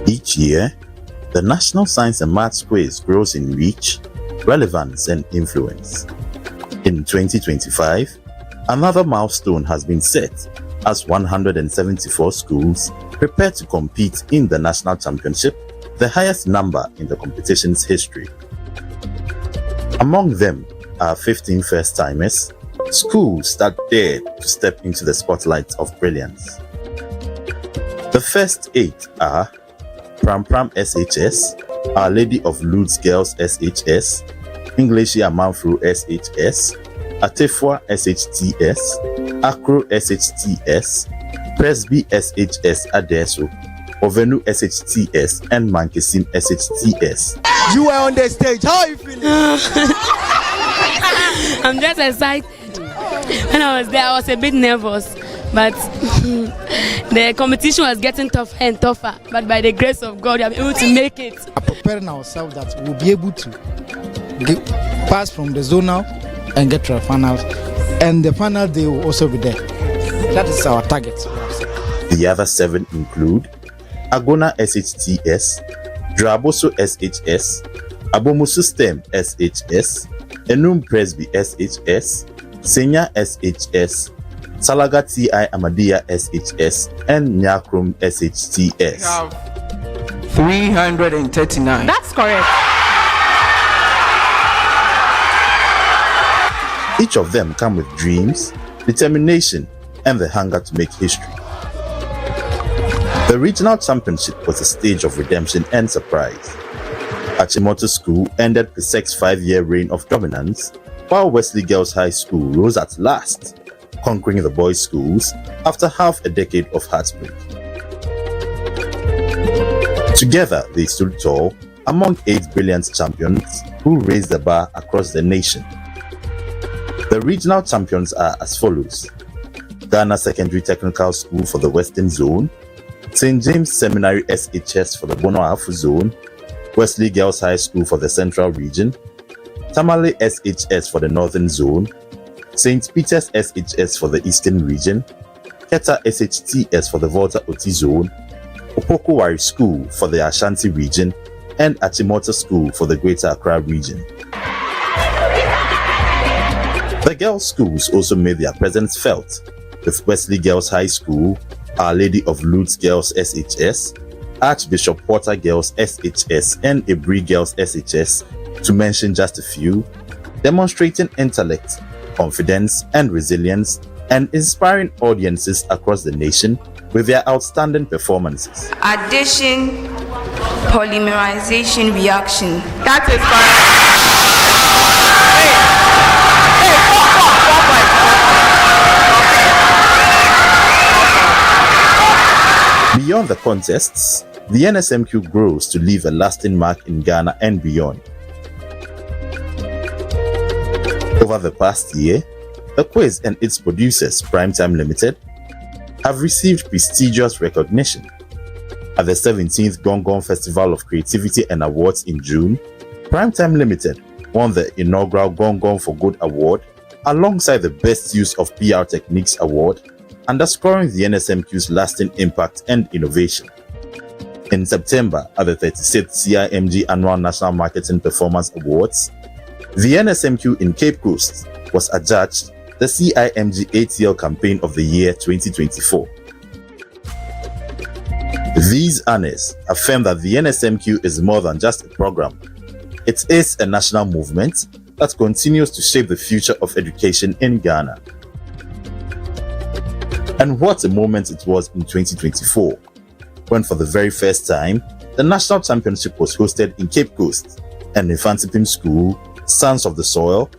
Each year, the National Science and Maths Quiz grows in reach, relevance, and influence. In 2025, another milestone has been set as 174 schools prepare to compete in the National Championship, the highest number in the competition's history. Among them are 15 first-timers, schools that dared to step into the spotlight of brilliance. The first 8 are Pram SHS, Our Lady of Lourdes Girls SHS, English Amanfru SHS, Atefua SHTS, Akro SHTS, Presby SHS Adeso, Ovenu SHTS, and Mankesim SHTS. You are on the stage. How are you feeling? I'm just excited. When I was there, I was a bit nervous, but the competition was getting tougher and tougher. But by the grace of God, we are able to make it. We are preparing ourselves that we'll be able to pass from the zonal and get to the finals. And the final day will also be there. That is our target. The other 7 include Agona SHTS, Draboso SHS, Abomusu STEM SHS, Enum Presby SHS, Senya SHS, Salaga TI Amadia SHS, and Nyakrum SHTS. We have 339. That's correct. Each of them come with dreams, determination, and the hunger to make history. The regional championship was a stage of redemption and surprise. Achimota School ended PSEC's 5-year reign of dominance, while Wesley Girls High School rose at last, conquering the boys' schools after half a decade of heartbreak. Together, they stood tall among 8 brilliant champions who raised the bar across the nation. The regional champions are as follows: Ghana Secondary Technical School for the Western Zone, St. James Seminary SHS for the Bono Afu Zone, Wesley Girls High School for the Central Region, Tamale SHS for the Northern Zone, St. Peter's SHS for the Eastern Region, Keta SHTS for the Volta Oti Zone, Opoku Ware School for the Ashanti Region, and Achimota School for the Greater Accra Region. The girls' schools also made their presence felt, with Wesley Girls High School, Our Lady of Lourdes Girls SHS, Archbishop Porter Girls SHS, and Ebri Girls SHS, to mention just a few, demonstrating intellect, confidence, and resilience, and inspiring audiences across the nation with their outstanding performances. Addition, polymerization reaction. That is correct. Beyond the contests, the NSMQ grows to leave a lasting mark in Ghana and beyond. Over the past year, the quiz and its producers, Primetime Limited, have received prestigious recognition. At the 17th Gong Gong Festival of Creativity and Awards in June, Primetime Limited won the inaugural Gong Gong for Good Award alongside the Best Use of PR Techniques Award, underscoring the NSMQ's lasting impact and innovation. In September, at the 36th CIMG Annual National Marketing Performance Awards, the NSMQ in Cape Coast was adjudged the CIMG ATL Campaign of the Year 2024. These honors affirm that the NSMQ is more than just a program. It is a national movement that continues to shape the future of education in Ghana. And what a moment it was in 2024, when for the very first time, the National Championship was hosted in Cape Coast, and Mfantsipim School, Sons of the Soil,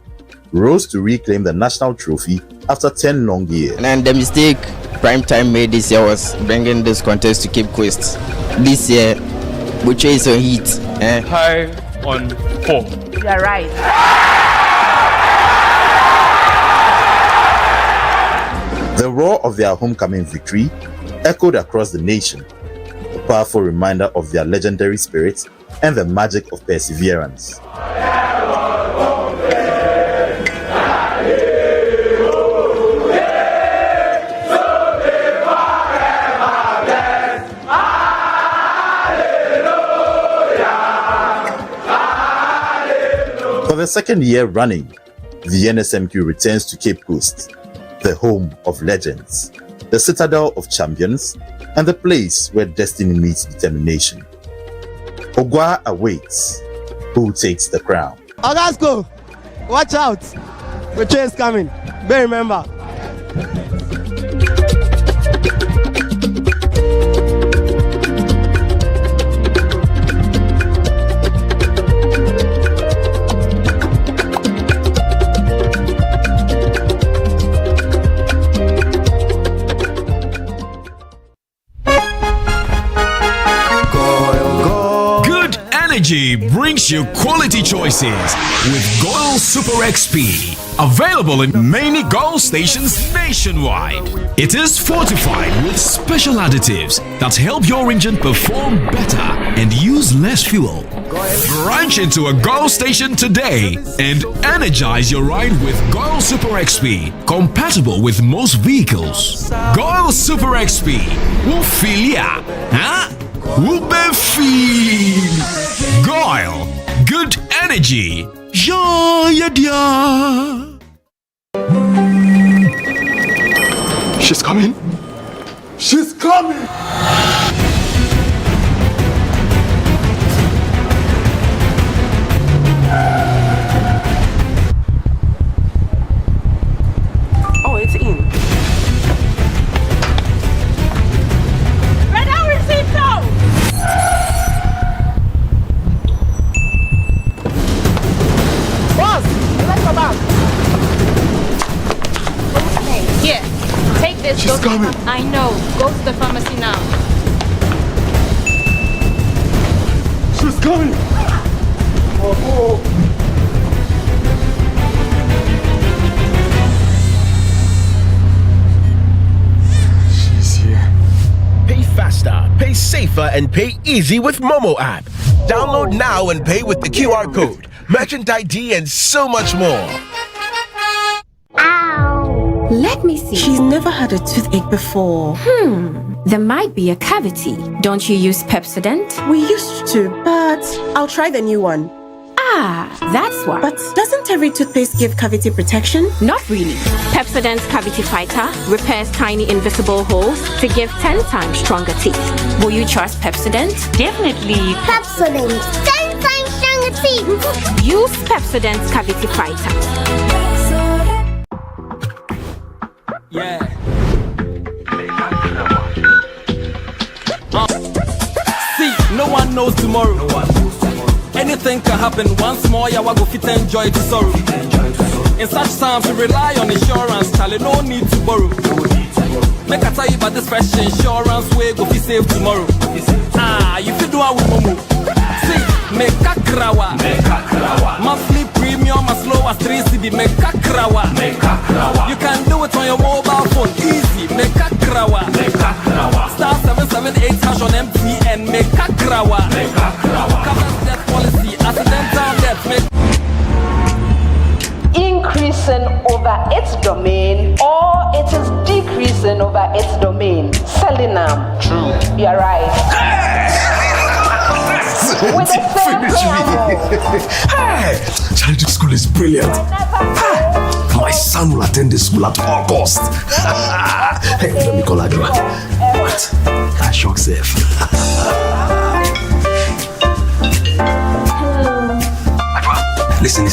rose to reclaim the national trophy after 10 long years. And the mistake Primetime made this year was bringing this contest to Cape Coast. This year, we chase on heat. High on 4. You are right. The roar of their homecoming victory echoed across the nation, a powerful reminder of their legendary spirit and the magic of perseverance. second year running, the NSMQ returns to Cape Coast, the home of legends, the citadel of champions, and the place where destiny meets determination. Ogwa awaits. Who takes the crown? Augustine'S, watch out. The train is coming. Bear remember. Energy brings you quality choices with Goil Super XP. Available in many Goil stations nationwide. It is fortified with special additives that help your engine perform better and use less fuel. Branch into a Goil station today and energize your ride with Goil Super XP, compatible with most vehicles. Goil Super XP will feel ya, huh? Goil, good energy. She's coming. She's coming. Oh, it's in. She's coming. I know. Go to the pharmacy now. She's coming. Oh. She's here. Pay faster, pay safer, and pay easy with Momo app. Download now and pay with the QR code, merchant ID, and so much more. Let me see. She's never had a toothache before. There might be a cavity. Don't you use Pepsodent? We used to, but I'll try the new one. Ah, that's why. But doesn't every toothpaste give cavity protection? Not really. Pepsodent's Cavity Fighter repairs tiny invisible holes to give 10 times stronger teeth. Will you trust Pepsodent? Definitely. Pepsodent, 10 times stronger teeth. Use Pepsodent's Cavity Fighter. Yeah. See, no one knows tomorrow. Anything can happen. Once more, yeah, we go fit enjoy to sorrow. In such times, we rely on insurance. Charlie, no need to borrow. Make I tell you about this fresh insurance way go fit save tomorrow. You fit do it with Momo. See, make a krawa. Monthly premium as low as 3 cedi. Make a krawa. You can do it on your mobile phone, easy. Make a krawa. Star 778 hash on MTN. Make a krawa. Covers death policy, accidental death. Make Increasing over its domain, or it is decreasing over its domain. Selling them. True. You're right. With the same preamble. Hey, Charity School is brilliant. My son will attend the school at all cost. Hey, let me call her. What? I shock safe. Listen.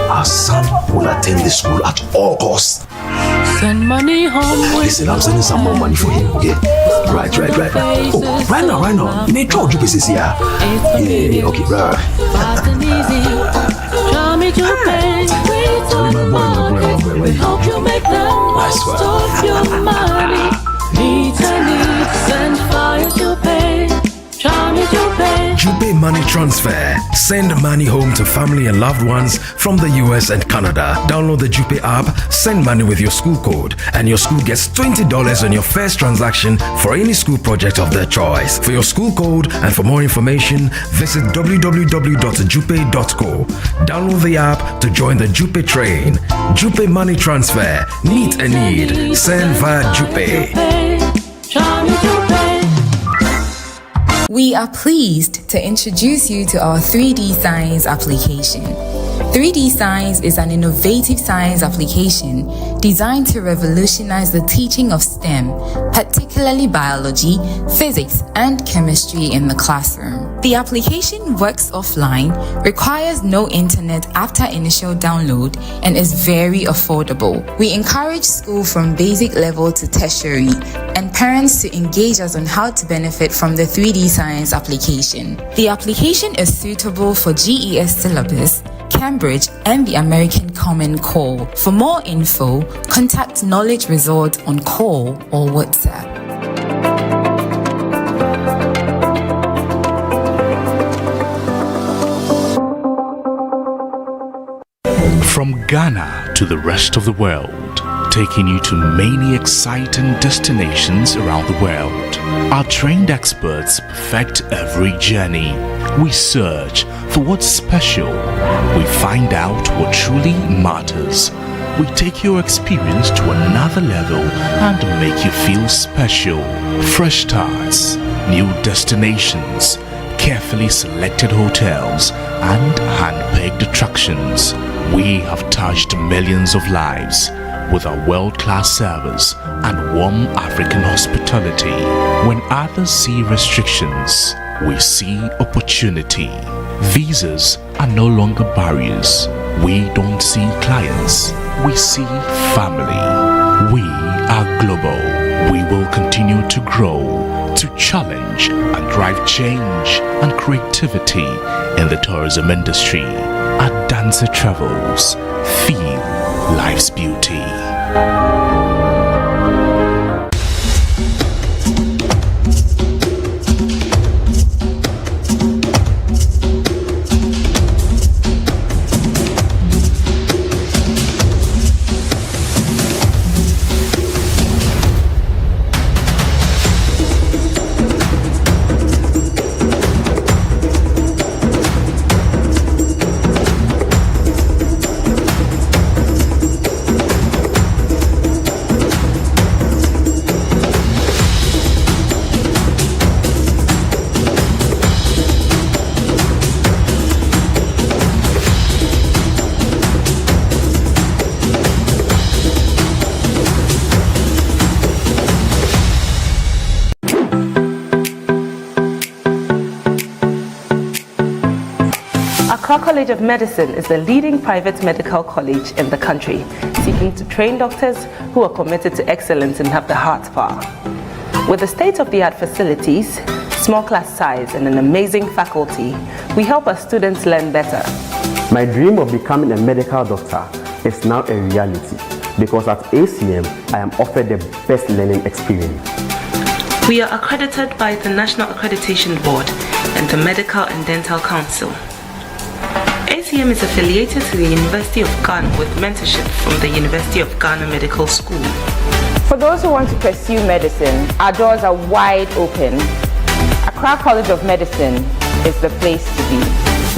Our son will attend the school at all costs. Send money home. Listen, I'm sending some more money for him, okay? Right. Oh, right now. You need to do business here. Yeah, okay, right. Fast and easy. Show me to pay. My boy. Hope you make the most of your money. Needs, send fire to pay. Show me to pay. Jupe Money Transfer. Send money home to family and loved ones from the US and Canada. Download the Jupe app, send money with your school code, and your school gets $20 on your first transaction for any school project of their choice. For your school code and for more information, visit www.jupe.co. Download the app to join the Jupe train. Jupe Money Transfer. Meet a need. Send via Jupe. We are pleased to introduce you to our 3D Science application. 3D Science is an innovative science application designed to revolutionize the teaching of STEM, particularly biology, physics, and chemistry in the classroom. The application works offline, requires no internet after initial download, and is very affordable. We encourage school from basic level to tertiary and parents to engage us on how to benefit from the 3D Science application. The application is suitable for GES syllabus, Cambridge, and the American Common Core. For more info, contact Knowledge Resort on call or WhatsApp. From Ghana to the rest of the world, taking you to many exciting destinations around the world. Our trained experts perfect every journey. We search for what's special. We find out what truly matters. We take your experience to another level and make you feel special. Fresh starts, new destinations, carefully selected hotels, and hand-picked attractions. We have touched millions of lives with our world-class service and warm African hospitality. When others see restrictions, we see opportunity. Visas are no longer barriers. We don't see clients, we see family. We are global. We will continue to grow, to challenge and drive change and creativity in the tourism industry. At Dancer Travels, feel life's beauty. Accra College of Medicine is the leading private medical college in the country, seeking to train doctors who are committed to excellence and have the heart power. With the state-of-the-art facilities, small class size, and an amazing faculty, we help our students learn better. My dream of becoming a medical doctor is now a reality because at ACM, I am offered the best learning experience. We are accredited by the National Accreditation Board and the Medical and Dental Council. ACM is affiliated to the University of Ghana with mentorship from the University of Ghana Medical School. For those who want to pursue medicine, our doors are wide open. Accra College of Medicine is the place to be.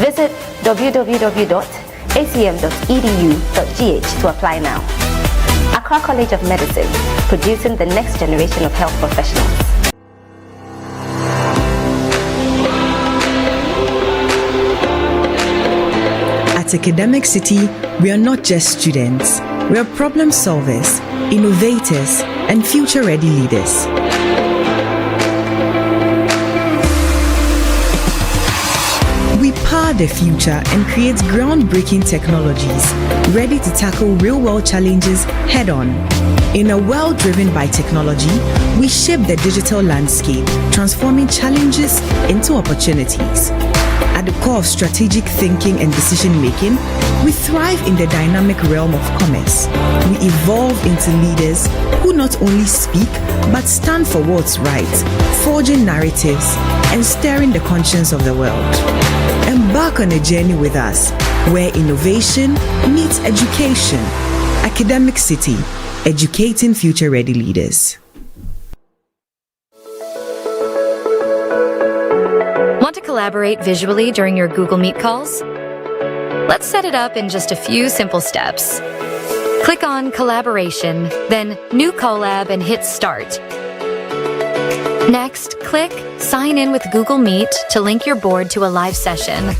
Visit www.acm.edu.gh to apply now. Accra College of Medicine, producing the next generation of health professionals. At Academic City, we are not just students. We are problem solvers, innovators, and future-ready leaders. We power the future and create groundbreaking technologies ready to tackle real-world challenges head-on. In a world driven by technology, we shape the digital landscape, transforming challenges into opportunities. At the core of strategic thinking and decision-making, we thrive in the dynamic realm of commerce. We evolve into leaders who not only speak, but stand for what's right, forging narratives and stirring the conscience of the world. Embark on a journey with us, where innovation meets education. Academic City, educating future-ready leaders. Want to collaborate visually during your Google Meet calls? Let's set it up in just a few simple steps. Click on Collaboration, then New Collab and hit Start. Next, click Sign in with Google Meet to link your board to a live session.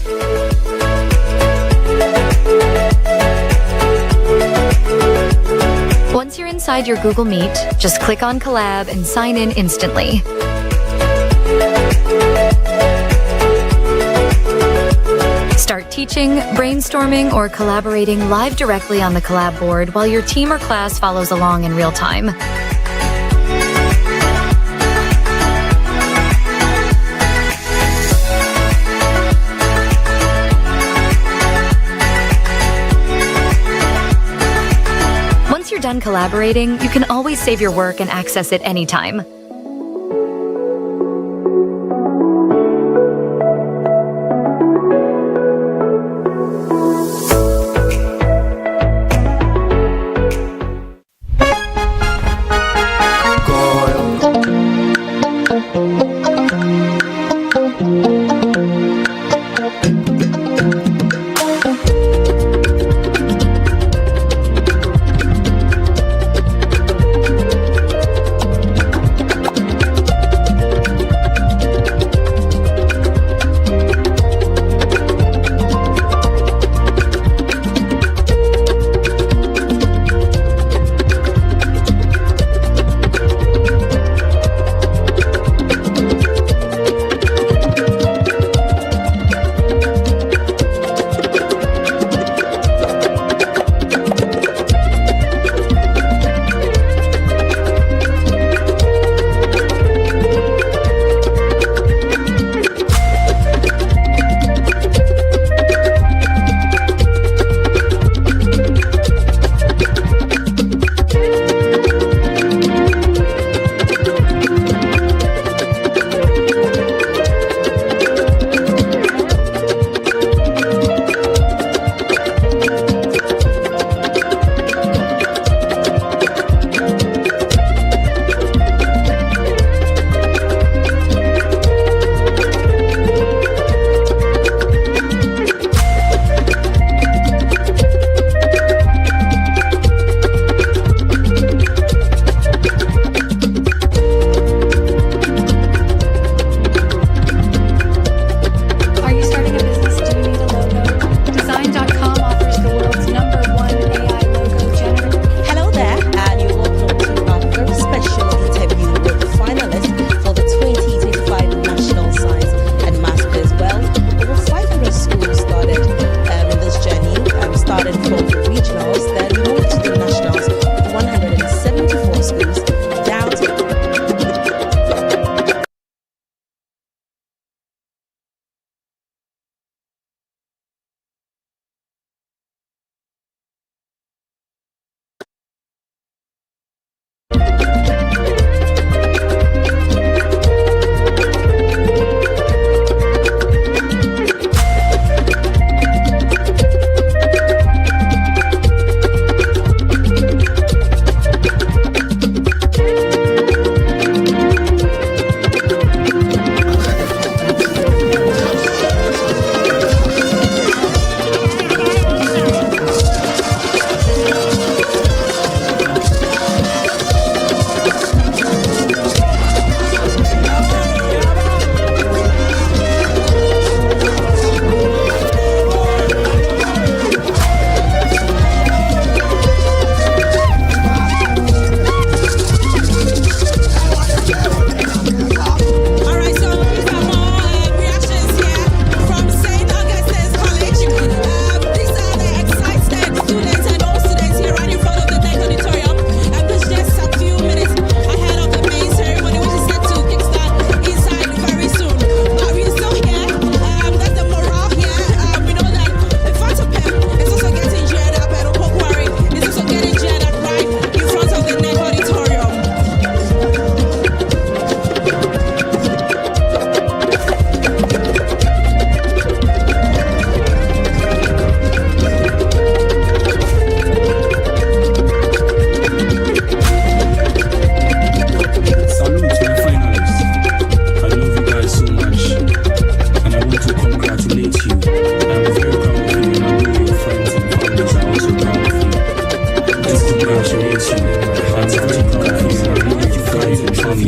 inside your Google Meet, just click on Collab and sign in instantly. Start teaching, brainstorming, or collaborating live directly on the Collab board while your team or class follows along in real time. Once you're done collaborating, you can always save your work and access it anytime.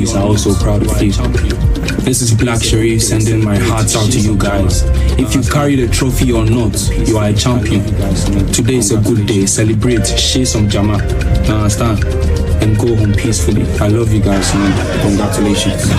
families are also proud of you. This is Black Sharif sending my hearts out to you guys. If you carry the trophy or not, you are a champion. Today is a good day. Celebrate, share some jama. Understand? and go home peacefully. I love you guys and congratulations.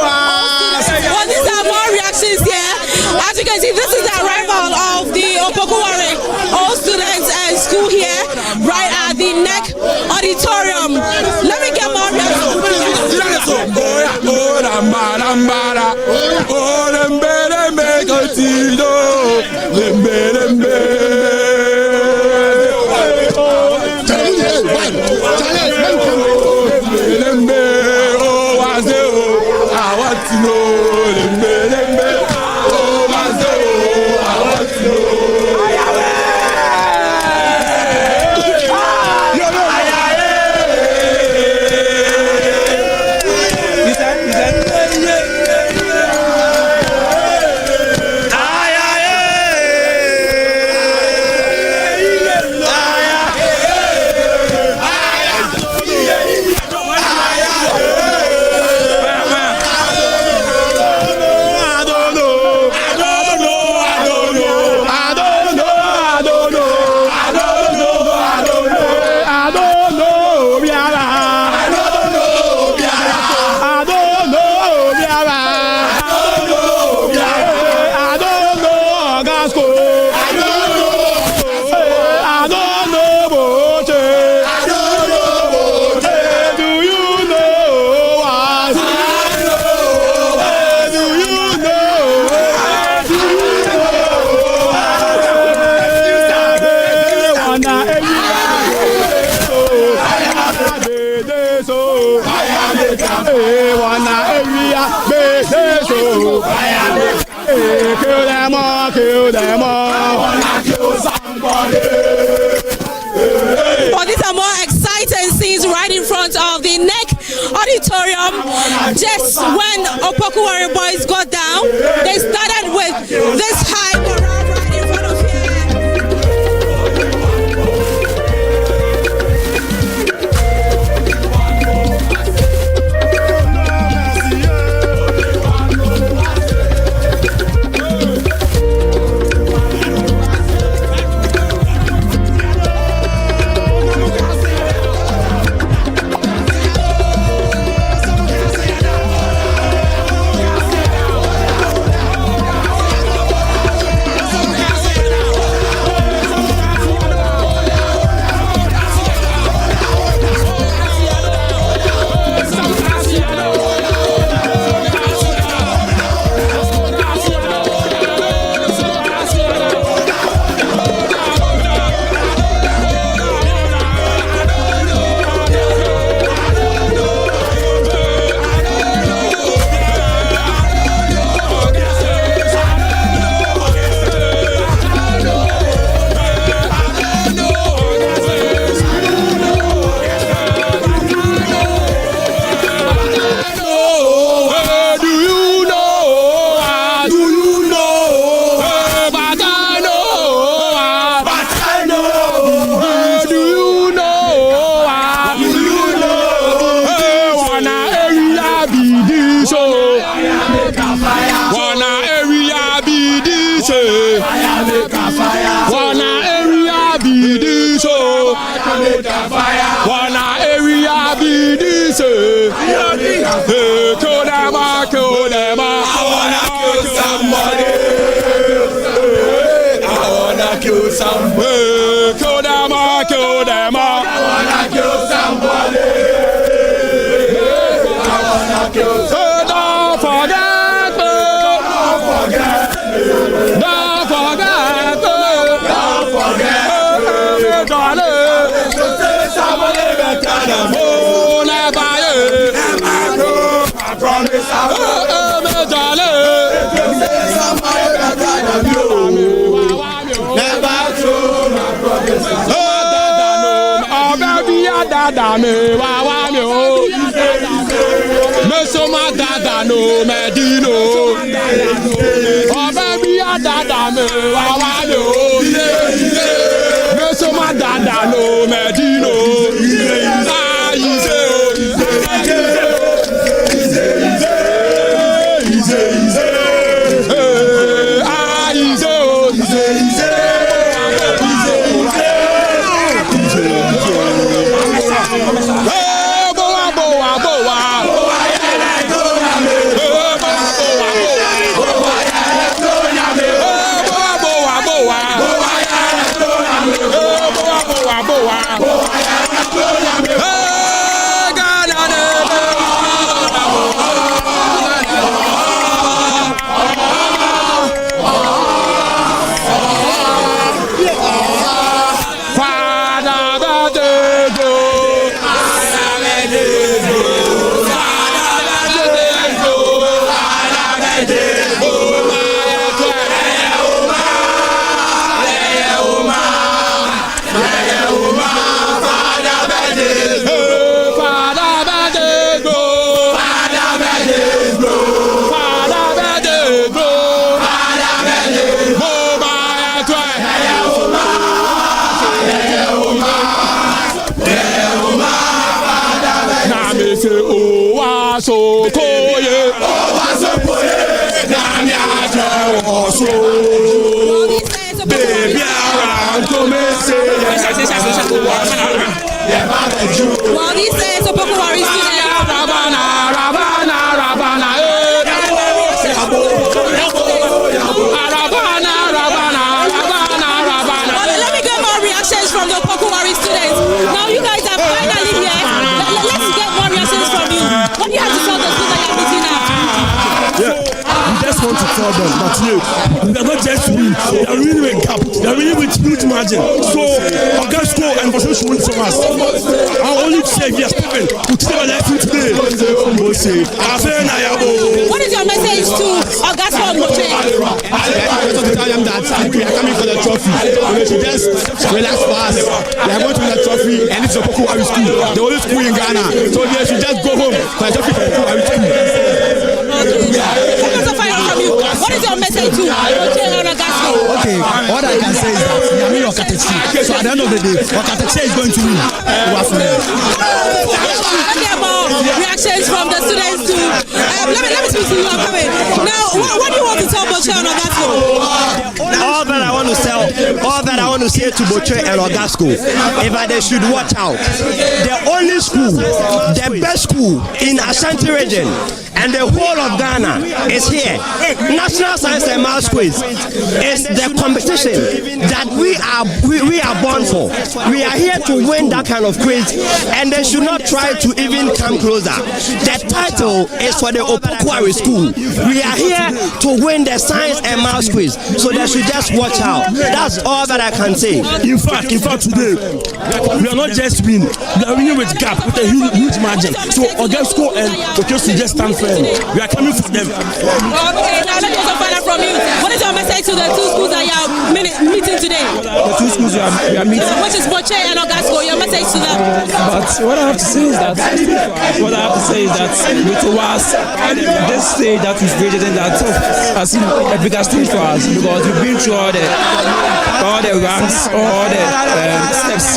Well, these are more reactions here. As you can see, this is the arrival of the Opoku Ware all students and school here, right at the NEC auditorium. Let me get more reactions. Kill them all. But these are more exciting scenes right in front of the NEC auditorium. Just when Opoku Ware boys got down, they started with this high morale right in front of here. Dada me wa wa me o. Me so ma da Dada no Medino. Oh baby, Dada me wawano. Me so my Dada no Medino. So koye, baby, around to me say. Well, these days, Opoku Ware students. Let me get more reactions from the Opoku Ware students. Now you guys are finally here. Let's get more reactions from you. What do you have to tell the students that you're meeting now? We just want to tell them that we are not just winning, we are winning with gap, we are winning with huge margin. So, Augustine'S and Mfantsipim should win from us. Our only savior, Stephen, who took our life today. What is your message to Augustine'S and Mfantsipim? I want to tell them that we are coming for the trophy. We should just relax for us. We are going to win the trophy, and it's Opoku Ware School, the only school in Ghana. So they should just go home for the trophy for Opoku Ware School. What is your message to Augustine'S? Okay, what I can say is that we are Okatechi. So at the end of the day, Okatechi is going to win. Reactions from the students to let me speak to you. I'm coming. Now, what do you want to tell Boche and Augustine'S? All that I want to say to Boche and Augustine'S is that they should watch out. The only school, the best school in Ashanti region and the whole of Ghana is here. National Science and Maths Quiz is the competition that we are born for. We are here to win that kind of quiz, and they should not try to even come closer. The title is for the Opoku Ware School. We are here to win the Science and Maths Quiz, so they should just watch out. That's all that I can say. In fact, today we are not just winning; we are winning with gap, with a huge margin. So Augustine'S and Opoku should just stand firm. We are coming for them. Okay, now let me also find out from you. What is your message to the two schools that you are meeting today? The two schools we are meeting. Which is Boche and Augustine'S. Your message to them? But what I have to say is that with us, this stage that we've created in that has been a bigger stage for us because we've been through all the ranks, all the steps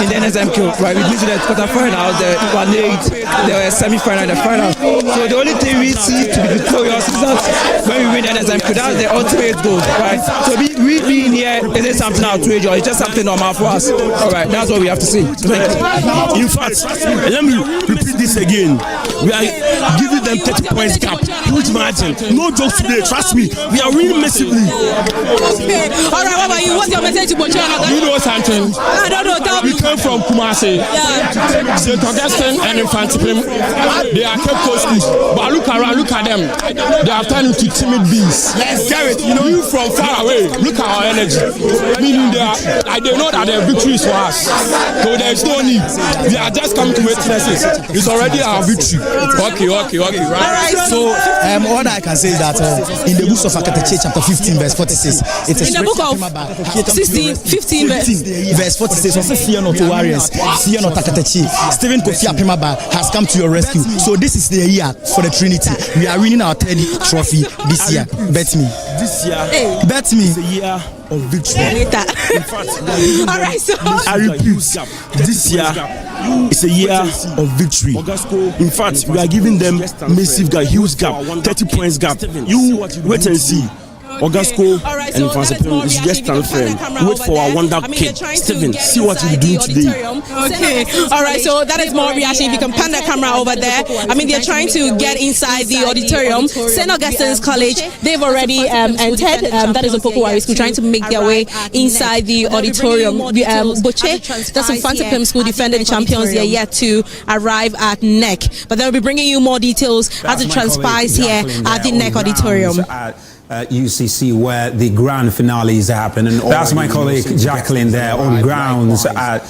in the NSMQ. Right, we've been to the quarterfinal, the 1/8, the semi-final, the final. So the only thing we see to be victorious is that when we win the NSMQ, that's the ultimate goal, right? So we being here isn't something outrageous, it's just something normal for us. All right, that's what we have to say. Thank you. In fact, let me repeat this again. We are giving them 30 points gap, huge margin. No jokes today, trust me. We are winning massively. Okay. All right, what about you? What's your message to Boche and Augustine'S? You know something? I don't know. Tell me. We came from Kumasi. Yeah. St. Augustine and Mfantsipim, they are kept schools. But look around, look at them. They are turning to timid beasts. Yes, Garrett, you know, you from far away, look at our energy. Meaning they know that their victory is for us. So there is no need. We are just coming to witnesses. It's already our victory. Okay. Right. So what I can say is that in the book of Akateche chapter 15 verse 46, it is in the book of 15 verse 46. Also, fear not warriors, fear not Akateche. Stephen Kofi Apimaba has come to your rescue. So this is the year for the Trinity. We are winning our third trophy this year. Bet me. This year, bet me. It's a year of victory. In fact, all right, so I repeat, this year is a year of victory. In fact, we are giving them massive gap, huge gap, 30 points gap. You wait and see. Augustine'S and Mfantsipim is just stand firm. Wait for our wonder kid, Stephen. See what you do today. Okay, all right, so that is more reaction. If you can pan the camera over there. I mean, they're trying to get inside the auditorium. St. Augustine'S College, they've already entered. That is Opoku Ware School, trying to make their way inside the auditorium. Boche, that's Mfantsipim School, defending champions. They're yet to arrive at NEC. But they'll be bringing you more details as it transpires here at the NEC auditorium. UCC, where the grand finales happen. And that's my colleague Jacqueline there on grounds at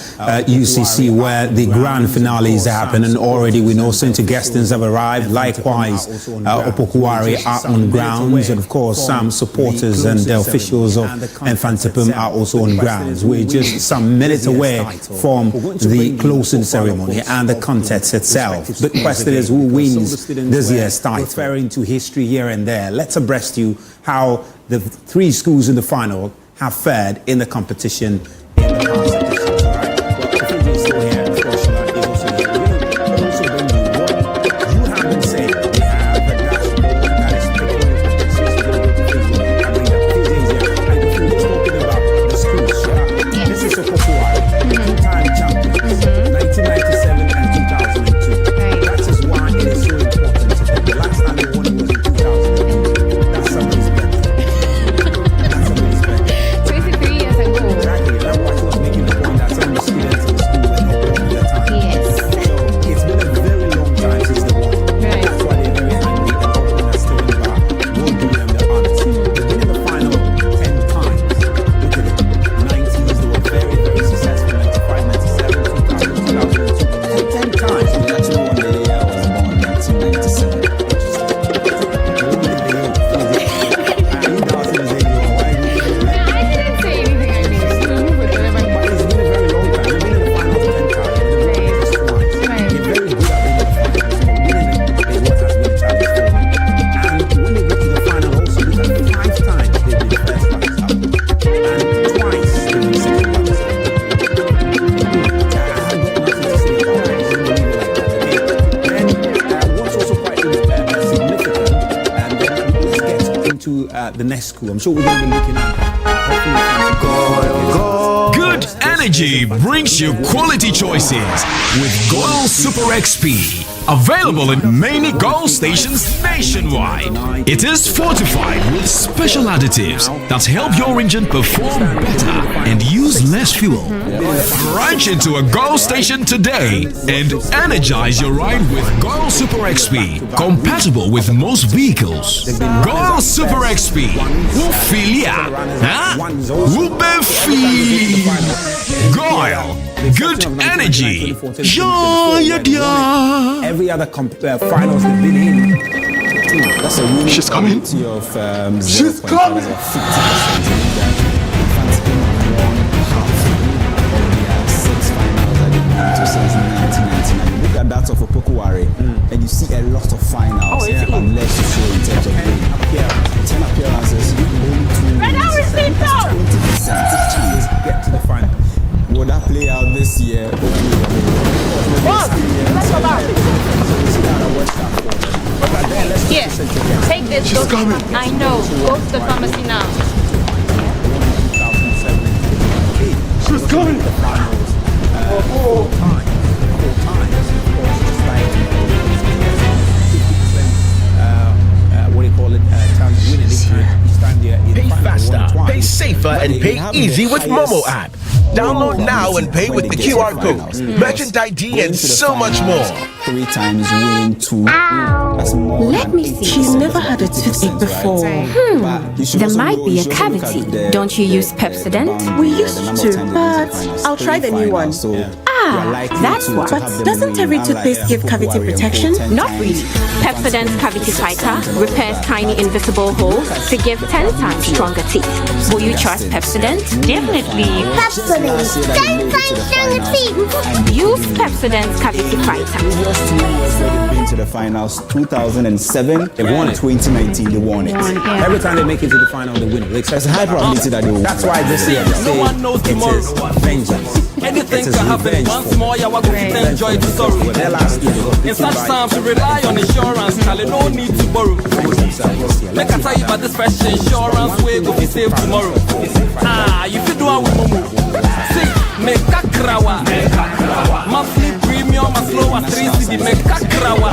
UCC, where the grand finales happen. And already we know St. Augustine'S have arrived. Likewise, Opoku Ware are on grounds. And of course, some supporters and the officials of Mfantsipim are also on grounds. We're just some minutes away from the closing ceremony and the contest itself. The question is, who wins this year's title? Referring to history here and there, let's abreast you how the three schools in the final have fared in the competition. The next school. I'm sure we're going to be looking at Good energy brings you quality choices with Goil Super XP. Available in many Goil stations nationwide. It is fortified with special additives that help your engine perform better and use less fuel. Branch into a Goil station today and energize your ride with Goil Super XP, compatible with most vehicles. Goil Super XP. Wufilia. Wubefi. Goil. Good energy. Every other finals they've been in. That's a really She's coming. Of, She's coming. Look at that of Opoku Ware, and you see a lot of finals. Unless you show in terms of winning. 10 appearances, get to the final. Will that play out this year? Here, take this. She's coming. I know. Go to the pharmacy now. She's coming. What do you call it? Chance winning each time they're in. Pay faster, pay safer, and pay easy with Momo app. Download now and pay with the QR code, merchant ID, and so much more. 3 times winning 2. Let me see. She's never had a toothache before. There might be a cavity. Don't you use Pepsodent? We used to, but I'll try the new one. That's why. But doesn't every toothpaste give cavity protection? Not really. Pepsodent Cavity Fighter repairs tiny invisible holes to give 10 times stronger teeth. Will you trust Pepsodent? Definitely. Pepsodent. 10 times stronger teeth. Use Pepsodent Cavity Fighter. into the finals 2007 They won it. 2019 they won it. Every time they make it to the final, they win it. There's a high probability that they will. That's why this year they say it is vengeance. Anything can happen. Once more, you are going to enjoy the sorrow. In such times, we rely on insurance. Charlie, no need to borrow. Make I tell you about this fresh insurance way go be safe tomorrow. You fit do a woman. See, make a krawa. Monthly premium as low as 3 CD. Make a krawa.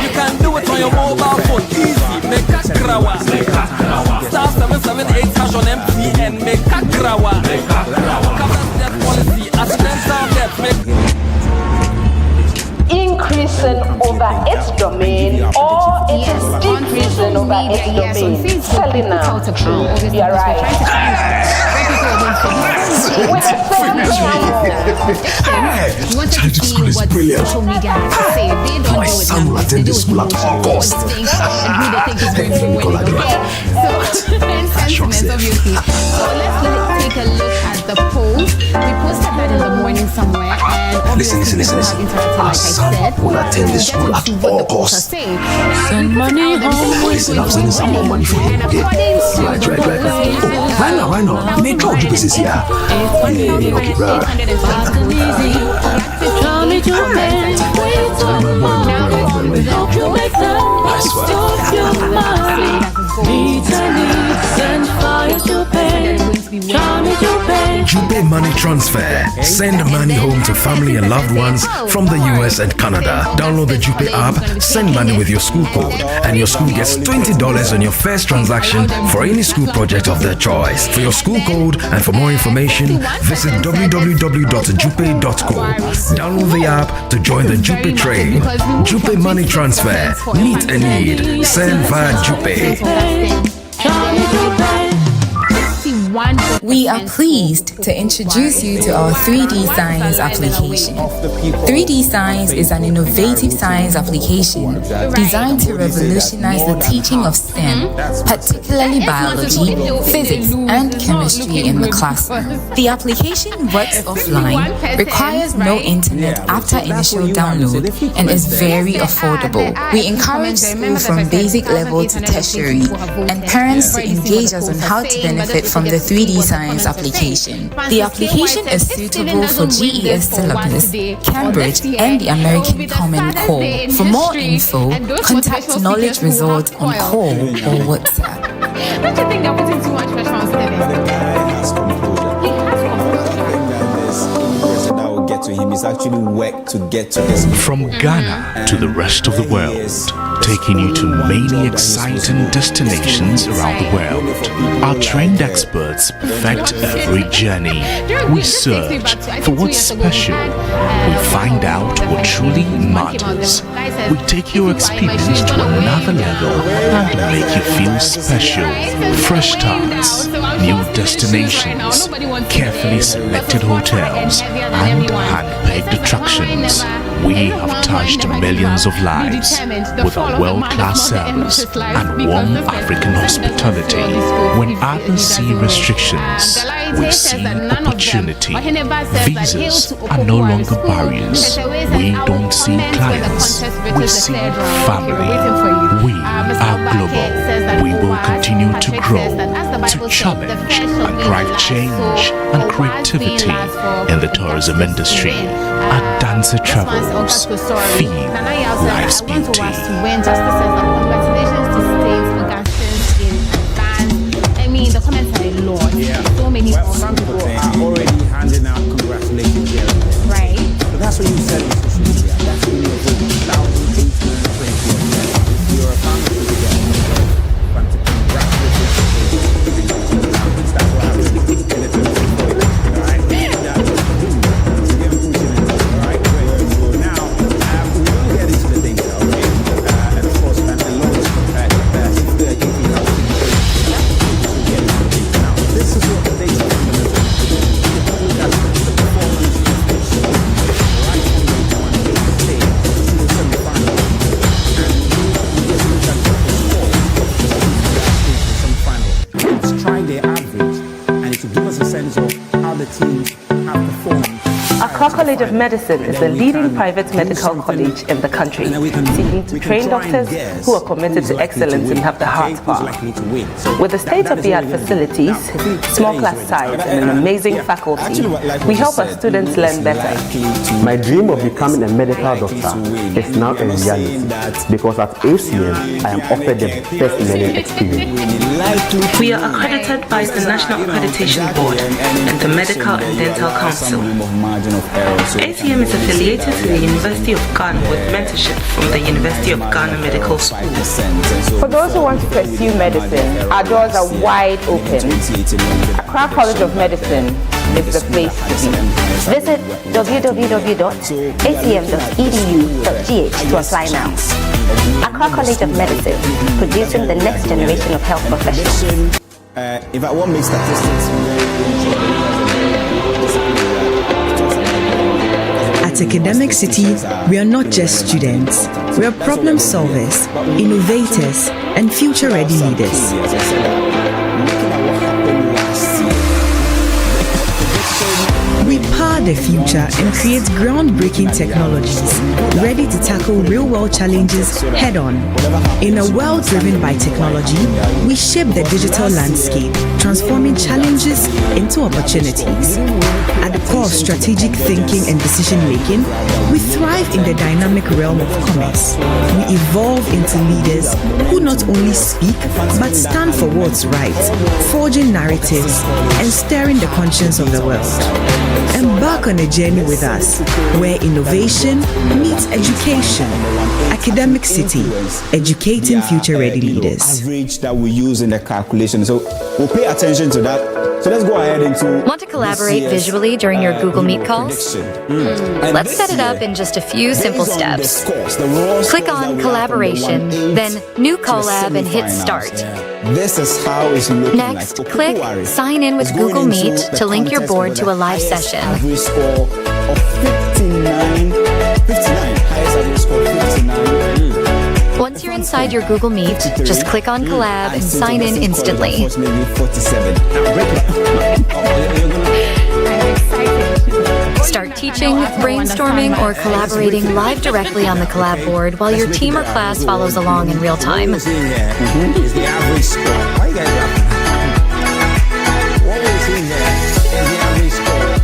You can do it on your mobile phone. Easy. Make a krawa. Star 778 hash on MTN. Make a krawa. Policy, accidental death, increasing over its domain or it is decreasing over its domain. Selling now. You're right. You want to see what social media has to say. They don't know My son will attend this school at all costs. And who they think is going to win. So, sentiments, obviously. So let's take a look at the poll. We posted that in the morning somewhere, and obviously listen. Our son will attend this school at all costs. Send money home. Listen, I'm sending some more money for you. Okay? Right. Why not? Make sure you this here. Okay, bro. Jupe Money Transfer. Send money home to family and loved ones from the US and Canada. Download the Jupe app, send money with your school code, and your school gets $20 on your first transaction for any school project of their choice. For your school code and for more information, visit www.jupe.co. Download the app to join the Jupe train. Jupe Money Transfer. Meet a need. Send via Jupe. We are pleased to introduce you to our 3D Science application. 3D Science is an innovative science application designed to revolutionize the teaching of STEM, particularly biology, physics, and chemistry in the classroom. The application works offline, requires no internet after initial download, and is very affordable. We encourage school from basic level to tertiary and parents to engage us on how to benefit from the 3D Science application. The application is suitable for GES syllabus, Cambridge, and the American Common Core. For more info, contact Knowledge Resort on call or WhatsApp. Don't you think they're putting too much pressure on students? To him is actually work to get to this. From Ghana to the rest of the world, taking you to many exciting destinations around the world. Our trained experts perfect every journey. We search for what's special. We find out what truly matters. We take your experience to another level and make you feel special. Fresh starts, new destinations, carefully selected hotels, and hand-picked attractions. We have touched millions of lives with our world-class service and warm African hospitality. When others see restrictions, we see opportunity. Visas are no longer barriers. We don't see clients, we see family. We are global. We will continue to grow, to challenge and drive change and creativity in the tourism industry. Our dancer travels, feel life's beauty. Congratulations to States, Augustine'S in advance. I mean, the comments are a lot. So many people are already handing out congratulations here. Right. So that's what you said on social media. That's when you're voting 1,820. You're a family together. That's what happens. Accra College of Medicine is the leading private medical college in the country, seeking to train doctors who are committed to excellence and have the heart power. With the state-of-the-art facilities, small class size, and an amazing faculty, we help our students learn better. My dream of becoming a medical doctor is now a reality because at ACM I am offered the best learning experience. We are accredited by the National Accreditation Board and the Medical and Dental Council. ACM is affiliated to the University of Ghana with mentorship from the University of Ghana Medical School. For those who want to pursue medicine, our doors are wide open. Accra College of Medicine is the place to be. Visit www.acm.edu.gh to apply now. Accra College of Medicine, producing the next generation of health professionals. If I want to make statistics, At Academic City, we are not just students. We are problem solvers, innovators, and future-ready leaders. We power the future and create groundbreaking technologies, ready to tackle real-world challenges head-on. In a world driven by technology, we shape the digital landscape, transforming challenges into opportunities. At the core of strategic thinking and decision-making, we thrive in the dynamic realm of commerce. We evolve into leaders who not only speak, but stand for what's right, forging narratives and stirring the conscience of the world. Embark on a journey with us, where innovation meets education. Academic City, educating future-ready leaders. Average that we use in the calculation. So we'll pay attention to that. So let's go ahead into. Want to collaborate visually during your Google Meet calls? Let's set it up in just a few simple steps. Click on Collaboration, then New Collab and hit Start. This is how it's looking. Next, click Sign in with Google Meet to link your board to a live session. Average score of 59. Highest average score 59. Once you're inside your Google Meet, just click on Collab and sign in instantly. Start teaching, brainstorming, or collaborating live directly on the Collab board while your team or class follows along in real time. Is the average score. Why you guys laughing? What we're seeing there is the average score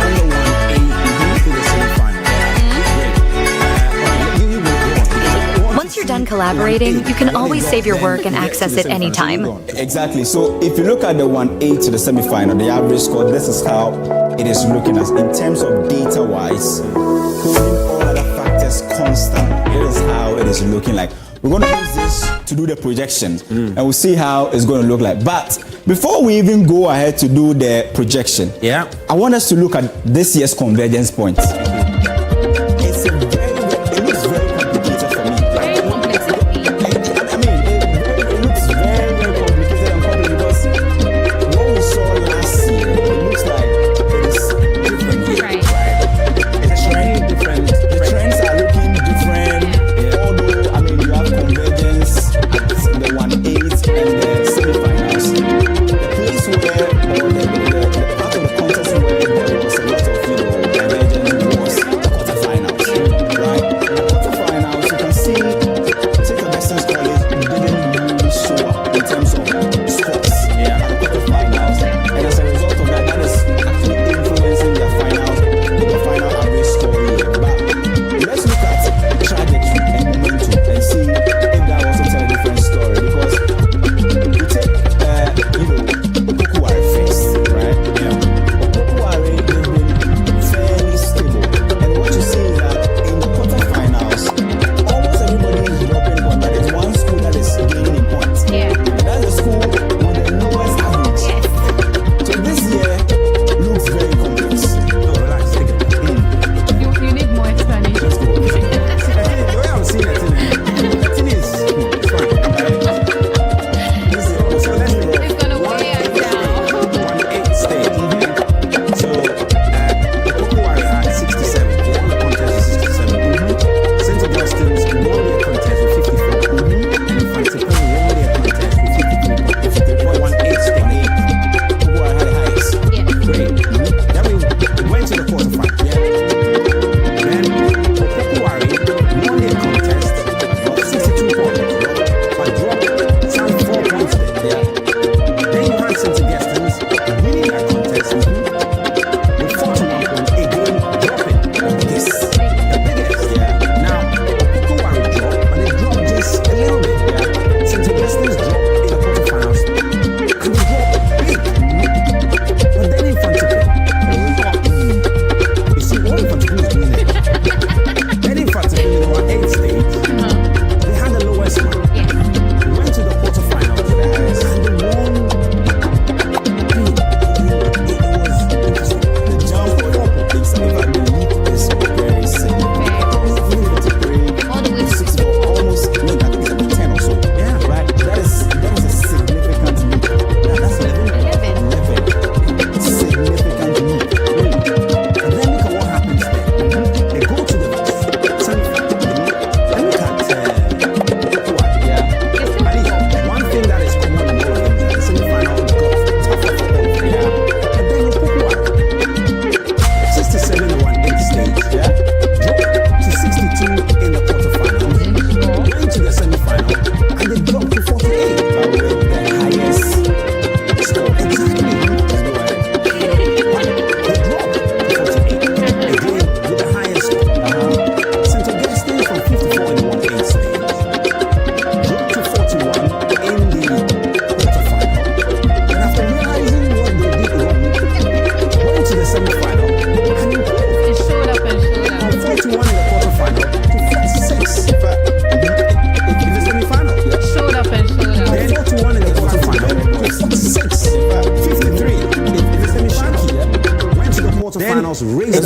under 180 to the semi-final. Once you're done collaborating, you can always save your work and access it anytime. Exactly. So if you look at the 1-8 to the semi-final, the average score, this is how it is looking as in terms of data-wise, holding all other factors constant. Here is how it is looking like. We're going to use this to do the projection, and we'll see how it's going to look like. But before we even go ahead to do the projection, I want us to look at this year's convergence points.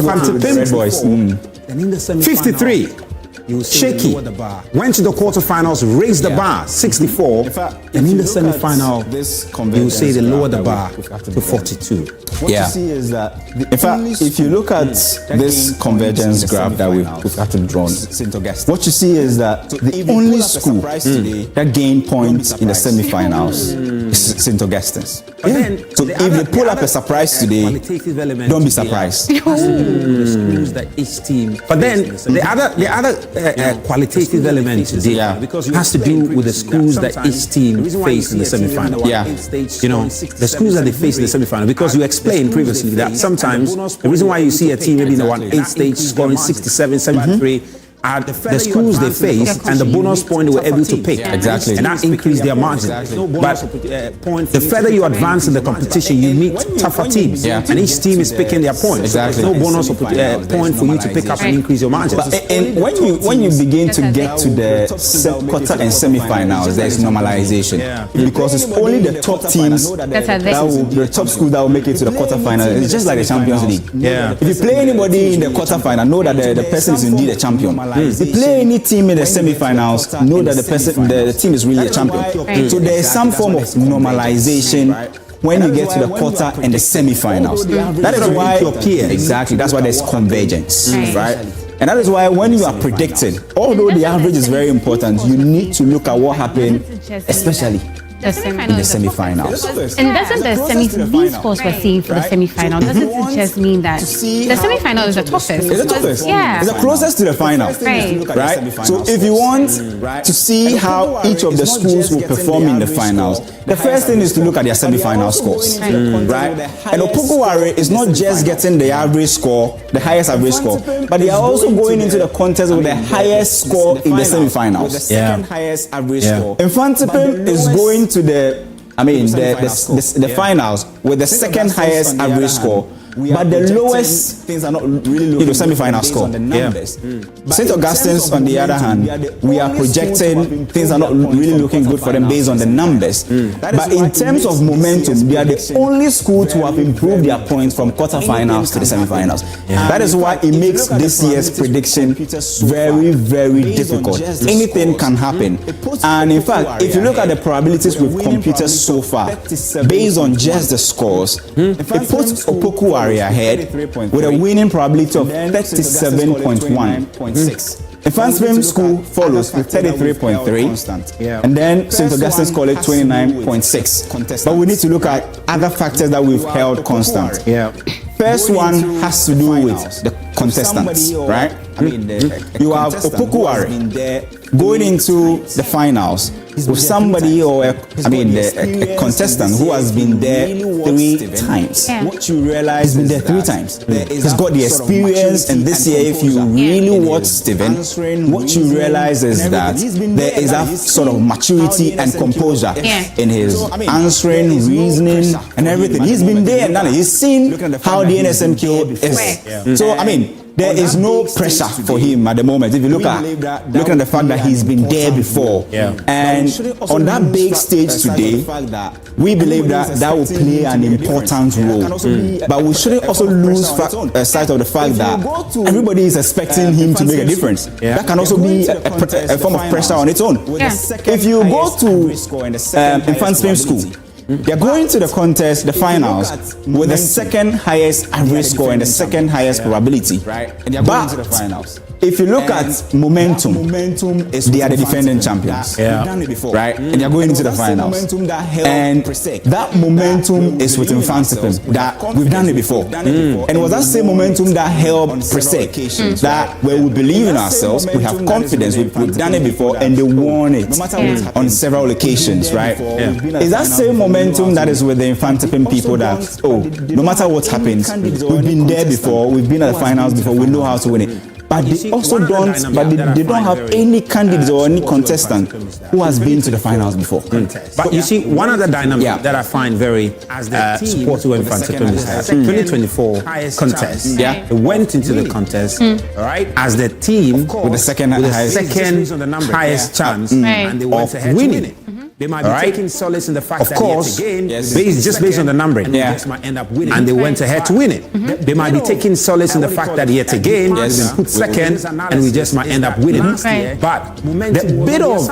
Red boys. 53. Shaky went to the quarterfinals, raised the bar 64, and in the semi-final, you will say they lowered the bar to 42. What you see is that, in fact, if you look at this convergence graph that we've actually drawn, what you see is that the only school that gained points in the semi-finals is St. Augustine's. So if they pull up a surprise today, don't be surprised. But then the other qualitative element has to do with the schools that each team faced in the semi-final. You know, the schools that they faced in the semi-final, because you explained previously that sometimes the reason why you see a team maybe in the 1-8 stage scoring 67, 73 are the schools they faced and the bonus point they were able to pick. Exactly. And that increased their margin. But the further you advance in the competition, you meet tougher teams. And each team is picking their points. Exactly. There's no bonus point for you to pick up and increase your margin. And when you begin to get to the quarter and semi-finals, there's normalization. Because it's only the top teams, the top schools that will make it to the quarterfinal. It's just like the Champions League. If you play anybody in the quarterfinal, know that the person is indeed a champion. If you play any team in the semi-finals, know that the team is really a champion. So there is some form of normalization when you get to the quarter and the semi-finals. That is why exactly. That's why there's convergence, right? And that is why when you are predicting, although the average is very important, you need to look at what happened, especially in the semi-finals. And doesn't these scores we're seeing for the semi-final, doesn't it just mean that the semi-final is the toughest? It's the toughest. Yeah. It's the closest to the final. Right? So if you want to see how each of the schools will perform in the finals, the first thing is to look at their semi-final scores. Right? And Opoku Ware is not just getting the average score, the highest average score, but they are also going into the contest with the highest score in the semi-finals. The second highest average score. Mfantsipim is going to the finals with the second highest average score, but the lowest semi-final score. St. Augustine's, on the other hand, we are projecting things are not really looking good for them based on the numbers. But in terms of momentum, they are the only school to have improved their points from quarterfinals to the semi-finals. That is why it makes this year's prediction very, very difficult. Anything can happen. And in fact, if you look at the probabilities we've computed so far, based on just the scores, it puts Opoku Ware ahead with a winning probability of 37.1. Mfantsipim School follows with 33.3, and then St. Augustine's College 29.6. But we need to look at other factors that we've held constant. First one has to do with the contestants, right? You have Opoku Ware going into the finals with somebody or a contestant who has been there 3 times. What you realize, he's been there 3 times. He's got the experience, and this year, if you really watch Stephen, what you realize is that there is a sort of maturity and composure in his answering, reasoning, and everything. He's been there and done it. He's seen how the NSMQ is. So, there is no pressure for him at the moment. If you look at the fact that he's been there before, and on that big stage today, we believe that will play an important role. But we shouldn't also lose sight of the fact that everybody is expecting him to make a difference. That can also be a form of pressure on its own. If you go to Mfantsipim School, they're going to the contest, the finals, with the second highest average score and the second highest probability. But if you look at momentum, they are the defending champions. Right? And they're going into the finals. And that momentum is with Mfantsipim, that we've done it before. And it was that same momentum that helped Presec, that where we believe in ourselves, we have confidence, we've done it before, and they won it on several occasions, right? It's that same momentum that is with the Mfantsipim people that, no matter what happens, we've been there before, we've been at the finals before, we know how to win it. But they also don't have any candidate or any contestant who has been to the finals before. But you see, one other dynamic that I find very supportive of Mfantsipim is that 2024 contest. They went into the contest as the team with the second highest chance and they went of winning. They might be taking solace in the fact that yet again, based on the numbering, just might end up winning, and they went ahead to win it. They might be taking solace in the fact that yet again, we've been put second, and we just might end up winning. But the bit of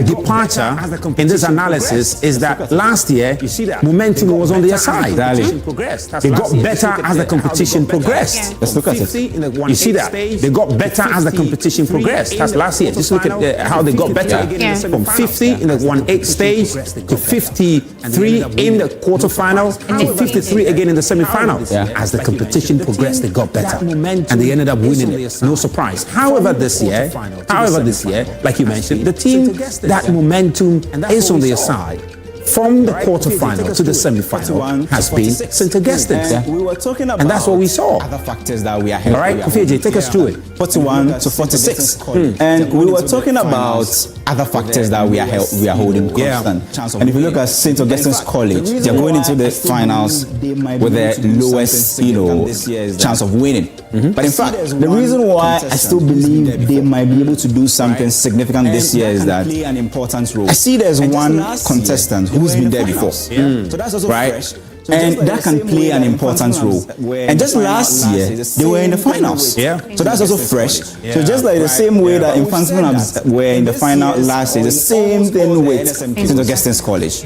departure in this analysis is that last year, momentum was on their side. They got better as the competition progressed. Let's look at it. You see that? They got better as the competition progressed. That's last year. Just look at how they got better. From 50 in the 1/8 stage to 53 in the quarterfinal to 53 again in the semi-final. As the competition progressed, they got better. And they ended up winning it. No surprise. However, this year, like you mentioned, the team, that momentum is on their side. From the quarterfinal to the semi-final has been St. Augustine's. We were talking about, and that's what we saw. Other factors that we are helping. All right, Kofeji, take us through it. 41 to 46. And we were talking about other factors that we are holding constant. And if you look at St. Augustine's College, they're going into the finals with the lowest, chance of winning. But in fact, the reason why I still believe they might be able to do something significant this year is that I see there's one contestant who's been there before. So that's also fresh. And that can play an important role. And just last year, they were in the finals. So that's also fresh. So just like the same way that Mfantsipim were in the final last year, the same thing with St. Augustine's College.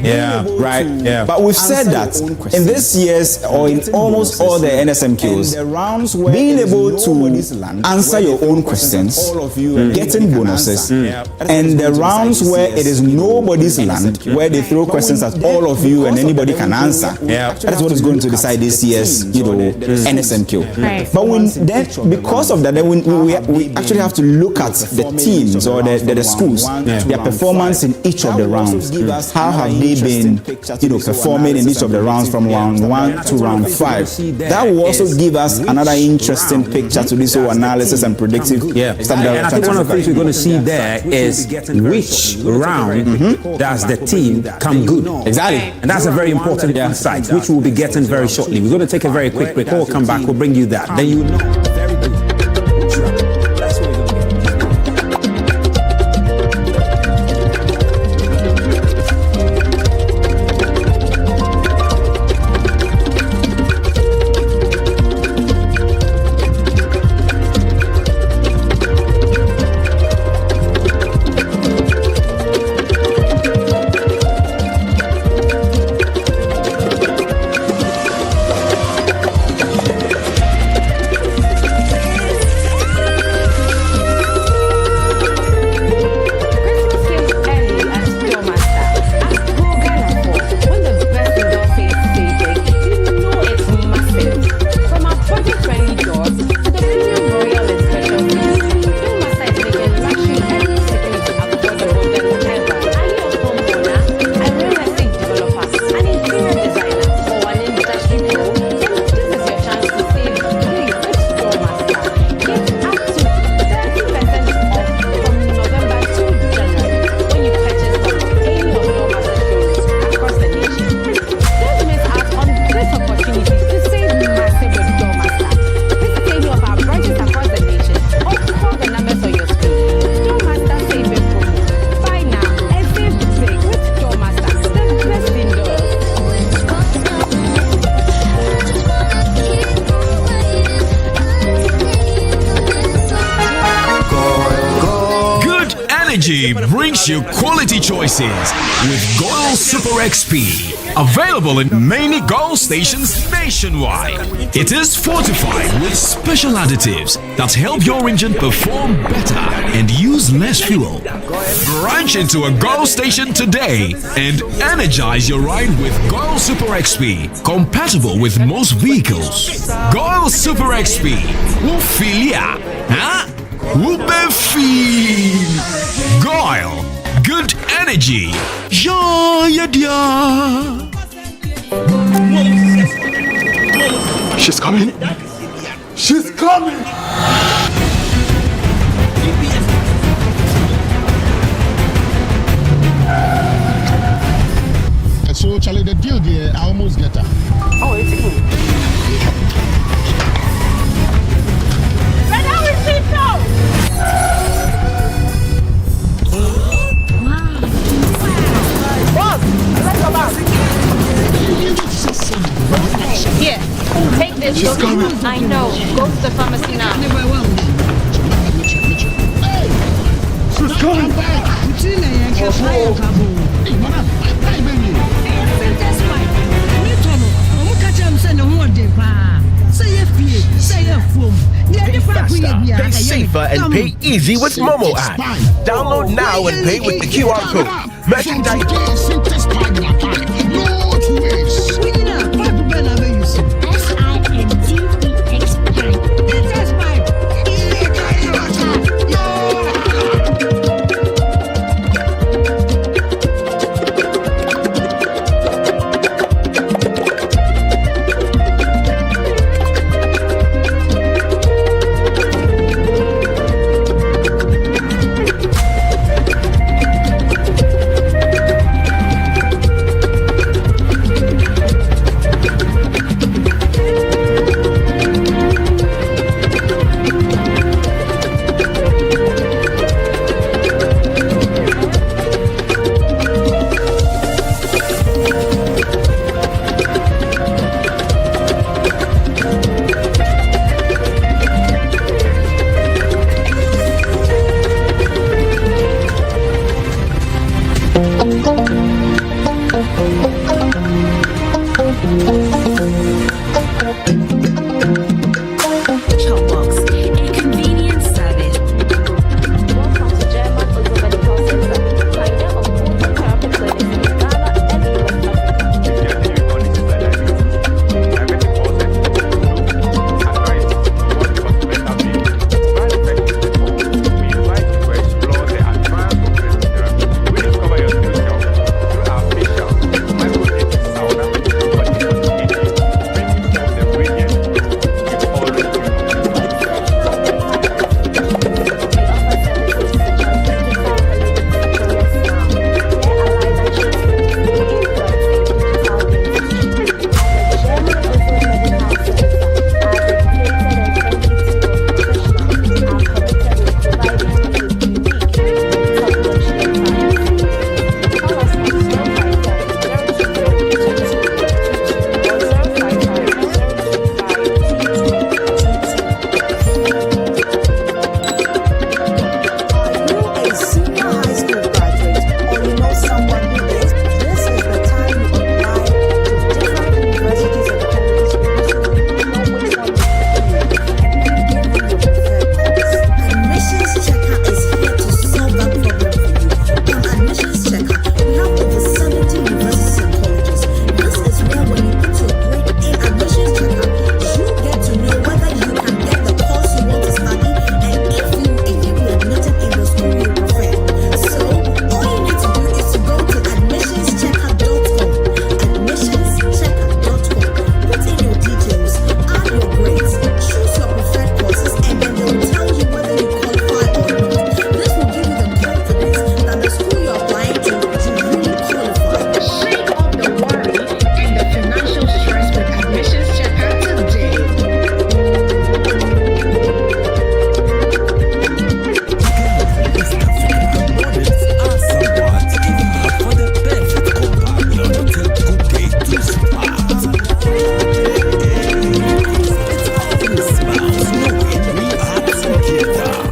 Right? But we've said that in this year's, or in almost all the NSMQs, being able to answer your own questions, getting bonuses, and the rounds where it is nobody's land, where they throw questions at all of you and anybody can answer. That is what is going to decide this year's, NSMQ. But because of that, then we actually have to look at the teams or the schools, their performance in each of the rounds. How have they been, performing in each of the rounds from round 1 to round 5? That will also give us another interesting picture to this whole analysis and predictive stuff. And I think one of the things we're going to see there is which round does the team come good. Exactly. And that's a very important insight, which we'll be getting very shortly. We're going to take a very quick break. We'll come back. We'll bring you that. Then you know. Brings you quality choices with Goil Super XP. Available in many Goil stations nationwide. It is fortified with special additives that help your engine perform better and use less fuel. Branch into a Goil station today and energize your ride with Goil Super XP. Compatible with most vehicles. Goil Super XP. Ufilia. Huh? Ubefi. Goil. Good energy. Ja, ja, ja. She's coming. She's coming. So, Charlie, the deal there, I almost get her. Oh, it's in. But how is it so? She's coming. I know. Go to the pharmacy now. She's coming. Pay safer and pay easy with Momo app. Download now and pay with the QR code.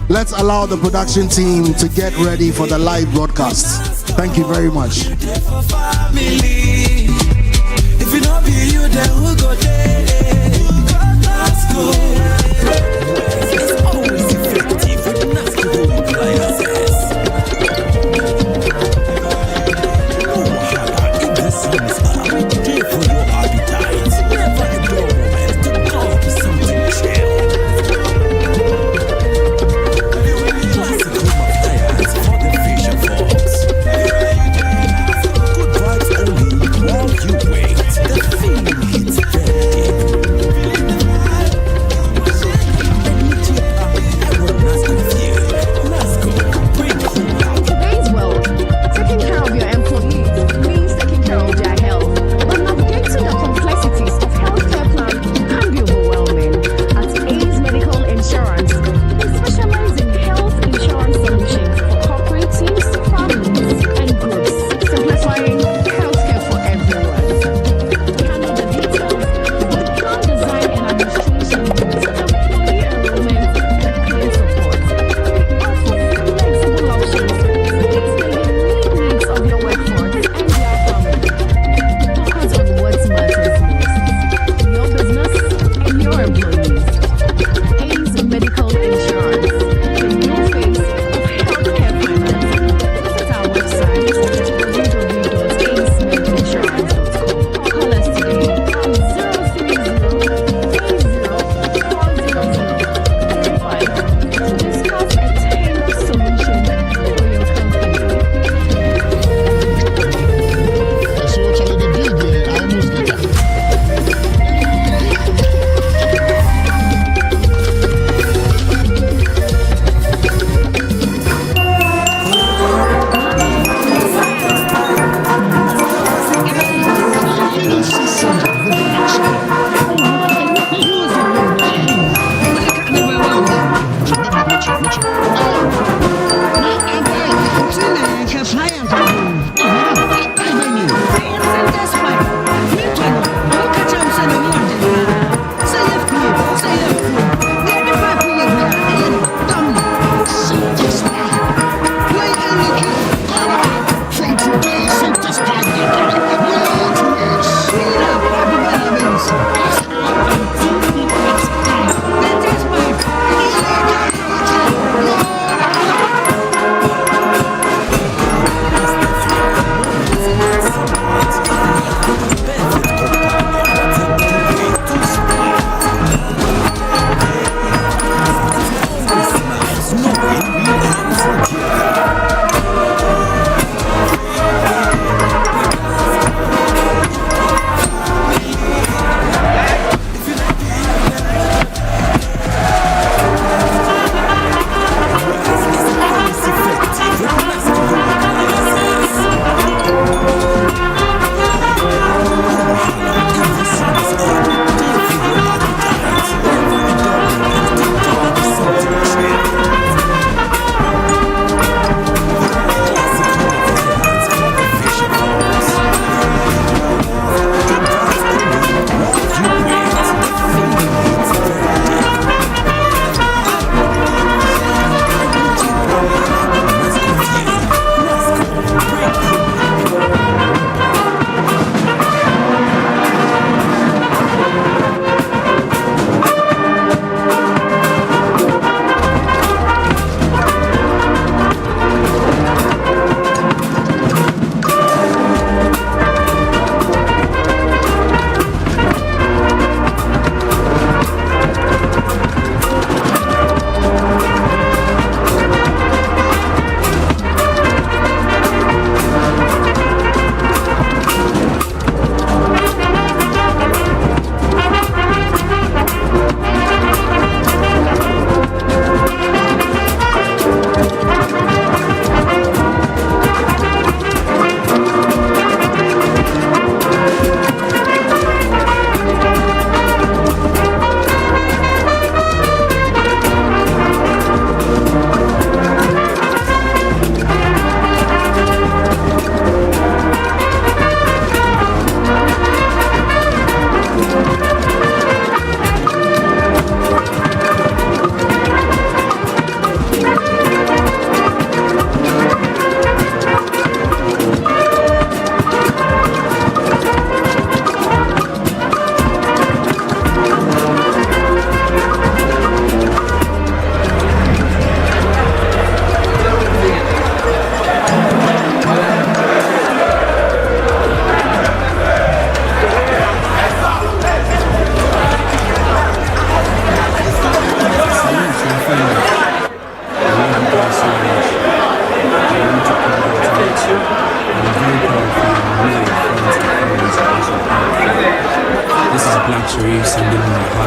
Let's allow the production team to get ready for the live broadcast. Thank you very much. If it not be you, then who go there? Let's go. It's always effective with nasty home appliances. No wahala, if the sun is up, there for your appetite. Never a dull moment to go up something chill. Classic home appliance for the fisher folks. Good vibes only while you wait. The feeling hits very deep.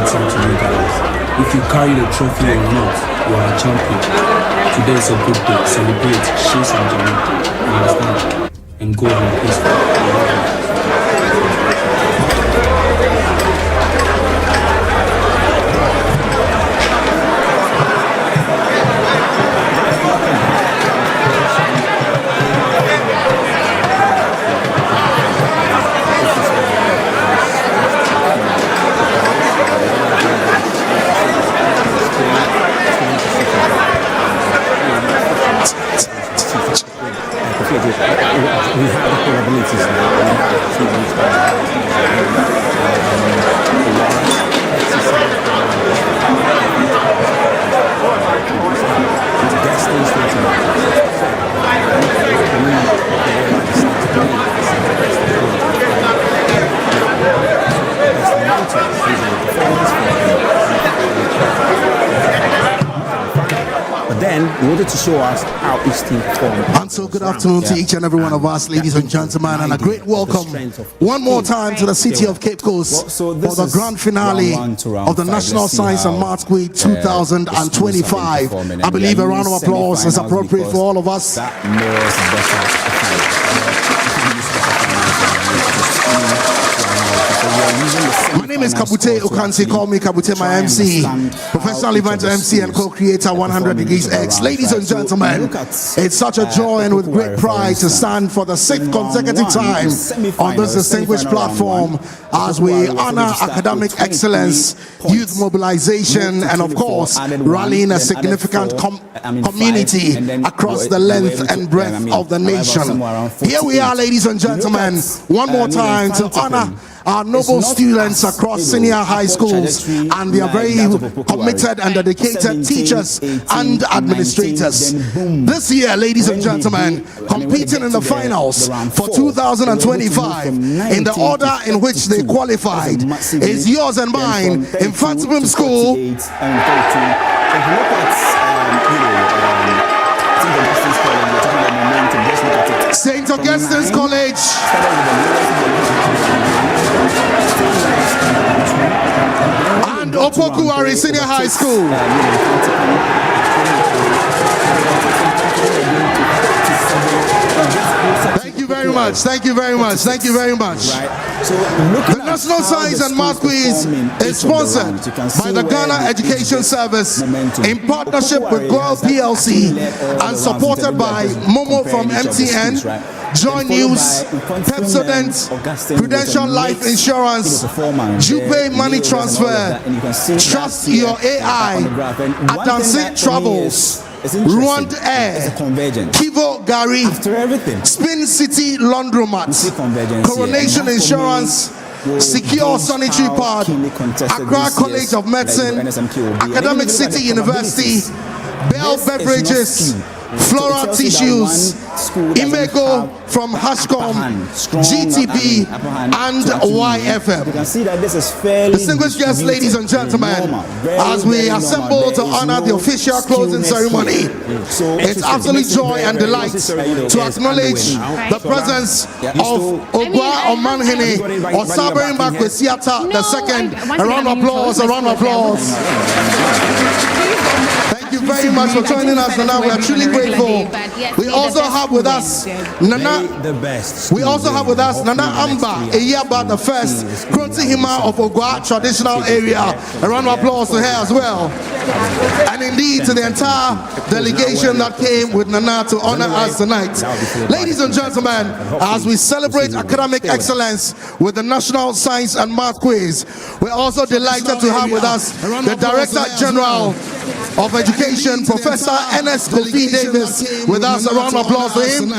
add something to you guys. If you carry the trophy or not, you are a champion. Today is a good day. Celebrate, show some joy. You understand? And go home peacefully. We have the capabilities But then, in order to show us how each team performed. And so good afternoon to each and every one of us, ladies and gentlemen, and a great welcome one more time to the city of Cape Coast for the grand finale of the National Science and Maths Quiz 2025. I believe a round of applause is appropriate for all of us. My name is Kabute Okansi, call me Kabute, my MC, professional event MC and co-creator 100 Degrees X. Ladies and gentlemen, it's such a joy and with great pride to stand for the 6th consecutive time on this distinguished platform as we honor academic excellence, youth mobilization, and of course, rallying a significant community across the length and breadth of the nation. Here we are, ladies and gentlemen, one more time to honor our noble students across senior high schools and their very committed and dedicated teachers and administrators. This year, ladies and gentlemen, competing in the finals for 2025 in the order in which they qualified is yours and mine, Mfantsipim School, St. Augustine's College, and Opoku Ware Senior High School. Thank you very much. Thank you very much. Thank you very much. The National Science and Math Quiz is sponsored by the Ghana Education Service in partnership with Goyle PLC and supported by Momo from MTN, Joy News, Pepsodent, Prudential Life Insurance, Jupe Money Transfer, Trust Your AI, Adansi Travels, Rwand Air, Kivo Gary, Spin City Laundromat, Coronation Insurance, Secure Sanitary Pad, Accra College of Medicine, Academic City University, Bell Beverages, Flora Tissues, Imego from Hashcom, GTP, and YFM. Distinguished guests, ladies and gentlemen, as we assemble to honor the official closing ceremony, it's absolute joy and delight to acknowledge the presence of Ogwa Omanhene Osaberin Bakwesiata II. A round of applause, a round of applause. Thank you very much for joining us, Nana. We are truly grateful. We also have with us Nana. We also have with us Nana Amba Eyaba the first Kronti Hima of Ogwa traditional area. A round of applause to her as well. And indeed to the entire delegation that came with Nana to honor us tonight. Ladies and gentlemen, as we celebrate academic excellence with the National Science and Math Quiz, we're also delighted to have with us the Director General of Education, Professor NSMQ Davis, with us. A round of applause for him.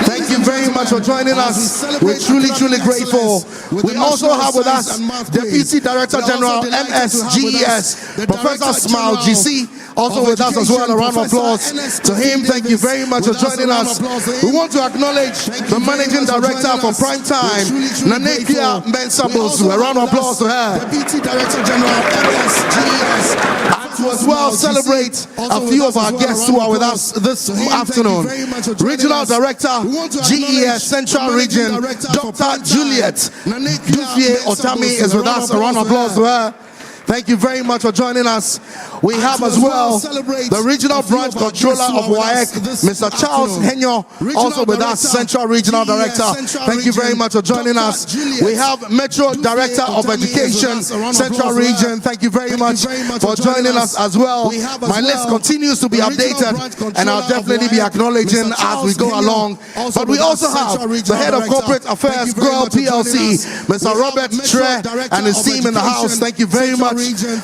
Thank you very much for joining us. We're truly, truly grateful. We also have with us Deputy Director General MSGES, Professor Smile GC, also with us as well. A round of applause to him. Thank you very much for joining us. We want to acknowledge the Managing Director for Prime Time, Nanekia Mensabos. A round of applause to her. Deputy Director General MSGES. To as well celebrate a few of our guests who are with us this afternoon. Regional Director, GES Central Region, Dr. Juliet Dufie Otami is with us. A round of applause to her. Thank you very much for joining us. We have as well the Regional Branch Controller of Ware, Mr. Charles Henyo, also with us, Central Regional Director. Thank you very much for joining us. We have Metro Director of Education, Central Region. Thank you very much for joining us as well. My list continues to be updated, and I'll definitely be acknowledging as we go along. But we also have the Head of Corporate Affairs, Girl PLC, Mr. Robert Tre, and his team in the house. Thank you very much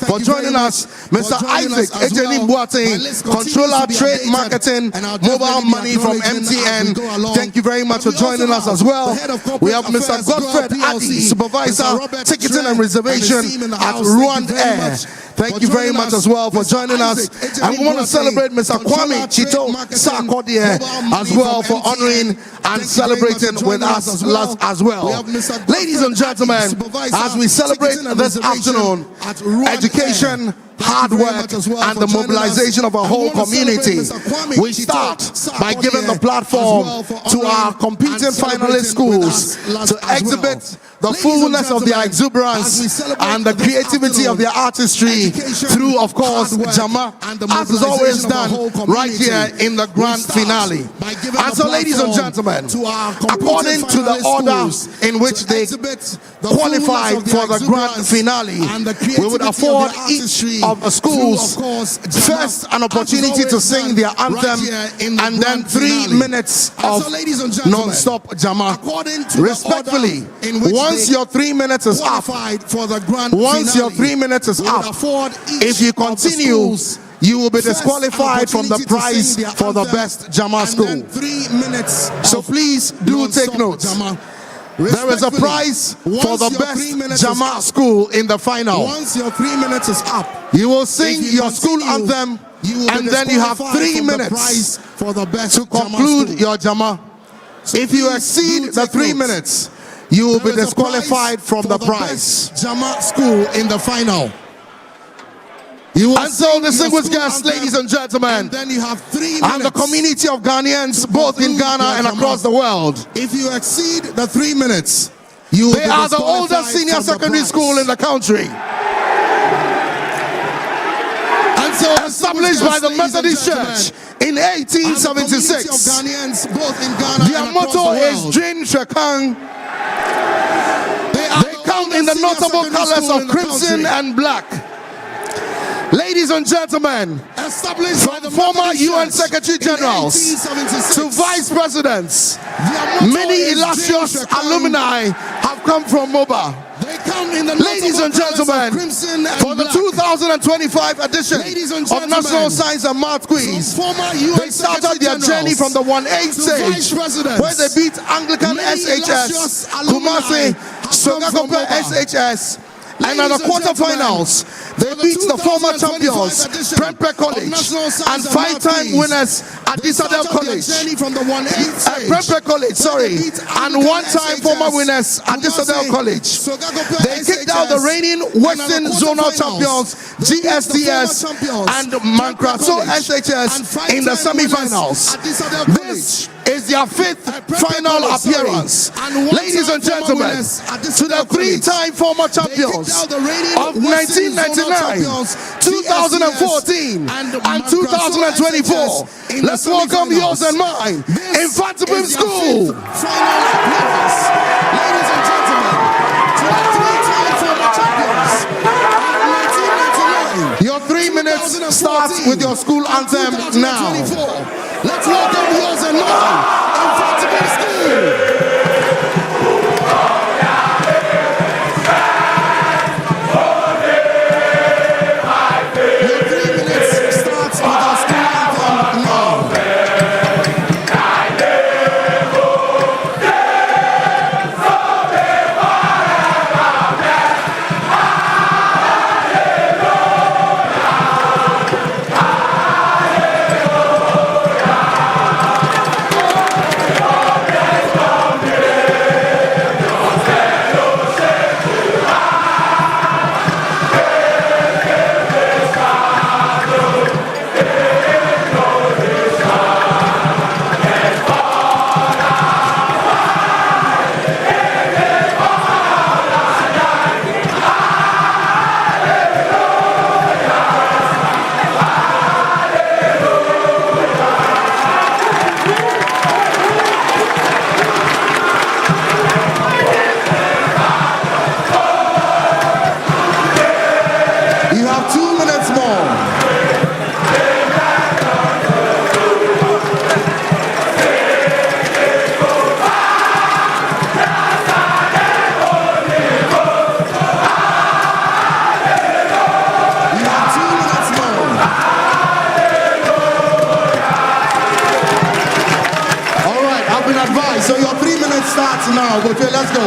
for joining us. Mr. Isaac Ejeni Boateng, Controller Trade Marketing, Mobile Money from MTN. Thank you very much for joining us as well. We have Mr. Godfred Adi, Supervisor, Ticketing and Reservation at Rwand Air. Thank you very much as well for joining us. And we want to celebrate Mr. Kwame Chito Sarkodie as well for honoring and celebrating with us as well. Ladies and gentlemen, as we celebrate this afternoon, education, hard work, and the mobilization of a whole community, we start by giving the platform to our competing finalist schools to exhibit the fullness of their exuberance and the creativity of their artistry through, of course, Jama, as is always done right here in the grand finale. And so, ladies and gentlemen, according to the order in which they qualified for the grand finale, we would afford each of the schools first an opportunity to sing their anthem, and then 3 minutes of non-stop Jama. Respectfully, once your 3 minutes is up, if you continue, you will be disqualified from the prize for the best Jama school. So please do take note. There is a prize for the best Jama school in the final. Once your 3 minutes is up, you will sing your school anthem, and then you have 3 minutes to conclude your Jama. If you exceed the 3 minutes, you will be disqualified from the prize. Jama school in the final. And so, distinguished guests, ladies and gentlemen, and the community of Ghanaians, both in Ghana and across the world, if you exceed the 3 minutes, they are the oldest senior secondary school in the country. And so, established by the Methodist Church in 1876, their motto is Jin Shekang. They come in the notable colors of crimson and black. Ladies and gentlemen, from former UN Secretary Generals to Vice Presidents, many illustrious alumni have come from MOBA. Ladies and gentlemen, for the 2025 edition of National Science and Math Quiz, they started their journey from the 1-8 stage, where they beat Anglican SHS, Kumasi, Sogakope SHS, and at the quarterfinals, they beat the former champions, Prempe College, and 5-time winners at Disadel College. Prempe College, and 1-time former winners at Disadel College. They kicked out the reigning Western Zonal champions, GSTS, and Mankraso SHS in the semi-finals. This is their 5th final appearance. Ladies and gentlemen, to the 3-time former champions of 1999, 2014, and 2024, let's welcome yours and mine, Mfantsipim School. Ladies and gentlemen, to the 3-time former champions of 1999, your 3 minutes starts with your school anthem now. Let's welcome yours and mine, Mfantsipim School. minutes now. Okay, let's go.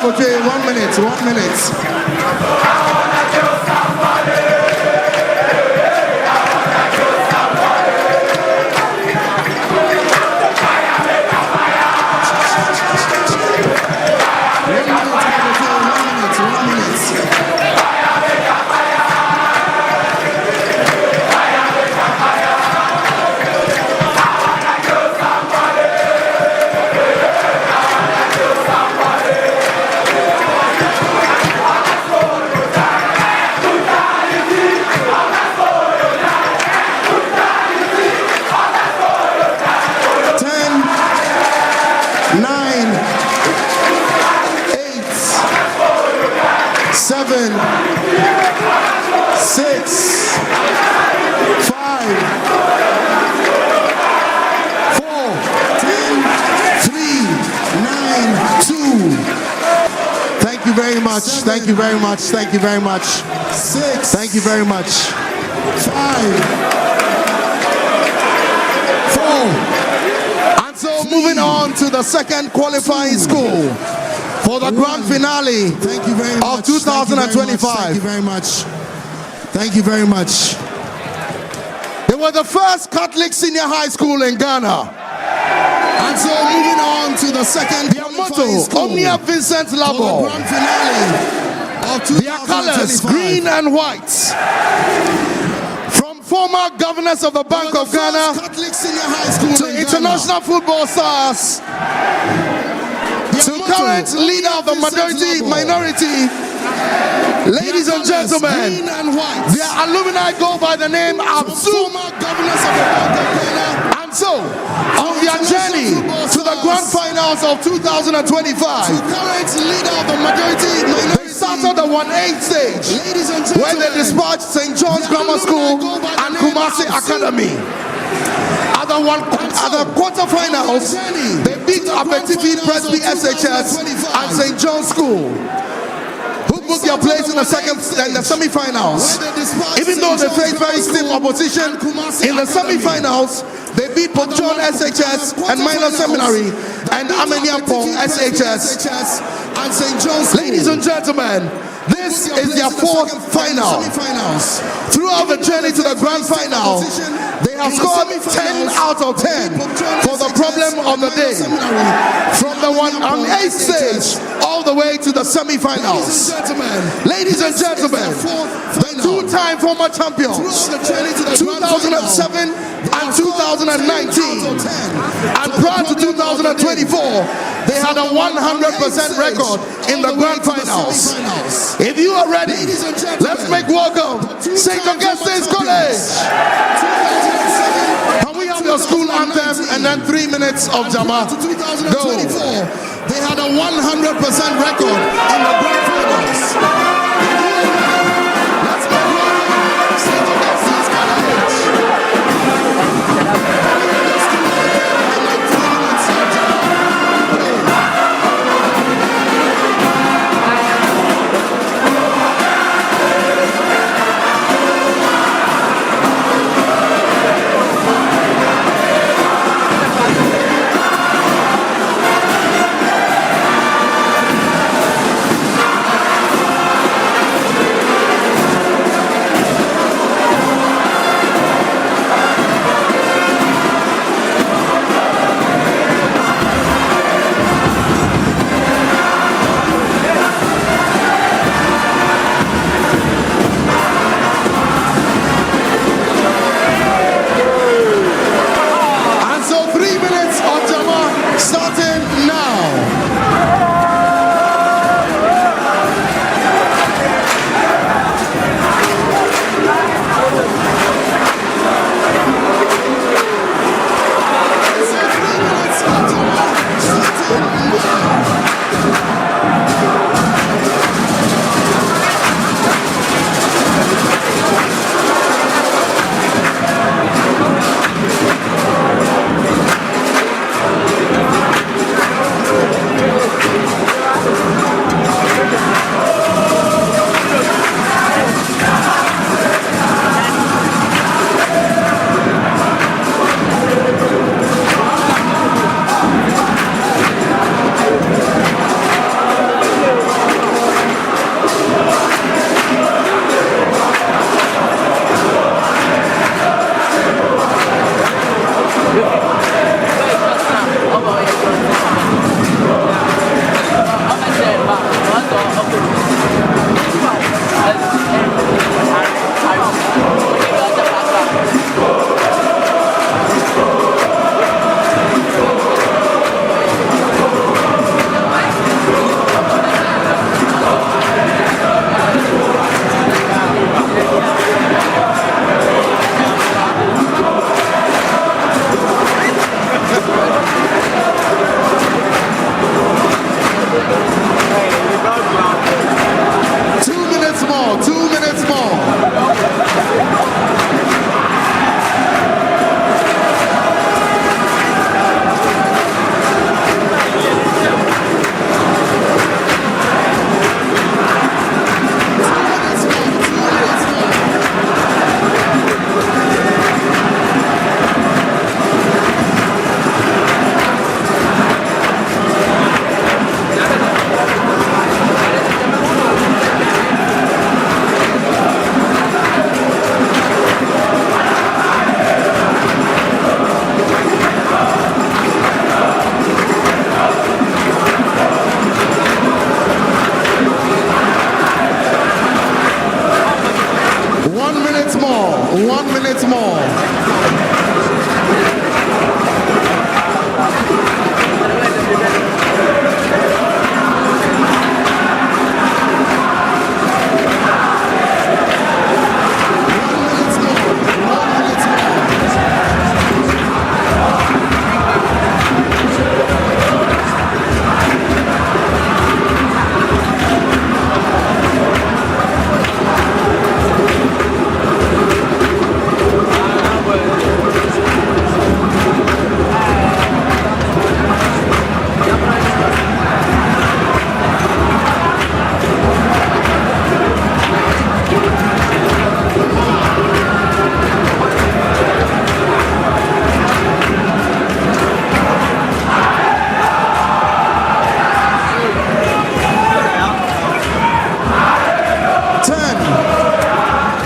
Okay, 1 minute, 1 minute. Thank you very much. Thank you very much. 6. Thank you very much. 5. 4. And so moving on to the second qualifying school for the grand finale of 2025. Thank you very much. Thank you very much. They were the first Catholic senior high school in Ghana. And so moving on to the second their motto, Omnia Vincent Labo. Grand finale of their colors, green and white. From former governors of the Bank of Ghana to international football stars to current leader of the minority. Ladies and gentlemen, their alumni go by the name Absu. And so, on their journey to the grand finals of 2025, they started the 1-8 stage, where they dispatched St. John's Grammar School and Kumasi Academy. At the quarterfinals, they beat Apetifi, Presby, SHS, and St. John's School, who booked their place in the semi-finals. Even though they faced very stiff opposition in the semi-finals, they beat Port John, SHS, and Minor Seminary and Amenyampong SHS and St. John's. Ladies and gentlemen, this is their fourth final. Throughout the journey to the grand final, they have scored 10 out of 10 for the problem of the day. From the 1-8 stage all the way to the semi-finals. Ladies and gentlemen, the two-time former champions, 2007 and 2019, and prior to 2024, they had a 100% record in the grand finals. If you are ready, let's make welcome St. Augustine'S College. Can we have your school anthem and then 3 minutes of Jama? Go. They had a 100% record in the grand finals. Let's make welcome St. Augustine'S College.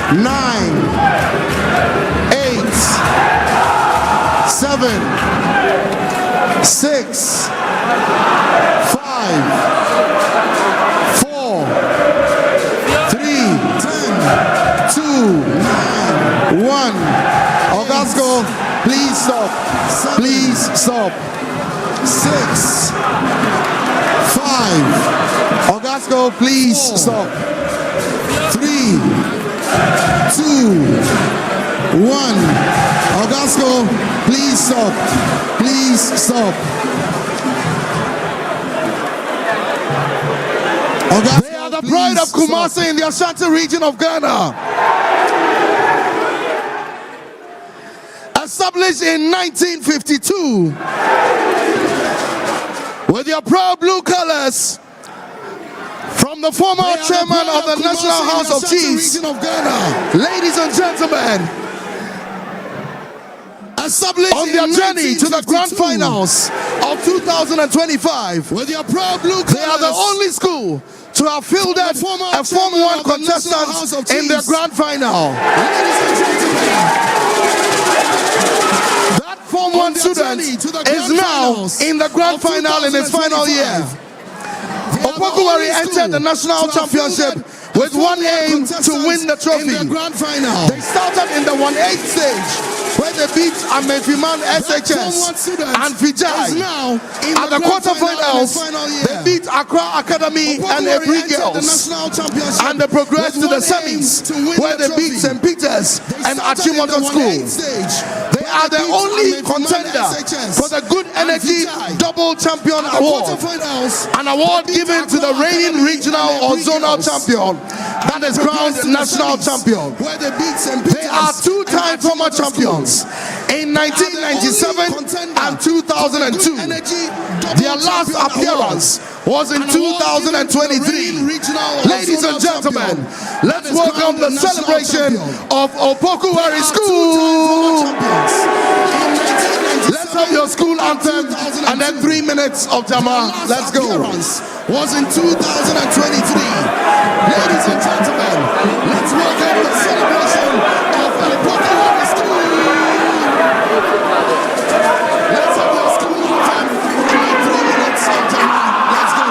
9, 8, 7, 6, 5, 4, 3, 2, 1. Augusto, please stop. Please stop. 6, 5. Augusto, please stop. 3, 2, 1. Augusto, please stop. Please stop. They are the pride of Kumasi in the Ashanti region of Ghana. Established in 1952 with your proud blue colors from the former chairman of the National House of Chiefs. Ladies and gentlemen, established on their journey to the grand finals of 2025, with your proud blue colors, they are the only school to have fielded a Form 1 contestant in their grand final. Ladies and gentlemen, that Form 1 student is now in the grand final in his final year. Opoku Ware entered the national championship with one aim to win the trophy. They started in the 1/8 stage, where they beat Mfantsipim SHS and Vijay. At the quarterfinals, they beat Accra Academy and Ebri Girls. And they progressed to the semis, where they beat St. Peter's and Achimota School. They are the only contender for the Good Energy Double Champion Award, an award given to the reigning regional or zonal champion that is crowned national champion. They are two-time former champions in 1997 and 2002. Their last appearance was in 2023. Ladies and gentlemen, let's welcome the celebration of Opoku Ware School. Let's have your school anthem and then 3 minutes of Jama. Let's go. Was in 2023. Ladies and gentlemen, let's welcome the celebration of Opoku Ware School. Let's have your school anthem and 3 minutes of Jama. Let's go.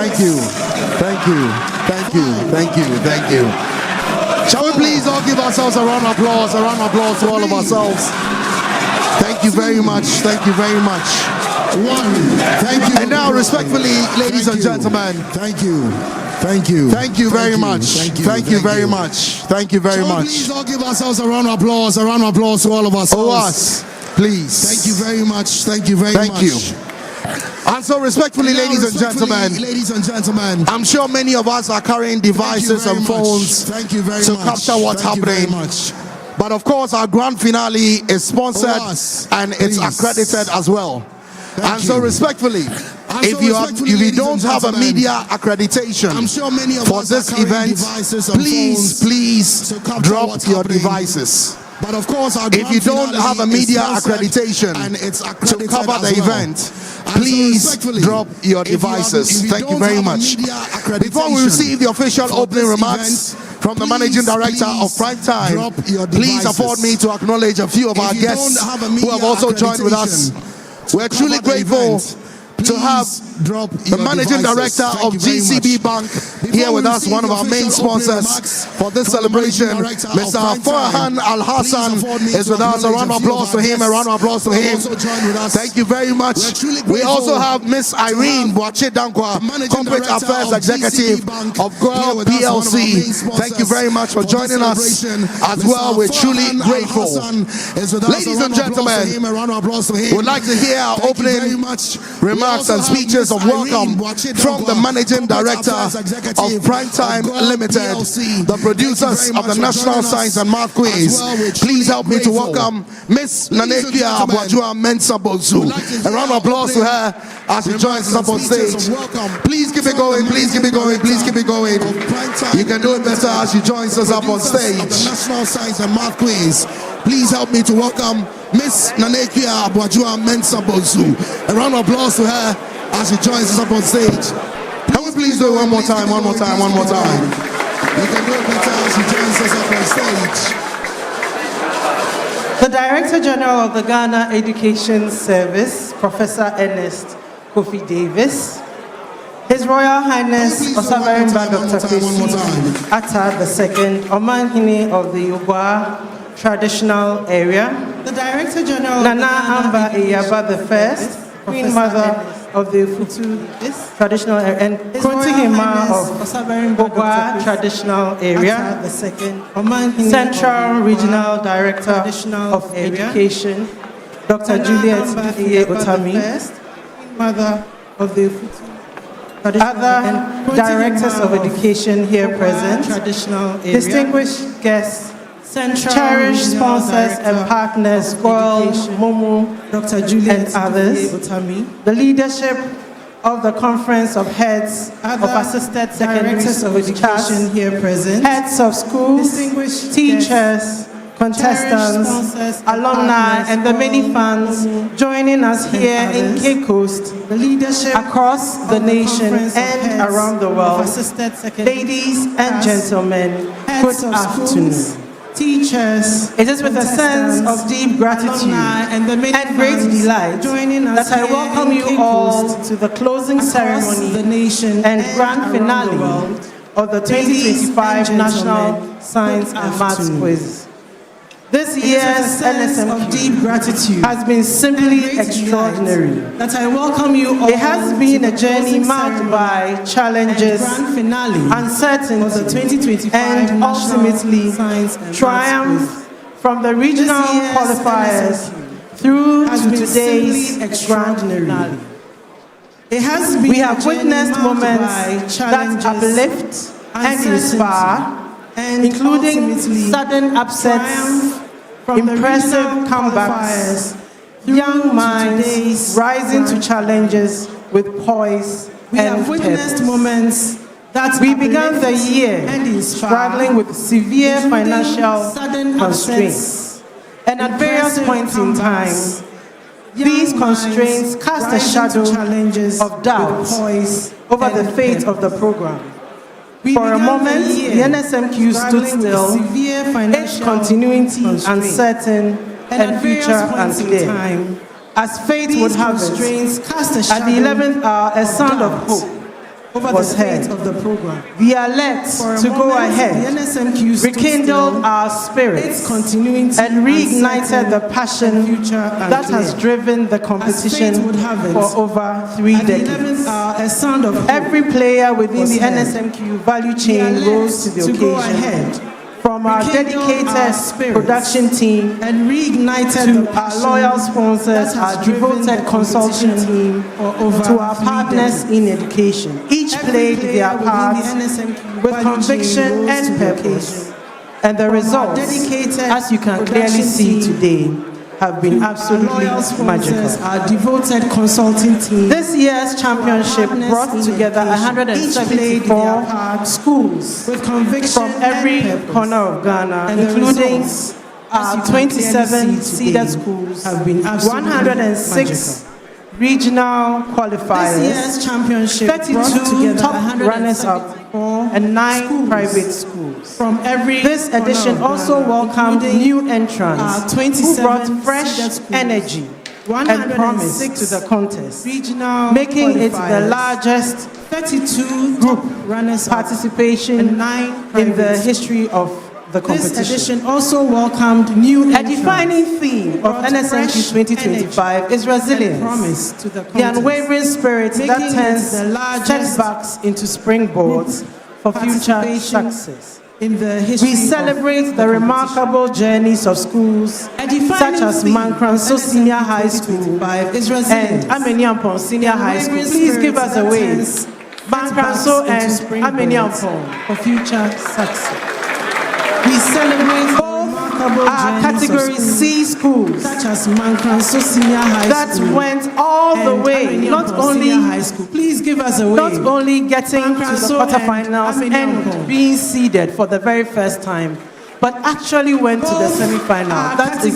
Thank you. Thank you. Thank you. Thank you. Thank you. Shall we please all give ourselves a round of applause? A round of applause to all of ourselves. Thank you very much. Thank you very much. Thank you. And now, respectfully, ladies and gentlemen. Thank you. Thank you. Thank you very much. Thank you very much. Thank you very much. Please all give ourselves a round of applause. A round of applause to all of us. Oh, us. Please. Thank you very much. Thank you very much. Thank you. And so respectfully, ladies and gentlemen, I'm sure many of us are carrying devices and phones to capture what's happening. But of course, our grand finale is sponsored and it's accredited as well. And so respectfully, if you don't have a media accreditation for this event, please drop your devices. But of course, if you don't have a media accreditation to cover the event, please drop your devices. Thank you very much. Before we receive the official opening remarks from the Managing Director of Primetime, please afford me to acknowledge a few of our guests who have also joined with us. We're truly grateful to have the Managing Director of GCB Bank here with us, one of our main sponsors for this celebration. Mr. Farhan Al Hassan is with us. A round of applause to him. A round of applause to him. Thank you very much. We also have Miss Irene Boache Dankwa, Corporate Affairs Executive of Girl PLC. Thank you very much for joining us as well. We're truly grateful. Ladies and gentlemen, we'd like to hear our opening remarks and speeches of welcome from the Managing Director of Primetime Limited, the producers of the National Science and Math Quiz. Please help me to welcome Miss Nanekia Abwajua Mensa Bozu. A round of applause to her as she joins us up on stage. Please keep it going, please keep it going, please keep it going. You can do it better as she joins us up on stage. National Science and Math Quiz. Please help me to welcome Miss Nanekia Abwajua Mensa Bozu. A round of applause to her as she joins us up on stage. Can we please do it one more time, one more time, one more time? You can do it better as she joins us up on stage. The Director General of the Ghana Education Service, Professor Ernest Kofi Davis, His Royal Highness Osabarimba Dr. Kwesi Atta II, Omanhene of the Yogwa Traditional Area, the Director General Nana Amba Eyaba I, Queen Mother of the Futu Traditional Area, and Krontihima of Bogwa Traditional Area, Central Regional Director of Education, Dr. Juliet Iye Otami, Mother of the Futu. Other Directors of Education here present, distinguished guests, cherished sponsors and partners, Goyle, Momo, Dr. Juliet and others, the leadership of the Conference of Heads of Assisted Secondary of Education here present, heads of schools, teachers, contestants, alumni, and the many fans joining us here in Cape Coast, the leadership across the nation and around the world. Ladies and gentlemen, good afternoon. Teachers, it is with a sense of deep gratitude and great delight that I welcome you all to the closing ceremony and grand finale of the 2025 National Science and Maths Quiz. This year's NSMQ has been simply extraordinary. That I welcome you all. It has been a journey marked by challenges, uncertainty, and ultimately triumph from the regional qualifiers through to today's grand finale. We have witnessed moments that uplift and inspire, including sudden upsets, impressive comebacks, young minds rising to challenges with poise and witnessed moments that we began the year struggling with severe financial constraints, and at various points in time, these constraints cast a shadow of doubt over the fate of the program. For a moment, the NSMQ stood still, its continuity uncertain and future unclear. As fate would have it, at the 11th hour, a sound of hope was held. The alert to go ahead rekindled our spirits and reignited the passion that has driven the competition for over 3 decades. Every player within the NSMQ value chain rose to the occasion. From our dedicated production team to our loyal sponsors, our devoted consulting team, to our partners in education. Each played their part with conviction and purpose. And the results, as you can clearly see today, have been absolutely magical. Our devoted consulting team. This year's championship brought together 174 schools from every corner of Ghana, including our 27 seeded schools, 106 regional qualifiers, 32 top runners-up, and 9 private schools. This edition also welcomed new entrants who brought fresh energy and promise to the contest, making it the largest 32 group participation in the history of the competition. This edition also welcomed new entrants. A defining theme of NSMQ 2025 is resilience, the unwavering spirit that turns setbacks into springboards for future success. We celebrate the remarkable journeys of schools such as Mankranso Senior High School and Ameniampong Senior High School. Please give us a wave. Mankranso and Ameniampong for future success. We celebrate both our Category C schools such as Mankranso Senior High School that went all the way, not only getting to the quarterfinals and being seeded for the very first time, but actually went to the semi-final. That is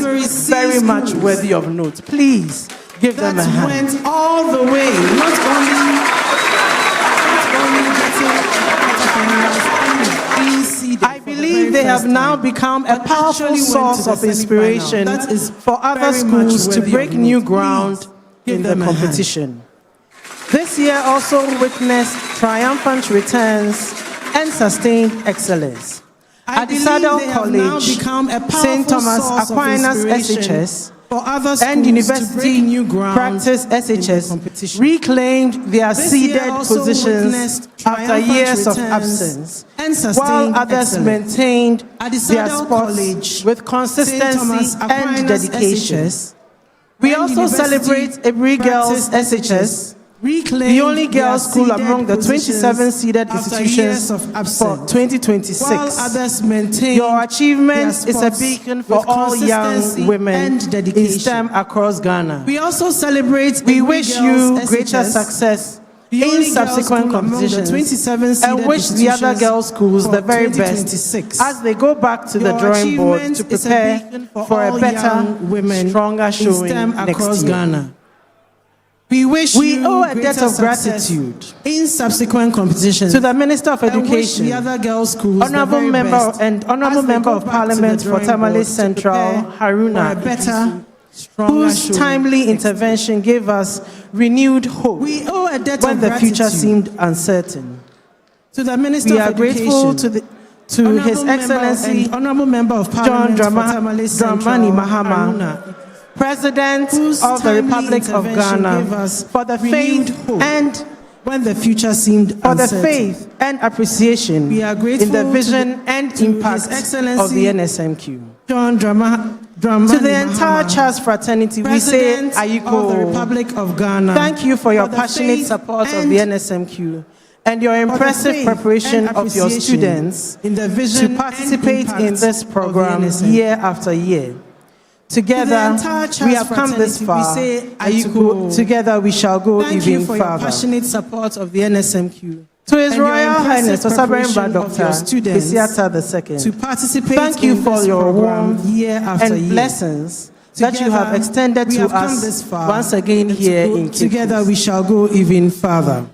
very much worthy of note. Please give them a hand. That went all the way, not only getting to the quarterfinals and being seeded. I believe they have now become a powerful source of inspiration for other schools to break new ground in the competition. This year also witnessed triumphant returns and sustained excellence. At Saddle College, St. Thomas Aquinas SHS, and University Practice SHS reclaimed their seeded positions after years of absence, while others maintained their spots with consistency and dedication. We also celebrate Ebri Girls SHS, the only girls' school among the 27 seeded institutions for 2026. Your achievement is a beacon for all young women in STEM across Ghana. We also celebrate. We wish you greater success in subsequent competitions and wish the other girls' schools the very best as they go back to the drawing board to prepare for a better, stronger showing next year. We owe a debt of gratitude in subsequent competitions to the Minister of Education, Honorable Member of Parliament for Tamale Central, Haruna, whose timely intervention gave us renewed hope when the future seemed uncertain. We are grateful to His Excellency Honorable Member of Parliament Dramani Mahama, President of the Republic of Ghana, for the faith and when the future seemed uncertain, for the faith and appreciation in the vision and impact of the NSMQ. To the entire Charles fraternity, we say Ayiko, the Republic of Ghana. Thank you for your passionate support of the NSMQ and your impressive preparation of your students to participate in this program year after year. Together, we have come this far. Together, we shall go even farther. Thank you for your passionate support of the NSMQ. To His Royal Highness, Osaberimba Dr. Isiata II, to participate. Thank you for your warmth and blessings that you have extended to us once again here in Cape. Together, we shall go even farther.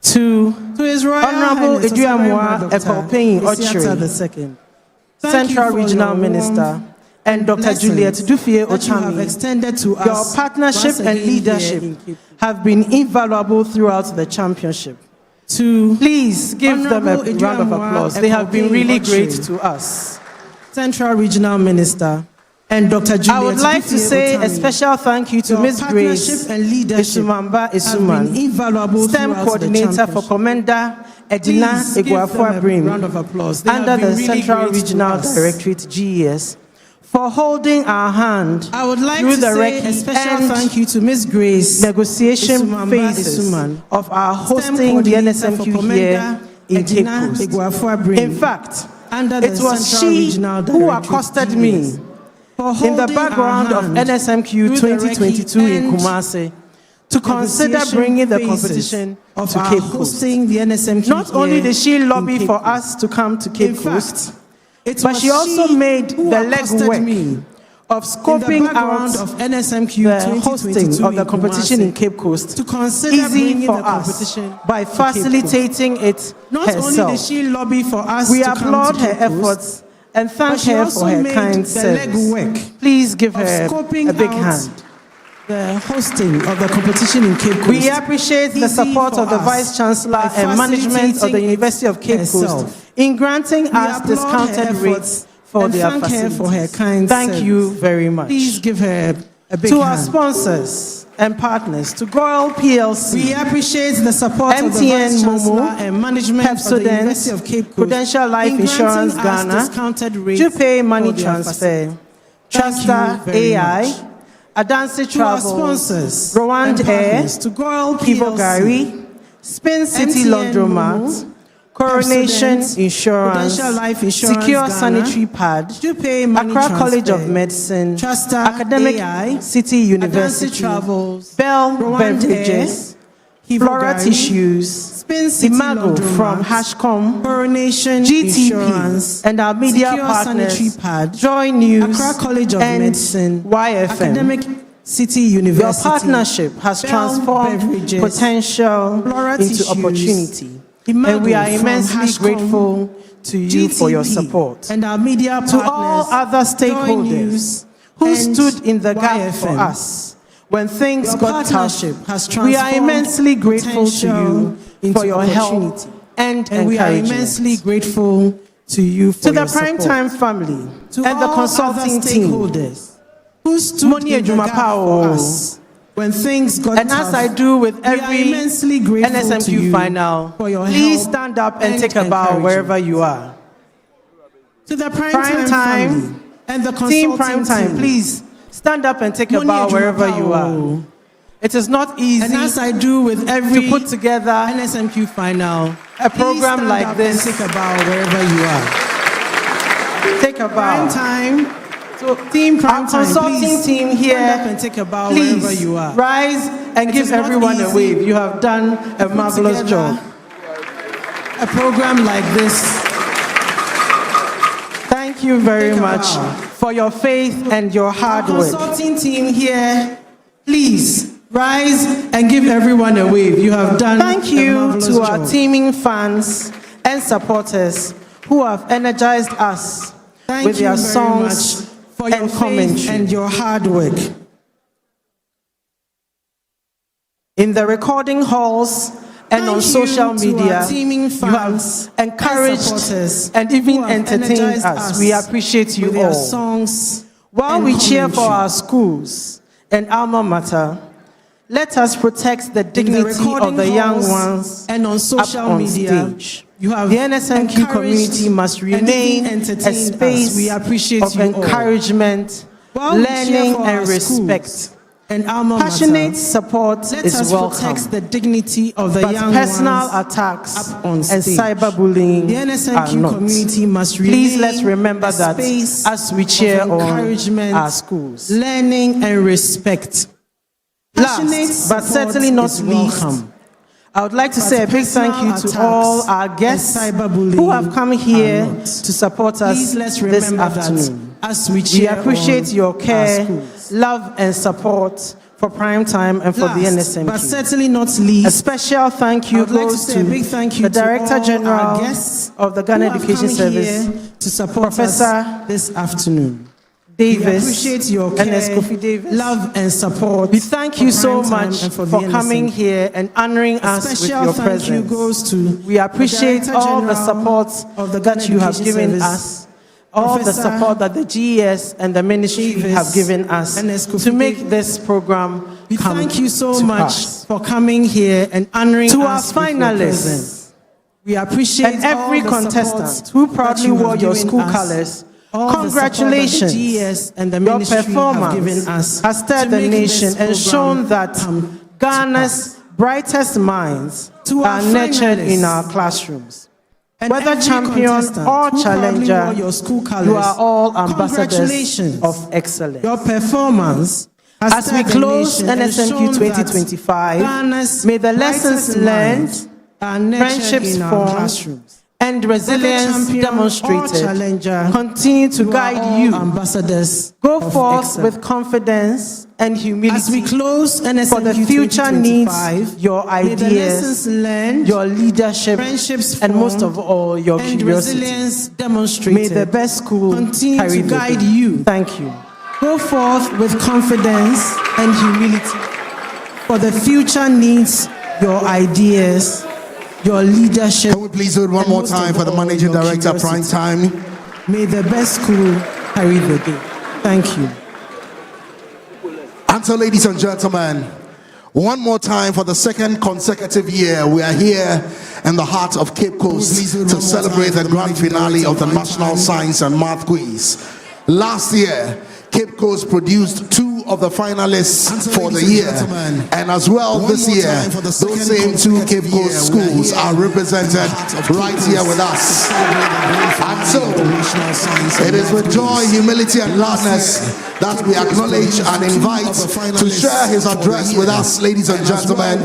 To His Royal Honorable Eduamwa Epelpein Ochiri, Central Regional Minister, and Dr. Juliet Dufie Ochami, your partnership and leadership have been invaluable throughout the championship. Please give them a round of applause. They have been really great to us. Central Regional Minister, and Dr. Juliet. I would like to say a special thank you to Ms. Grace Esumamba Esuman, STEM Coordinator for Commander Edina Eguafua-Brim, under the Central Regional Directorate GES, for holding our hand through the a special thank you to Ms. Grace negotiation phases of our hosting the NSMQ here in Cape Coast. In fact, it was she who accosted me in the background of NSMQ 2022 in Kumasi to consider bringing the competition to Cape Coast. Not only did she lobby for us to come to Cape Coast, but she also made the legwork of scoping out the hosting of the competition in Cape Coast easy for us by facilitating it herself. We applaud her efforts and thank her for her kind service. Please give her a big hand. The hosting of the competition in Cape Coast. We appreciate the support of the Vice Chancellor and management of the University of Cape Coast in granting us discounted rates for their facilities. Thank you very much. Please give her a big To hand. our sponsors and partners, to Goyle PLC, We appreciate the support of the MTN Vice Chancellor Momo, and management of the University of Pepsodent, Cape Coast. Prudential Life in Insurance granting us Ghana, discounted rates Jupe Money for their Transfer, Thank you Trasta very AI, much. Adansi To our Travel, sponsors Rwand and Air, partners, to Goyle Kivo PLC, Gari, Spin City MTN Laundromat, Momo, Coronation Pepsodent, Insurance, Prudential Life Insurance Secure Ghana, Sanitary Pad, Jupe Money Accra College Transfer, of Medicine, Trasta Academic AI, City University, Travels, Bell Rwand Beverages, Air, Flora Gari, Tissues, Spin City Imago from Laundromat, Hashcom, Coronation GTP, Insurance, and our media Secure partners, Sanitary Pad, Joy News, Accra College of and Medicine, YFM. Academic City Your University. partnership has Bell transformed Beverages, potential Flora into Tissues, opportunity, Imago and we are from immensely Hashcom, grateful to you for your GTP, support. and our media partners, To all other Joy stakeholders News, who and stood in the gap for YFM. us when things Your got tough, partnership has we are transformed immensely grateful to potential you into for your help opportunity. and we are encouragement. immensely grateful to you for To the your support. Primetime family To and the all consulting other team, stakeholders who stood Moni in the gap Ejumapao. for us when things got and tough. as I do with we are every immensely grateful to NSMQ you final, for your please help stand up and and take a bow encouragement. wherever you are. To the Prime Primetime time family and the Team consulting Primetime, team, please stand up and take a Moni bow wherever Ejumapao. you are. It is not easy And as I do with every to put together NSMQ final, a program please like stand up this. and take a bow wherever you are. Take a bow. Prime time. So, Team our Primetime, consulting please team stand here, up and take a bow please wherever you are. rise and It give is not everyone a easy wave. You have done a Put marvelous together job. A program like this. Thank you very Take a much bow. for your faith and your hard Our work. consulting team here, please rise and give everyone a wave. You have done Thank a you marvelous to our job. teaming fans and supporters who have energized us Thank with you their very songs much for your and faith commentary. and your hard work. In the recording halls and Thank on social you to media, our teaming you fans have encouraged supporters and even who have entertained energized us. We appreciate you with their all. songs While and we cheer for commentary. our schools and alma mater, let us protect the dignity of recording the young halls ones and on social up on media, stage. you have The NSMQ encouraged community must and remain even a entertained us. space We appreciate of you all. encouragement, While we cheer learning, for and our respect. schools and alma mater, Passionate support let is us welcome, protect the dignity of the but young personal ones attacks up on and stage. cyberbullying The are NSMQ not. community must Please remain let's remember a that space as we cheer of on encouragement, our schools. learning and respect. Passionate Last, but support certainly not is least, welcome. I would like to But say a big personal thank you to attacks all our guests and cyberbullying who have come here are not. to support us Please let's this remember afternoon. that as we We cheer appreciate on your our care, schools. love, and support for Primetime and for the Last, but NSMQ. certainly not least, A special thank I you would like to goes say a big thank you the to Director all General our guests of the Ghana who have Education come Service, here to support Professor us this afternoon. Davis, We appreciate your care, NS Kofi Davis, love and support. we thank you for so prime time much and for the coming NSMQ. here and honoring us with Special your thank you presence. goes to We appreciate the Director all the General support of the that Ghana you have Education given Service, us, all the Professor support that the GES and the ministry Davis, have given us NS Kofi to make Davis. this program We come thank you so to much pass. for coming here and honoring To our us with your finalists, presence. We appreciate and every all the contestant support who that proudly you have wore your given school us, colors, all the congratulations. support that the GS and the Your ministry have performance given us has stirred to the make nation this and shown program that Ghana's brightest minds To our are nurtured in finalists, our classrooms. and Whether every champion contestant or who proudly challenger, wore your school colours, you are all ambassadors congratulations. of excellence. Your performance has As we stirred the close nation and NSMQ shown that 2025, Ghana's may the lessons brightest learned, minds are nurtured friendships in our formed, classrooms. and resilience champion or demonstrated challenger, continue to you are guide all you. ambassadors Go of forth excellence. with confidence and humility. As we close NSMQ for the future 2025, needs your may the ideas, lessons learned, your leadership, friendships and most formed, of all, your and curiosity. resilience demonstrated May the best school continue carry to the guide day. you. Thank you. Go forth with confidence and humility, for the future needs your ideas, your leadership. Can we please do it one and more most time of for the all, managing your director, curiosity. prime time? May the best school carry the day. Thank you. And so, ladies and gentlemen, one more time for the second consecutive year, we are here in the heart of Cape Coast to celebrate the grand finale of the National Science and Math Quiz. Last year, Cape Coast produced 2 of the finalists for the year, and as well this year, those same 2 Cape Coast schools are represented right here with us. And so, it is with joy, humility, and gladness that we acknowledge and invite to share his address with us, ladies and gentlemen,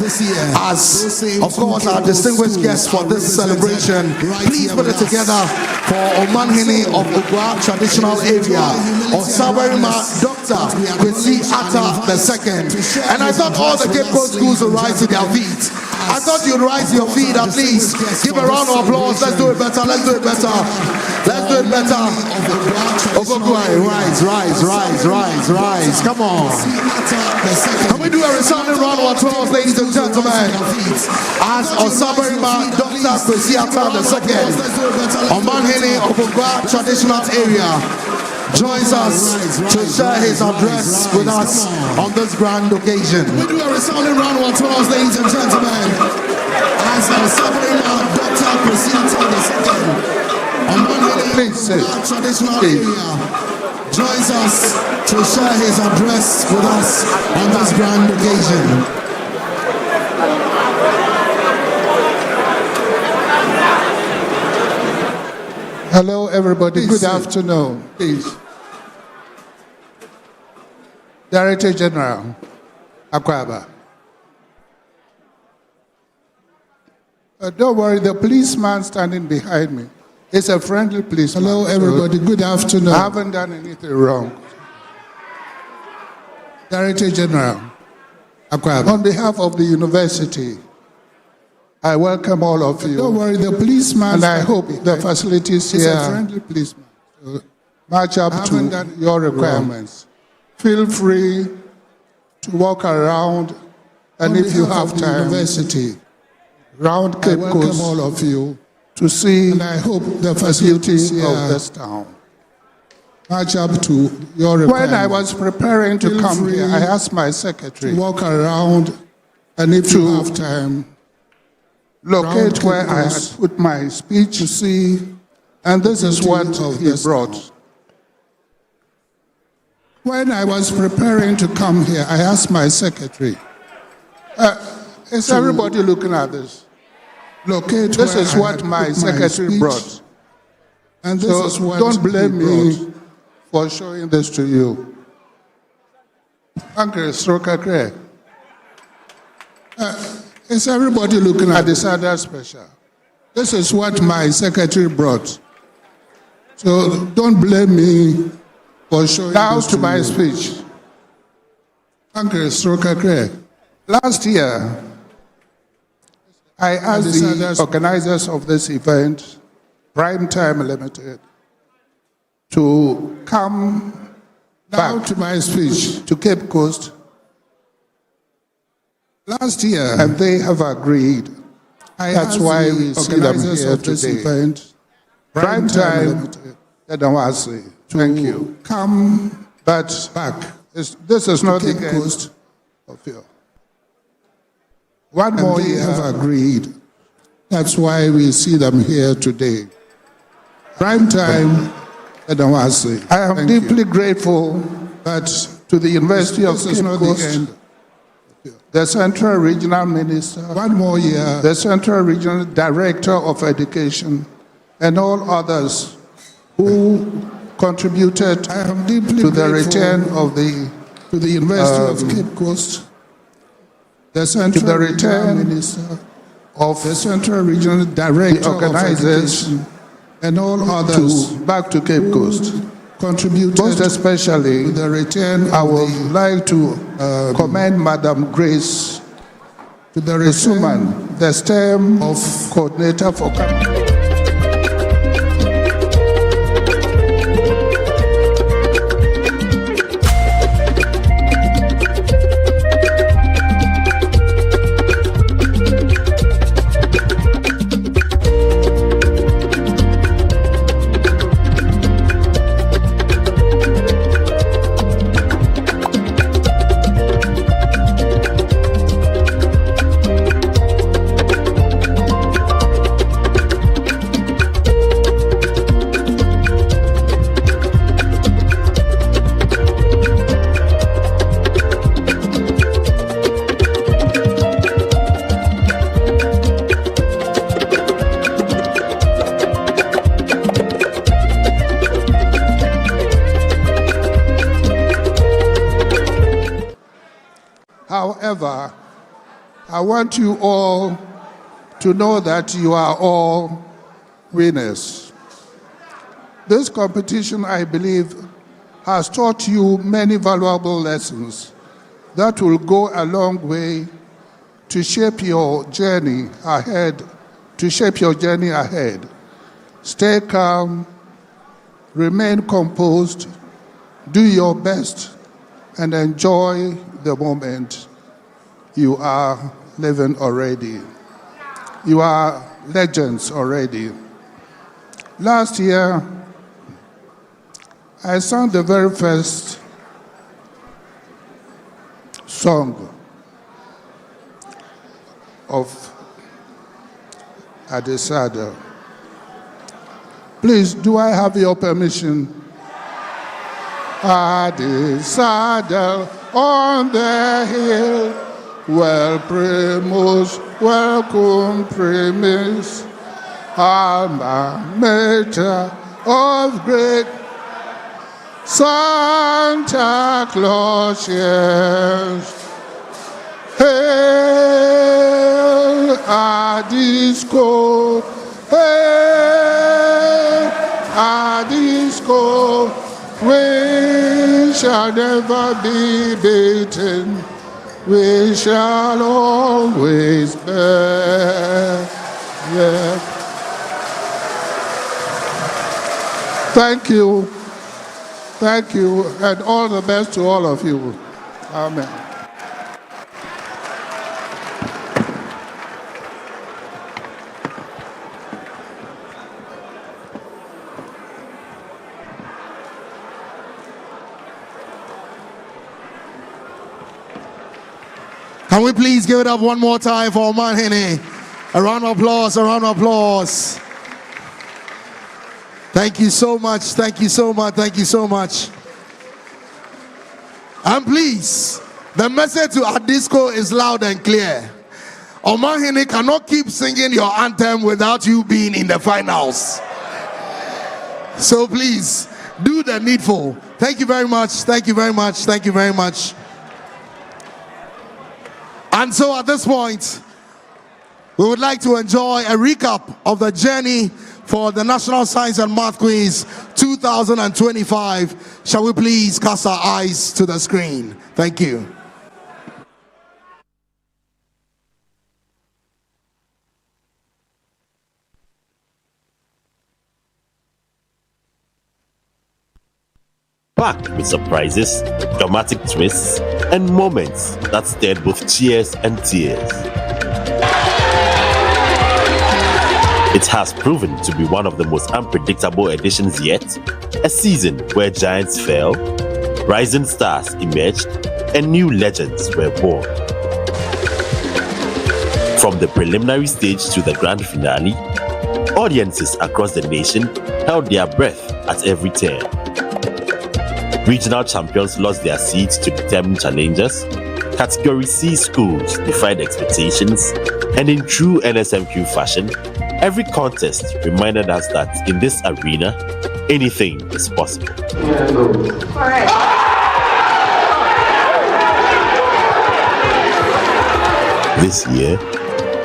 as, of course, our distinguished guest for this celebration. Please put it together for Omanhene of Ogwa Traditional Area, Osabarima Dr. Kwesi Atta II. And I thought all the Cape Coast schools would rise to their feet. I thought you'd rise to your feet at least. Give a round of applause. Let's do it better. Let's do it better. Let's do it better. Opoku, rise. Come on. Can we do a resounding round of applause, ladies and gentlemen? As Osabarima Dr. Kwesi Atta II, Omanhene of Ogwa Traditional Area, joins us to share his address with us on this grand occasion. We do a resounding round of applause, ladies and gentlemen, as our sovereign Dr. Kwesi Atta II, Omanhene Traditional Area, joins us to share his address with us on this grand occasion. Hello, everybody. Good afternoon. Please. Director General, Akwaba. Don't worry, the policeman standing behind me is a friendly policeman. Hello, everybody. Good afternoon. I haven't done anything wrong. Director General, Akwaba. On behalf of the university, I welcome all of you. Don't worry, the policeman. And I hope the facilities here is a friendly policeman. Match up to your requirements. Feel free to walk around, and if you have time, university, round Cape Coast, all of you to see. And I hope the facilities of this town. Match up to your requirements. When I was preparing to come here, I asked my secretary to walk around, and if you have time, locate where I had put my speech to see, and this is what he brought. When I was preparing to come here, I asked my secretary, is everybody looking at this? Locate this is what my secretary brought. And this is what don't blame me for showing this to you. Uncle Strokakre. Is everybody looking at this other special? This is what my secretary brought. So don't blame me for showing now this to my speech. Uncle Strokakre. Last year, I asked the organizers of this event, Prime Time Limited, to come Now to my speech to Cape Coast. Last year, and they have agreed. That's why we see them here today. Prime time, Edawasi. Thank you. Come but back. This is not the end of you. One more year have agreed. That's why we see them here today. Prime time, Edawasi. I am deeply grateful that to the University of Cape Coast, the Central Regional Minister, one more year, the Central Regional Director of Education, and all others who contributed to the return of the University of Cape Coast, the Central Regional Minister of the Central Regional Director, the organizers, and all others back to Cape Coast. Contributed most especially to the return. I would like to commend Madam Grace to the Suman, the STEM of coordinator for. However, I want you all to know that you are all winners. This competition, I believe, has taught you many valuable lessons that will go a long way to shape your journey ahead, Stay calm, remain composed, do your best, and enjoy the moment you are living already. You are legends already. Last year, I sang the very first song of Adesada. Please, do I have your permission? Adesada on the hill, well, Primus, welcome, Primus, alma mater of great Santa Claus, yes. Hail, Adisco, hail, Adisco, we shall never be beaten. We shall always bear. Yeah. Thank you. Thank you, and all the best to all of you. Amen. Can we please give it up one more time for Manhene? A round of applause, a round of applause. Thank you so much, thank you so much, thank you so much. And please, the message to Adisco is loud and clear. Omanhene cannot keep singing your anthem without you being in the finals. So please, do the needful. Thank you very much, thank you very much, thank you very much. And so at this point, we would like to enjoy a recap of the journey for the National Science and Math Quiz 2025. Shall we please cast our eyes to the screen? Thank you. packed with surprises, dramatic twists, and moments that stirred both cheers and tears. It has proven to be one of the most unpredictable editions yet, a season where giants fell, rising stars emerged, and new legends were born. From the preliminary stage to the grand finale, audiences across the nation held their breath at every turn. Regional champions lost their seats to determined challengers, Category C schools defied expectations, and in true NSMQ fashion, every contest reminded us that in this arena, anything is possible. This year,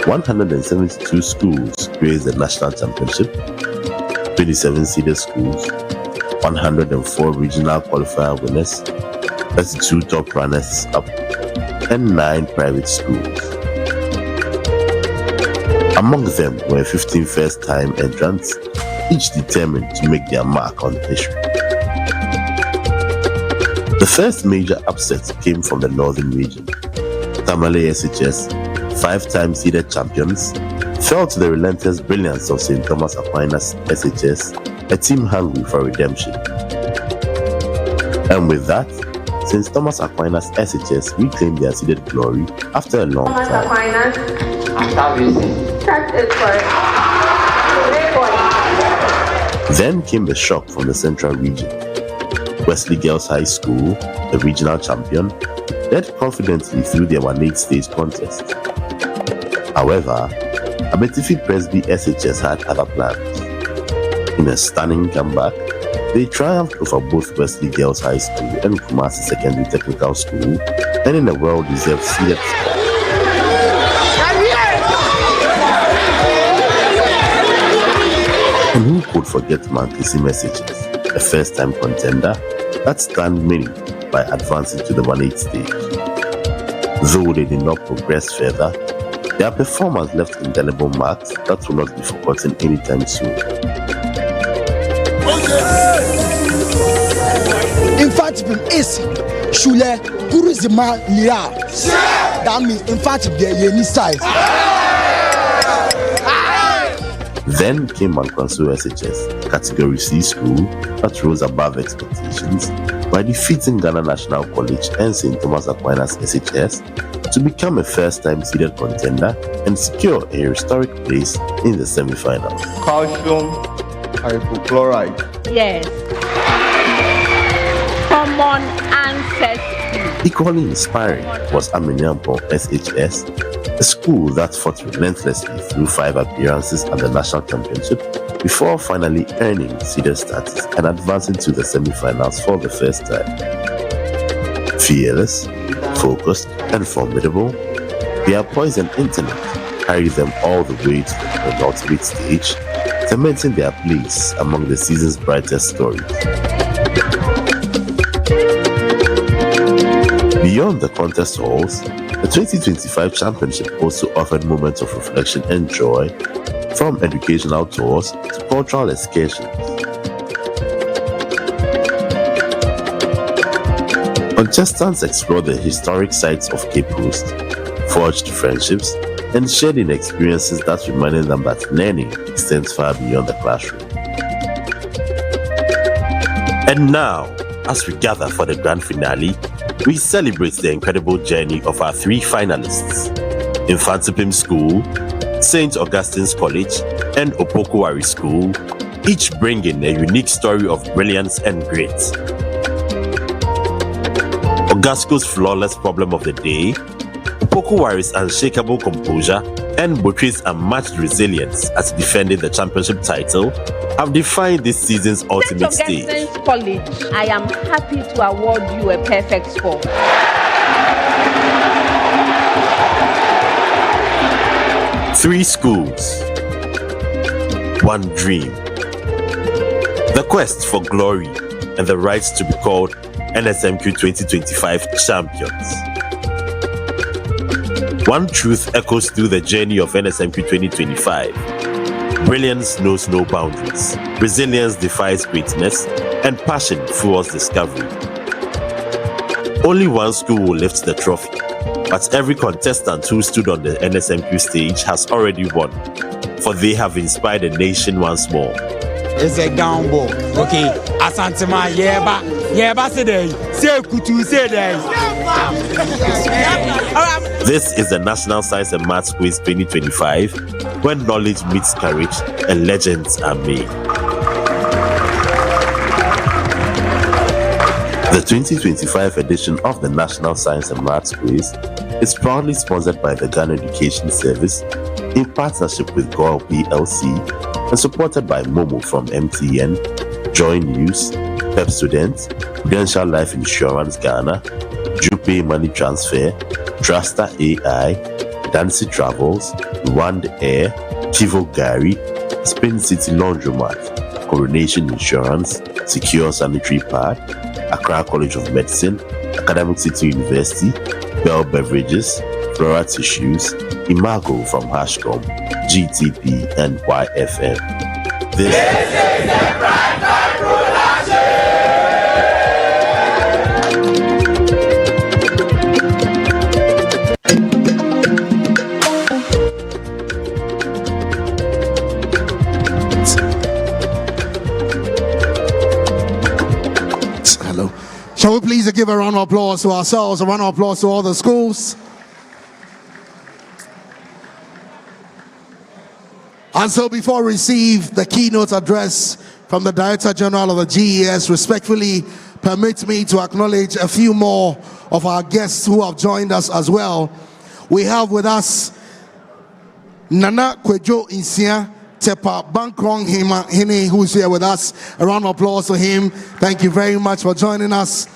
172 schools graced the national championship, 27 seeded schools, 104 regional qualifier winners, 32 top runners up, and 9 private schools. Among them were 15 first-time entrants, each determined to make their mark on history. The first major upset came from the northern region. Tamale SHS, 5-time seeded champions, fell to the relentless brilliance of St. Thomas Aquinas SHS, a team hungry for redemption. And with that, St. Thomas Aquinas SHS reclaimed their seeded glory after a long time. Then came the shock from the central region. Wesley Girls High School, the regional champion, led confidently through their 1-8 stage contest. However, Abetifi Presby SHS had other plans. In a stunning comeback, they triumphed over both Wesley Girls High School and Kumasi Secondary Technical School, and in a well-deserved seeded spot. And who could forget Mfantsipim SHS, a first-time contender that stunned many by advancing to the 1-8 stage. Though they did not progress further, their performance left indelible marks that will not be forgotten anytime soon. Mfantsipim is Shule Kuruzima Lia. That means Mfantsipim Yeni size. Then came Mankanso SHS, Category C school that rose above expectations by defeating Ghana National College and St. Thomas Aquinas SHS to become a first-time seeded contender and secure a historic place in the semi-final. Calcium hypochlorite. Yes. Common ancestry. Equally inspiring was Aminyampo SHS, a school that fought relentlessly through 5 appearances at the national championship before finally earning seeded status and advancing to the semi-finals for the first time. Fearless, focused, and formidable, their poise and intellect carried them all the way to the penultimate stage, cementing their place among the season's brightest stories. Beyond the contest halls, the 2025 championship also offered moments of reflection and joy, from educational tours to cultural excursions. Contestants explored the historic sites of Cape Coast, forged friendships, and shared in experiences that reminded them that learning extends far beyond the classroom. And now, as we gather for the grand finale, we celebrate the incredible journey of our 3 finalists, Mfantsipim School, St. Augustine'S College, and Opoku Ware School, each bringing a unique story of brilliance and grit. Augustine's flawless problem of the day, Opoku Ware's unshakable composure, and Botry's unmatched resilience as defending the championship title have defined this season's ultimate stage. Augustine'S College, I am happy to award you a perfect score. 3 schools, 1 dream. The quest for glory and the right to be called NSMQ 2025 champions. One truth echoes through the journey of NSMQ 2025. Brilliance knows no boundaries. Resilience defies greatness. and passion fuels discovery. Only one school will lift the trophy, but every contestant who stood on the NSMQ stage has already won, for they have inspired the nation once more. It's a gamble. Okay, Asantima, say kutu, say This is the National Science and Maths Quiz 2025, when knowledge meets courage and legends are made. The 2025 edition of the National Science and Maths Quiz is proudly sponsored by the Ghana Education Service in partnership with GOIL PLC and supported by Momo from MTN, Joy News, Pep Students, Prudential Life Insurance Ghana, Jupe Money Transfer, Truster AI, Dancy Travels, Rwand Air, Kivo Gary, Spin City Laundromat, Coronation Insurance, Secure Sanitary Pad, Accra College of Medicine, Academic City University, Bell Beverages, Flora Tissues, Imago from Hashcom, GTP, and YFM. This is the Prime Time Hello. Shall we please give a round of applause to ourselves, a round of applause to all the schools? And so before we receive the keynote address from the Director General of the GES, respectfully permit me to acknowledge a few more of our guests who have joined us as well. We have with us Nana Kwejo Insia Tepa Bankrong Hine, who's here with us. A round of applause to him. Thank you very much for joining us.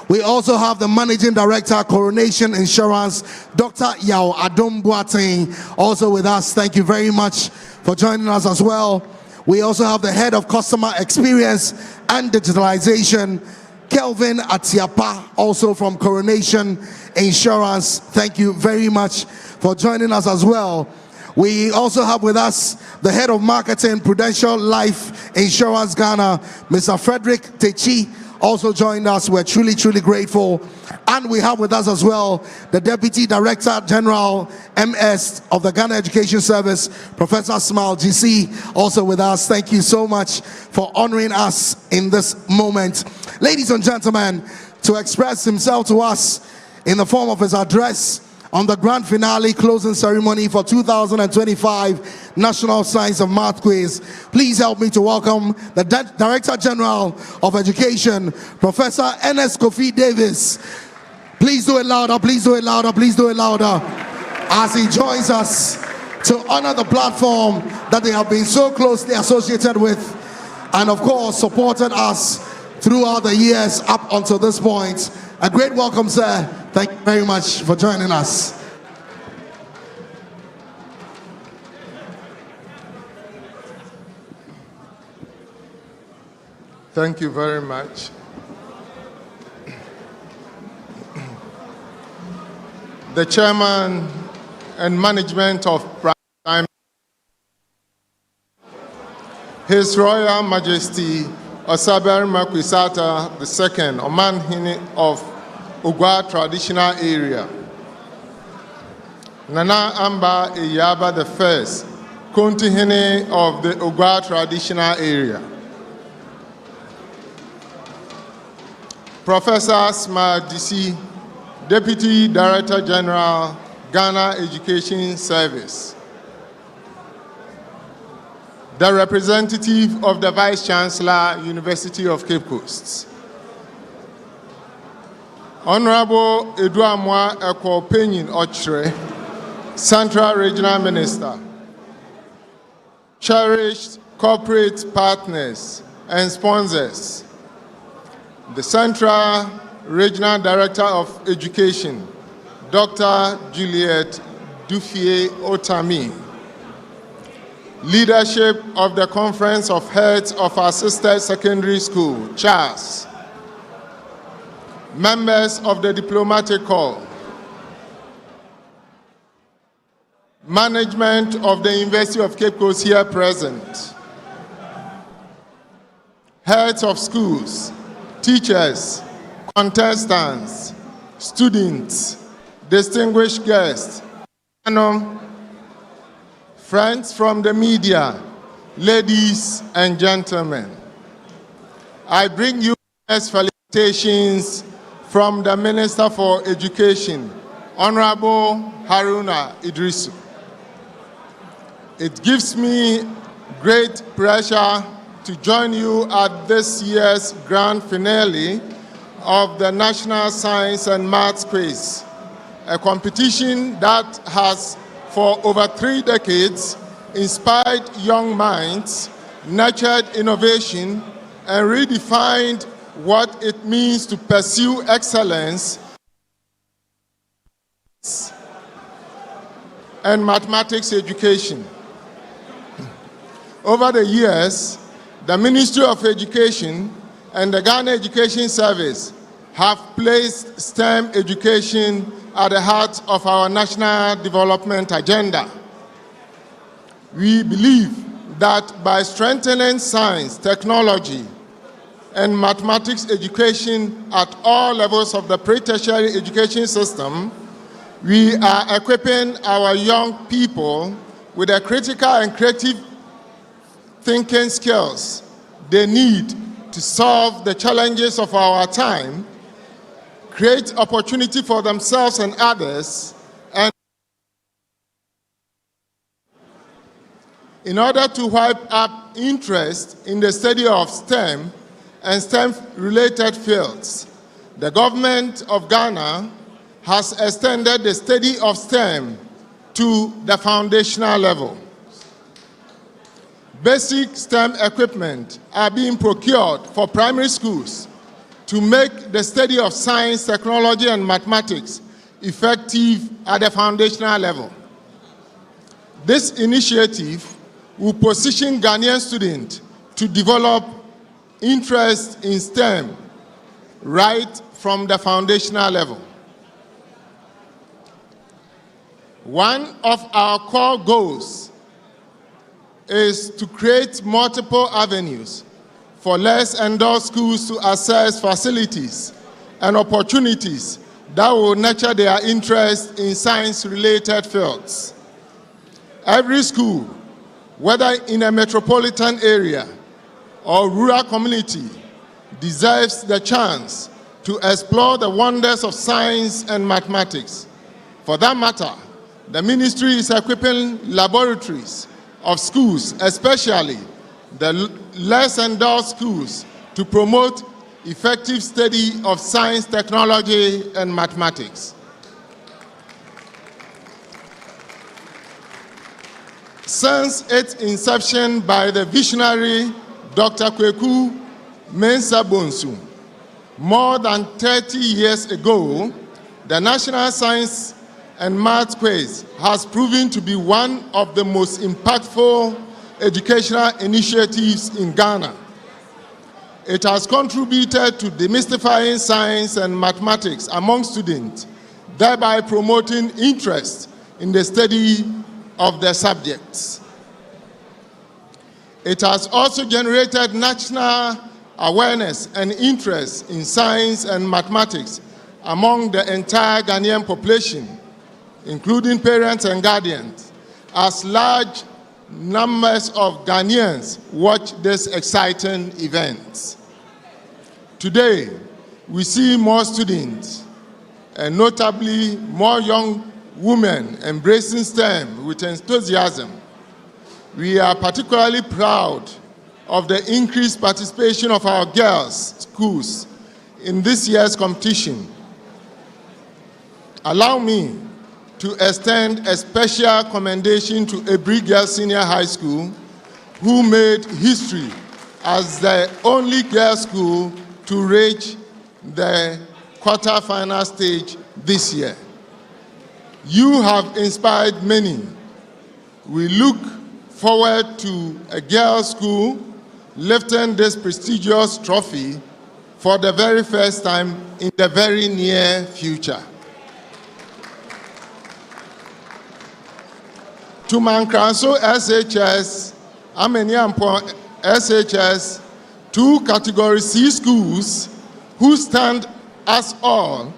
We also have the Managing Director, Coronation Insurance, Dr. Yao Adom Boateng, also with us. Thank you very much for joining us as well. We also have the Head of Customer Experience and Digitalization, Kelvin Atiapa, also from Coronation Insurance. Thank you very much for joining us as well. We also have with us the Head of Marketing, Prudential Life Insurance Ghana, Mr. Frederick Techi, also joined us. We're truly, truly grateful. And we have with us as well the Deputy Director General MS of the Ghana Education Service, Professor Smile GC, also with us. Thank you so much for honoring us in this moment. Ladies and gentlemen, to express himself to us in the form of his address on the grand finale closing ceremony for 2025 National Science and Math Quiz, please help me to welcome the Director General of Education, Professor Ernest Kofi Davis. Please do it louder, please do it louder, please do it louder, as he joins us to honor the platform that they have been so closely associated with and of course supported us throughout the years up until this point. A great welcome, sir. Thank you very much for joining us. Thank you very much. The Chairman and Management of Prime, His Royal Majesty Osaber Makwisata II, Omanhene of Ugwa Traditional Area, Nana Amba Iyaba I, Kontihene of the Ugwa Traditional Area, Professor Smile DC, Deputy Director General, Ghana Education Service, the representative of the Vice Chancellor, University of Cape Coast, Honorable Eduamwa Eko Penyin Ochre, Central Regional Minister, cherished corporate partners and sponsors, the Central Regional Director of Education, Dr. Juliet Dufie Otami, leadership of the Conference of Heads of Assisted Secondary School, CHAS, members of the Diplomatic Corps, management of the University of Cape Coast here present, heads of schools, teachers, contestants, students, distinguished guests, friends from the media, ladies and gentlemen. I bring you best felicitations from the Minister for Education, Honorable Haruna Idrisu. It gives me great pleasure to join you at this year's grand finale of the National Science and Maths Quiz, a competition that has, for over 3 decades, inspired young minds, nurtured innovation, and redefined what it means to pursue excellence and mathematics education. Over the years, the Ministry of Education and the Ghana Education Service have placed STEM education at the heart of our national development agenda. We believe that by strengthening science, technology, and mathematics education at all levels of the pre-tertiary education system, we are equipping our young people with the critical and creative thinking skills they need to solve the challenges of our time, create opportunity for themselves and others, and in order to wipe up interest in the study of STEM and STEM-related fields, the government of Ghana has extended the study of STEM to the foundational level. Basic STEM equipment are being procured for primary schools to make the study of science, technology, and mathematics effective at the foundational level. This initiative will position Ghanaian students to develop interest in STEM right from the foundational level. One of our core goals is to create multiple avenues for less endowed schools to access facilities and opportunities that will nurture their interest in science-related fields. Every school, whether in a metropolitan area or rural community, deserves the chance to explore the wonders of science and mathematics. For that matter, the ministry is equipping laboratories of schools, especially the less endowed schools, to promote effective study of science, technology, and mathematics. Since its inception by the visionary Dr. Kweku Mensah-Bonsu, more than 30 years ago, the National Science and Maths Quiz has proven to be one of the most impactful educational initiatives in Ghana. It has contributed to demystifying science and mathematics among students, thereby promoting interest in the study of the subjects. It has also generated national awareness and interest in science and mathematics among the entire Ghanaian population, including parents and guardians, as large numbers of Ghanaians watch this exciting event. Today, we see more students, and notably more young women, embracing STEM with enthusiasm. We are particularly proud of the increased participation of our girls' schools in this year's competition. Allow me to extend a special commendation to Ebri Girls Senior High School, who made history as the only girls' school to reach the quarter-final stage this year. You have inspired many. We look forward to a girls' school lifting this prestigious trophy for the very first time in the very near future. To Mankranso SHS, Ameniampo SHS, 2 Category C schools who stand us all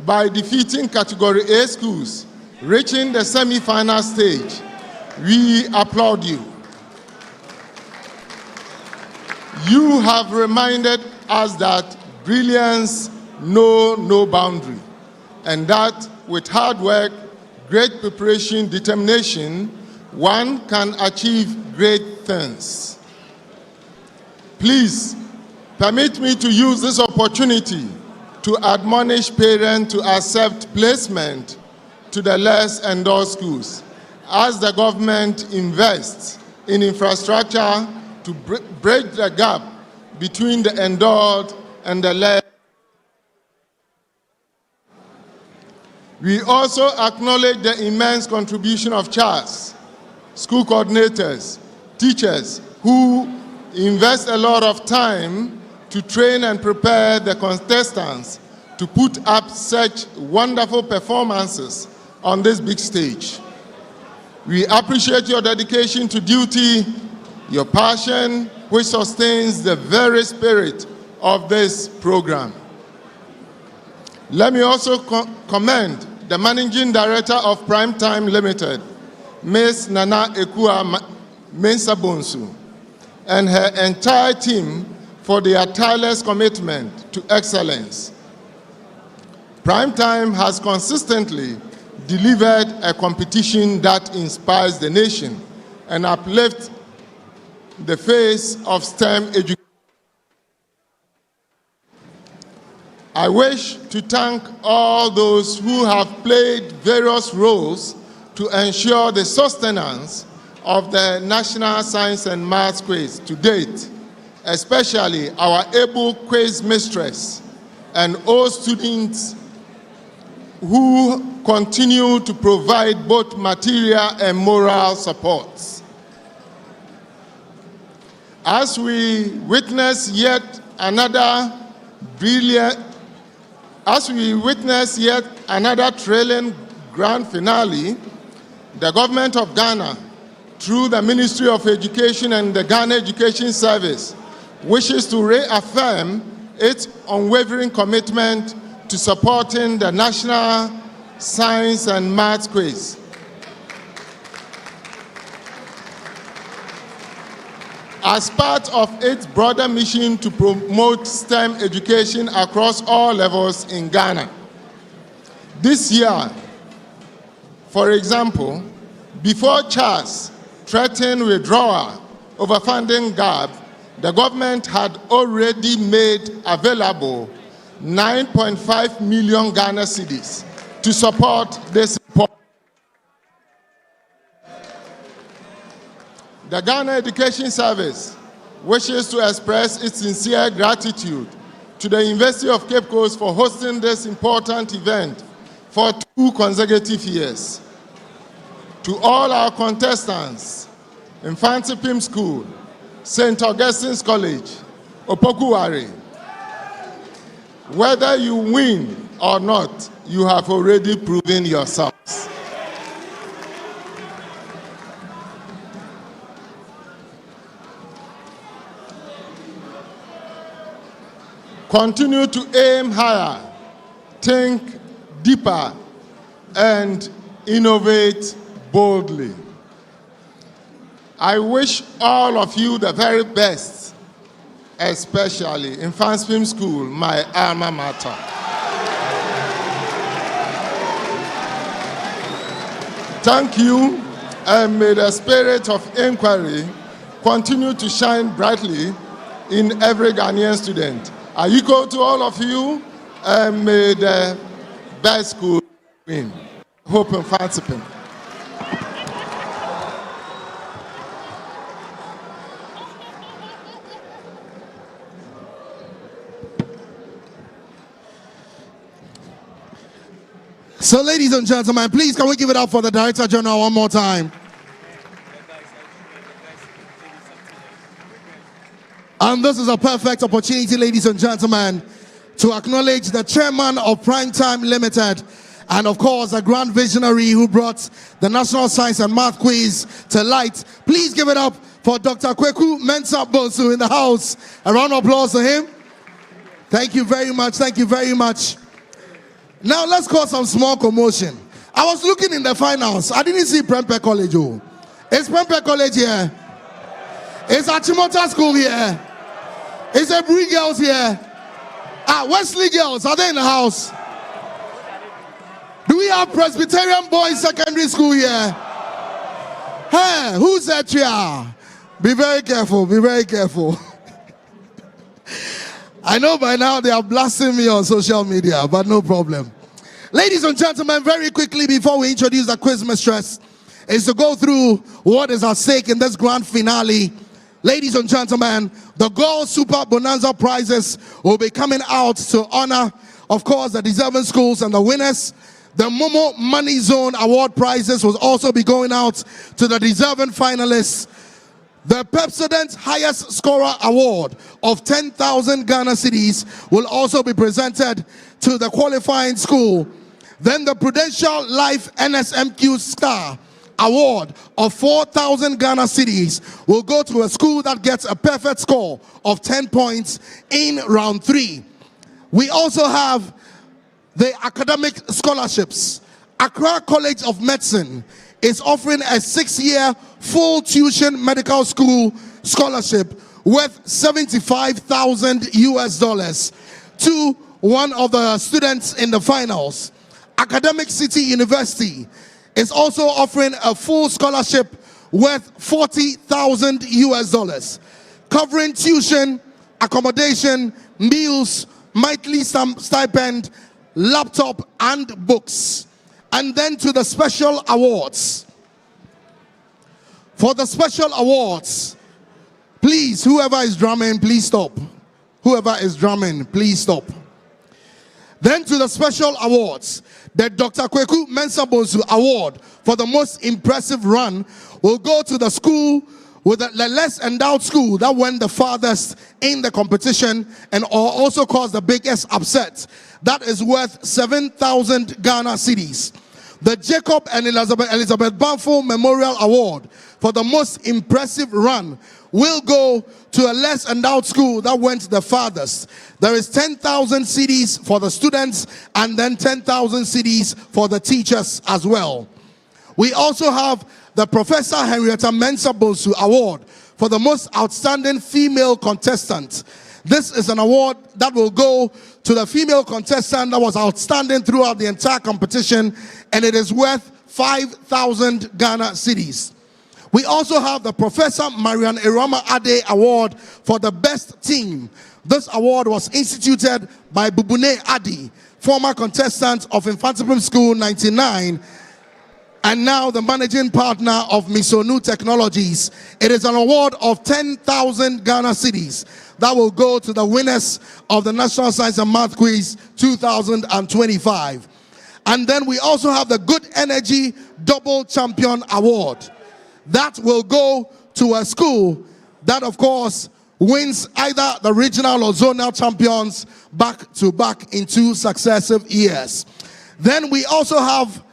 by defeating Category A schools, reaching the semi-final stage. We applaud you. You have reminded us that brilliance knows no boundary, and that with hard work, great preparation, determination, one can achieve great things. Please permit me to use this opportunity to admonish parents to accept placement to the less endowed schools as the government invests in infrastructure to bridge the gap between the endowed and the less. We also acknowledge the immense contribution of CHAS, school coordinators, teachers who invest a lot of time to train and prepare the contestants to put up such wonderful performances on this big stage. We appreciate your dedication to duty, your passion, which sustains the very spirit of this program. Let me also commend the Managing Director of Primetime Limited, Ms. Nana Ekua Mensah-Bonsu, and her entire team for their tireless commitment to excellence. Primetime has consistently delivered a competition that inspires the nation and uplifts the face of STEM education. I wish to thank all those who have played various roles to ensure the sustenance of the National Science and Maths Quiz to date, especially our able quiz mistress and all students who continue to provide both material and moral supports. As we witness yet another thrilling grand finale, the government of Ghana, through the Ministry of Education and the Ghana Education Service, wishes to reaffirm its unwavering commitment to supporting the National Science and Maths Quiz. As part of its broader mission to promote STEM education across all levels in Ghana. This year, for example, before CHAS threatened withdrawal over funding gap, the government had already made available 9.5 million Ghana cedis to support this support. The Ghana Education Service wishes to express its sincere gratitude to the University of Cape Coast for hosting this important event for 2 consecutive years. To all our contestants, Mfantsipim School, St. Augustine'S College, Opoku Ware, whether you win or not, you have already proven yourselves. Continue to aim higher, think deeper, and innovate boldly. I wish all of you the very best, especially in Mfantsipim School, my alma mater. Thank you, and may the spirit of inquiry continue to shine brightly in every Ghanaian student. I equal to all of you, and may the best school win. Hope Mfantsipim. So, ladies and gentlemen, please can we give it up for the Director General one more time? And this is a perfect opportunity, ladies and gentlemen, to acknowledge the chairman of Primetime Limited and, of course, the grand visionary who brought the National Science and Math Quiz to light. Please give it up for Dr. Kweku Mensah-Bonsu in the house. A round of applause for him. Thank you very much. Thank you very much. Now let's cause some small commotion. I was looking in the finals. I didn't see Prempeh College. Oh. Is Prempeh College here? Is Achimota School here? Is Ebri Girls here? Wesley Girls, are they in the house? Do we have Presbyterian Boys Secondary School here? Hey, who's that here? Be very careful, be very careful. I know by now they are blasting me on social media, but no problem. Ladies and gentlemen, very quickly before we introduce the quiz mistress, is to go through what is at stake in this grand finale. Ladies and gentlemen, the Gold Super Bonanza prizes will be coming out to honor, of course, the deserving schools and the winners. The Momo Money Zone Award prizes will also be going out to the deserving finalists. The Pepsodent Highest Scorer Award of 10,000 Ghana cedis will also be presented to the qualifying school. Then the Prudential Life NSMQ Star Award of 4,000 Ghana cedis will go to a school that gets a perfect score of 10 points in round 3. We also have the academic scholarships. Accra College of Medicine is offering a 6-year full tuition medical school scholarship worth $75,000 to one of the students in the finals. Academic City University is also offering a full scholarship worth $40,000, covering tuition, accommodation, meals, monthly stipend, laptop, and books. And then to the special awards. For the special awards, please, whoever is drumming, please stop. Whoever is drumming, please stop. Then to the special awards, the Dr. Kweku Mensah-Bonsu Award for the most impressive run will go to the school with the less endowed school that went the farthest in the competition and also caused the biggest upset. That is worth 7,000 Ghana cedis. The Jacob and Elizabeth Banfo Memorial Award for the most impressive run will go to a less endowed school that went the farthest. There is 10,000 cedis for the students and then 10,000 cedis for the teachers as well. We also have the Professor Henrietta Mensah-Bonsu Award for the most outstanding female contestant. This is an award that will go to the female contestant that was outstanding throughout the entire competition, and it is worth 5,000 Ghana cedis. We also have the Professor Marian Irama Ade Award for the best team. This award was instituted by Bubune Adi, former contestant of Mfantsipim School 99, and now the managing partner of Misonu Technologies. It is an award of 10,000 Ghana cedis that will go to the winners of the National Science and Math Quiz 2025. And then we also have the Good Energy Double Champion Award. That will go to a school that, of course, wins either the regional or zonal champions back to back in 2 successive years. Then we also have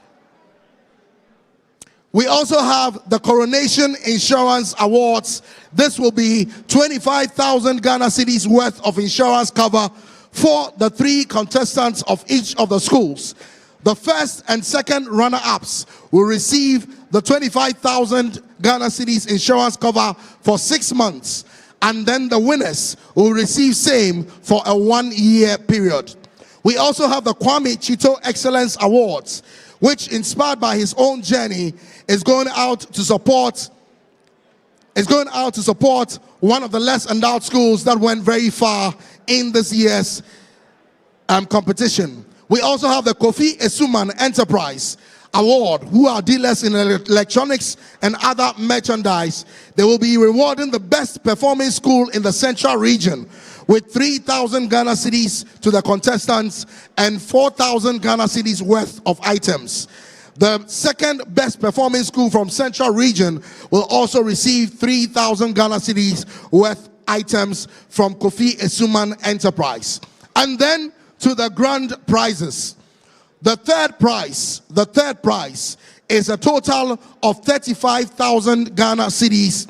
the Coronation Insurance Awards. This will be 25,000 Ghana cedis worth of insurance cover for the 3 contestants of each of the schools. The first and second runner-ups will receive the 25,000 Ghana cedis insurance cover for 6 months. And then the winners will receive same for a 1-year period. We also have the Kwame Chito Excellence Awards, which, inspired by his own journey, is going out to support one of the less endowed schools that went very far in this year's competition. We also have the Kofi Esuman Enterprise Award, who are dealers in electronics and other merchandise. They will be rewarding the best performing school in the central region with 3,000 Ghana cedis to the contestants and 4,000 Ghana cedis worth of items. The second best performing school from Central Region will also receive 3,000 Ghana cedis worth items from Kofi Esuman Enterprise. And then to the grand prizes. The third prize is a total of 35,000 Ghana cedis.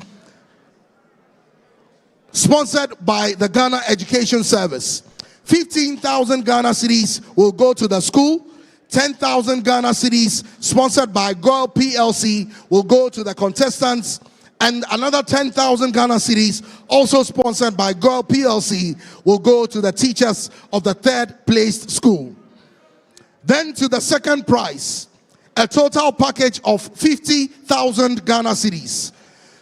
sponsored by the Ghana Education Service. 15,000 Ghana cedis will go to the school. 10,000 Ghana cedis sponsored by GOIL PLC will go to the contestants. And another 10,000 Ghana cedis, also sponsored by GOIL PLC, will go to the teachers of the third placed school. Then to the second prize, a total package of 50,000 Ghana cedis.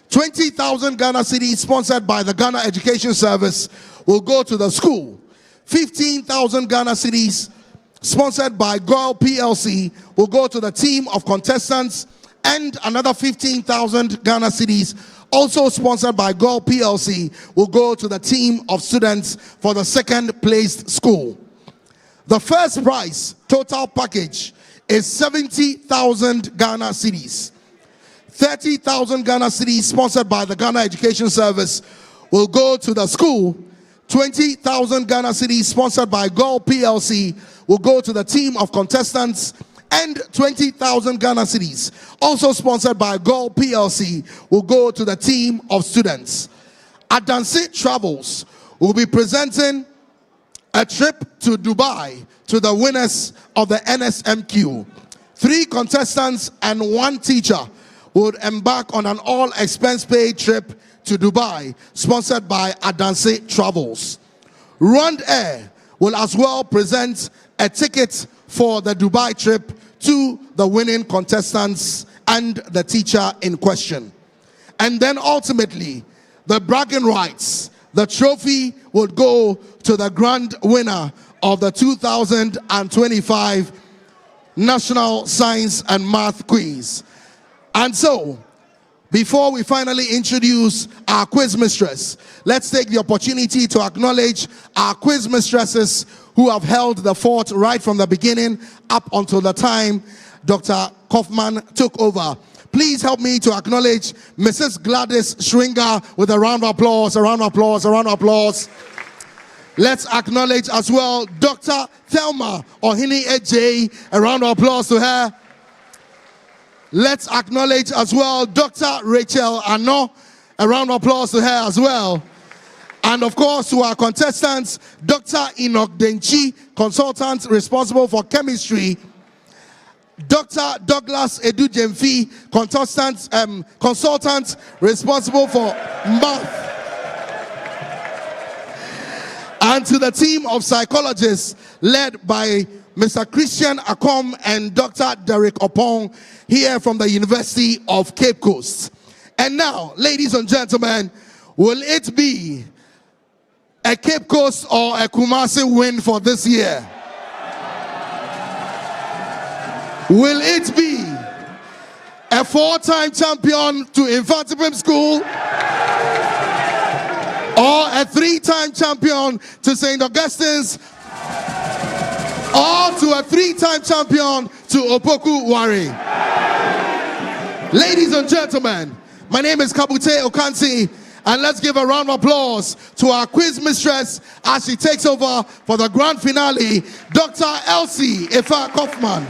20,000 Ghana cedis sponsored by the Ghana Education Service will go to the school. 15,000 Ghana cedis sponsored by GOIL PLC will go to the team of contestants, and another 15,000 Ghana cedis also sponsored by GOIL PLC will go to the team of students for the second placed school. The first prize total package is 70,000 Ghana cedis. 30,000 Ghana cedis sponsored by the Ghana Education Service will go to the school. 20,000 Ghana cedis sponsored by GOIL PLC will go to the team of contestants, and 20,000 Ghana cedis also sponsored by GOIL PLC will go to the team of students. Adanse Travels will be presenting a trip to Dubai to the winners of the NSMQ. 3 contestants and 1 teacher would embark on an all-expense-paid trip to Dubai, sponsored by Adanse Travels. Rwand Air will as well present a ticket for the Dubai trip to the winning contestants and the teacher in question. And then ultimately, the bragging rights, the trophy would go to the grand winner of the 2025 National Science and Math Quiz. And so, before we finally introduce our quiz mistress, let's take the opportunity to acknowledge our quiz mistresses who have held the fort right from the beginning up until the time Dr. Kaufman took over. Please help me to acknowledge Mrs. Gladys Schwinger with a round of applause, a round of applause, a round of applause. Let's acknowledge as well Dr. Thelma Ohini Ejay, a round of applause to her. Let's acknowledge as well Dr. Rachel Ano, a round of applause to her as well. And of course, to our contestants, Dr. Enoch Denchi, consultant responsible for chemistry. Dr. Douglas Edu Jemfi, consultant responsible for math. And to the team of psychologists led by Mr. Christian Akom and Dr. Derek Opong here from the University of Cape Coast. And now, ladies and gentlemen, will it be a Cape Coast or a Kumasi win for this year? Will it be a 4-time champion to Mfantsipim School, or a 3-time champion to St. Augustine'S, or to a 3-time champion to Opoku Ware? Ladies and gentlemen, my name is Kabute Okansi, and let's give a round of applause to our quiz mistress as she takes over for the grand finale, Dr. Elsie Efa Kaufman.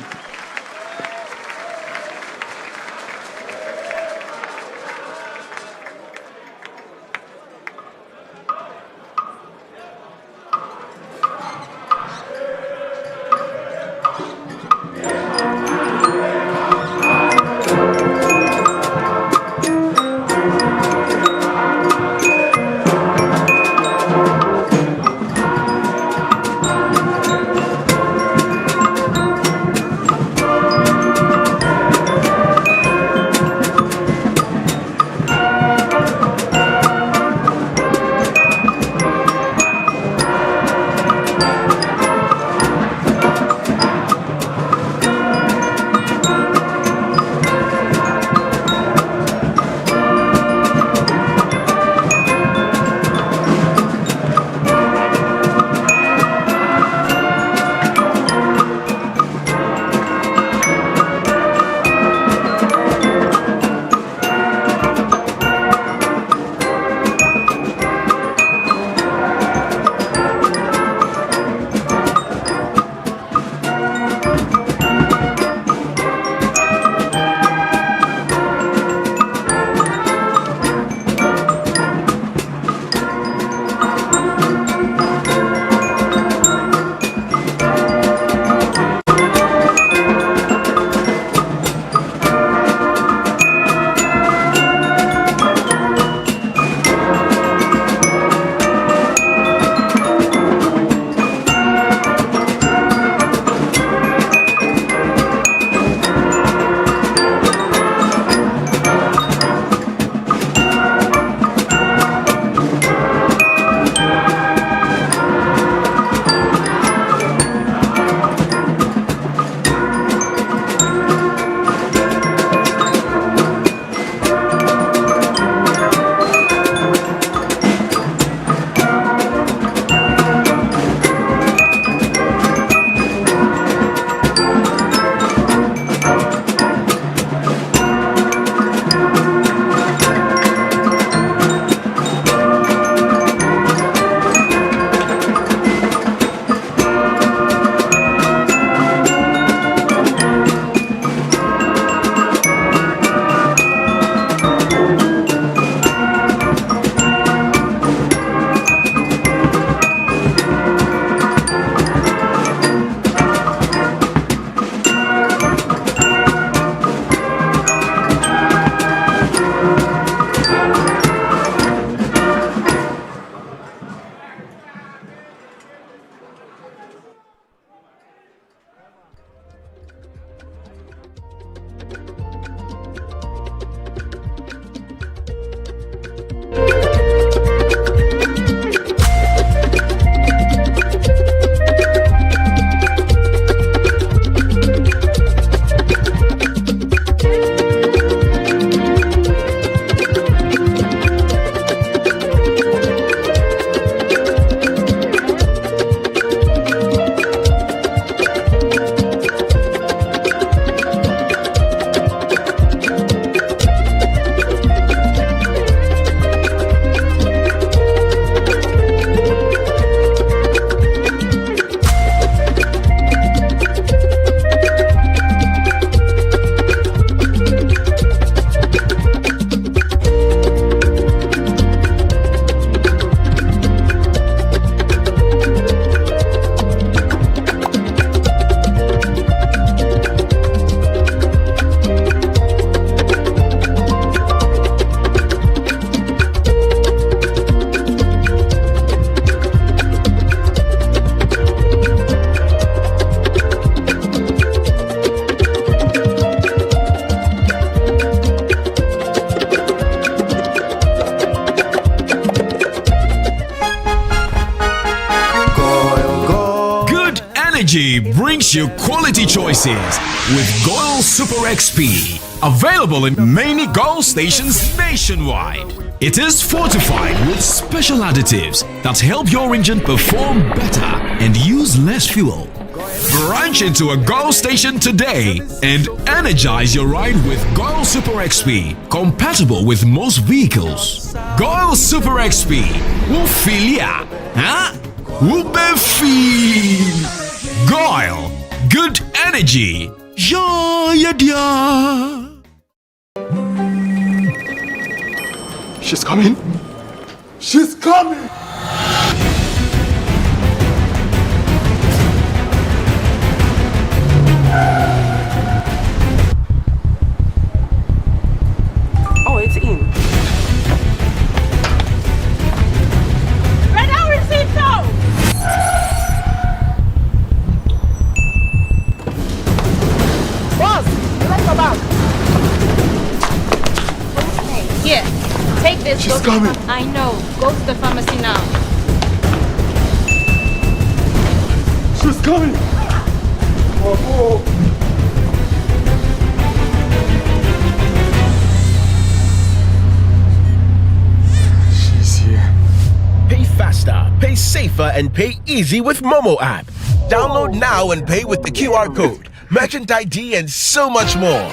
brings you quality choices with Goil Super XP. Available in many Goil stations nationwide. It is fortified with special additives that help your engine perform better and use less fuel. Branch into a Goil station today and energize your ride with Goil Super XP, compatible with most vehicles. Goil Super XP will fill ya, huh? Will be feel. Goil, good energy. Yeah. She's coming. She's coming. Oh, it's in. Red out receipt now. Boss, let's go back. Here, take this. She's coming. I know. Go to the pharmacy now. She's coming. Oh. She's here. Pay faster, pay safer, and pay easy with Momo app. Download now and pay with the QR code, merchant ID, and so much more.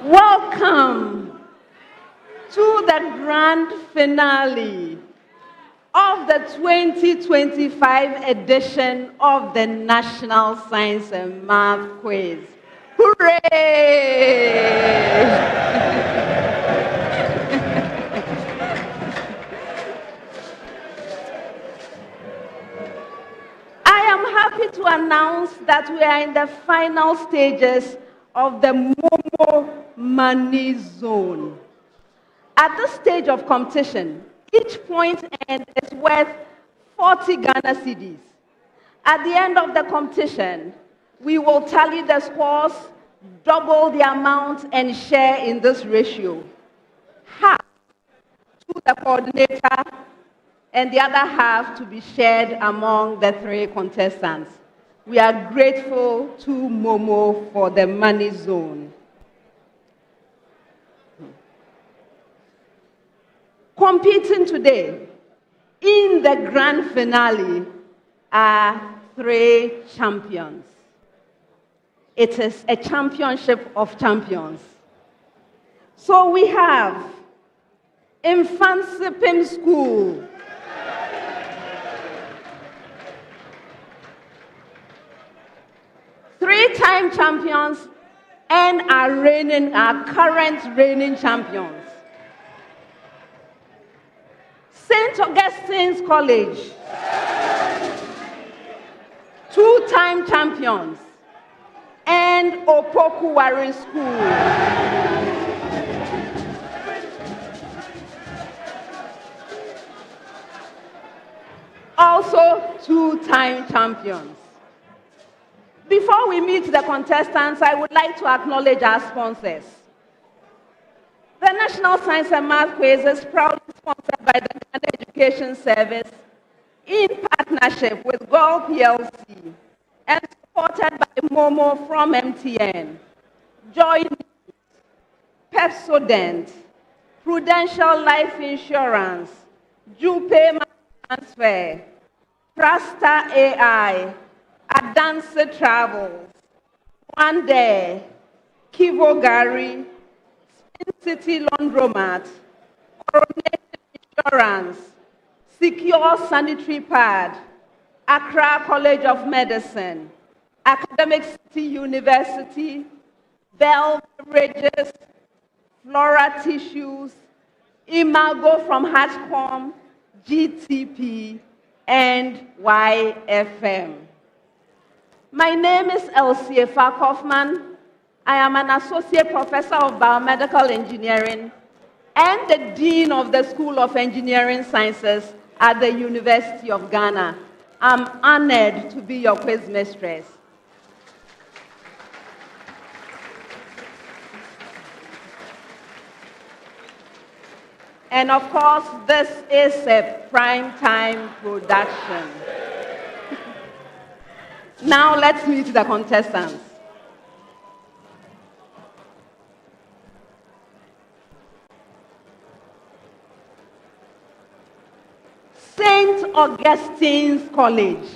Welcome to the grand finale of the 2025 edition of the National Science and Math Quiz. Hooray! I am happy to announce that we are in the final stages of the Momo Money Zone. At this stage of competition, each point earned is worth 40 Ghana cedis. At the end of the competition, we will tally the scores, double the amount, and share in this ratio. Half to the coordinator, and the other half to be shared among the 3 contestants. We are grateful to Momo for the money zone. Competing today in the grand finale are 3 champions. It is a championship of champions. So we have Mfantsipim School, three-time champions and our current reigning champions. St. Augustine'S College, 2-time champions, and Opoku Ware School. two-time champions. Before we meet the contestants, I would like to acknowledge our sponsors. The National Science and Math Quiz is proudly sponsored by the Ghana Education Service in partnership with Gold PLC and supported by Momo from MTN, Joy News, Pepsodent, Prudential Life Insurance, Jupe Transfer, Prasta AI, Adanse Travels, One Day, Kivo Gari, Spin City Laundromat, Coronation Insurance, Secure Sanitary Pad, Accra College of Medicine, Academic City University, Bell Beverages, Flora Tissues, Imago from Hatcom, GTP, and YFM. My name is Elsie Kaufman. I am an associate professor of biomedical engineering and the dean of the School of Engineering Sciences at the University of Ghana. I'm honored to be your quiz mistress. And of course, this is a prime-time production. Now let's meet the contestants. St. Augustine's College.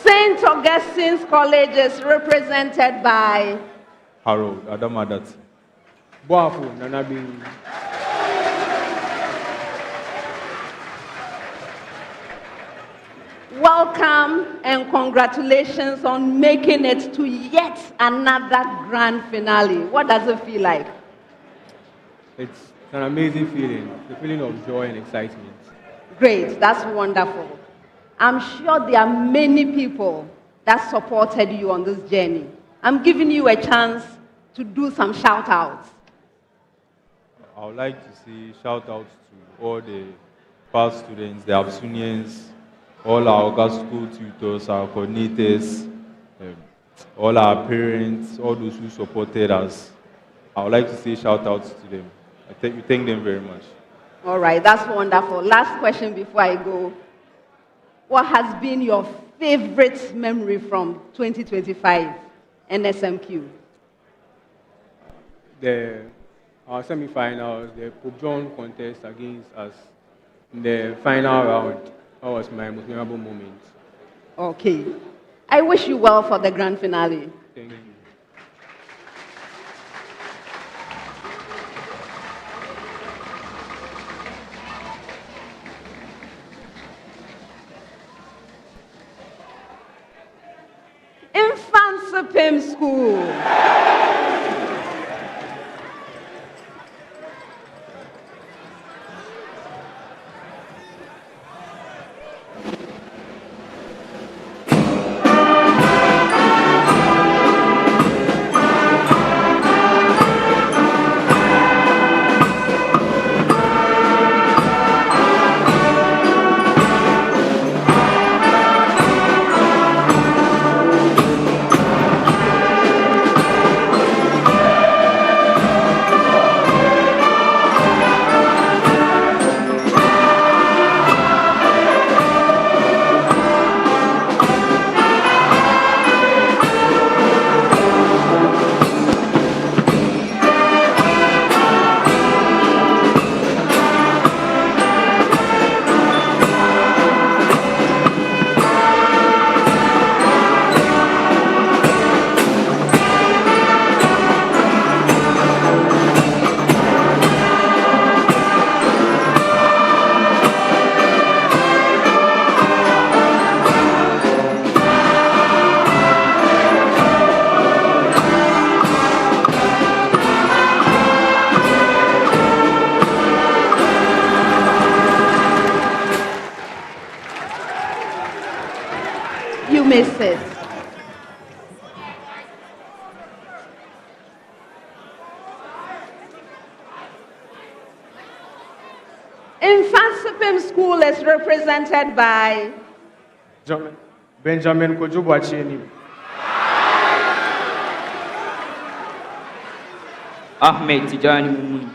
St. Augustine's College is represented by Harold Adamadat. Boafu Nanabing. Welcome and congratulations on making it to yet another grand finale. What does it feel like? It's an amazing feeling, the feeling of joy and excitement. Great, that's wonderful. I'm sure there are many people that supported you on this journey. I'm giving you a chance to do some shout-outs. I would like to say shout-outs to all the past students, the Absunians, all our August school tutors, our coordinators, all our parents, all those who supported us. I would like to say shout-outs to them. We thank them very much. All right, that's wonderful. Last question before I go. What has been your favorite memory from 2025 NSMQ? Our semi-finals, the Pope John contest against us in the final round. That was my most memorable moment. Okay. I wish you well for the grand finale. Thank you. Mfantsipim School. Mfantsipim School is represented by Benjamin Kojubuacheni. Ahmed Tijani Mumuni.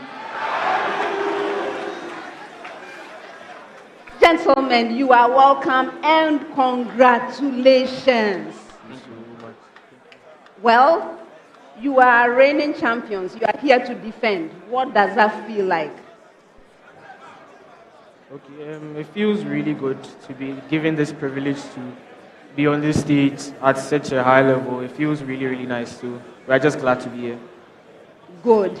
Gentlemen, you are welcome and congratulations. Thank you very much. Well, you are reigning champions. You are here to defend. What does that feel like? Okay, it feels really good to be given this privilege to be on this stage at such a high level. It feels really, really nice too. We're just glad to be here. Good.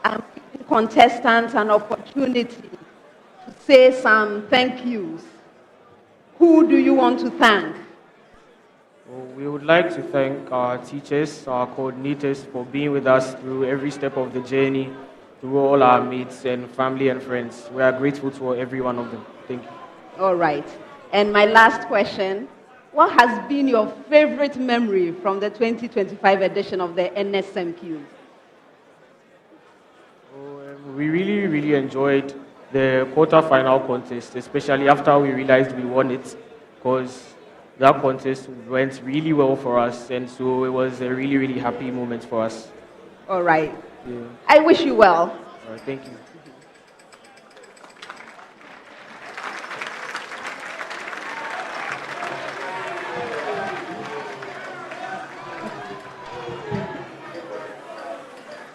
I'm giving contestants an opportunity to say some thank yous. Who do you want to thank? Well, we would like to thank our teachers, our coordinators for being with us through every step of the journey, through all our mates and family and friends. We are grateful to every one of them. Thank you. All right. And my last question, what has been your favorite memory from the 2025 edition of the NSMQ? We really, really enjoyed the quarter-final contest, especially after we realized we won it, because that contest went really well for us, and so it was a really, really happy moment for us. All right. Yeah. I wish you well. All right, thank you.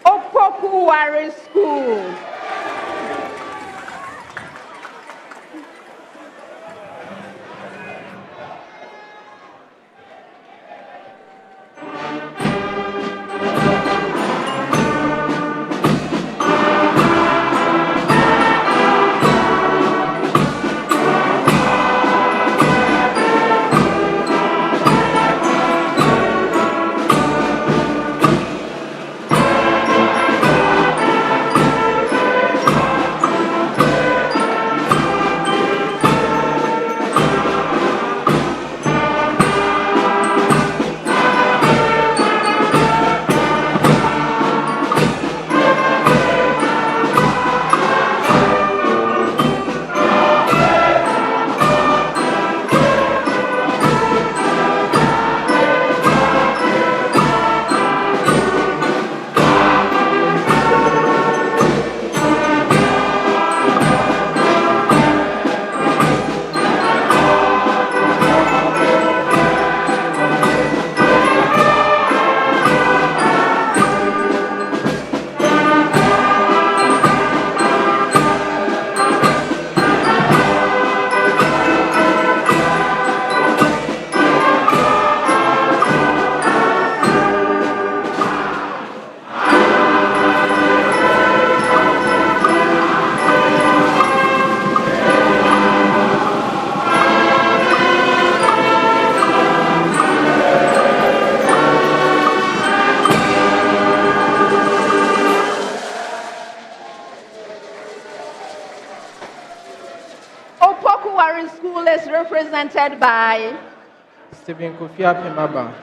Opoku Ware School. Represented by Stephen Kofi Apemaba.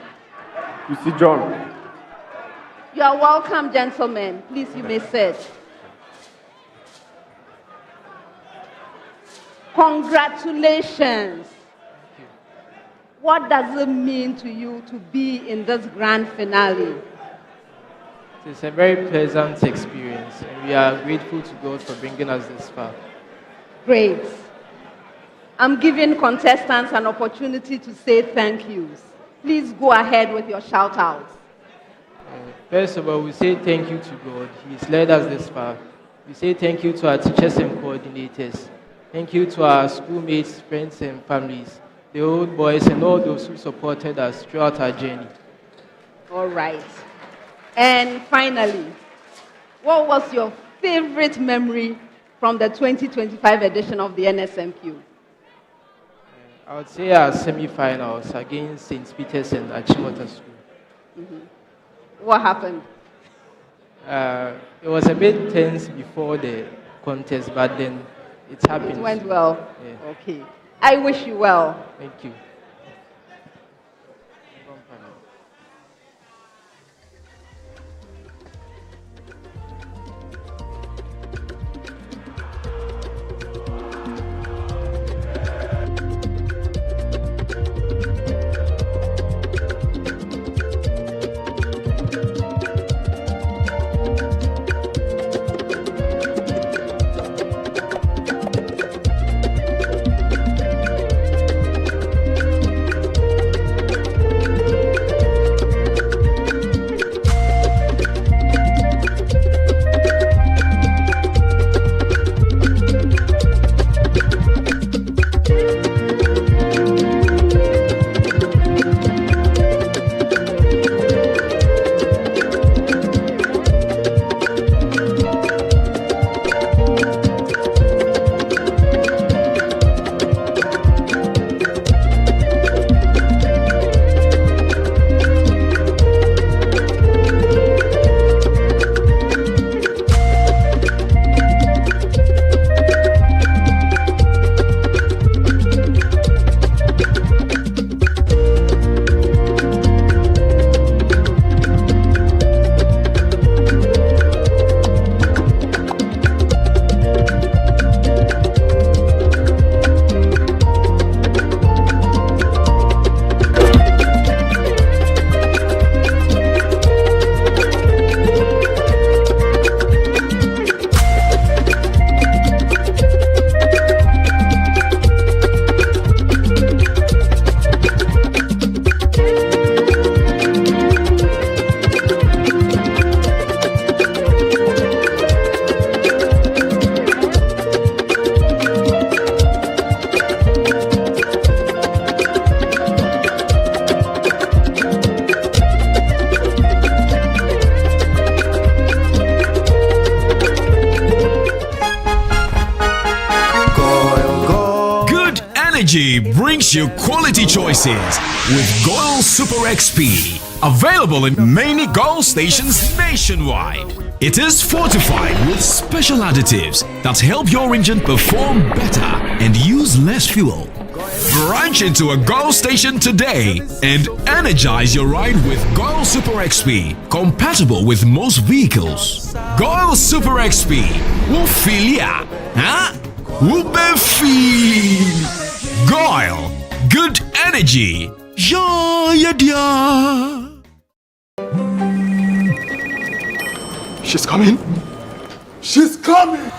You see, John. You are welcome, gentlemen. Please, you may sit. Congratulations. What does it mean to you to be in this grand finale? It's a very pleasant experience, and we are grateful to God for bringing us this far. Great. I'm giving contestants an opportunity to say thank yous. Please go ahead with your shout-outs. First of all, we say thank you to God. He's led us this far. We say thank you to our teachers and coordinators. Thank you to our schoolmates, friends, and families, the old boys, and all those who supported us throughout our journey. All right. And finally, what was your favorite memory from the 2025 edition of the NSMQ? I would say our semi-finals against St. Peter's and Achimota School. Mm-hmm. What happened? It was a bit tense before the contest, but then it happened. It went well. Yeah. Okay. I wish you well. Thank you. energy brings you quality choices with Goil Super XP. Available in many Goil stations nationwide. It is fortified with special additives that help your engine perform better and use less fuel. Branch into a Goil station today and energize your ride with Goil Super XP, compatible with most vehicles. Goil Super XP will feel ya, huh? Will be feel. Goil, good energy. Yeah. She's coming. She's coming.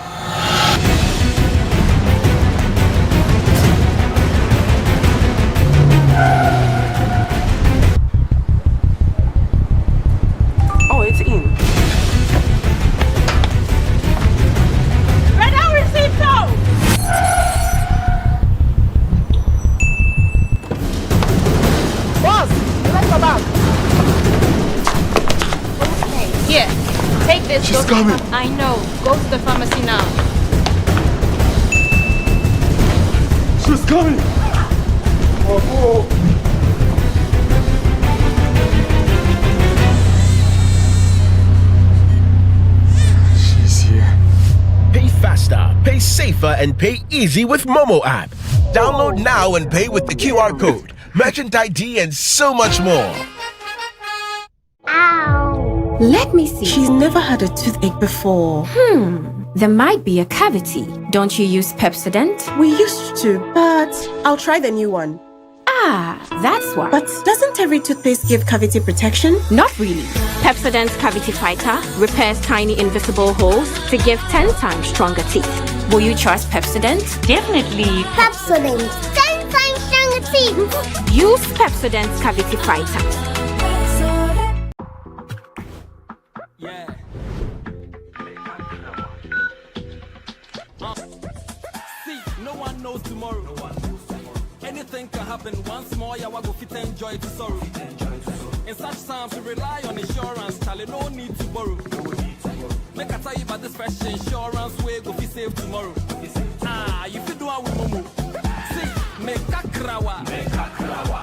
Oh, it's in. Red Hour received now. Boss, let's go back. Okay, here. Take this. She's coming. I know. Go to the pharmacy now. She's coming. Oh. She's here. Pay faster, pay safer, and pay easy with Momo app. Download now and pay with the QR code, merchant ID, and so much more. Let me see. She's never had a toothache before. There might be a cavity. Don't you use Pepsodent? We used to, but I'll try the new one. Ah, that's why. But doesn't every toothpaste give cavity protection? Not really. Pepsodent's Cavity Fighter repairs tiny invisible holes to give 10 times stronger teeth. Will you trust Pepsodent? Definitely. Pepsodent, 10 times stronger teeth. Use Pepsodent's Cavity Fighter. No one knows tomorrow. Anything can happen. Once more, yeah, we go fit enjoy the sorrow. In such times, we rely on insurance. Charlie, no need to borrow. Make I tell you about this fresh insurance way go fit save tomorrow. You fit do what we momo. See, make a krawa.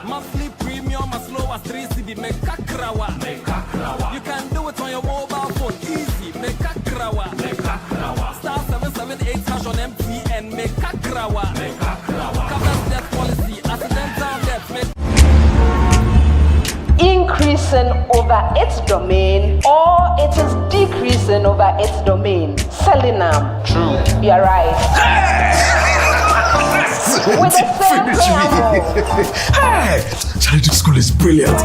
Monthly premium as low as 3 CB. Make a krawa. You can do it on your mobile phone. Easy. Make a krawa. Star 778 hash on MTN. Make a krawa. Covers death policy. Accidental death. Increasing over its domain, or it is decreasing over its domain. Selling them. True. You're right. With the same preamble. Hey, Statistical school is brilliant.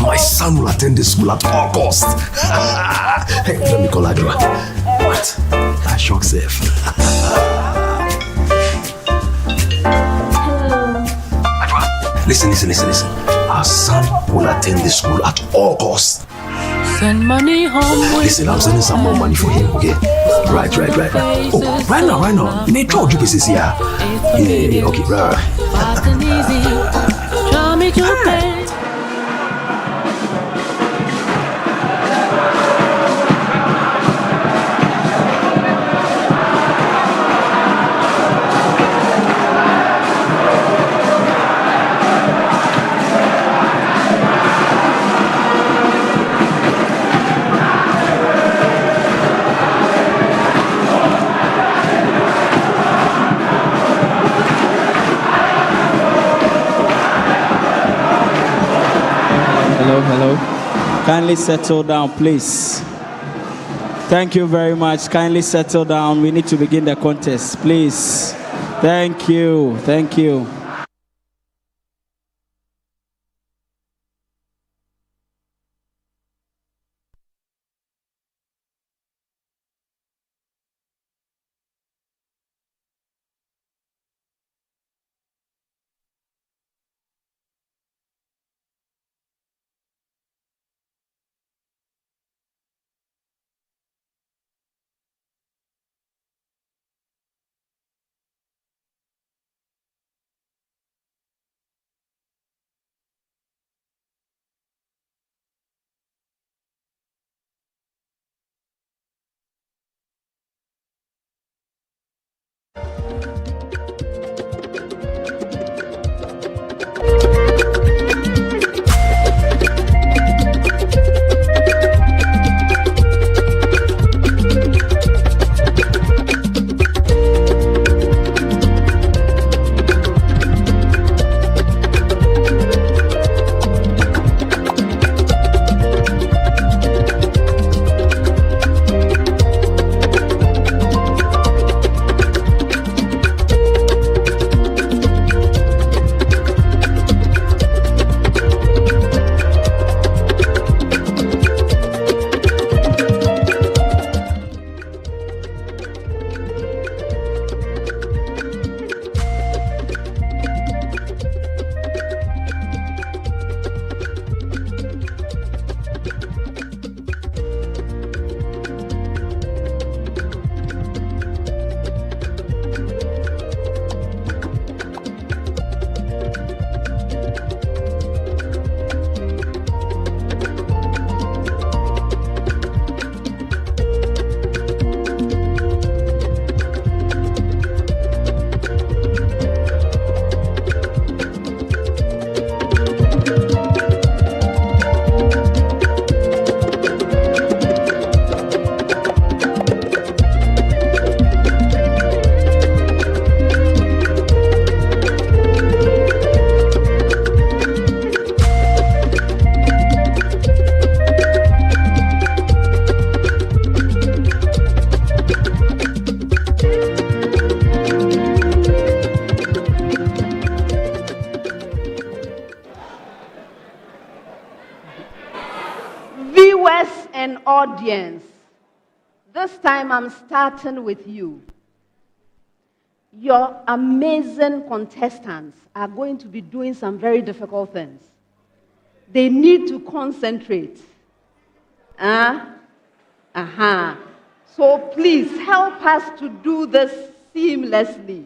My son will attend this school at all costs. Hey, let me call Adwa. What? That shock safe. Listen. Our son will attend the school at all costs. Send money home. Listen, I'm sending some more money for him, okay? Right. Oh, right now. Need to do business here. Yeah, okay, right. Fast and easy. Draw me to pay. Hello. Kindly settle down, please. Thank you very much. Kindly settle down. We need to begin the contest, please. Thank you. and audience. This time I'm starting with you. Your amazing contestants are going to be doing some very difficult things. They need to concentrate. So please help us to do this seamlessly.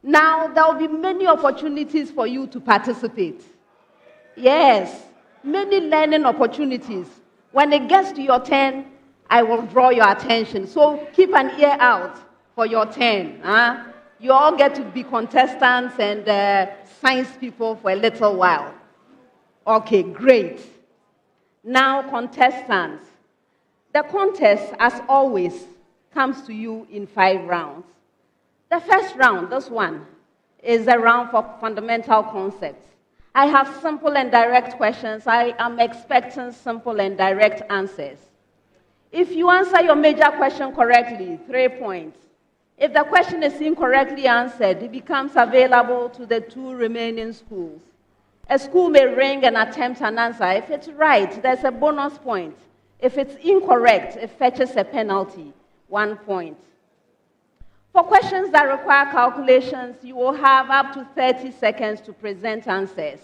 Now, there will be many opportunities for you to participate. Yes, many learning opportunities. When it gets to your turn, I will draw your attention. So keep an ear out for your turn. You all get to be contestants and science people for a little while. Okay, great. Now, contestants. The contest, as always, comes to you in 5 rounds. The first round, this one, is a round for fundamental concepts. I have simple and direct questions. I am expecting simple and direct answers. If you answer your major question correctly, 3 points. If the question is incorrectly answered, it becomes available to the 2 remaining schools. A school may ring and attempt an answer. If it's right, there's a bonus point. If it's incorrect, it fetches a penalty, 1 point. For questions that require calculations, you will have up to 30 seconds to present answers.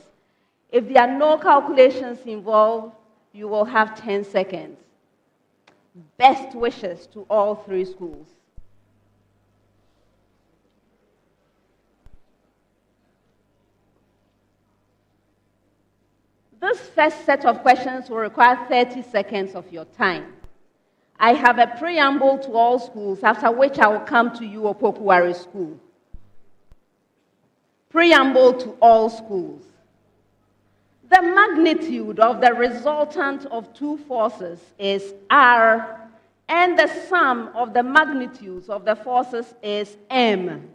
If there are no calculations involved, you will have 10 seconds. Best wishes to all 3 schools. This first set of questions will require 30 seconds of your time. I have a preamble to all schools, after which I will come to you, Opoku Ware School. Preamble to all schools. The magnitude of the resultant of 2 forces is R, and the sum of the magnitudes of the forces is M.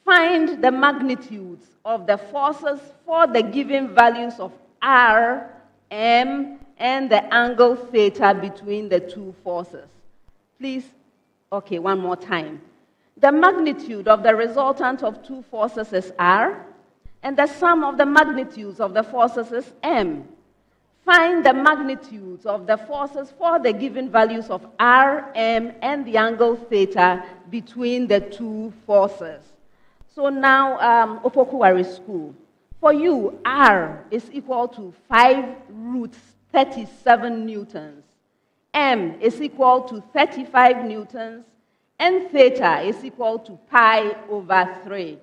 Find the magnitudes of the forces for the given values of R, M, and the angle theta between the 2 forces. Please, okay, one more time. The magnitude of the resultant of 2 forces is R, and the sum of the magnitudes of the forces is M. Find the magnitudes of the forces for the given values of R, M, and the angle theta between the 2 forces. So now, Opoku Ware School. For you, R is equal to 5 root 37 newtons. M is equal to 35 newtons. And theta is equal to pi over 3.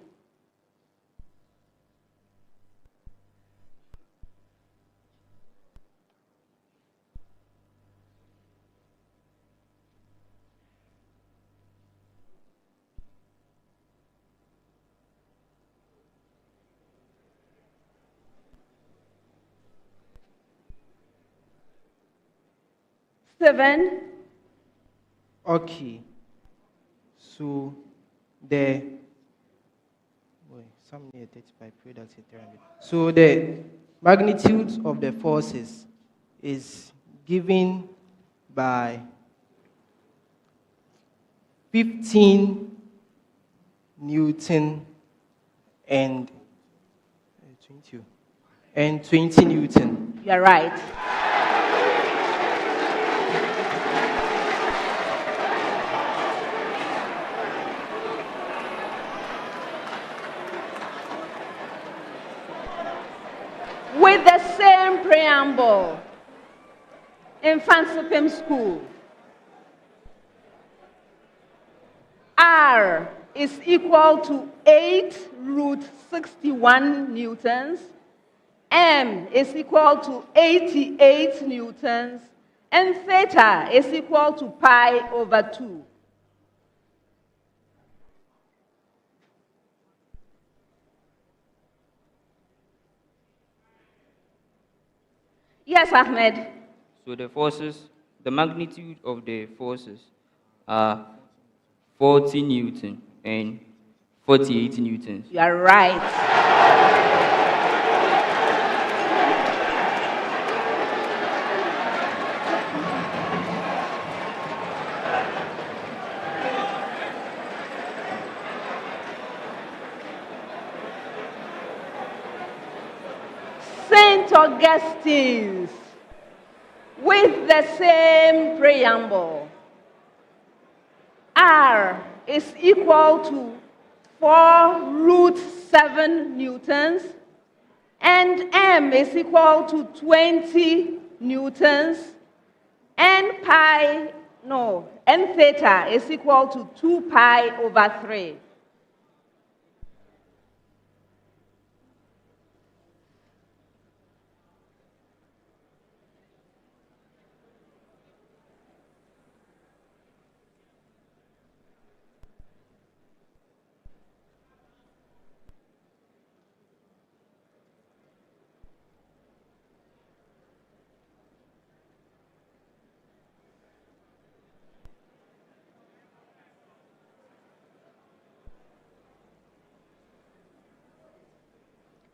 Okay. So the So the magnitude of the forces is given by 15 Newton and 20 Newton. You're right. With the same preamble, Mfantsipim School, R is equal to 8 root 61 newtons, M is equal to 88 newtons, and theta is equal to pi over 2. Yes, Ahmed. So the forces, the magnitude of the forces are 40 Newton and 48 Newtons. You are right. St. Augustine's. with the same preamble. R is equal to 4√7 newtons, and M is equal to 20 newtons, and theta is equal to 2 pi over 3.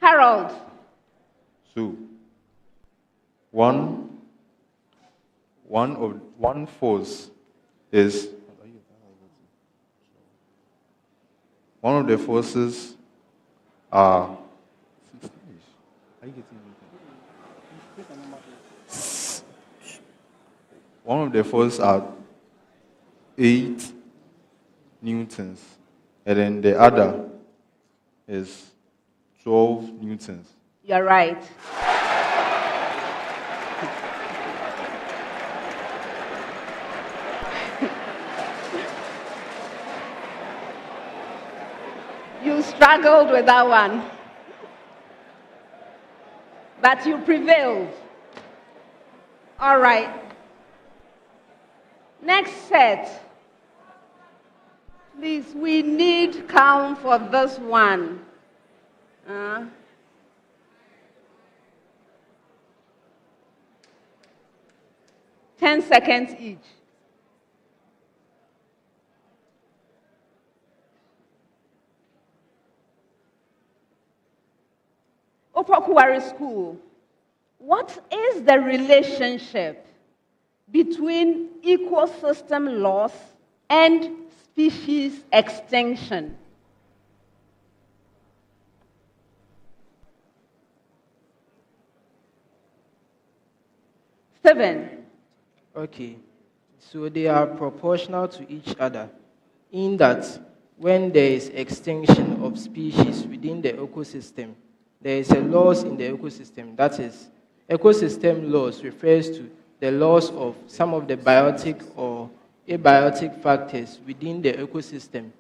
Harold. So, one force is one of the forces are one of the forces are 8 newtons, and then the other is 12 newtons. You're right. You struggled with that one, but you prevailed. All right. Next set. Please, we need count for this one. 10 seconds each. Opoku Ware School, what is the relationship between ecosystem loss and species extinction? Stephen. Okay, so they are proportional to each other in that when there is extinction of species within the ecosystem, there is a loss in the ecosystem. That is, ecosystem loss refers to the loss of some of the biotic or abiotic factors within the ecosystem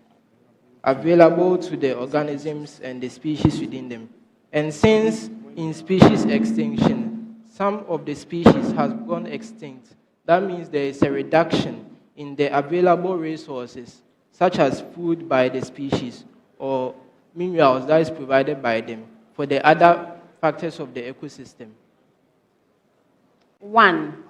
available to the organisms and the species within them. And since in species extinction, some of the species has gone extinct, that means there is a reduction in the available resources, such as food by the species or minerals that is provided by them for the other factors of the ecosystem. 1.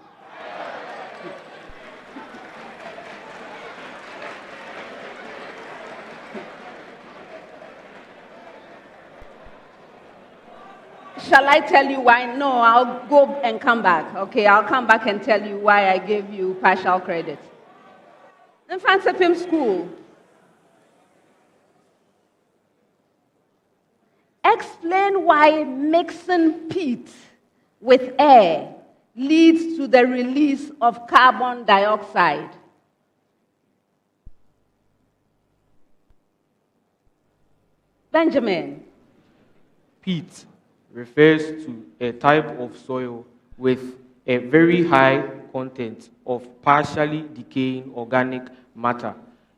Shall I tell you why? No, I'll go and come back. Okay, I'll come back and tell you why I gave you partial credit. Mfantsipim School. Explain why mixing peat with air leads to the release of carbon dioxide. Benjamin. Peat refers to a type of soil with a very high content of partially decaying organic matter.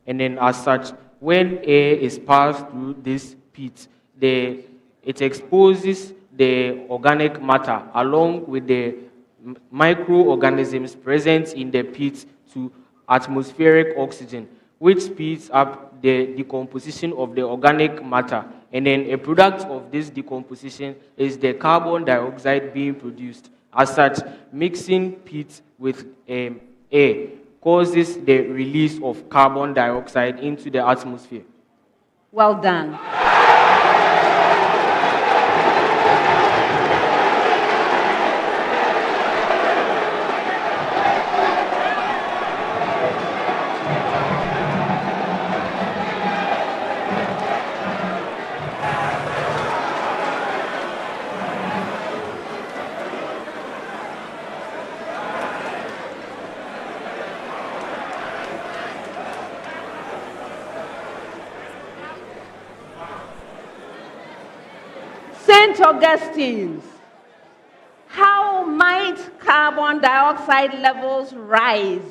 And then as such, when air is passed through this peat, it exposes the organic matter along with the microorganisms present in the peat to atmospheric oxygen, which speeds up the decomposition of the organic matter. And then a product of this decomposition is the carbon dioxide being produced. As such, mixing peat with air causes the release of carbon dioxide into the atmosphere. Well done. St. Augustine's. How might carbon dioxide levels rise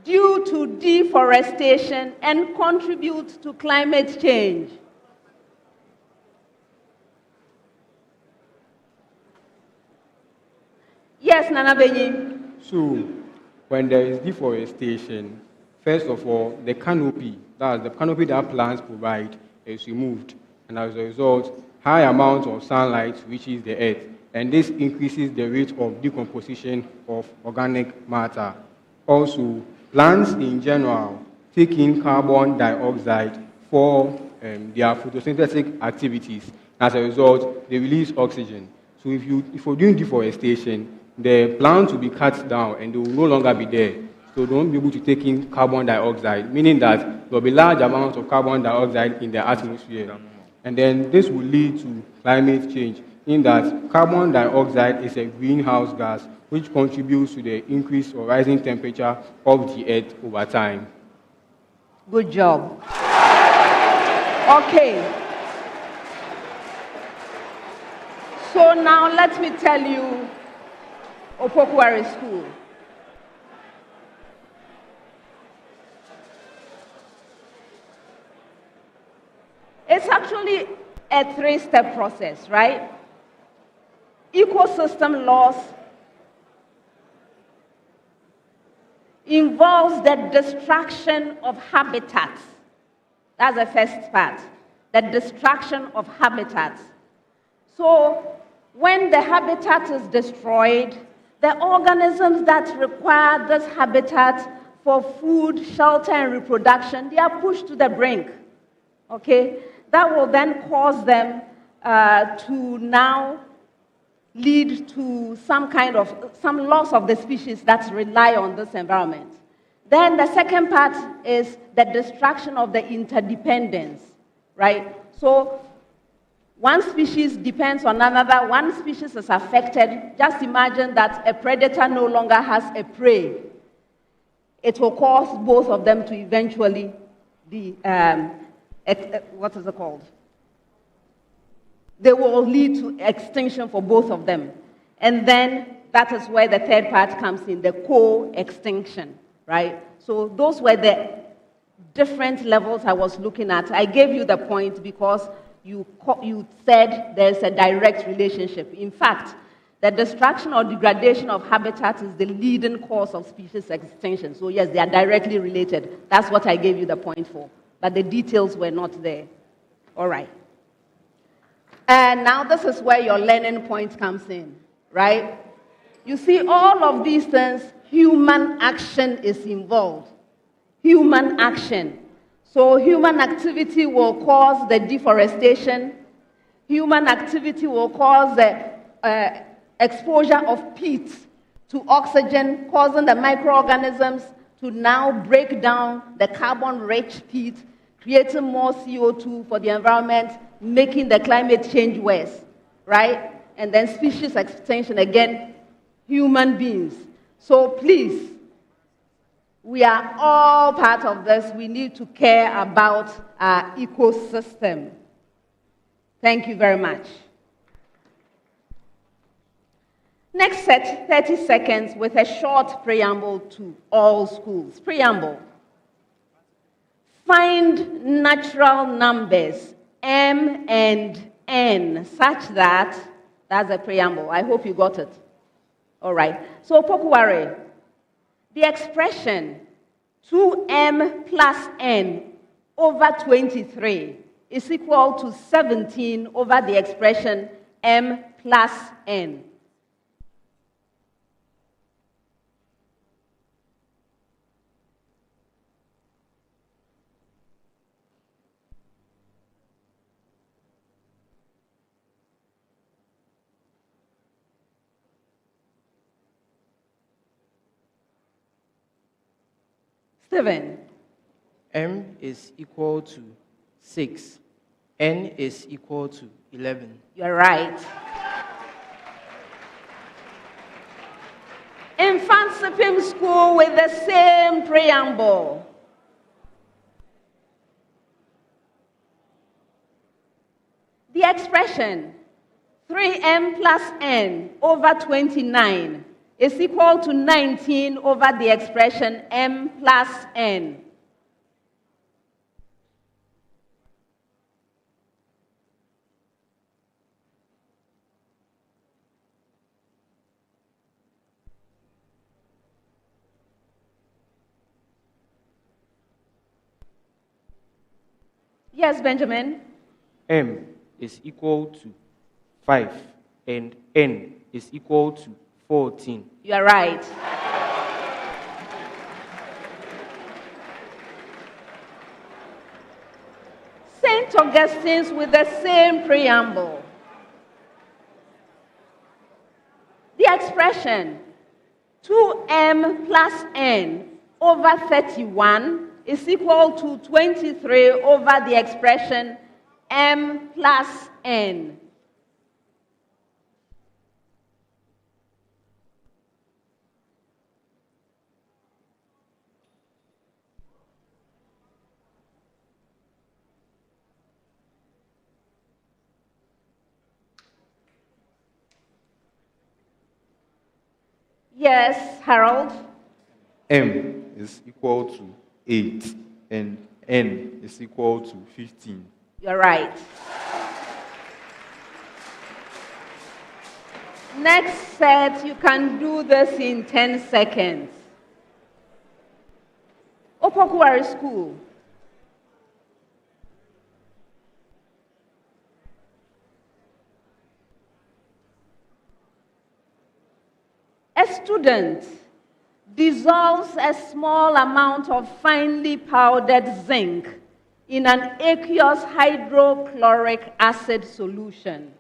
due to deforestation and contribute to climate change? Yes, Nana Benyi. So, when there is deforestation, first of all, the canopy, that's the canopy that plants provide, is removed. And as a result, high amounts of sunlight reaches the earth. And this increases the rate of decomposition of organic matter. Also, plants in general take in carbon dioxide for their photosynthetic activities. As a result, they release oxygen. So if you're doing deforestation, the plants will be cut down and they will no longer be there. So they won't be able to take in carbon dioxide, meaning that there will be large amounts of carbon dioxide in the atmosphere. And then this will lead to climate change, in that carbon dioxide is a greenhouse gas which contributes to the increase or rising temperature of the earth over time. Good job. Okay. So now let me tell you Opoku Ware School. It's actually a three-step process, right? Ecosystem loss involves the destruction of habitats. That's the first part, the destruction of habitats. So when the habitat is destroyed, the organisms that require this habitat for food, shelter, and reproduction, they are pushed to the brink, okay? That will then cause them to now lead to some loss of the species that rely on this environment. Then the second part is the destruction of the interdependence, right? So one species depends on another, one species is affected. Just imagine that a predator no longer has a prey. It will cause both of them to eventually be, what is it called? They will lead to extinction for both of them. And then that is where the third part comes in, the co-extinction, right? So those were the different levels I was looking at. I gave you the point because you said there's a direct relationship. In fact, the destruction or degradation of habitat is the leading cause of species extinction. So yes, they are directly related. That's what I gave you the point for. But the details were not there. All right. And now this is where your learning point comes in, right? You see, all of these things, human action is involved. Human action. So human activity will cause the deforestation. Human activity will cause the exposure of peat to oxygen, causing the microorganisms to now break down the carbon-rich peat, creating more CO2 for the environment, making the climate change worse, right? And then species extinction, again, human beings. So please, we are all part of this. We need to care about our ecosystem. Thank you very much. Next set, 30 seconds with a short preamble to all schools. Preamble. Find natural numbers M and N such that, that's a preamble. I hope you got it. All right. So Opoku Ware, the expression 2M plus N over 23 is equal to 17 over the expression M plus N. Steven. M is equal to 6. N is equal to 11. You're right. Mfantsipim school with the same preamble. The expression 3m plus n over 29 is equal to 19 over the expression m plus n. Yes, Benjamin? M is equal to 5 and N is equal to 14. You are right. St. Augustine's with the same preamble. The expression 2m plus n over 31 is equal to 23 over the expression m plus n. Yes, Harold? M is equal to 8 and N is equal to 15. You're right. Next set, you can do this in 10 seconds. Opoku Ware School. A student dissolves a small amount of finely powdered zinc in an aqueous hydrochloric acid solution.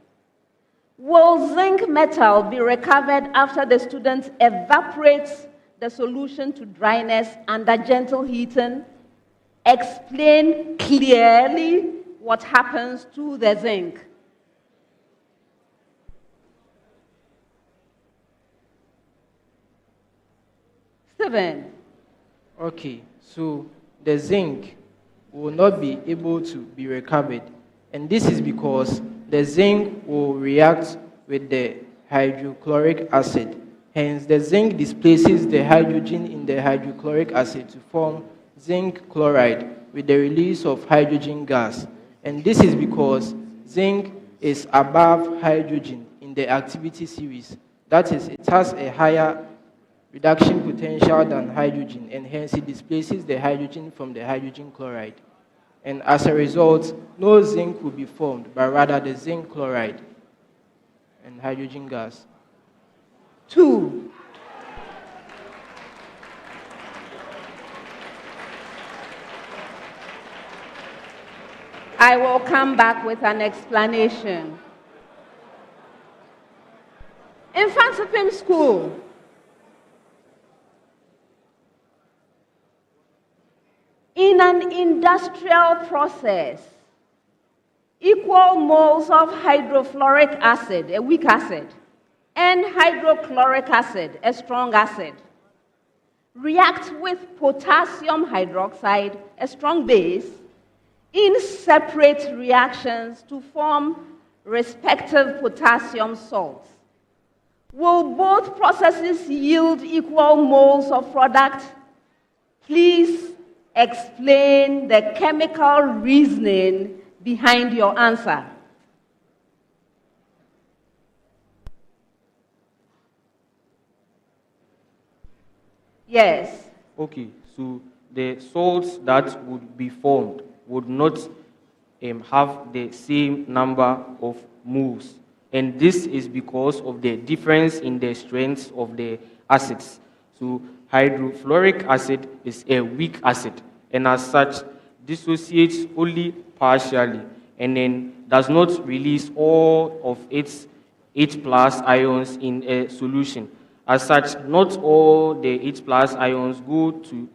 Will zinc metal be recovered after the student evaporates the solution to dryness under gentle heating? Explain clearly what happens to the zinc. Stephen. Okay, so the zinc will not be able to be recovered. And this is because the zinc will react with the hydrochloric acid. Hence, the zinc displaces the hydrogen in the hydrochloric acid to form zinc chloride with the release of hydrogen gas. And this is because zinc is above hydrogen in the activity series. That is, it has a higher reduction potential than hydrogen, and hence it displaces the hydrogen from the hydrogen chloride. And as a result, no zinc will be formed, but rather the zinc chloride and hydrogen gas. 2. I will come back with an explanation. Mfantsipim School. In an industrial process, equal moles of hydrofluoric acid, a weak acid, and hydrochloric acid, a strong acid, react with potassium hydroxide, a strong base, in separate reactions to form respective potassium salts. Will both processes yield equal moles of product? Please explain the chemical reasoning behind your answer. Yes. Okay, so the salts that would be formed would not have the same number of moles. And this is because of the difference in the strengths of the acids. So hydrofluoric acid is a weak acid, and as such, dissociates only partially, and then does not release all of its H+ ions in a solution. As such, not all the H+ ions go to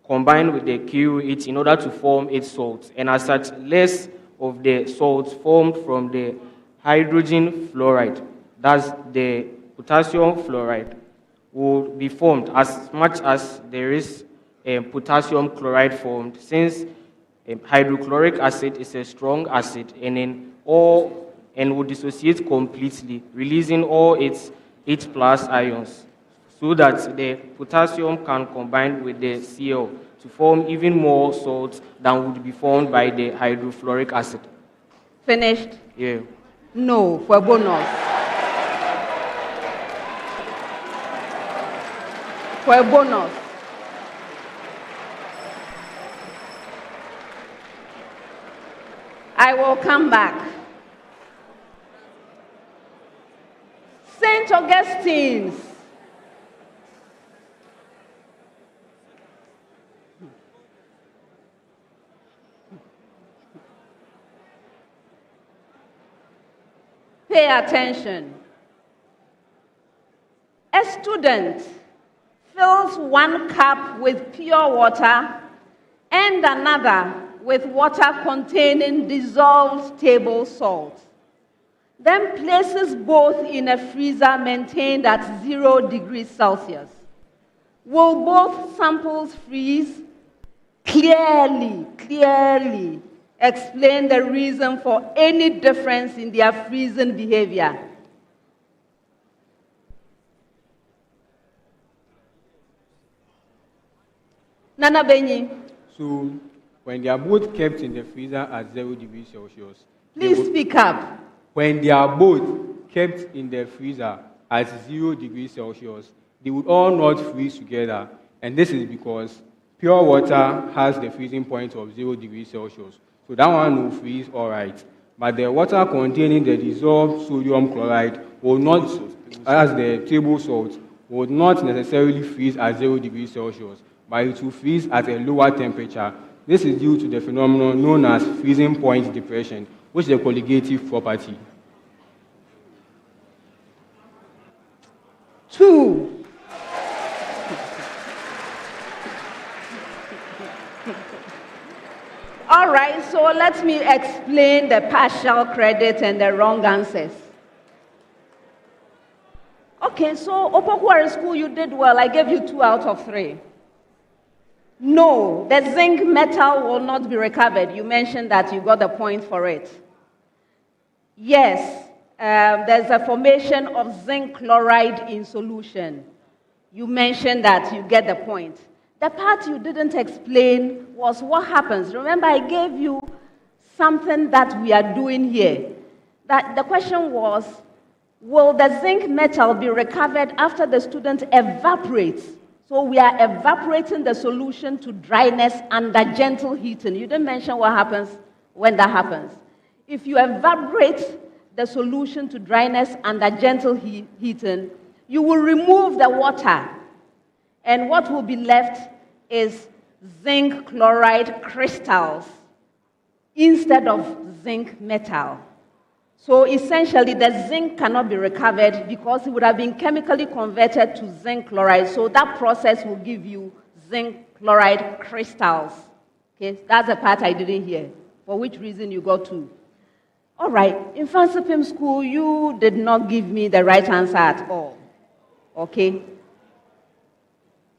combine with the KOH in order to form its salts, and as such, less of the salts formed from the hydrogen fluoride, that's the potassium fluoride, will be formed as much as there is potassium chloride formed, since hydrochloric acid is a strong acid, and then all and will dissociate completely, releasing all its 8+ ions, so that the potassium can combine with the Cl to form even more salts than would be formed by the hydrofluoric acid. Finished? Yeah. No, for a bonus. For a bonus. I will come back. St. Augustine's. Pay attention. A student fills one cup with pure water and another with water containing dissolved table salt, then places both in a freezer maintained at 0 degrees Celsius. Will both samples freeze? Clearly explain the reason for any difference in their freezing behavior. Nana Benyi. So, when they are both kept in the freezer at 0 degrees Celsius, please speak up. When they are both kept in the freezer at 0 degrees Celsius, they would all not freeze together. And this is because pure water has the freezing point of 0 degrees Celsius. So that one will freeze all right. But the water containing the dissolved sodium chloride will not, as the table salt, will not necessarily freeze at 0 degrees Celsius, but it will freeze at a lower temperature. This is due to the phenomenon known as freezing point depression, which is a colligative property. 2. All right, so let me explain the partial credit and the wrong answers. Okay, so Opoku School, you did well. I gave you 2 out of 3. No, the zinc metal will not be recovered. You mentioned that you got the point for it. Yes, there's a formation of zinc chloride in solution. You mentioned that you get the point. The part you didn't explain was what happens. Remember, I gave you something that we are doing here. That the question was, will the zinc metal be recovered after the student evaporates? So we are evaporating the solution to dryness under gentle heating. You didn't mention what happens when that happens. If you evaporate the solution to dryness under gentle heating, you will remove the water. And what will be left is zinc chloride crystals instead of zinc metal. So essentially, the zinc cannot be recovered because it would have been chemically converted to zinc chloride. So that process will give you zinc chloride crystals. Okay, that's the part I didn't hear. For which reason you got 2. All right, in Mfantsipim school, you did not give me the right answer at all. Okay?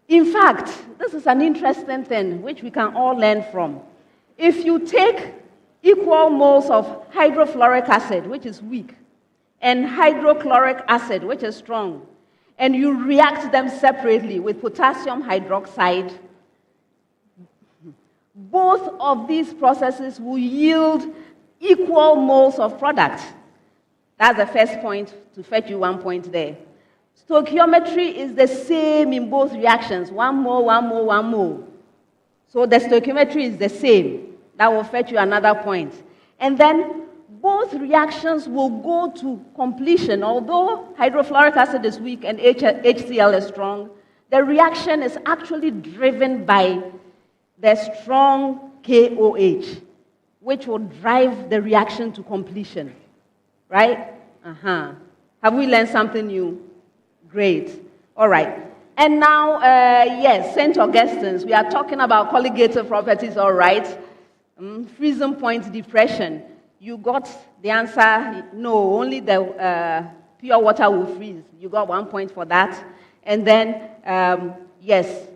In fact, this is an interesting thing which we can all learn from. If you take equal moles of hydrofluoric acid, which is weak, and hydrochloric acid, which is strong, and you react them separately with potassium hydroxide, both of these processes will yield equal moles of product. That's the first point, to fetch you 1 point there. Stoichiometry is the same in both reactions, 1 mole, 1 mole, 1 mole. So the stoichiometry is the same. That will fetch you another point. And then both reactions will go to completion. Although hydrofluoric acid is weak and HCl is strong, the reaction is actually driven by the strong KOH, which will drive the reaction to completion. Right? Have we learned something new? Great. All right. And now, yes, St. Augustine's. We are talking about colligative properties, all right. Freezing point depression. You got the answer, no, only the pure water will freeze. You got 1 point for that. And then, yes,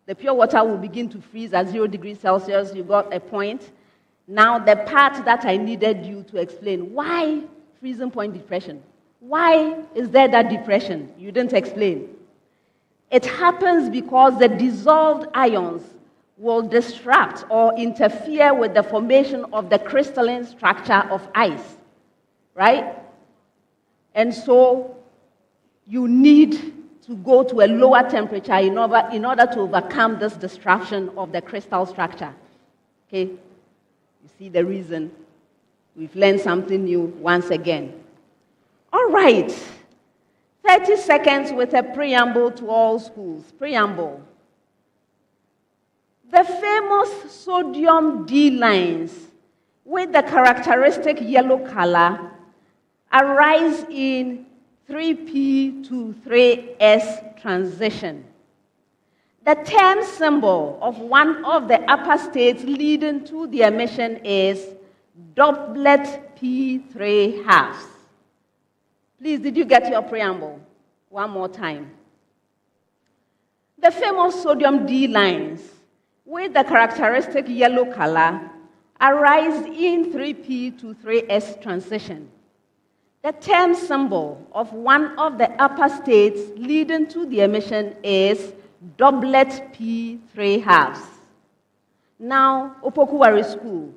the pure water will begin to freeze at 0 degrees Celsius. You got a point. Now, the part that I needed you to explain, why freezing point depression. Why is there that depression? You didn't explain. It happens because the dissolved ions will disrupt or interfere with the formation of the crystalline structure of ice, right? And so you need to go to a lower temperature in order to overcome this disruption of the crystal structure. Okay? You see the reason. We've learned something new once again. All right. 30 seconds with a preamble to all schools. Preamble. The famous sodium D lines with the characteristic yellow color arise in 3P to 3S transition. The term symbol of one of the upper states leading to the emission is doublet P3 halves. Please, did you get your preamble? One more time. The famous sodium D lines with the characteristic yellow color arise in 3P to 3S transition. The term symbol of one of the upper states leading to the emission is doublet P3 halves. Now, Opoku Ware School,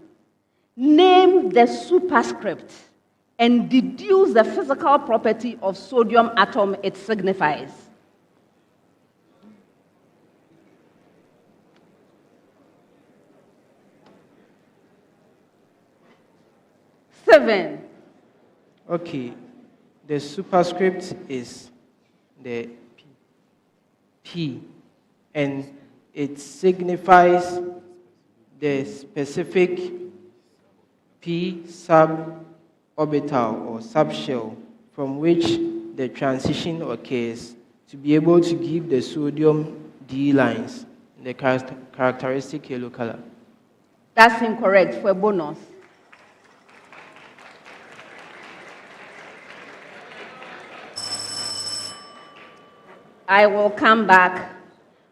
name the superscript and deduce the physical property of sodium atom it signifies. Seven. Okay, the superscript is the P, and it signifies the specific P suborbital or subshell from which the transition occurs to be able to give the sodium D lines the characteristic yellow color. That's incorrect for a bonus. I will come back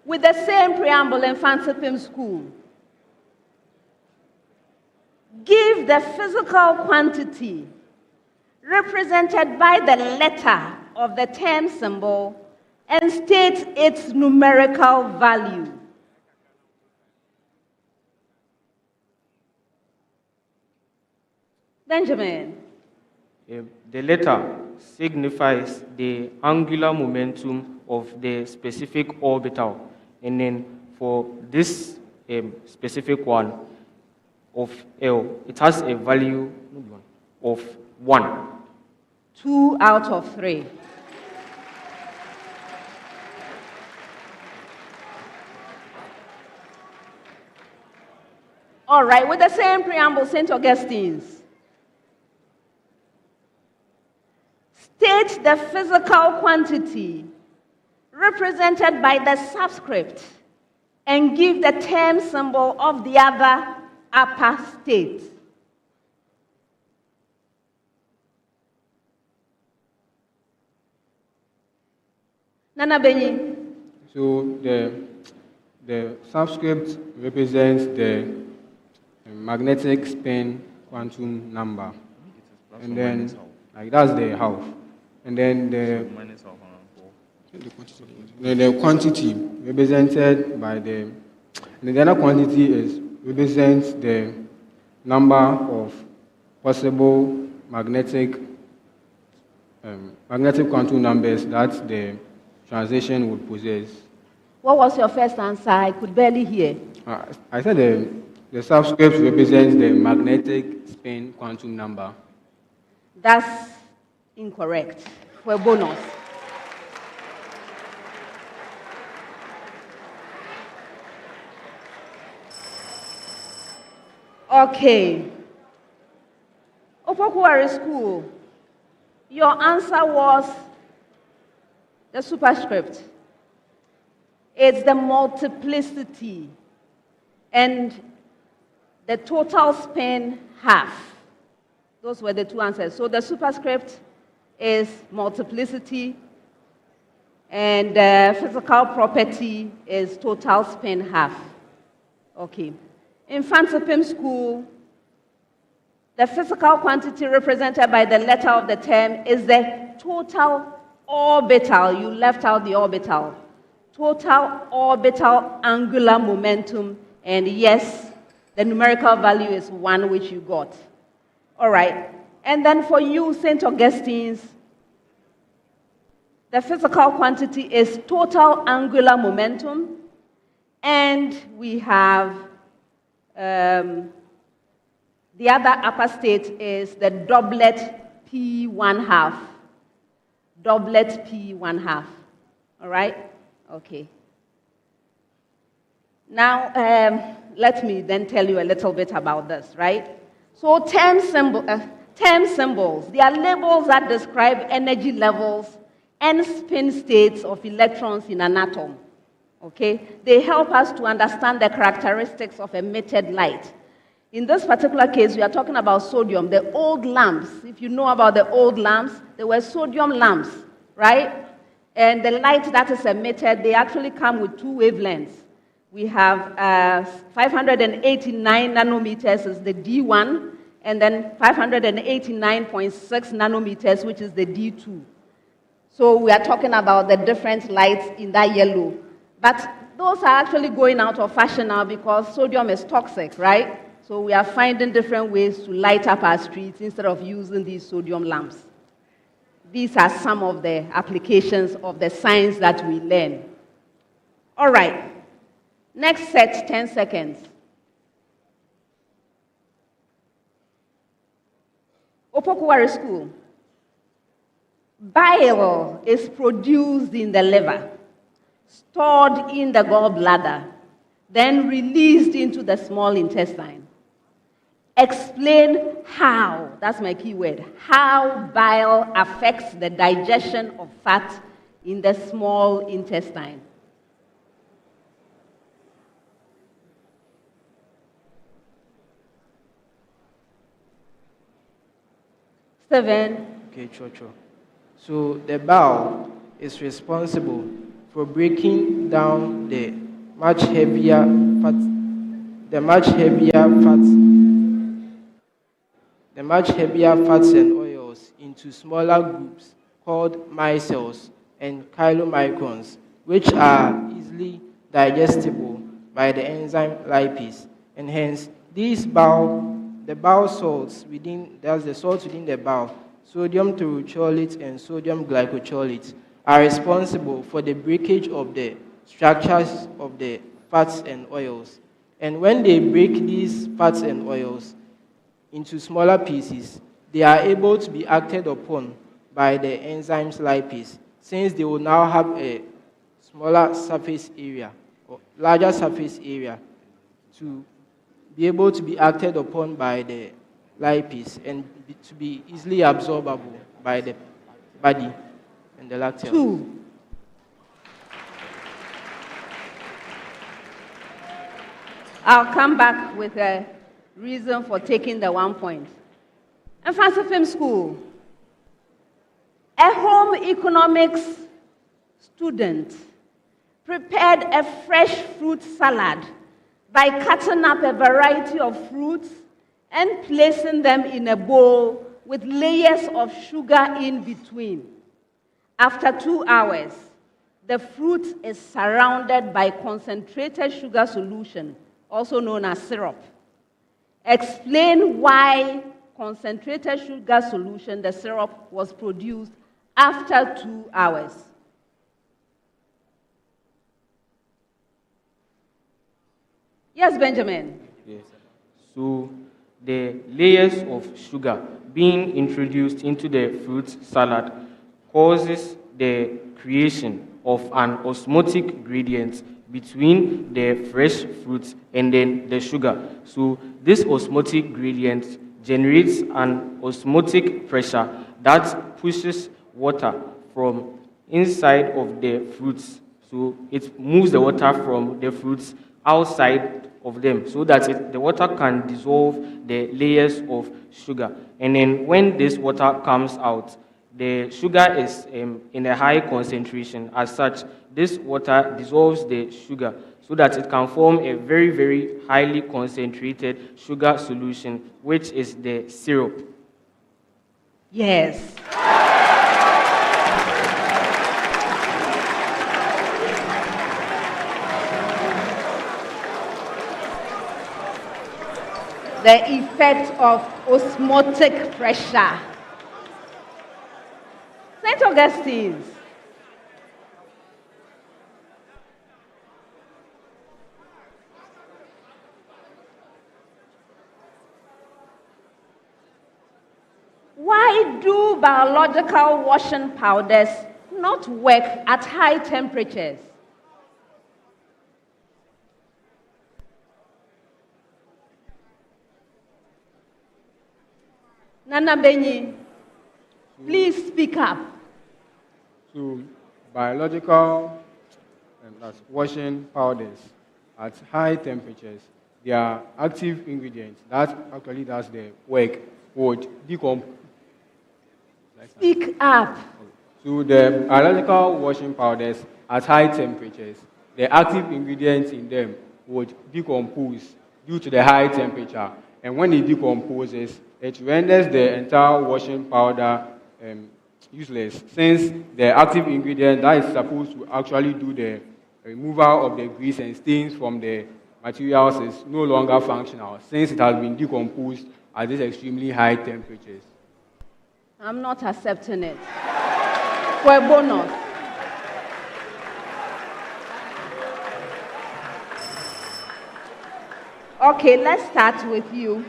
with the same preamble in Mfantsipim School. Give the physical quantity represented by the letter of the term symbol and state its numerical value. Benjamin. The letter signifies the angular momentum of the specific orbital. And then for this specific one of L, it has a value of 1. 2 out of 3. All right, with the same preamble, St. Augustine's. State the physical quantity represented by the subscript and give the term symbol of the other upper state. Nana Benyi. So the subscript represents the magnetic spin quantum number. And then, like, that's the half. And then the quantity represented by the other quantity represents the number of possible magnetic quantum numbers that the transition would possess. What was your first answer? I could barely hear. I said the subscript represents the magnetic spin quantum number. That's incorrect. For a bonus. Okay. Opoku Ware School, your answer was the superscript. It's the multiplicity and the total spin half. Those were the two answers. So the superscript is multiplicity and the physical property is total spin half. Okay. In Mfantsipim School, The physical quantity represented by the letter of the term is the total orbital. You left out the orbital. Total orbital angular momentum. And yes, the numerical value is 1, which you got. All right. And then for you, St. Augustine's, the physical quantity is total angular momentum. And we have the other upper state is the doublet P1/2. Doublet P1/2. All right? Okay. Now, let me then tell you a little bit about this, right? So term symbols, they are labels that describe energy levels and spin states of electrons in an atom. Okay? They help us to understand the characteristics of emitted light. In this particular case, we are talking about sodium, the old lamps. If you know about the old lamps, they were sodium lamps, right? And the light that is emitted, they actually come with 2 wavelengths. We have 589 nanometers is the D1, and then 589.6 nanometers, which is the D2. So we are talking about the different lights in that yellow. But those are actually going out of fashion now because sodium is toxic, right? So we are finding different ways to light up our streets instead of using these sodium lamps. These are some of the applications of the science that we learn. All right. Next set, 10 seconds. Opoku Ware School. Bile is produced in the liver, stored in the gallbladder, then released into the small intestine. Explain how, that's my key word, how bile affects the digestion of fat in the small intestine. Steven. Okay, Chocho. So the bile is responsible for breaking down the much heavier fats and oils into smaller groups called micelles and chylomicrons, which are easily digestible by the enzyme lipase, and hence the bile salts within, that's the salts within the bile, sodium terocholate and sodium glycocholate, are responsible for the breakage of the structures of the fats and oils. And when they break these fats and oils into smaller pieces, they are able to be acted upon by the enzymes lipase, since they will now have a smaller surface area or larger surface area to be able to be acted upon by the lipase and to be easily absorbable by the body and the lacteals. 2. I'll come back with a reason for taking the 1 point. Mfantsipim School. A home economics student prepared a fresh fruit salad by cutting up a variety of fruits and placing them in a bowl with layers of sugar in between. After 2 hours, the fruit is surrounded by concentrated sugar solution, also known as syrup. Explain why concentrated sugar solution, the syrup, was produced after 2 hours. Yes, Benjamin. Yes. So the layers of sugar being introduced into the fruit salad causes the creation of an osmotic gradient between the fresh fruits and then the sugar. So this osmotic gradient generates an osmotic pressure that pushes water from inside of the fruits. So it moves the water from the fruits outside of them so that the water can dissolve the layers of sugar. And then when this water comes out, The sugar is in a high concentration. As such, this water dissolves the sugar so that it can form a very, very highly concentrated sugar solution, which is the syrup. Yes. The effect of osmotic pressure. St. Augustine's. Why do biological washing powders not work at high temperatures? Nana Benyi, please speak up. So, biological that's washing powders at high temperatures, their active ingredients, that actually does the work, would decompose. Speak up. So, the biological washing powders at high temperatures, the active ingredients in them would decompose due to the high temperature. And when it decomposes, it renders the entire washing powder useless, since the active ingredient that is supposed to actually do the removal of the grease and stains from the materials is no longer functional, since it has been decomposed at these extremely high temperatures. I'm not accepting it. For a bonus. Okay, let's start with you.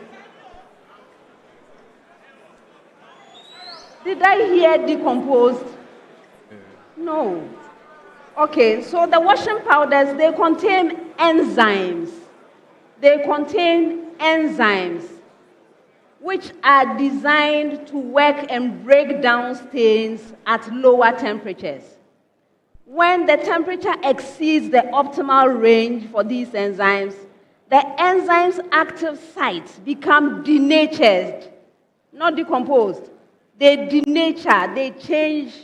Did I hear decomposed? No. Okay, so the washing powders, they contain enzymes. They contain enzymes which are designed to work and break down stains at lower temperatures. When the temperature exceeds the optimal range for these enzymes, the enzymes' active sites become denatured, not decomposed. They denature, they change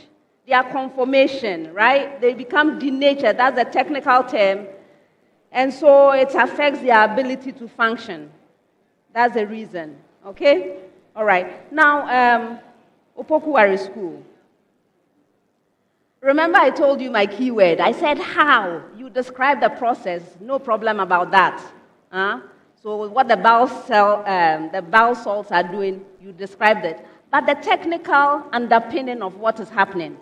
their conformation, right? They become denatured, that's a technical term. And so it affects their ability to function. That's the reason, okay? All right. Now, Opoku Ware School. Remember I told you my keyword. I said how. You describe the process. No problem about that. So what the bile salts are doing, you described it. But the technical underpinning of what is happening,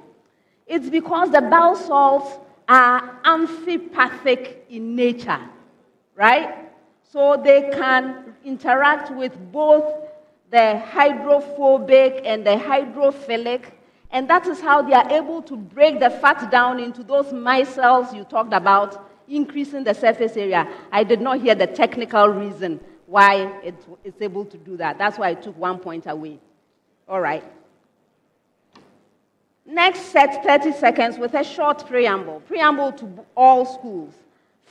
it's because the bile salts are amphipathic in nature, right? So they can interact with both the hydrophobic and the hydrophilic, and that is how they are able to break the fat down into those micelles you talked about, increasing the surface area. I did not hear the technical reason why it's able to do that. That's why I took 1 point away. All right. Next set 30 seconds with a short preamble. Preamble to all schools.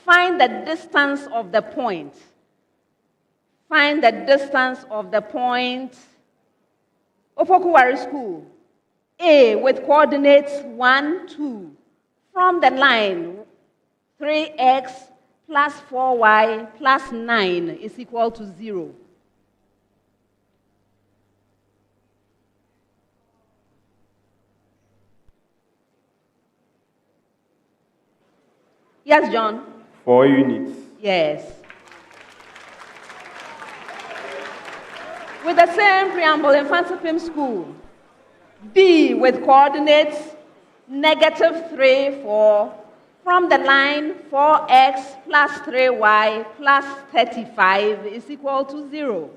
Find the distance of the point. Find the distance of the point. Opoku Ware School. A with coordinates 1, 2. From the line, 3x plus 4y plus 9 is equal to 0. Yes, John? 4 units. Yes. With the same preamble in Mfantsipim School. B with coordinates -3, 4. From the line, 4x plus 3y plus 35 is equal to 0.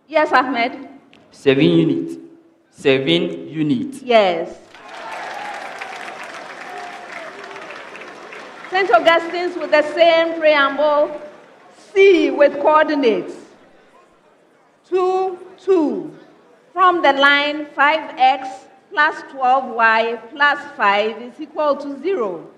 Yes, Ahmed? 7 units. 7 units. Yes. St. Augustine's with the same preamble. C with coordinates 2, 2. From the line, 5x plus 12y plus 5 is equal to 0.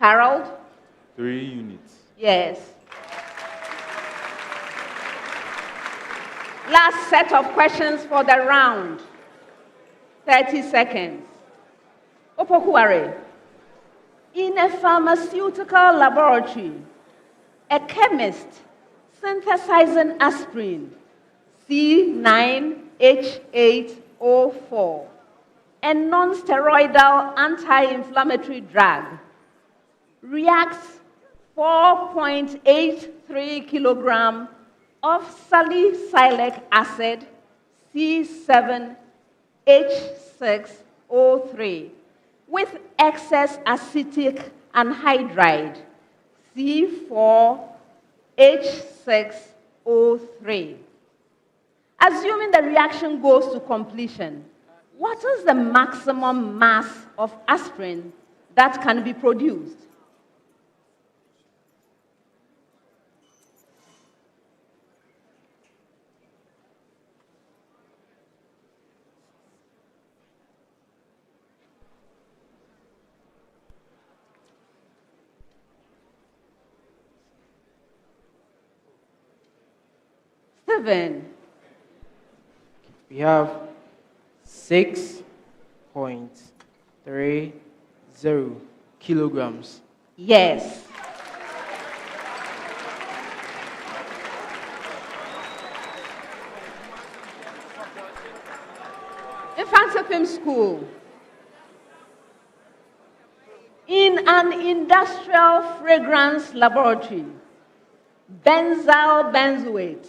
Harold? 3 units. Yes. Last set of questions for the round. 30 seconds. Opoku Ware. In a pharmaceutical laboratory, a chemist synthesizing aspirin C9H8O4, a non-steroidal anti-inflammatory drug, reacts 4.83 kilogram of salicylic acid C7H6O3 with excess acetic anhydride C4H6O3. Assuming the reaction goes to completion, what is the maximum mass of aspirin that can be produced? We have 6.30 kilograms. Yes. Mfantsipim School. In an industrial fragrance laboratory, benzyl benzoate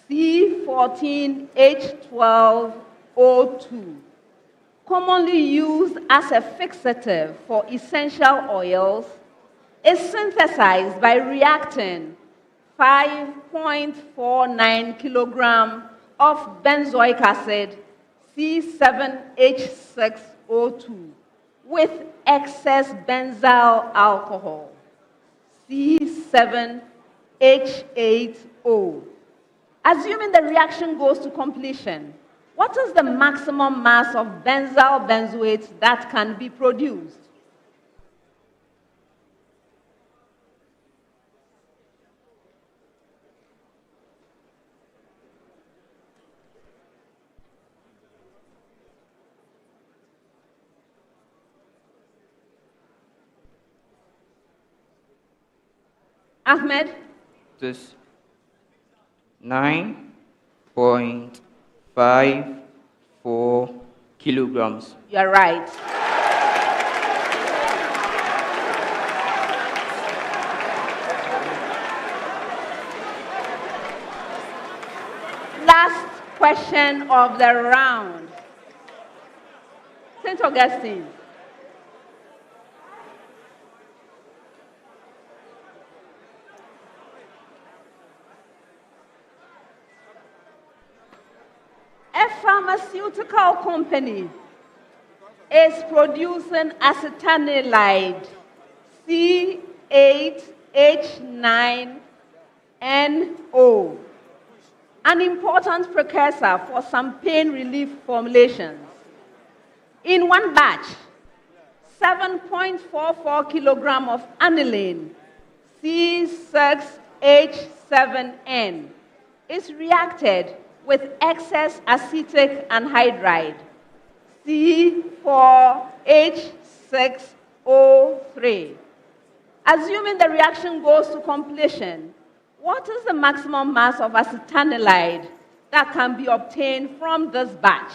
C14H12O2, commonly used as a fixative for essential oils, is synthesized by reacting 5.49 kilogram of benzoic acid C7H6O2 with excess benzyl alcohol C7H8O. Assuming the reaction goes to completion, what is the maximum mass of benzyl benzoate that can be produced? Ahmed? This 9.54 kilograms. You're right. Last question of the round. St. Augustine. A pharmaceutical company is producing acetanilide C8H9NO, an important precursor for some pain relief formulations. In one batch, 7.44 kilogram of aniline C6H7N is reacted with excess acetic anhydride C4H6O3. Assuming the reaction goes to completion, what is the maximum mass of acetanilide that can be obtained from this batch?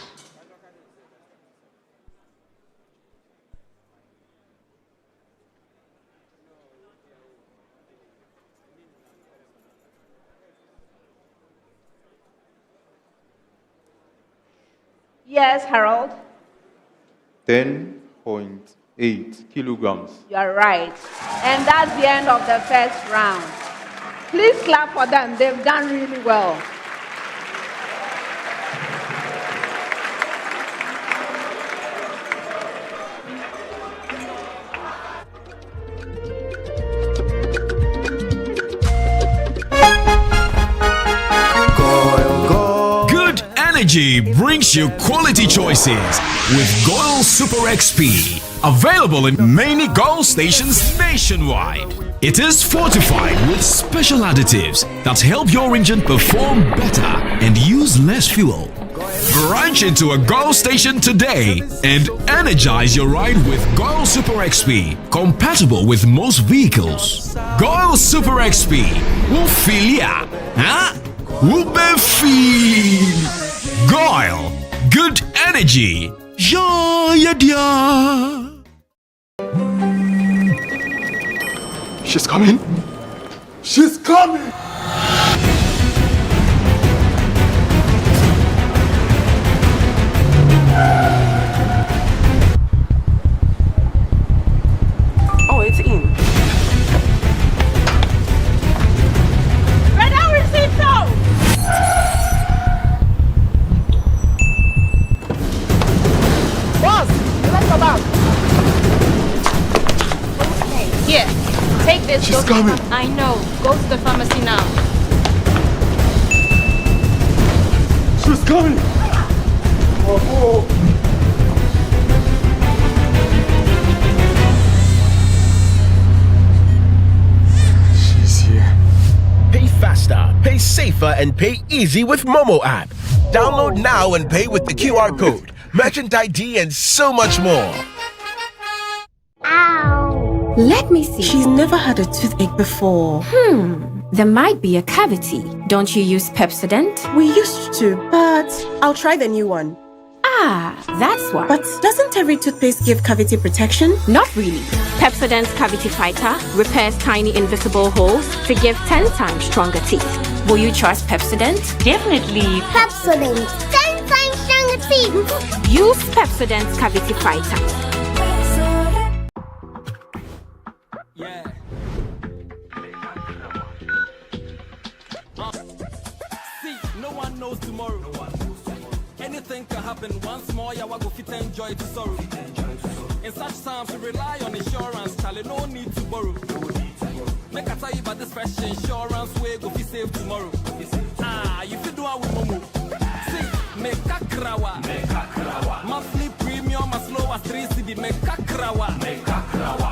Yes, Harold? 10.8 kilograms. You are right. And that's the end of the first round. Please clap for them. They've done really well. Good energy brings you quality choices with Goil Super XP. Available in many Gold stations nationwide. It is fortified with special additives that help your engine perform better and use less fuel. Branch into a Gold station today and energize your ride with Gold Super XP, compatible with most vehicles. Gold Super XP, Ufilia, huh? Ubefi. Goil, good energy. Ja, dia. She's coming. She's coming. Oh, it's in. Red Hour receipt now! Boss, let's go back. Here, take this. She's coming. I know. Go to the pharmacy now. She's coming. Oh. She's here. Pay faster, pay safer, and pay easy with Momo app. Download now and pay with the QR code, merchant ID, and so much more. Ow. Let me see. She's never had a toothache before. There might be a cavity. Don't you use Pepsodent? We used to, but I'll try the new one. Ah, that's why. But doesn't every toothpaste give cavity protection? Not really. Pepsodent's Cavity Fighter repairs tiny invisible holes to give 10 times stronger teeth. Will you trust Pepsodent? Definitely. Pepsodent. 10 times stronger teeth. Use Pepsodent's Cavity Fighter. Yeah. See, no one knows tomorrow. Anything can happen. Once more, yeah, go fit enjoy to sorrow. In such times, we rely on insurance. Charlie, no need to borrow. Make I tell you about this fresh insurance way go fit save tomorrow. You fit do with Momo. See, make a krawa. Monthly premium as low as 3 CD. Make a krawa.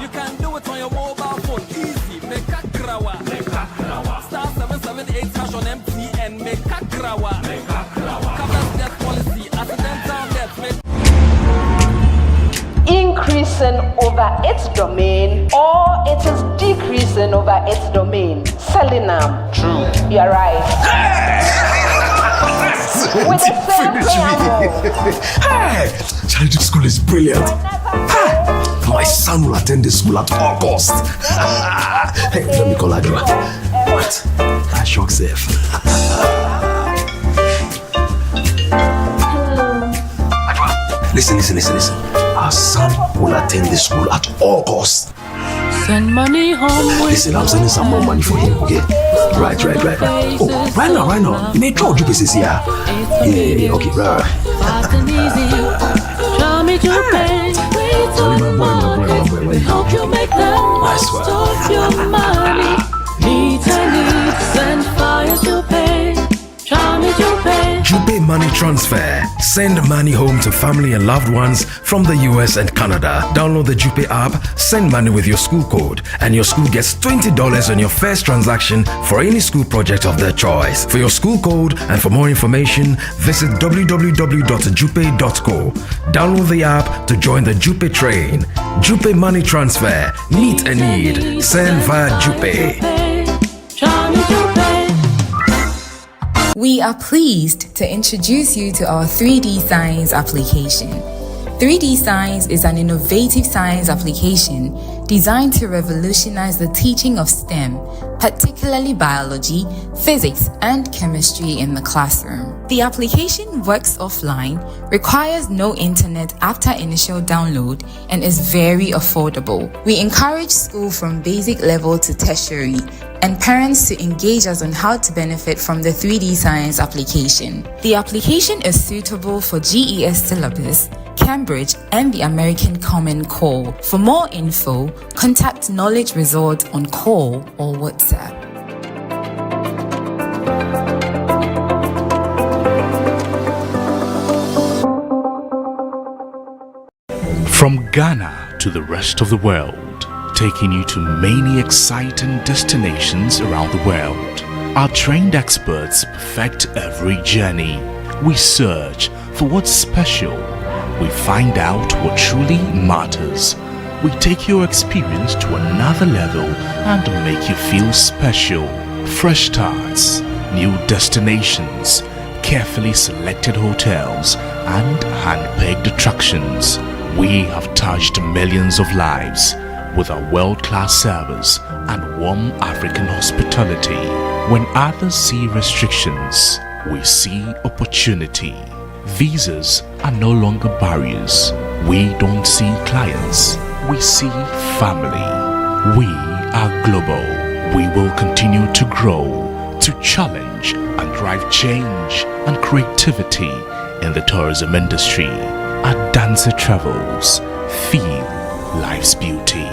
You can do it on your mobile phone. Easy. Make a krawa. Star 778 hash on MTN. Make a krawa. Covers death policy. Accidental death. Increasing over its domain, or it is decreasing over its domain. Selling them. True. You're right. With the same preamble. Hey, Statistical school is brilliant. My son will attend the school at August. Hey, let me call Adwa. What? I shock safe. Adwa, listen. Our son will attend the school at August. Send money home. Listen, I'm sending some more money for him, okay? Right. Oh, right now. May draw you pieces here. Yeah, okay, right. Fast and easy. Try me to pay. Wait. Help you make the most of your money. Needs send fire to pay. Try me to pay. Jupe Money Transfer. Send money home to family and loved ones from the US and Canada. Download the Jupe app, send money with your school code, and your school gets $20 on your first transaction for any school project of their choice. For your school code and for more information, visit www.jupe.co. Download the app to join the Jupe train. Jupe Money Transfer. Meet a need. Send via Jupe. We are pleased to introduce you to our 3D Science application. 3D Science is an innovative science application designed to revolutionize the teaching of STEM, particularly biology, physics, and chemistry in the classroom. The application works offline, requires no internet after initial download, and is very affordable. We encourage school from basic level to tertiary and parents to engage us on how to benefit from the 3D Science application. The application is suitable for GES syllabus, Cambridge, and the American Common Core. For more info, contact Knowledge Resort on call or WhatsApp. From Ghana to the rest of the world, taking you to many exciting destinations around the world. Our trained experts perfect every journey. We search for what's special. We find out what truly matters. We take your experience to another level and make you feel special. Fresh starts, new destinations, carefully selected hotels, and hand-picked attractions. We have touched millions of lives with our world-class service and warm African hospitality. When others see restrictions, we see opportunity. Visas are no longer barriers. We don't see clients. We see family. We are global. We will continue to grow, to challenge and drive change and creativity in the tourism industry. At Dancer Travels, feel life's beauty.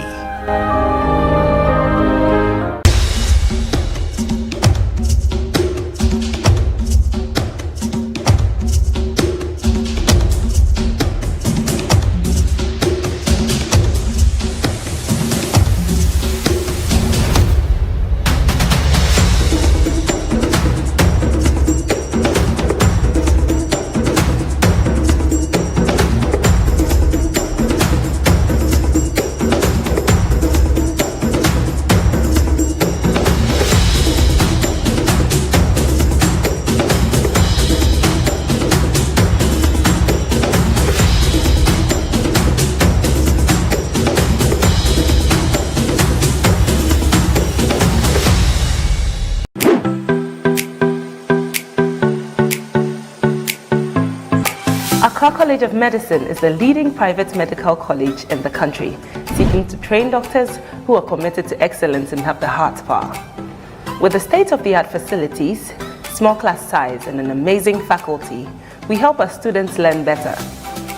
Accra College of Medicine is the leading private medical college in the country, seeking to train doctors who are committed to excellence and have the heart power. With the state-of-the-art facilities, small class size, and an amazing faculty, we help our students learn better.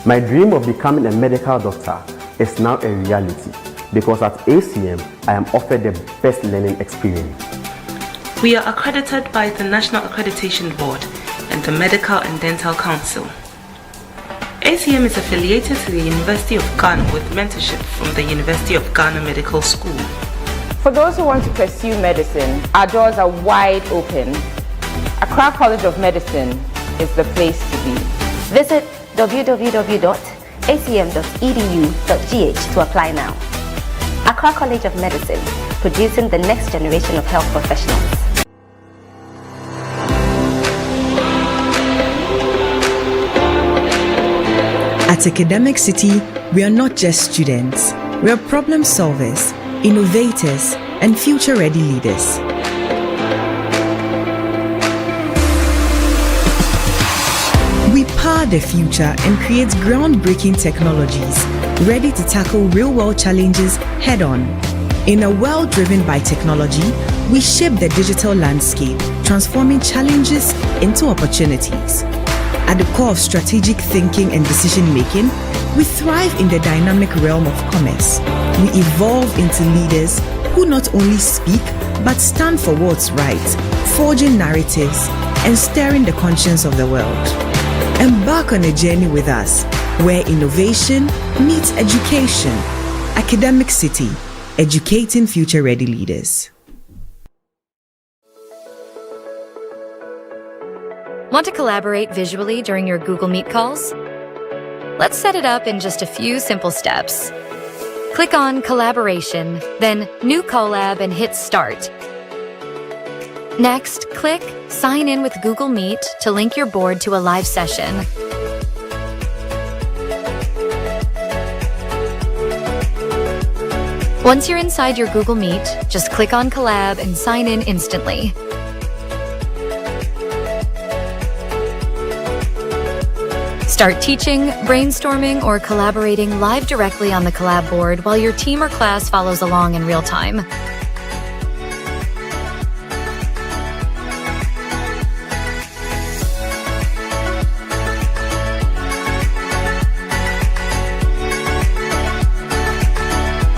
My dream of becoming a medical doctor is now a reality because at ACM, I am offered the best learning experience. We are accredited by the National Accreditation Board and the Medical and Dental Council. ACM is affiliated to the University of Ghana with mentorship from the University of Ghana Medical School. For those who want to pursue medicine, our doors are wide open. Accra College of Medicine is the place to be. Visit www.acm.edu.gh to apply now. Accra College of Medicine, producing the next generation of health professionals. At Academic City, we are not just students. We are problem solvers, innovators, and future-ready leaders. We power the future and create groundbreaking technologies ready to tackle real-world challenges head-on. In a world driven by technology, we shape the digital landscape, transforming challenges into opportunities. At the core of strategic thinking and decision-making, we thrive in the dynamic realm of commerce. We evolve into leaders who not only speak, but stand for what's right, forging narratives and stirring the conscience of the world. Embark on a journey with us, where innovation meets education. Academic City, educating future-ready leaders. Want to collaborate visually during your Google Meet calls? Let's set it up in just a few simple steps. Click on Collaboration, then New Collab and hit Start. Next, click Sign in with Google Meet to link your board to a live session. Once you're inside your Google Meet, just click on Collab and sign in instantly. Start teaching, brainstorming, or collaborating live directly on the Collab board while your team or class follows along in real time.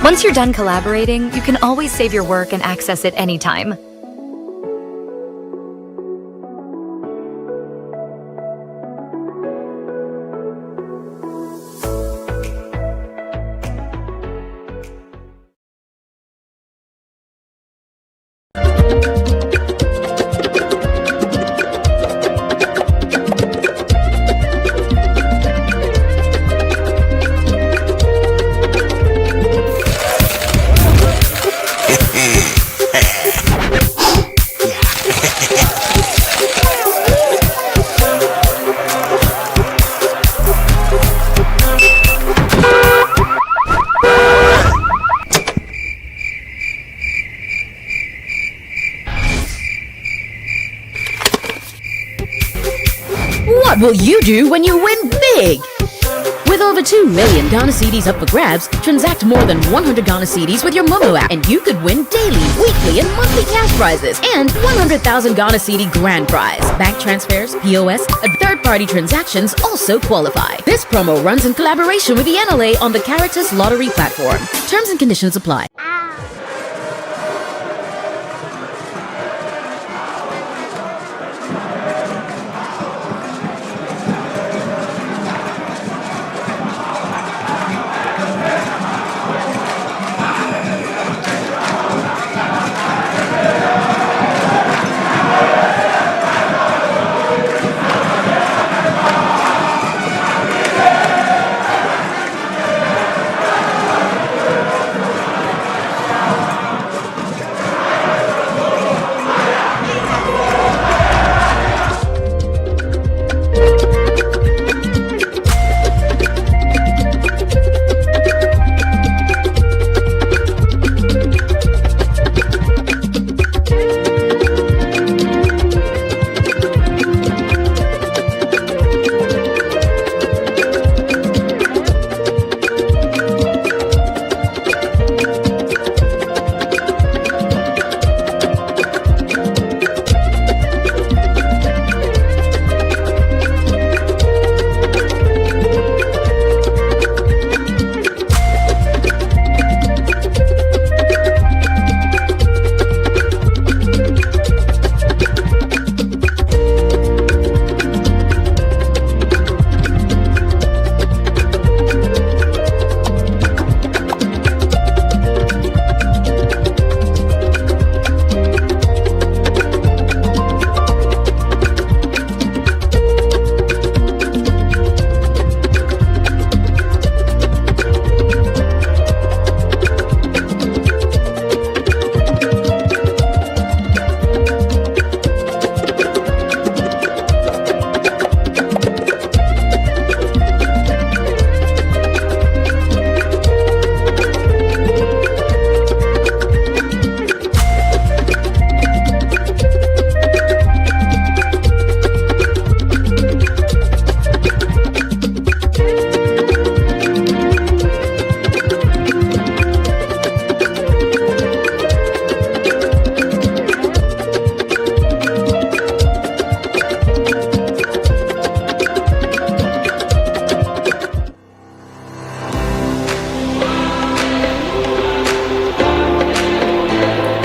Once you're done collaborating, you can always save your work and access it anytime. will you do when you win big? With over 2 million Ghana cedis up for grabs, transact more than 100 Ghana cedis with your Momo app, and you could win daily, weekly, and monthly cash prizes, and 100,000 Ghana cedi grand prize. Bank transfers, POS, and third-party transactions also qualify. This promo runs in collaboration with the NLA on the Caritas Lottery platform. Terms and conditions apply.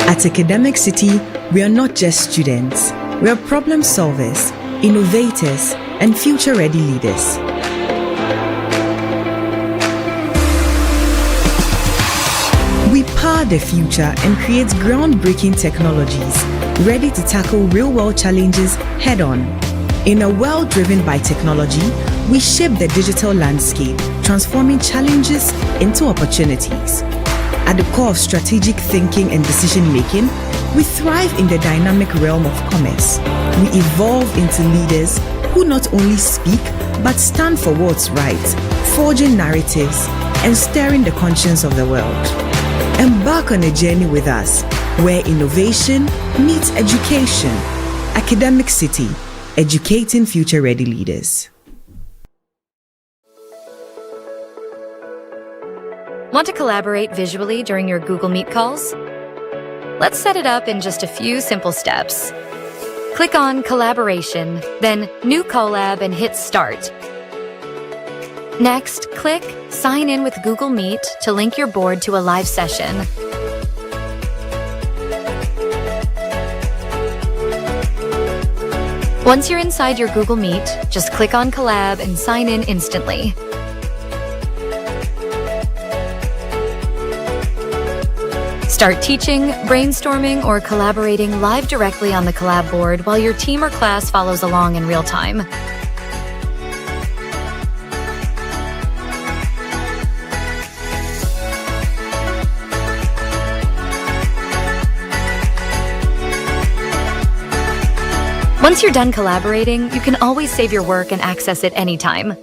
At Academic City, we are not just students. We are problem solvers, innovators, and future-ready leaders. We power the future and create groundbreaking technologies ready to tackle real-world challenges head-on. In a world driven by technology, we shape the digital landscape, transforming challenges into opportunities. At the core of strategic thinking and decision-making, we thrive in the dynamic realm of commerce. We evolve into leaders who not only speak, but stand for what's right, forging narratives and stirring the conscience of the world. Embark on a journey with us, where innovation meets education. Academic City, educating future-ready leaders. Want to collaborate visually during your Google Meet calls? Let's set it up in just a few simple steps. Click on Collaboration, then New Collab and hit Start. Next, click Sign in with Google Meet to link your board to a live session. Once you're inside your Google Meet, just click on Collab and sign in instantly. Start teaching, brainstorming, or collaborating live directly on the Collab board while your team or class follows along in real time. Once you're done collaborating, you can always save your work and access it anytime.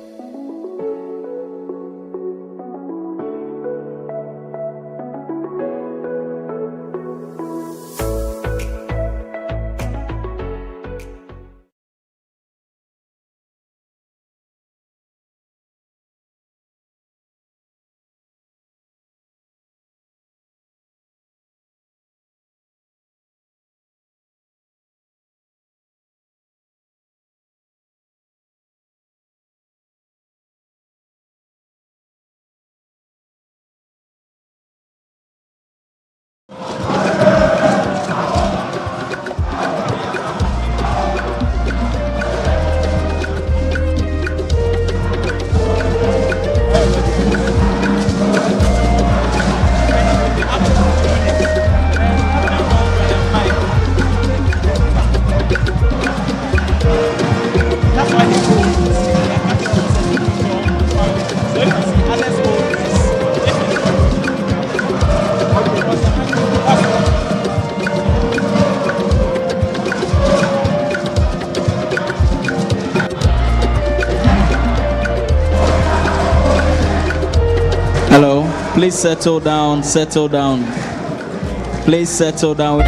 Please settle down, settle down. Please settle down.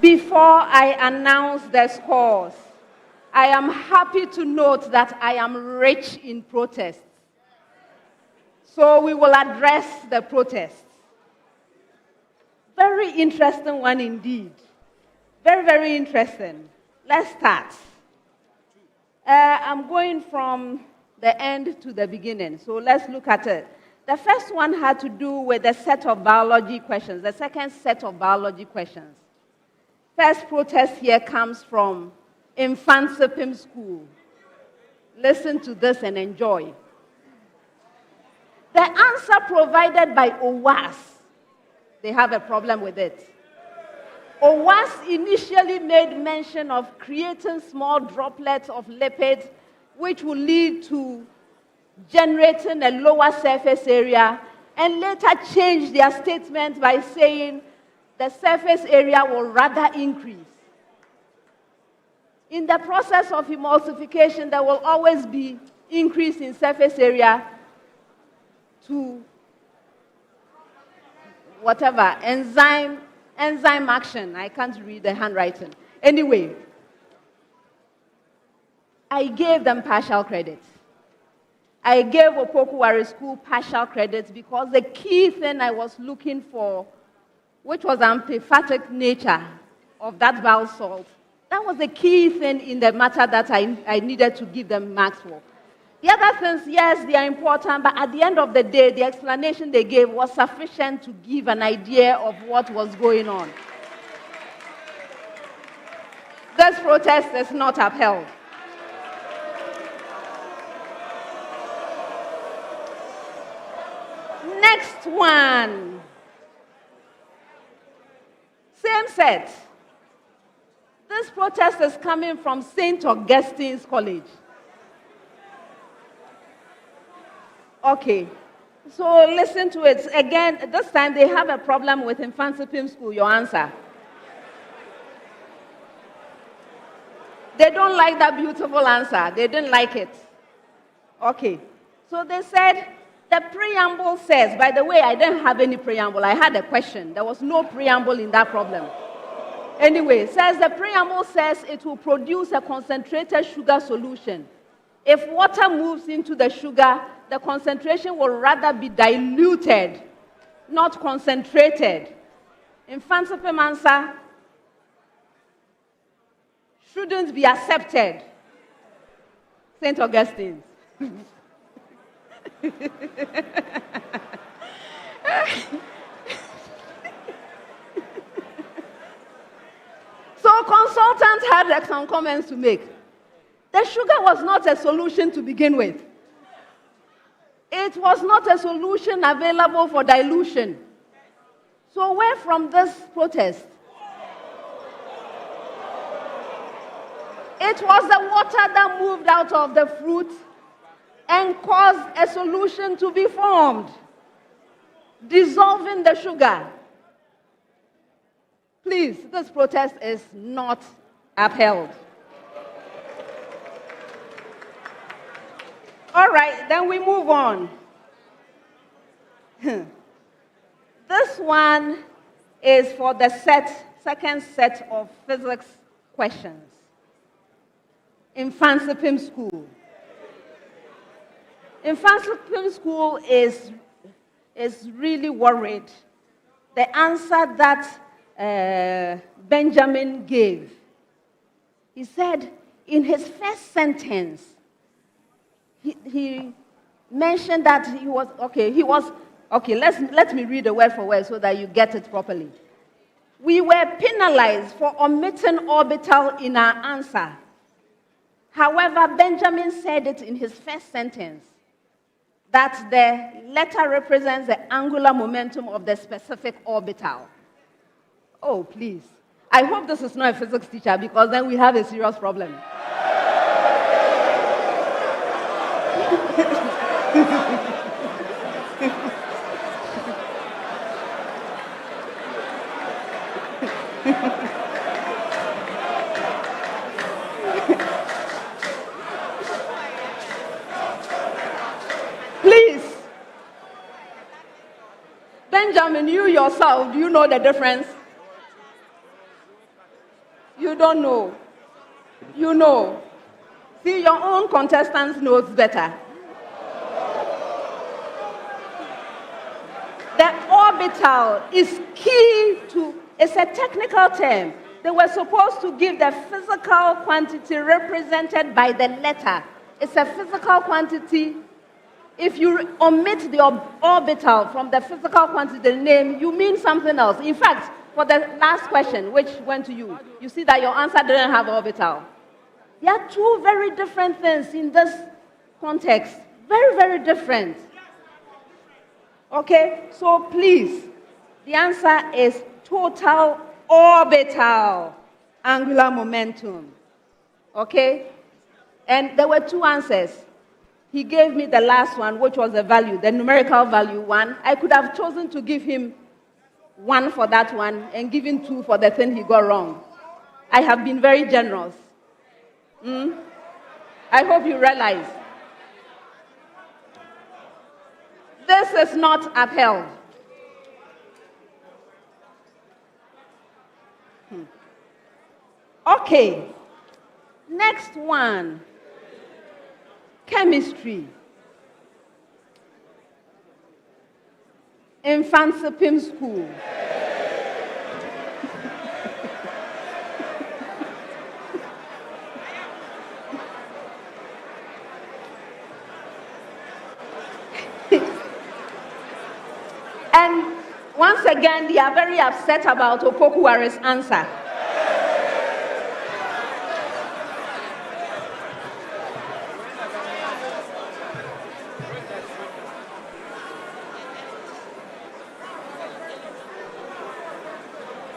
Before I announce the scores, I am happy to note that I am rich in protests. So we will address the protests. Very interesting one indeed. Very, very interesting. Let's start. I'm going from the end to the beginning, so let's look at it. The first one had to do with a set of biology questions, the second set of biology questions. First protest here comes from Mfantsipim School. Listen to this and enjoy. The answer provided by OWAS, they have a problem with it. OWAS initially made mention of creating small droplets of lipids which will lead to generating a lower surface area, and later changed their statement by saying the surface area will rather increase. In the process of emulsification, there will always be increase in surface area to whatever, enzyme action. I can't read the handwriting. Anyway, I gave them partial credit. I gave Opoku Ware School partial credit because the key thing I was looking for, which was emphatic nature, of that bile salt. That was the key thing in the matter that I needed to give them marks for. The other things, yes, they are important, but at the end of the day, the explanation they gave was sufficient to give an idea of what was going on. This protest is not upheld. Next one. Same set. This protest is coming from St. Augustine's College. Okay, so listen to it. Again, this time they have a problem with Mfantsipim school, your answer. They don't like that beautiful answer. They didn't like it. Okay, so they said, the preamble says, by the way, I didn't have any preamble. I had a question. There was no preamble in that problem. Anyway, it says the preamble says it will produce a concentrated sugar solution. If water moves into the sugar, the concentration will rather be diluted, not concentrated. Mfantsipim answer shouldn't be accepted. St. Augustine's. So consultants had some comments to make. The sugar was not a solution to begin with. It was not a solution available for dilution. So where from this protest? It was the water that moved out of the fruit and caused a solution to be formed, dissolving the sugar. Please, this protest is not upheld. All right, then we move on. This one is for the second set of physics questions. Mfantsipim school. Mfantsipim school is really worried. The answer that Benjamin gave, he said in his first sentence, he mentioned that let me read the word for word so that you get it properly. We were penalized for omitting orbital in our answer. However, Benjamin said it in his first sentence that the letter represents the angular momentum of the specific orbital. Oh, please. I hope this is not a physics teacher because then we have a serious problem. Please, Benjamin, you yourself, do you know the difference? You don't know. You know. See, your own contestants knows better. The orbital is key to, it's a technical term. They were supposed to give the physical quantity represented by the letter. It's a physical quantity. If you omit the orbital from the physical quantity, the name, you mean something else. In fact, for the last question, which went to you, you see that your answer didn't have orbital. There are two very different things in this context. Very, very different. Okay, so please, the answer is total orbital angular momentum. Okay? And there were two answers. He gave me the last one, which was the value, the numerical value one. I could have chosen to give him 1 for that one and given 2 for the thing he got wrong. I have been very generous. I hope you realize. This is not upheld. Okay. Next one. Chemistry. Mfantsipim school. Once again, they are very upset about Opoku Ware's answer.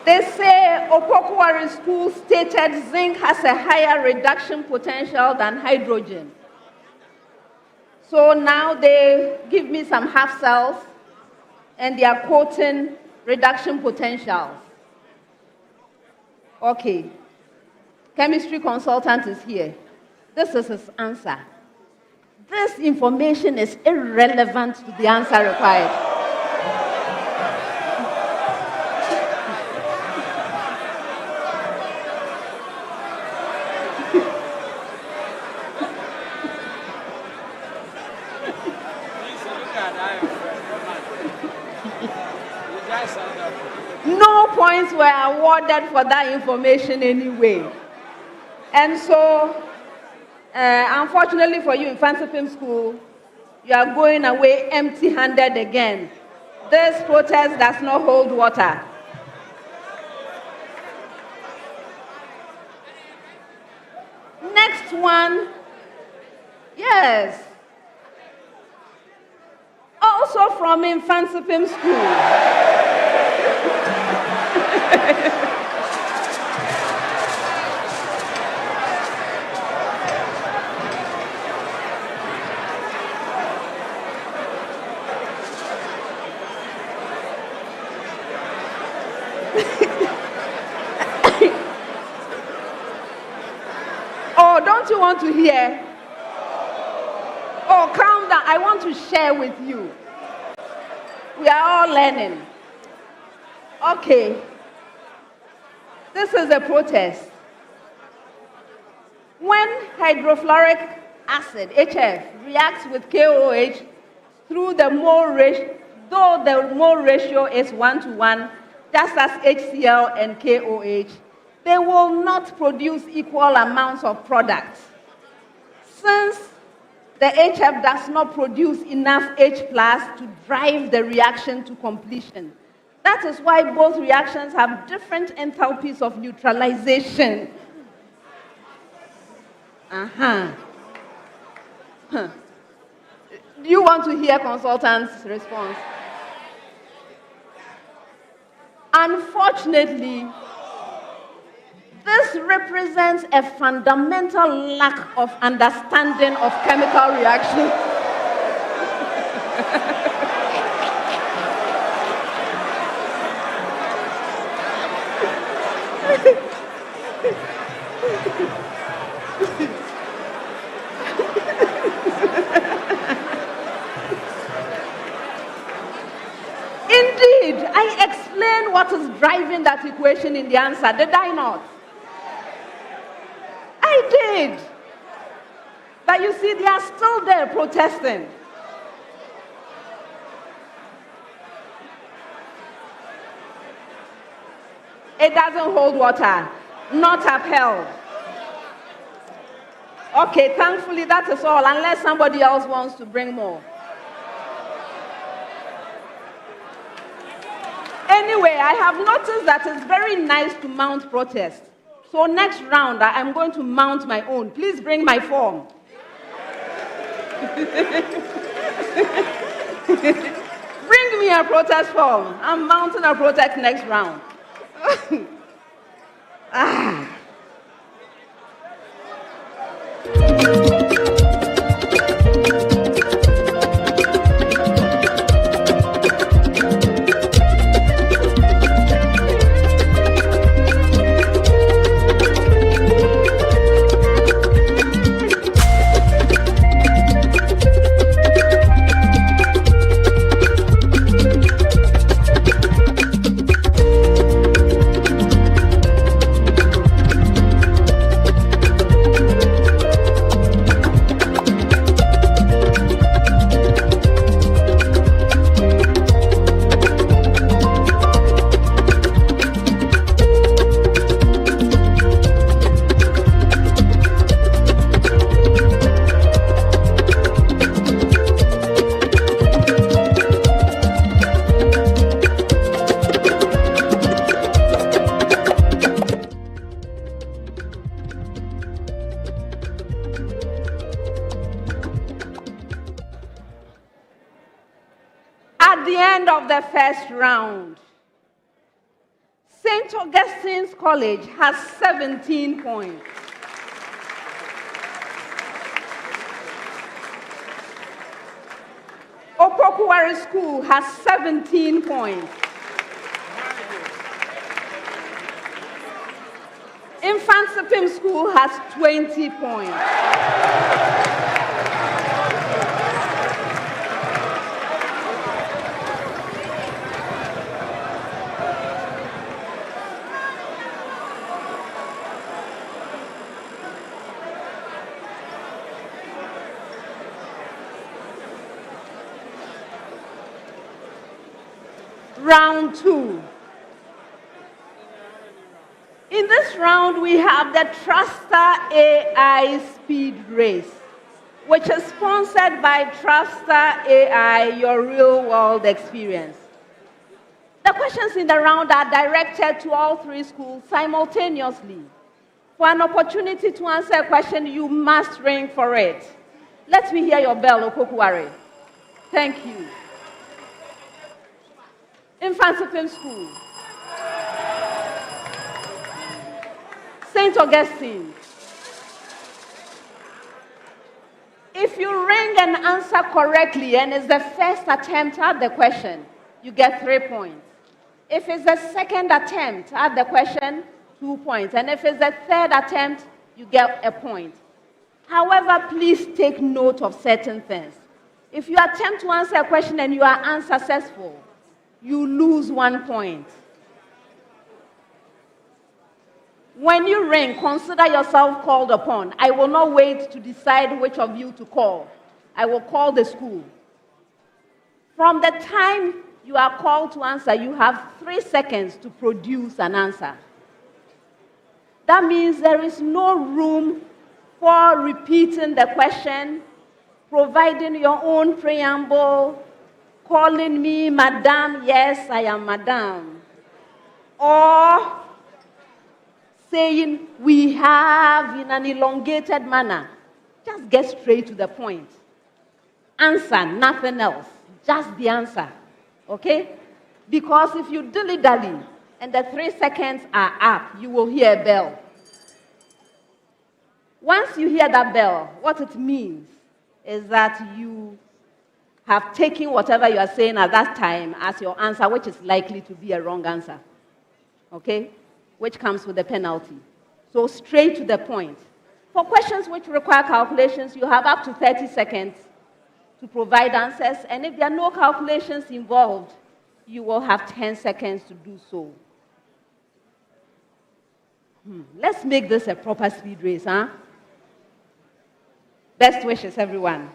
They say Opoku Ware School stated zinc has a higher reduction potential than hydrogen. So now they give me some half cells and they are quoting reduction potentials. Okay. Chemistry consultant is here. This is his answer. This information is irrelevant to the answer required. No points were awarded for that information anyway. And so, unfortunately for you in Mfantsipim School, you are going away empty-handed again. This protest does not hold water. Next one, yes. Also from Mfantsipim School. Oh, don't you want to hear? Oh, calm down. I want to share with you. We are all learning. Okay. This is a protest. When hydrofluoric acid, HF, reacts with KOH through the mole ratio, though the mole ratio is 1:1, just as HCl and KOH, they will not produce equal amounts of products. Since the HF does not produce enough H+ to drive the reaction to completion. That is why both reactions have different enthalpies of neutralization. Do you want to hear consultant's response? Unfortunately, this represents a fundamental lack of understanding of chemical reactions. Indeed, I explained what is driving that equation in the answer, did I not? I did. But you see, they are still there protesting. It doesn't hold water. Not upheld. Okay, thankfully that is all, unless somebody else wants to bring more. Anyway, I have noticed that it's very nice to mount protest. So next round, I'm going to mount my own. Please bring my form. Bring me a protest form. I'm mounting a protest next round. At the end of the first round, St. Augustine's College has 17 points. Opoku Ware School has 17 points. Mfantsipim School has 20 points. Round 2. In this round, we have the Truster AI Speed Race, which is sponsored by Truster AI, your real-world experience. The questions in the round are directed to all 3 schools simultaneously. For an opportunity to answer a question, you must ring for it. Let me hear your bell, Opoku Ware. Thank you. Mfantsipim School. St. Augustine. If you ring and answer correctly and it's the first attempt at the question, you get 3 points. If it's the second attempt at the question, 2 points. And if it's the third attempt, you get 1 point. However, please take note of certain things. If you attempt to answer a question and you are unsuccessful, you lose 1 point. When you ring, consider yourself called upon. I will not wait to decide which of you to call. I will call the school. From the time you are called to answer, you have 3 seconds to produce an answer. That means there is no room for repeating the question, providing your own preamble, calling me madam, yes, I am madam, or saying we have in an elongated manner. Just get straight to the point. Answer, nothing else. Just the answer. Okay? Because if you dilly-dally and the 3 seconds are up, you will hear a bell. Once you hear that bell, what it means is that you have taken whatever you are saying at that time as your answer, which is likely to be a wrong answer. Okay? Which comes with a penalty. So straight to the point. For questions which require calculations, you have up to 30 seconds to provide answers, and if there are no calculations involved, you will have 10 seconds to do so. Let's make this a proper speed race, huh? Best wishes, everyone.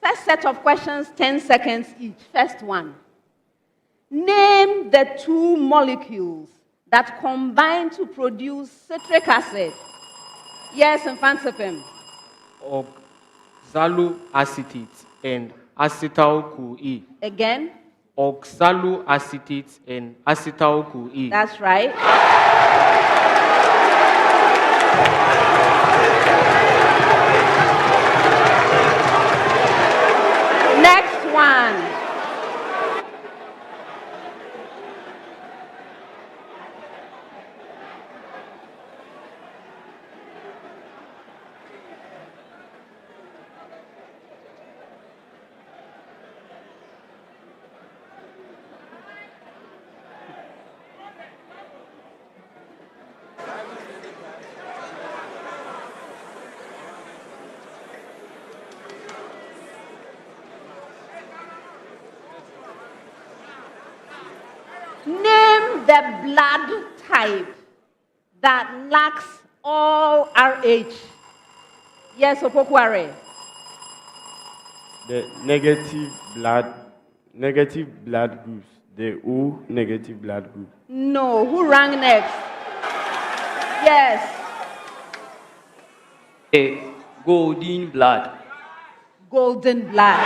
First set of questions, 10 seconds each. First one. Name the 2 molecules that combine to produce citric acid. Yes, Mfantsipim. Oxaloacetate and acetyl-CoA. Again? Oxaloacetate and acetyl-CoA. That's right. Next one. Name the blood type that lacks all RH. Yes, Opoku Ware. The negative blood groups. The O negative blood group. No, who rang next? Yes. A golden blood. Golden blood.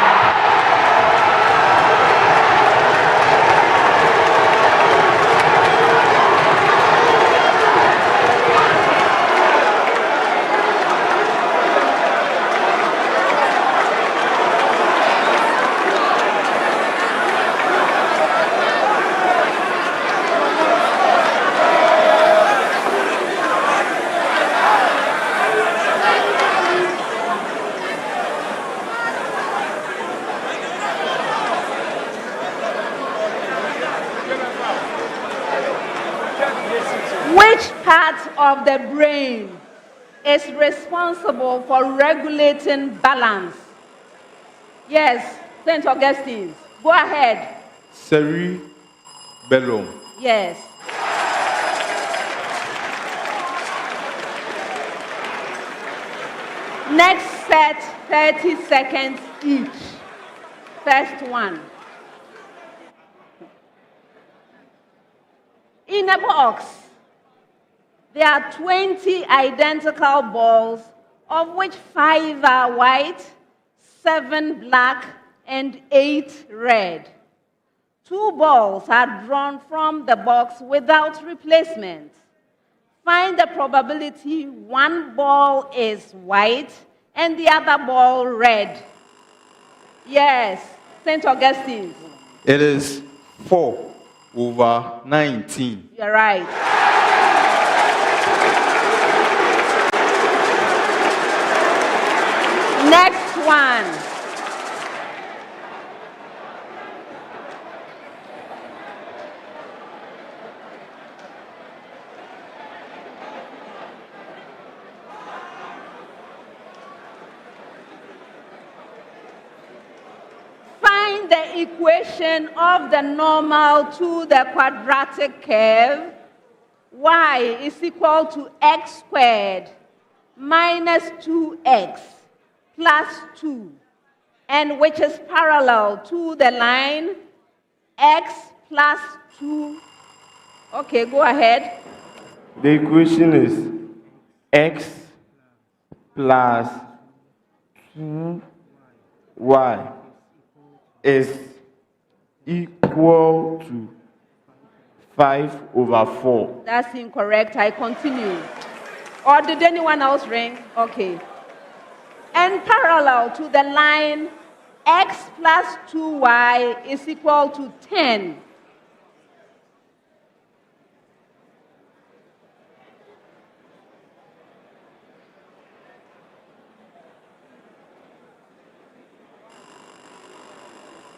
Which part of the brain is responsible for regulating balance? Yes, St. Augustine's. Go ahead. Cerebellum. Yes. Next set, 30 seconds each. First one. In a box, there are 20 identical balls, of which 5 are white, 7 black, and 8 red. 2 balls are drawn from the box without replacement. Find the probability one ball is white and the other ball red. Yes, St. Augustine's. It is 4/19. You're right. Next one. Find the equation of the normal to the quadratic curve. Y is equal to x squared minus 2x plus 2, and which is parallel to the line x plus 2. Okay, go ahead. The equation is x plus 2y is equal to 5/4. That's incorrect. I continue. Or did anyone else ring? Okay. And parallel to the line x plus 2y is equal to 10.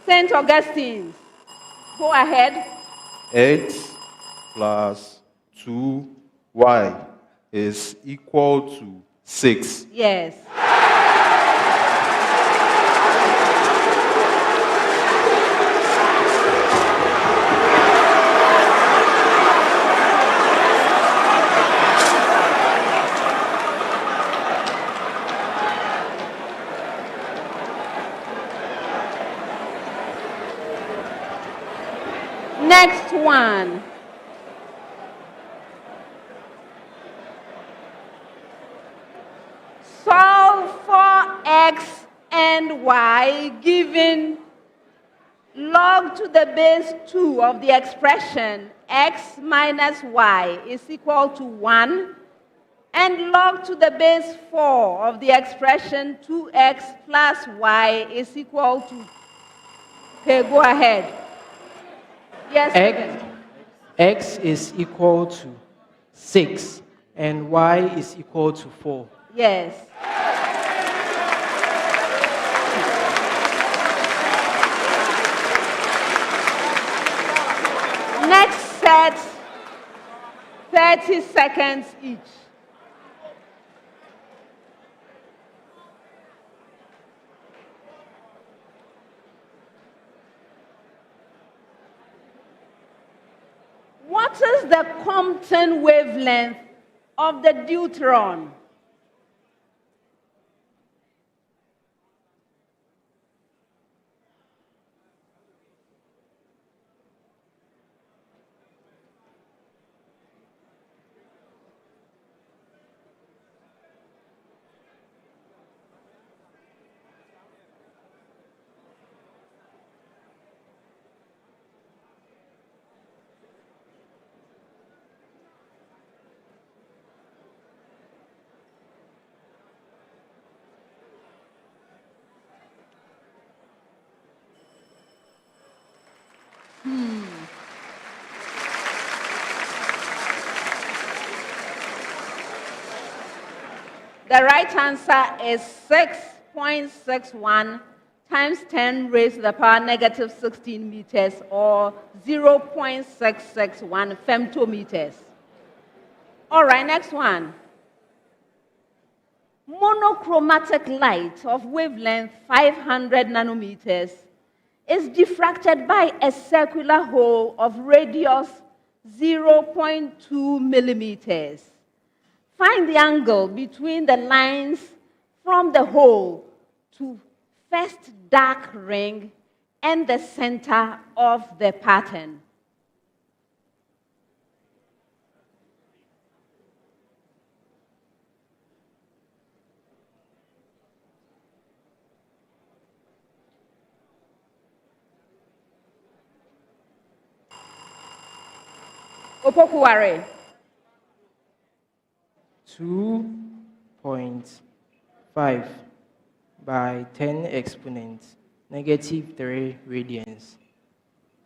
St. Augustine's. Go ahead. X plus 2y is equal to 6. Yes. Next one. Solve for x and y given log to the base 2 of the expression x minus y is equal to 1, and log to the base 4 of the expression 2x plus y is equal to... Okay, go ahead. Yes, X is equal to 6 and y is equal to 4. Yes. Next set, 30 seconds each. What is the Compton wavelength of the deuteron? The right answer is 6.61 times 10 raised to the power negative 16 meters, or 0.661 femtometers. All right, next one. Monochromatic light of wavelength 500 nanometers is diffracted by a circular hole of radius 0.2 millimeters. Find the angle between the lines from the hole to first dark ring and the center of the pattern. Opoku Ware. 2.5 by 10 exponent, negative 3 radians.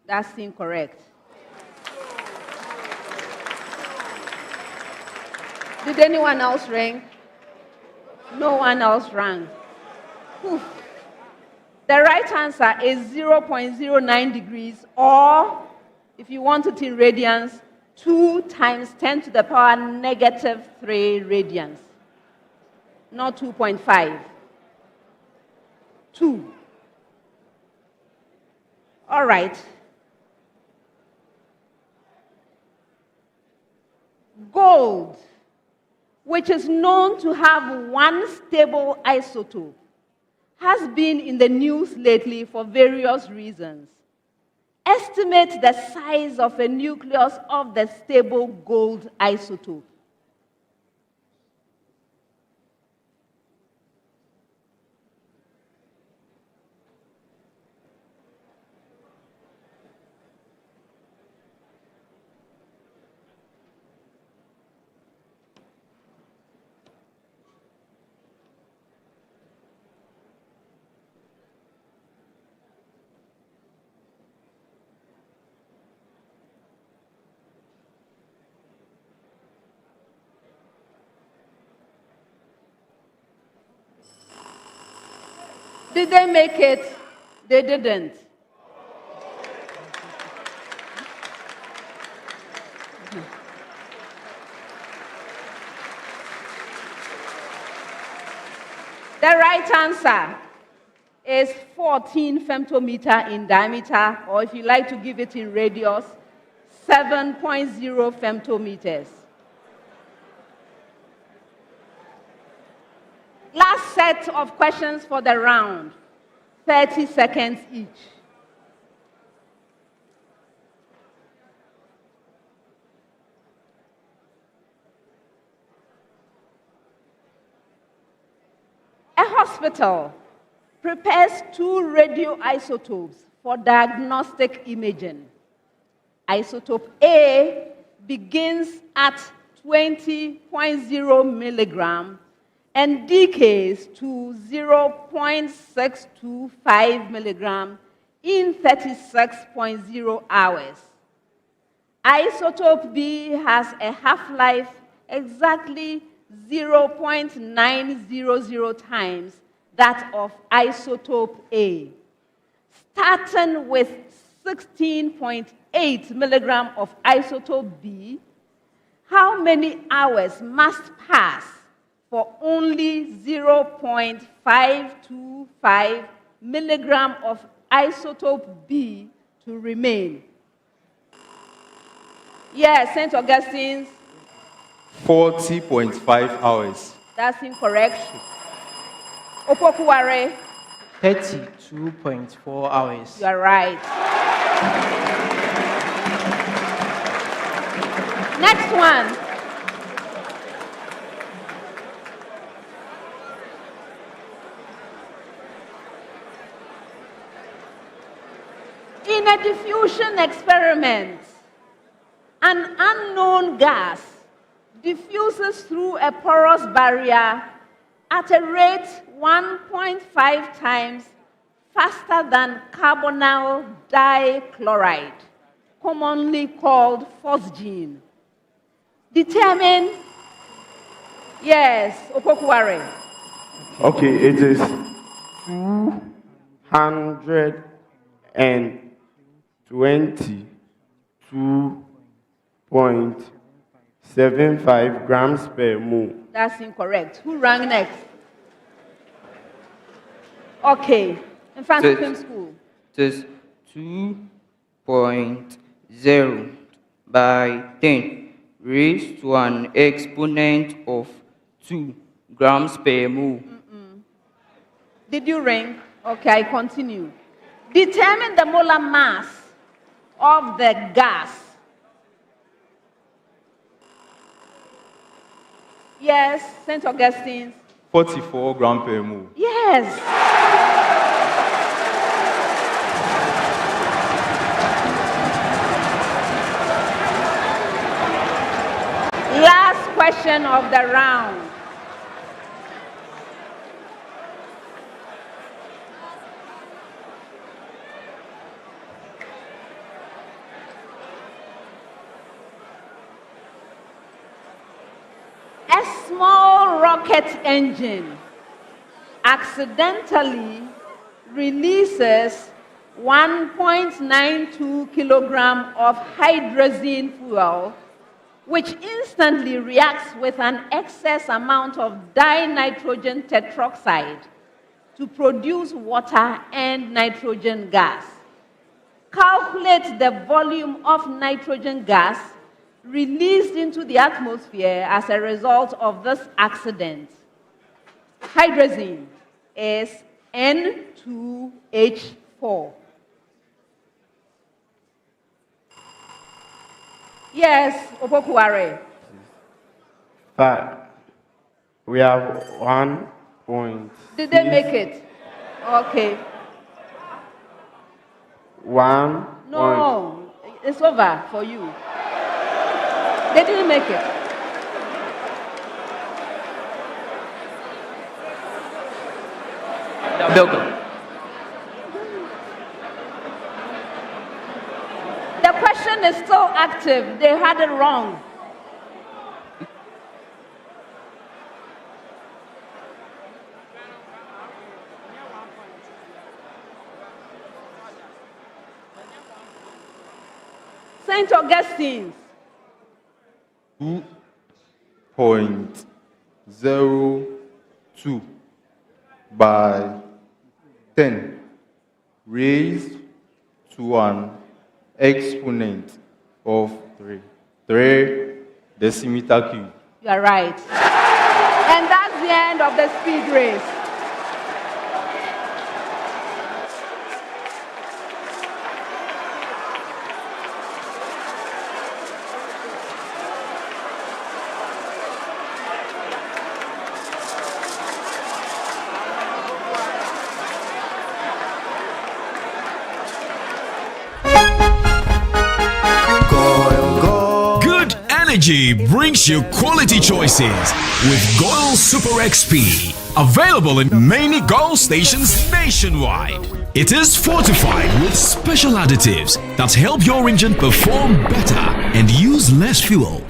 That's incorrect. Did anyone else ring? No one else rang. Whew. The right answer is 0.09 degrees, or if you want it in radians, 2 times 10 to the power negative 3 radians. Not 2.5. 2. All right. Gold, which is known to have one stable isotope, has been in the news lately for various reasons. Estimate the size of a nucleus of the stable gold isotope. Did they make it? They didn't. The right answer is 14 femtometer in diameter, or if you like to give it in radius, 7.0 femtometers. Last set of questions for the round, 30 seconds each. A hospital prepares 2 radioisotopes for diagnostic imaging. Isotope A begins at 20.0 milligram and decays to 0.625 milligram in 36.0 hours. Isotope B has a half-life exactly 0.900 times that of isotope A. Starting with 16.8 milligram of isotope B, how many hours must pass for only 0.525 milligram of isotope B to remain? Yes, St. Augustine's. 40.5 hours. That's incorrect. Opoku Ware. 32.4 hours. You are right. Next one. In a diffusion experiment, an unknown gas diffuses through a porous barrier at a rate 1.5 times faster than carbonyl dichloride, commonly called phosgene. Determine, yes, Opoku Ware. Okay, it is 222.6 75 grams per mole. That's incorrect. Who rang next? Okay. Mfantsipim School. It is 2.0 by 10 raised to an exponent of 2 grams per mole. Did you ring? Okay, I continue. Determine the molar mass of the gas. Yes, St. Augustine's. 44 grams per mole. Yes. Last question of the round. A small rocket engine accidentally releases 1.92 kilogram of hydrazine fuel, which instantly reacts with an excess amount of dinitrogen tetroxide to produce water and nitrogen gas. Calculate the volume of nitrogen gas released into the atmosphere as a result of this accident. Hydrazine is N2H4. Yes, Opoku Ware. 5. We have 1 point. Did they make it? Okay. 1. No, it's over for you. They didn't make it. The question is still active. They had it wrong. St. Augustine's. 2.02 by 10 raised to an exponent of 3 decimeter cube. You are right. And that's the end of the speed race. Energy brings you quality choices with Goil Super XP. Available in many Goil stations nationwide. It is fortified with special additives that help your engine perform better and use less fuel.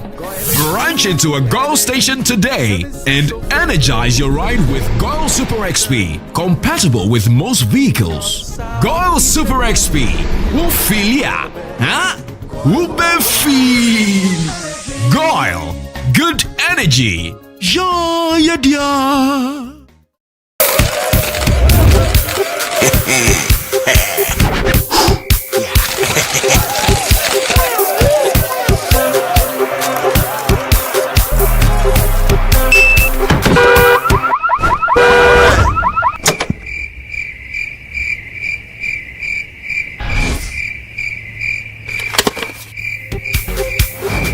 Branch into a Goil station today and energize your ride with Goil Super XP, compatible with most vehicles. Goil Super XP. Ufilia. Huh? Ubefi. Goil, good energy. Ja, ja, ja.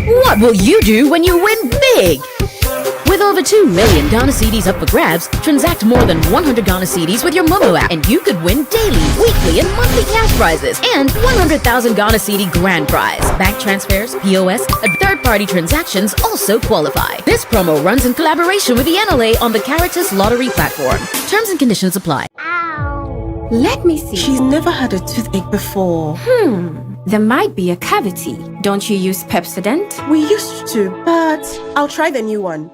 What will you do when you win big? With over 2 million Ghana cedis up for grabs, transact more than 100 Ghana cedis with your Momo app, and you could win daily, weekly, and monthly cash prizes, and 100,000 Ghana cedi grand prize. Bank transfers, POS, and third-party transactions also qualify. This promo runs in collaboration with the NLA on the Caritas Lottery platform. Terms and conditions apply. Let me see. She's never had a toothache before. There might be a cavity. Don't you use Pepsodent? We used to, but I'll try the new one.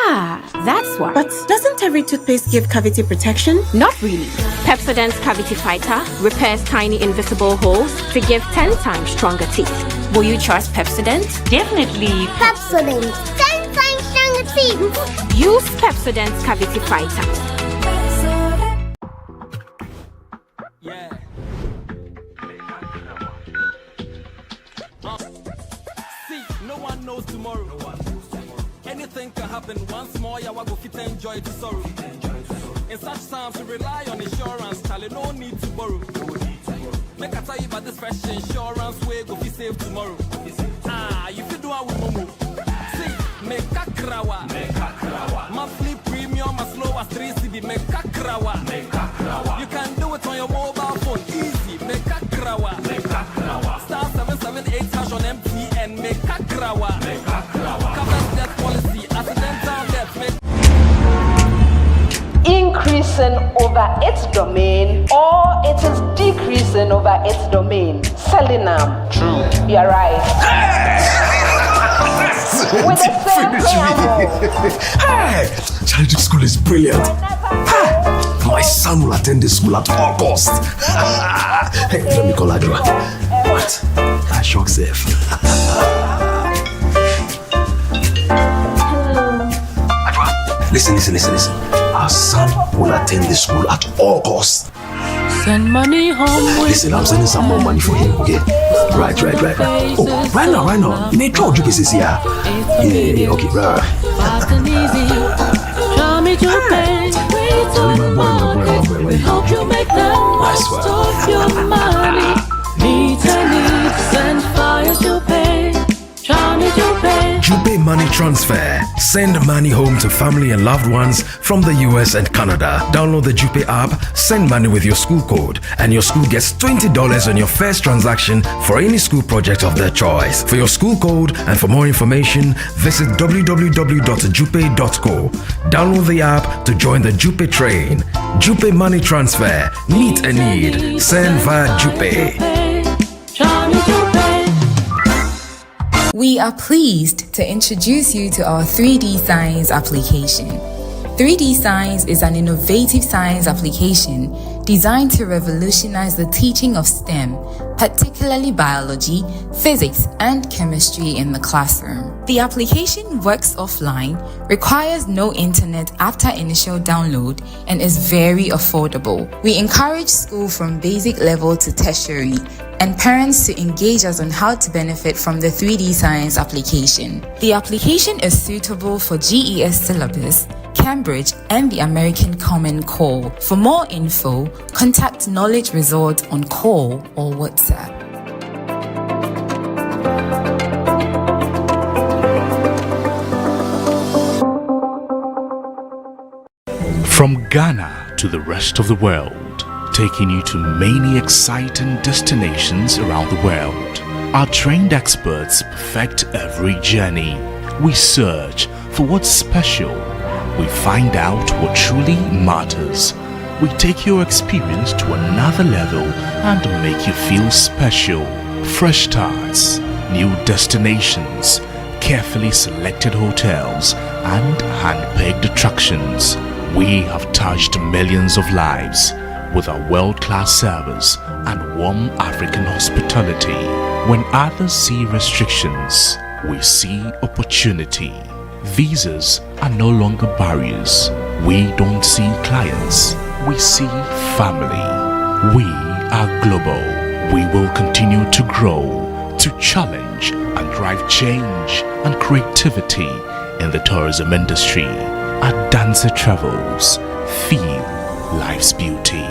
That's why. But doesn't every toothpaste give cavity protection? Not really. Pepsodent's Cavity Fighter repairs tiny invisible holes to give 10 times stronger teeth. Will you trust Pepsodent? Definitely. Pepsodent, 10 times stronger teeth. Use Pepsodent's Cavity Fighter. No one knows tomorrow. Anything can happen. Once more, you will fit enjoy to sorrow. In such times, we rely on insurance. Charlie, no need to borrow. Make I tell you about this fresh insurance way go be safe tomorrow. If you do what we move. See, make a krawa. Monthly premium as low as 3 CD. Make a krawa. You can do it on your mobile phone. Easy. Make a krawa. Star 778 hash on MTN. Make a krawa. Cover death policy. Accidental death. Make increasing over its domain, or it is decreasing over its domain. Selling them. True. You're right. With the same preamble. Hey, Statistical school is brilliant. My son will attend the school at all costs. Hey, let me call Adwa. What? I shock safe. Adwa, listen. Our son will attend the school at all costs. Send money home. Listen, I'm sending some more money for him, okay? Right. Oh, right now. You need to do this here. Yeah, okay, right. Fast and easy. Show me to pay. Help you make the most of your money. Needs and fires to pay. Show me to pay. Jupe Money Transfer. Send money home to family and loved ones from the US and Canada. Download the Jupe app, send money with your school code, and your school gets $20 on your first transaction for any school project of their choice. For your school code and for more information, visit www.jupe.co. Download the app to join the Jupe train. Jupe Money Transfer. Meet a need. Send via Jupe. We are pleased to introduce you to our 3D Science application. 3D Science is an innovative science application designed to revolutionize the teaching of STEM, particularly biology, physics, and chemistry in the classroom. The application works offline, requires no internet after initial download, and is very affordable. We encourage school from basic level to tertiary and parents to engage us on how to benefit from the 3D Science application. The application is suitable for GES syllabus, Cambridge, and the American Common Core. For more info, contact Knowledge Resort on call or WhatsApp. From Ghana to the rest of the world, taking you to many exciting destinations around the world. Our trained experts perfect every journey. We search for what's special. We find out what truly matters. We take your experience to another level and make you feel special. Fresh starts, new destinations, carefully selected hotels, and hand-picked attractions. We have touched millions of lives with our world-class service and warm African hospitality. When others see restrictions, we see opportunity. Visas are no longer barriers. We don't see clients, we see family. We are global. We will continue to grow, to challenge and drive change and creativity in the tourism industry. At Dancer Travels, feel life's beauty.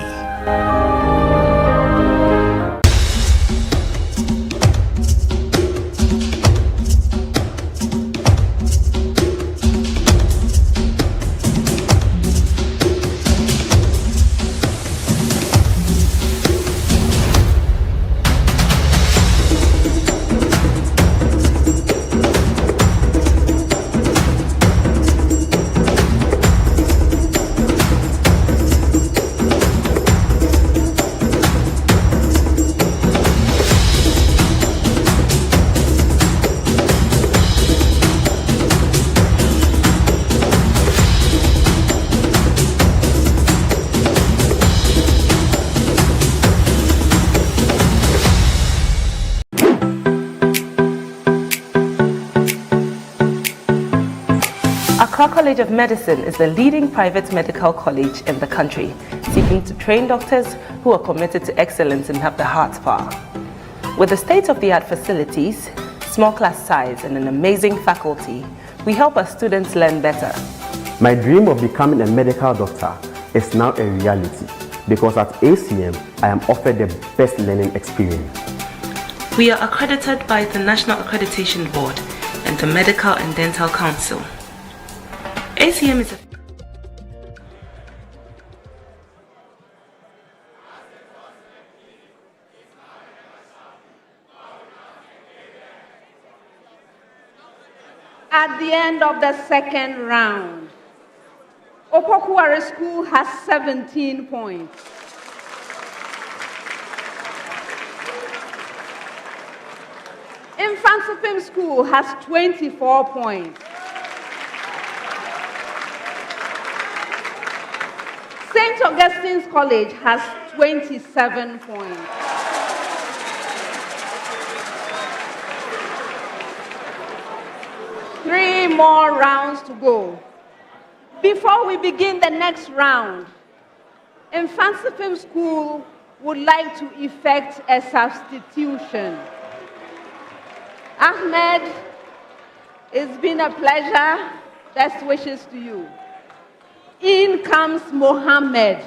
Accra College of Medicine is the leading private medical college in the country, seeking to train doctors who are committed to excellence and have the heart power. With the state-of-the-art facilities, small class size, and an amazing faculty, we help our students learn better. My dream of becoming a medical doctor is now a reality because at ACM, I am offered the best learning experience. We are accredited by the National Accreditation Board and the Medical and Dental Council. ACM is a At the end of the second round, Opoku Ware School has 17 points. Mfantsipim School has 24 points. St. Augustine's College has 27 points. Three more rounds to go. Before we begin the next round, Mfantsipim School would like to effect a substitution. Ahmed, it's been a pleasure. Best wishes to you. In comes Mohammed.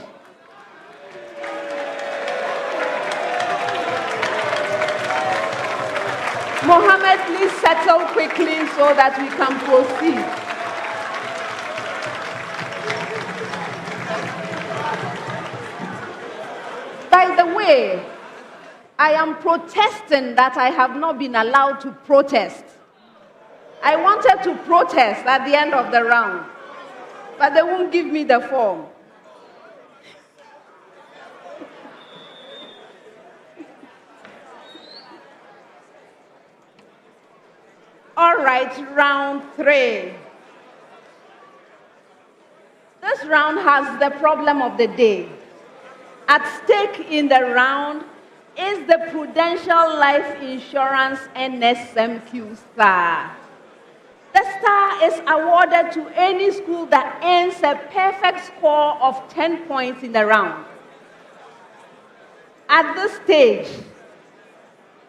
Mohammed, please settle quickly so that we can proceed. By the way, I am protesting that I have not been allowed to protest. I wanted to protest at the end of the round, but they won't give me the form. All right, round 3. This round has the problem of the day. At stake in the round is the Prudential Life Insurance NSMQ star. The star is awarded to any school that earns a perfect score of 10 points in the round. At this stage,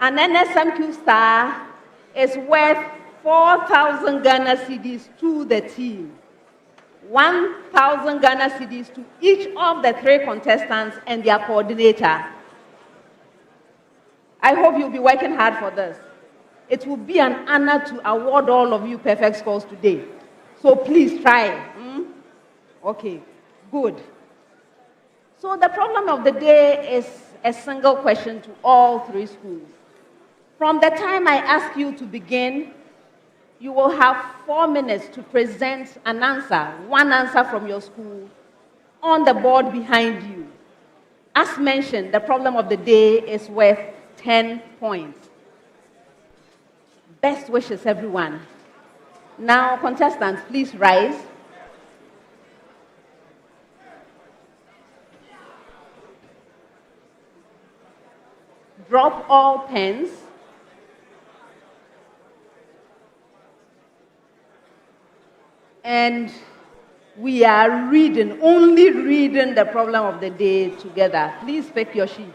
an NSMQ star is worth 4,000 Ghana cedis to the team. 1,000 Ghana cedis to each of the 3 contestants and their coordinator. I hope you'll be working hard for this. It will be an honor to award all of you perfect scores today. So please try. Okay, good. So the problem of the day is a single question to all 3 schools. From the time I ask you to begin, you will have 4 minutes to present an answer, one answer from your school, on the board behind you. As mentioned, the problem of the day is worth 10 points. Best wishes, everyone. Now, contestants, please rise. Drop all pens. And we are only reading the problem of the day together. Please pick your sheet.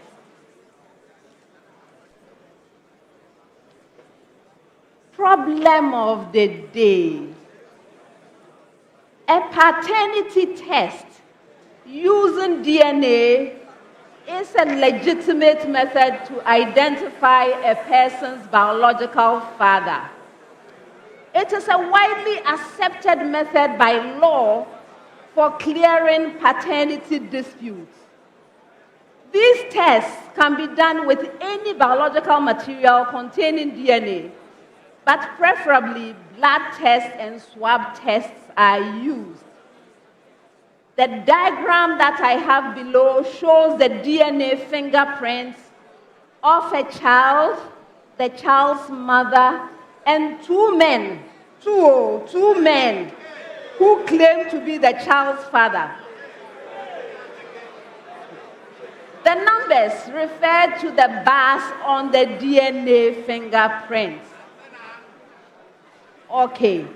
Problem of the day. A paternity test using DNA is a legitimate method to identify a person's biological father. It is a widely accepted method by law for clearing paternity disputes. These tests can be done with any biological material containing DNA, but preferably blood tests and swab tests are used. The diagram that I have below shows the DNA fingerprints of a child, the child's mother, and 2 men, two men who claim to be the child's father. The numbers refer to the bars on the DNA fingerprints. Okay,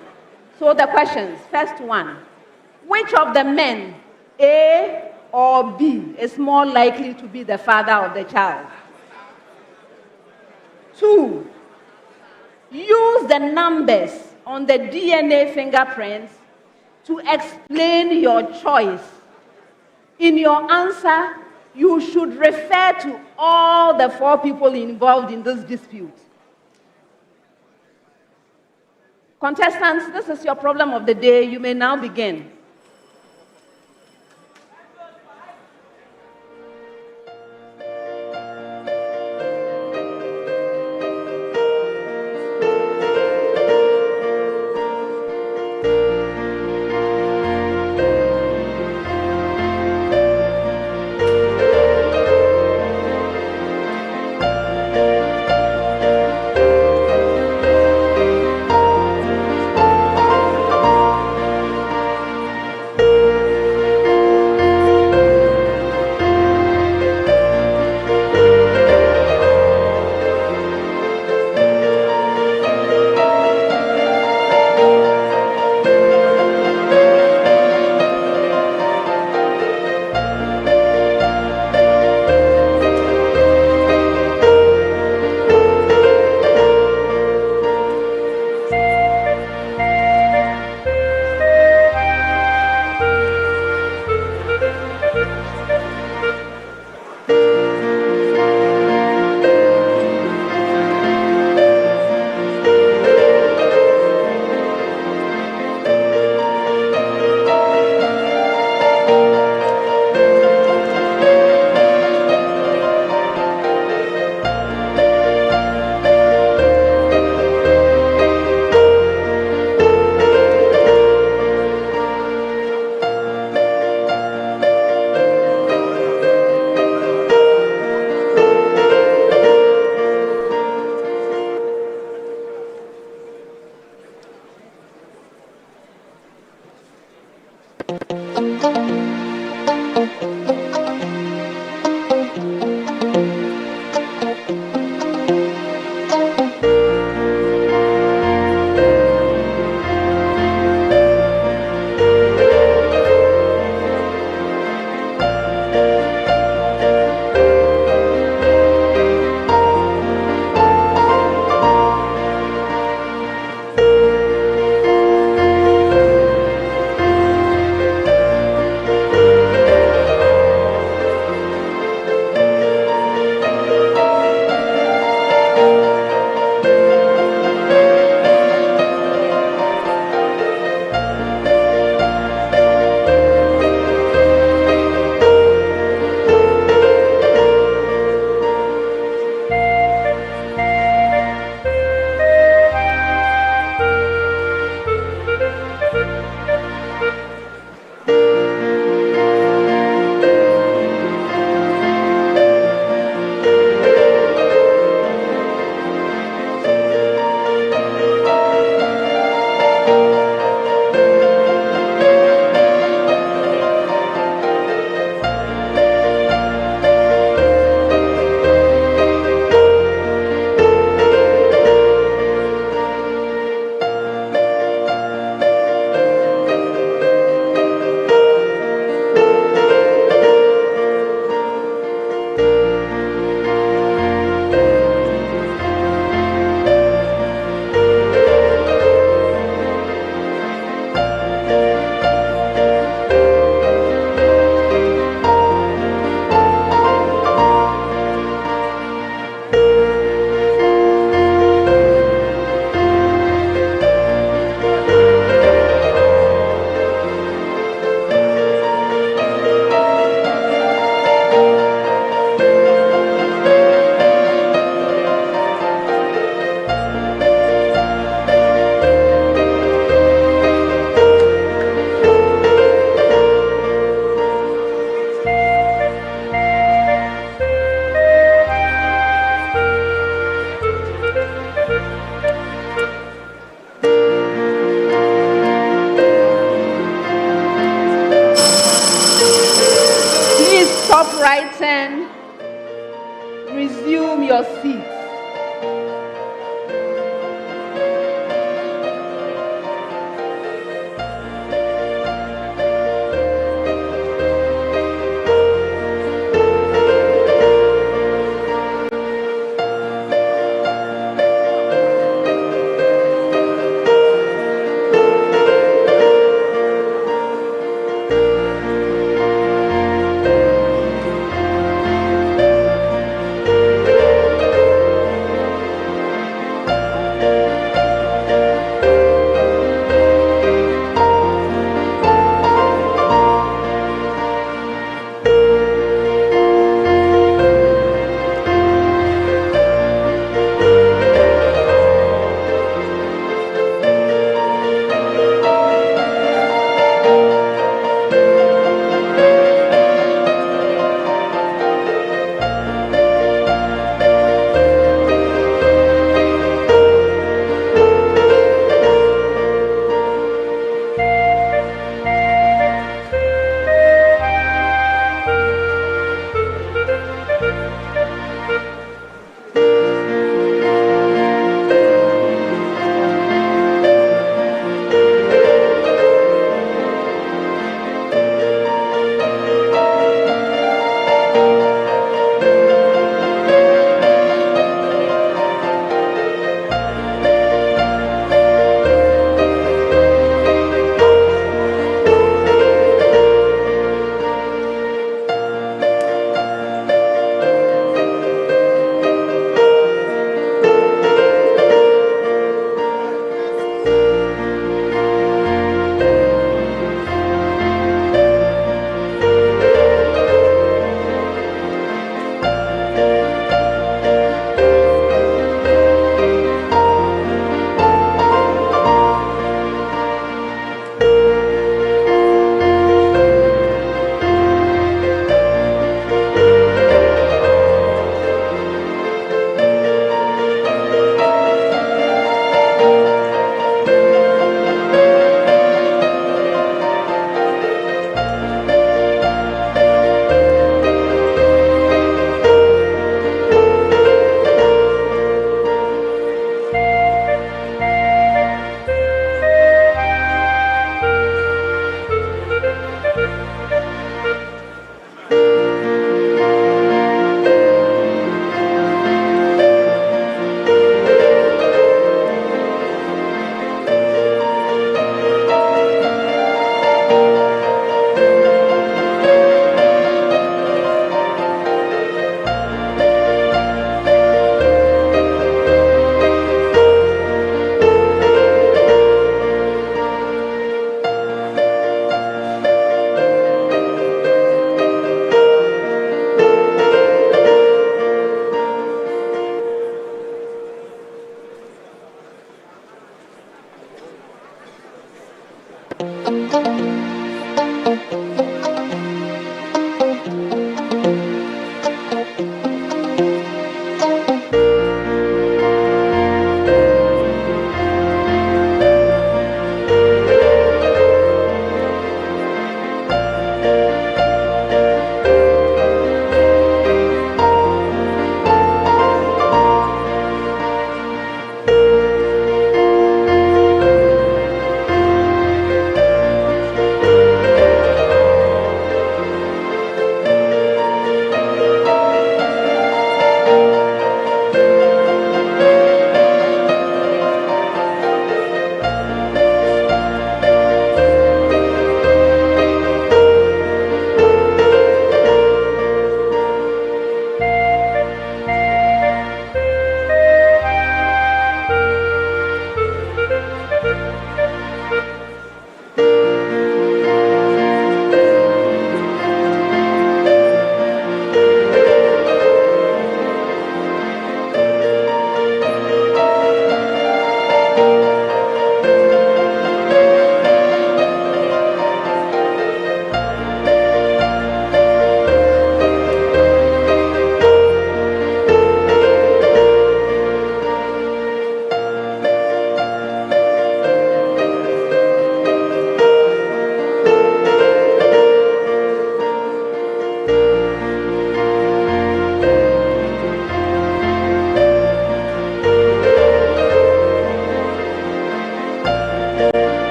So the questions, first one, which of the men, A or B, is more likely to be the father of the child? 2, use the numbers on the DNA fingerprints to explain your choice. In your answer, you should refer to all the 4 people involved in this dispute. Contestants, this is your problem of the day. You may now begin.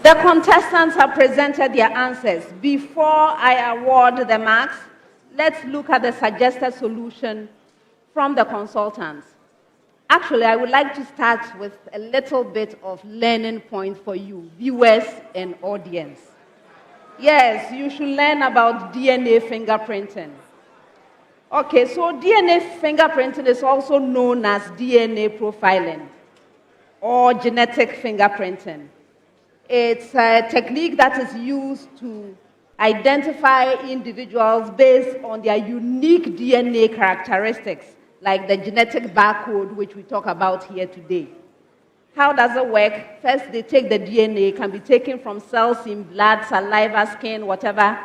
The contestants have presented their answers. Before I award the marks, let's look at the suggested solution from the consultants. Actually, I would like to start with a little bit of learning point for you, viewers and audience. Yes, you should learn about DNA fingerprinting. Okay, so DNA fingerprinting is also known as DNA profiling or genetic fingerprinting. It's a technique that is used to identify individuals based on their unique DNA characteristics, like the genetic barcode, which we talk about here today. How does it work? First, they take the DNA, it can be taken from cells in blood, saliva, skin, whatever.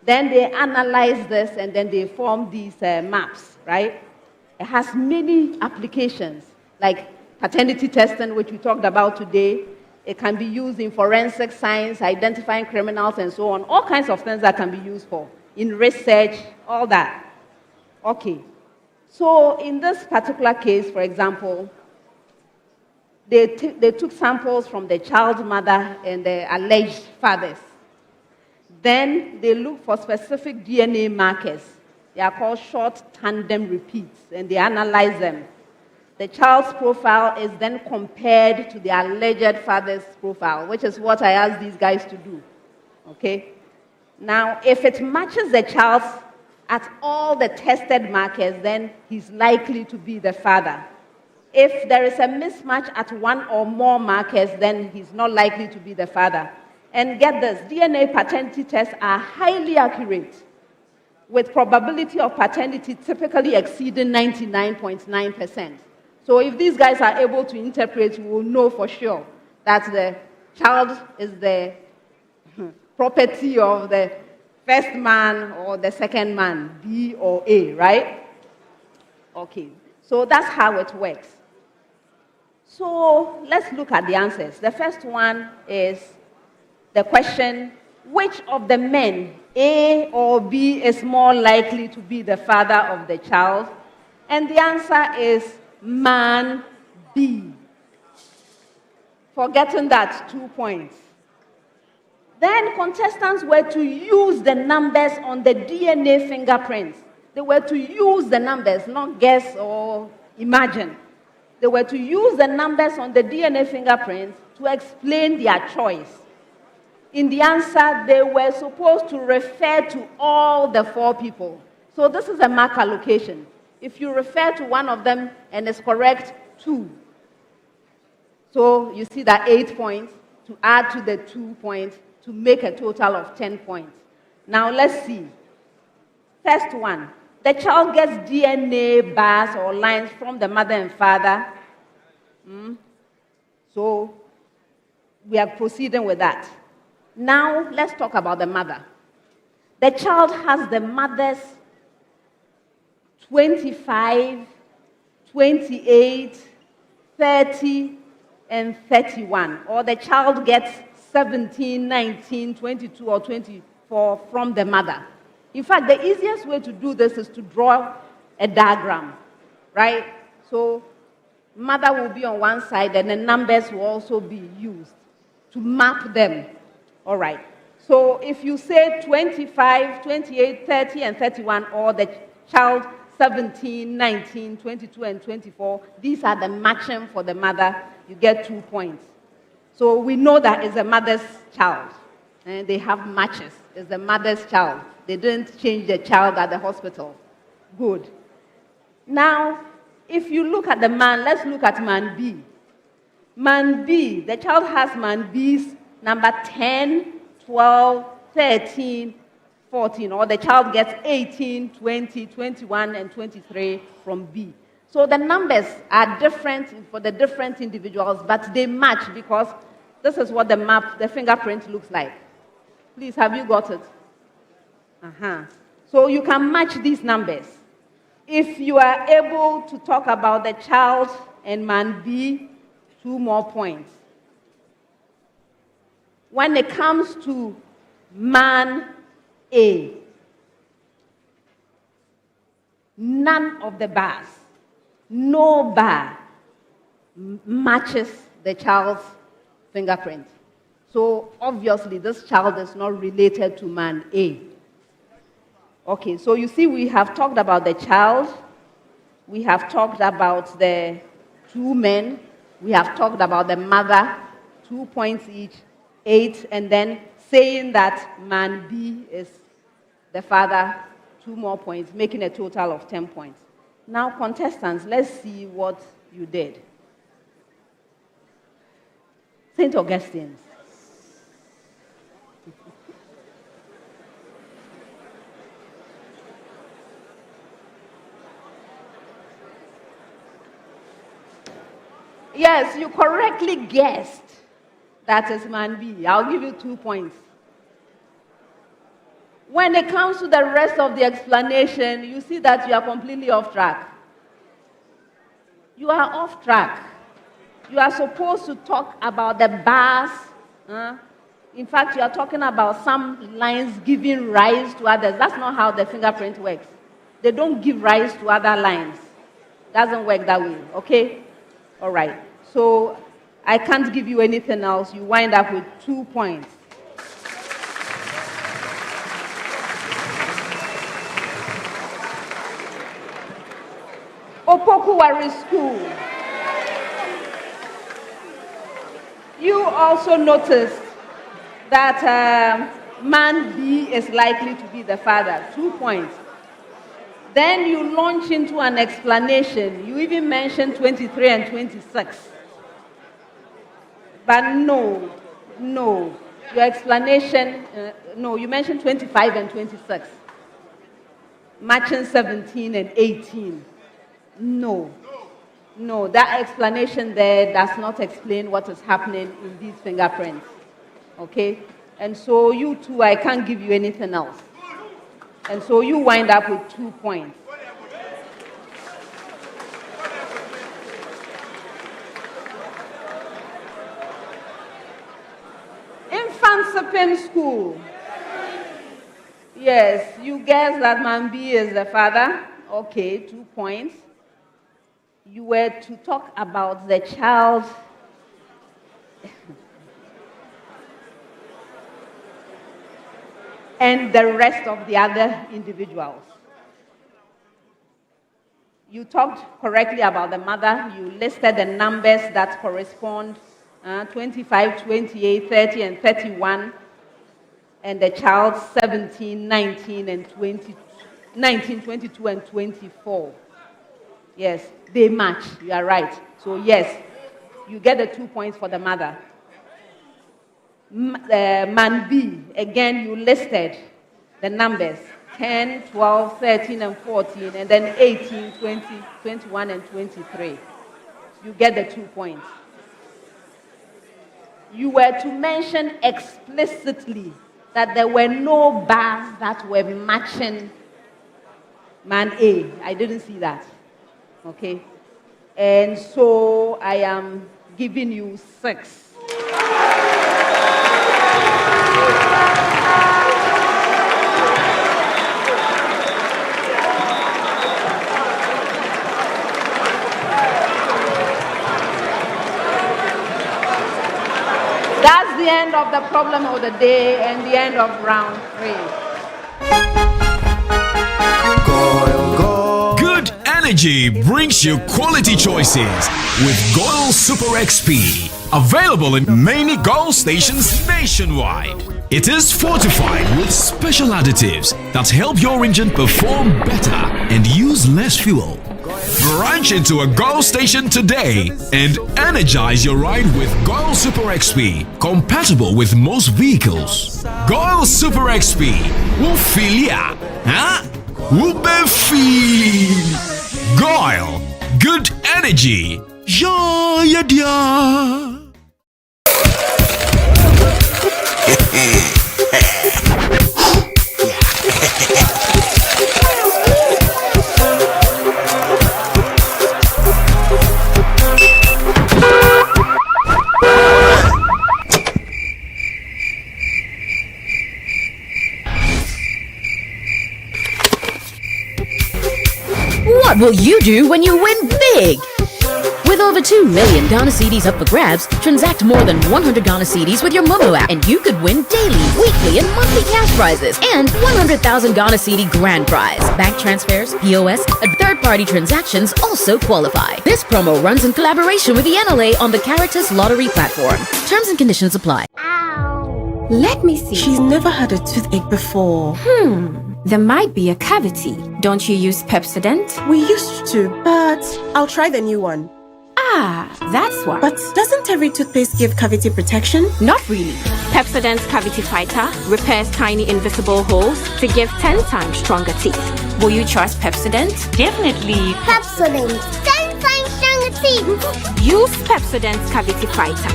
Then they analyze this, and then they form these maps, right? It has many applications, like paternity testing, which we talked about today. It can be used in forensic science, identifying criminals and so on. All kinds of things that can be used for, in research, all that. Okay. So in this particular case, for example, they took samples from the child's mother and the alleged fathers. Then they look for specific DNA markers. They are called short tandem repeats, and they analyze them. the child's profile is then compared to the alleged father's profile, which is what I asked these guys to do. Okay? Now, if it matches the child's at all the tested markers, then he's likely to be the father. If there is a mismatch at one or more markers, then he's not likely to be the father. And get this, DNA paternity tests are highly accurate, with probability of paternity typically exceeding 99.9%. So if these guys are able to interpret, we will know for sure that the child is the property of the first man or the second man, B or A, right? Okay, so that's how it works. So let's look at the answers. The first one is the question, which of the men, A or B, is more likely to be the father of the child? And the answer is man B. For getting that, 2 points. Then contestants were to use the numbers on the DNA fingerprints. They were to use the numbers, not guess or imagine. They were to use the numbers on the DNA fingerprints to explain their choice. In the answer, they were supposed to refer to all the 4 people. So this is a mark allocation. If you refer to one of them and it's correct, 2. So you see that 8 points to add to the 2 points to make a total of 10 points. Now let's see. First one. The child gets DNA bars or lines from the mother and father. So we are proceeding with that. Now let's talk about the mother. The child has the mother's 25, 28, 30, and 31. Or the child gets 17, 19, 22, or 24 from the mother. In fact, the easiest way to do this is to draw a diagram, right? So mother will be on one side and the numbers will also be used to map them. All right. So if you say 25, 28, 30, and 31, or the child 17, 19, 22, and 24, these are the matching for the mother, you get 2 points. So we know that it's the mother's child. And they have matches. It's the mother's child. They didn't change the child at the hospital. Good. Now, if you look at the man, let's look at man B. Man B, the child has man B's number 10, 12, 13, 14, or the child gets 18, 20, 21, and 23 from B. So the numbers are different for the different individuals, but they match because this is what the map, the fingerprint looks like. Please, have you got it? So you can match these numbers. If you are able to talk about the child and man B, 2 more points. When it comes to man A, none of the bars, no bar matches the child's fingerprint. So obviously this child is not related to man A. Okay, so you see we have talked about the child, we have talked about the 2 men, we have talked about the mother, 2 points each, 8, and then saying that man B is the father, 2 more points, making a total of 10 points. Now contestants, let's see what you did. St. Augustine's. Yes, you correctly guessed that is man B. I'll give you 2 points. When it comes to the rest of the explanation, you see that you are completely off track. You are off track. You are supposed to talk about the bars. In fact, you are talking about some lines giving rise to others. That's not how the fingerprint works. They don't give rise to other lines. Doesn't work that way, okay? All right. So I can't give you anything else. You wind up with 2 points. Opoku Ware School. You also noticed that man B is likely to be the father. 2 points. Then you launch into an explanation. You even mentioned 23 and 26. But no. Your explanation, no, you mentioned 25 and 26. Matching 17 and 18. No, that explanation there does not explain what is happening in these fingerprints. Okay? And so you two, I can't give you anything else. And so you wind up with 2 points. Mfantsipim School. Yes, you guess that man B is the father. Okay, 2 points. You were to talk about the child. And the rest of the other individuals. You talked correctly about the mother. You listed the numbers that correspond, 25, 28, 30, and 31. And the child, 17, 19, and 20, 19, 22, and 24. Yes, they match. You are right. So yes, you get the 2 points for the mother. Man B, again, you listed the numbers, 10, 12, 13, and 14, and then 18, 20, 21, and 23. You get the 2 points. You were to mention explicitly that there were no bars that were matching man A. I didn't see that. Okay? And so I am giving you 6. That's the end of the problem of the day and the end of round 3. Good energy brings you quality choices with Goil Super XP. Available in many Goil stations nationwide. It is fortified with special additives that help your engine perform better and use less fuel. Branch into a Goil station today and energize your ride with Goil Super XP, compatible with most vehicles. Goil Super XP will feel ya, huh? Will be feel. Goil, good energy. Yeah, yeah. What will you do when you win big? With over 2 million Ghana cedis up for grabs, transact more than 100 Ghana cedis with your Momo app, and you could win daily, weekly, and monthly cash prizes, and 100,000 Ghana cedi grand prize. Bank transfers, POS, and third-party transactions also qualify. This promo runs in collaboration with the NLA on the Caritas Lottery platform. Terms and conditions apply. Let me see. She's never had a toothache before. There might be a cavity. Don't you use Pepsodent? We used to, but I'll try the new one. Ah, that's why. But doesn't every toothpaste give cavity protection? Not really. Pepsodent's Cavity Fighter repairs tiny invisible holes to give 10 times stronger teeth. Will you trust Pepsodent? Definitely. Pepsodent, 10 times stronger teeth. Use Pepsodent's Cavity Fighter.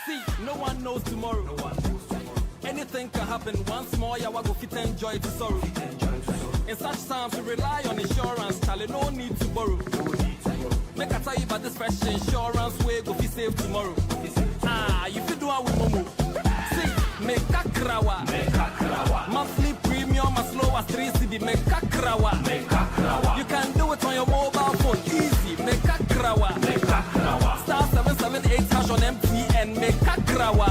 See, no one knows tomorrow. Anything can happen. Once more, you will fit enjoy the sorrow. In such times, we rely on insurance. Charlie, no need to borrow. Make I tell you about this fresh insurance way. Go be safe tomorrow. You fit do it with Momo. See, make a krawa. Monthly premium as low as 3 cedi. Make a krawa. You can do it on your mobile phone. Easy. Make a krawa. Star 778 hash on MTN. Make a krawa.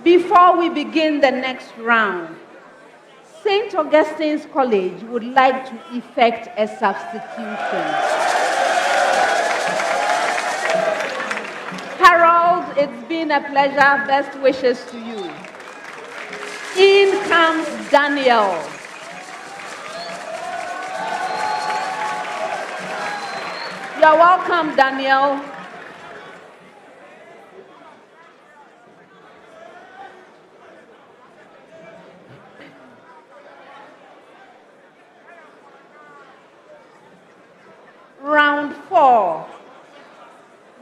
Before we begin the next round, St. Augustine's College would like to effect a substitution. Harold, it's been a pleasure. Best wishes to you. In comes Daniel. You're welcome, Daniel. Round 4.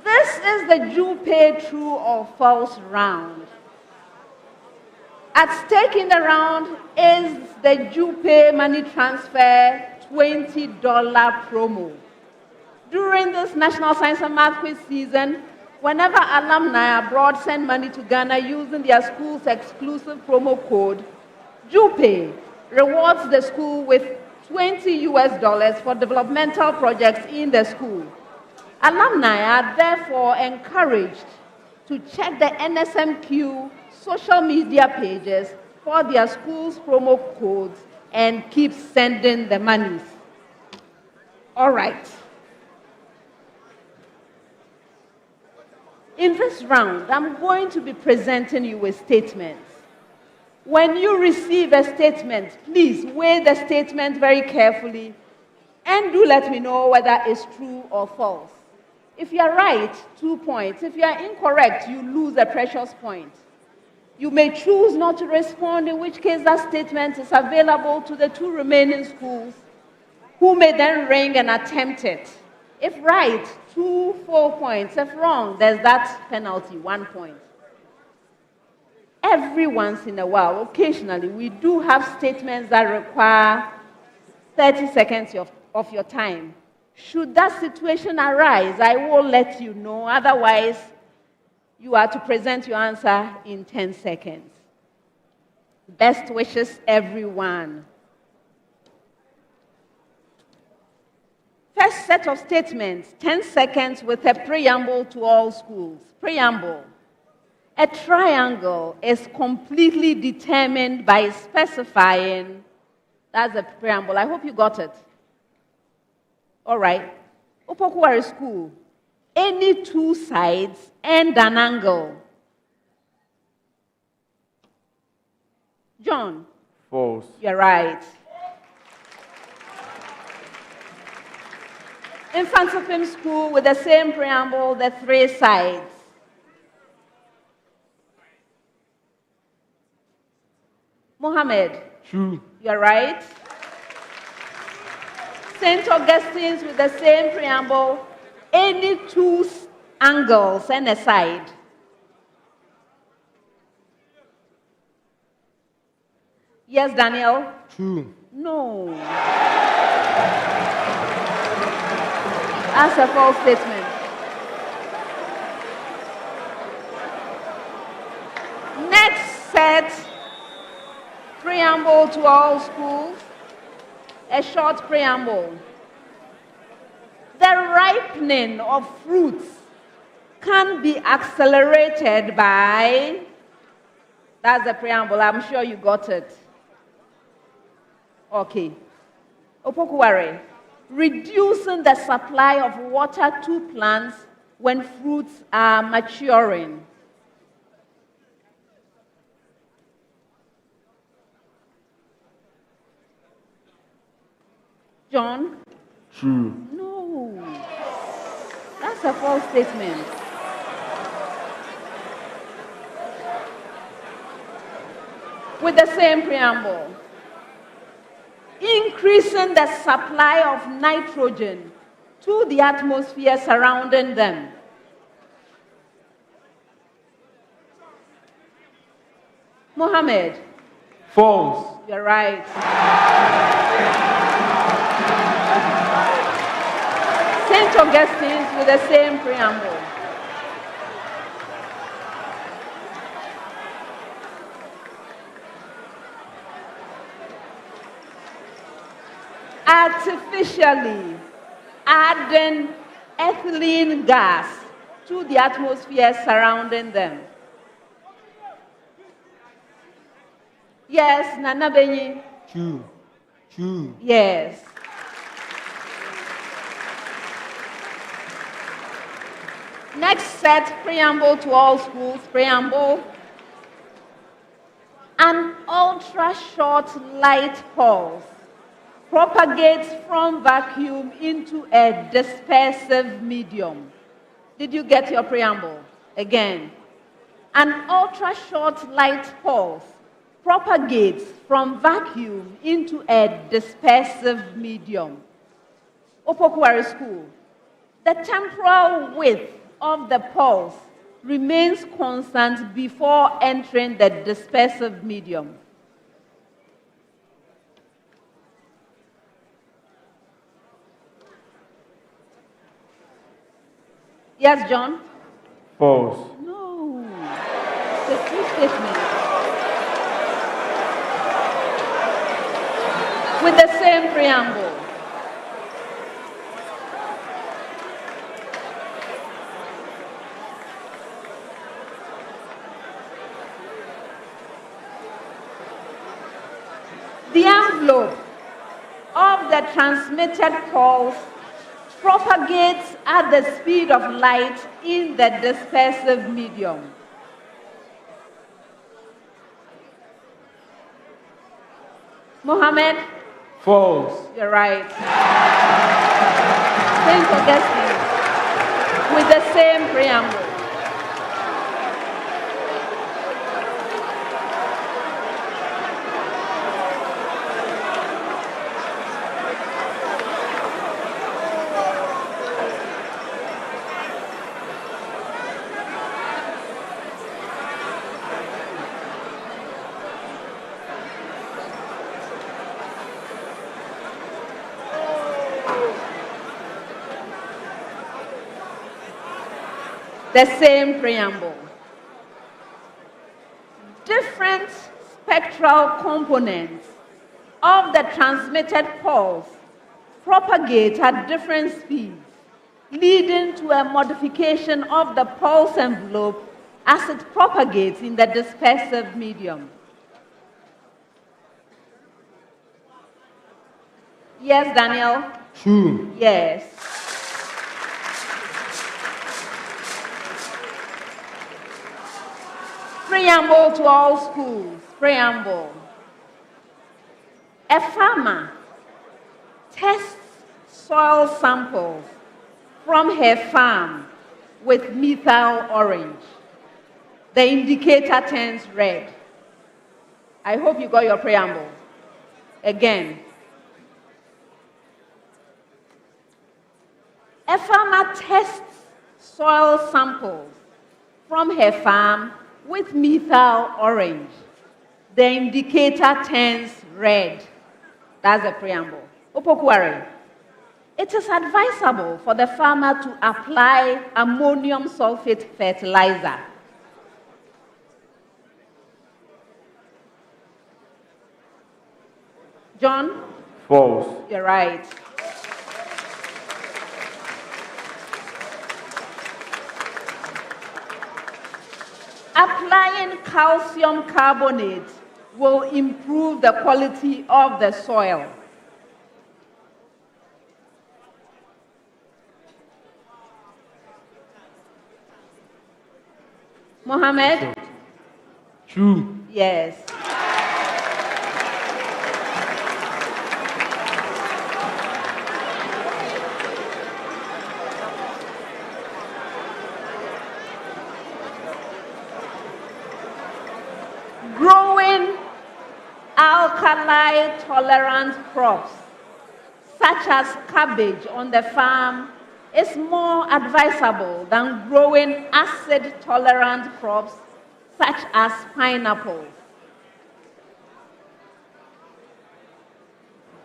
This is the Jupe true or false round. At stake in the round is the Jupe money transfer $20 promo. During this National Science and Math Quiz season, whenever alumni abroad send money to Ghana using their school's exclusive promo code, Jupe rewards the school with $20 for developmental projects in the school. Alumni are therefore encouraged to check the NSMQ social media pages for their school's promo codes and keep sending the monies. All right. In this round, I'm going to be presenting you with statements. When you receive a statement, please weigh the statement very carefully and do let me know whether it's true or false. If you're right, 2 points. If you're incorrect, you lose a precious point. You may choose not to respond, in which case that statement is available to the 2 remaining schools, who may then ring and attempt it. If right, 2 full points. If wrong, there's that penalty, 1 point. Every once in a while, occasionally, we do have statements that require 30 seconds of your time. Should that situation arise, I will let you know. Otherwise, you are to present your answer in 10 seconds. Best wishes, everyone. First set of statements, 10 seconds with a preamble to all schools. Preamble. A triangle is completely determined by specifying, that's the preamble. I hope you got it. All right. Opoku Ware School. Any 2 sides and an angle. John. False. You're right. Mfantsipim School with the same preamble, the 3 sides. Mohammed. True. You're right. St. Augustine's with the same preamble, any 2 angles and a side. Yes, Daniel? True. No. That's a false statement. Next set, preamble to all schools. A short preamble. The ripening of fruits can be accelerated by, that's the preamble, I'm sure you got it. Okay. Opoku Ware, reducing the supply of water to plants when fruits are maturing. John? True. No. That's a false statement. With the same preamble. Increasing the supply of nitrogen to the atmosphere surrounding them. Mohammed? False. You're right. St. Augustine's with the same preamble. Artificially adding ethylene gas to the atmosphere surrounding them. Yes, Nana Benyi. True. True. Yes. Next set, preamble to all schools. Preamble. An ultra-short light pulse propagates from vacuum into a dispersive medium. Did you get your preamble? Again. An ultra-short light pulse propagates from vacuum into a dispersive medium. Opoku Ware School. The temporal width of the pulse remains constant before entering the dispersive medium. Yes, John? False. No. It's a true statement. With the same preamble. The envelope of the transmitted pulse propagates at the speed of light in the dispersive medium. Mohammed? False. You're right. St. Augustine, with the same preamble. The same preamble. Different spectral components of the transmitted pulse propagate at different speeds, leading to a modification of the pulse envelope as it propagates in the dispersive medium. Yes, Daniel? True. Yes. Preamble to all schools. Preamble. A farmer tests soil samples from her farm with methyl orange. The indicator turns red. I hope you got your preamble. Again. A farmer tests soil samples from her farm with methyl orange. The indicator turns red. That's the preamble. Opoku Ware. It is advisable for the farmer to apply ammonium sulfate fertilizer. John? False. You're right. Applying calcium carbonate will improve the quality of the soil. Mohammed? True. Yes. Growing alkali-tolerant crops, such as cabbage on the farm, is more advisable than growing acid-tolerant crops, such as pineapples.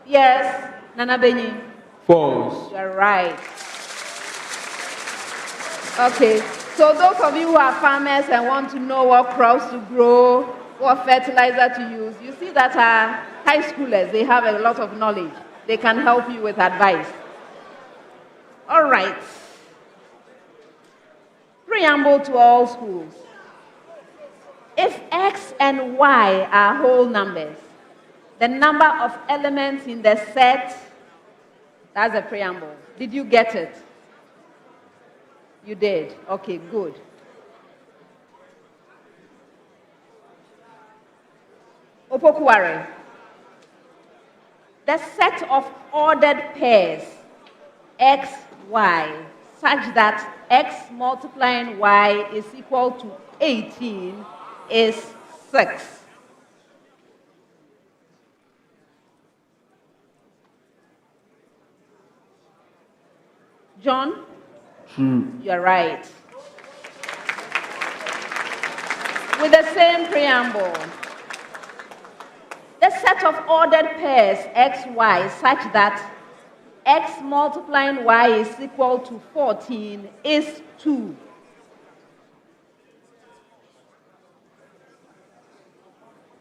Yes, Nana Benyi? False. You're right. Okay, so those of you who are farmers and want to know what crops to grow, what fertilizer to use, you see that our high schoolers, they have a lot of knowledge. They can help you with advice. All right. Preamble to all schools. If X and Y are whole numbers. The number of elements in the set, that's a preamble. Did you get it? You did. Okay, good. Opoku Ware. The set of ordered pairs X, Y, such that X multiplying Y is equal to 18 is 6. John? True. You're right. With the same preamble. The set of ordered pairs X, Y such that X multiplying Y is equal to 14 is 2.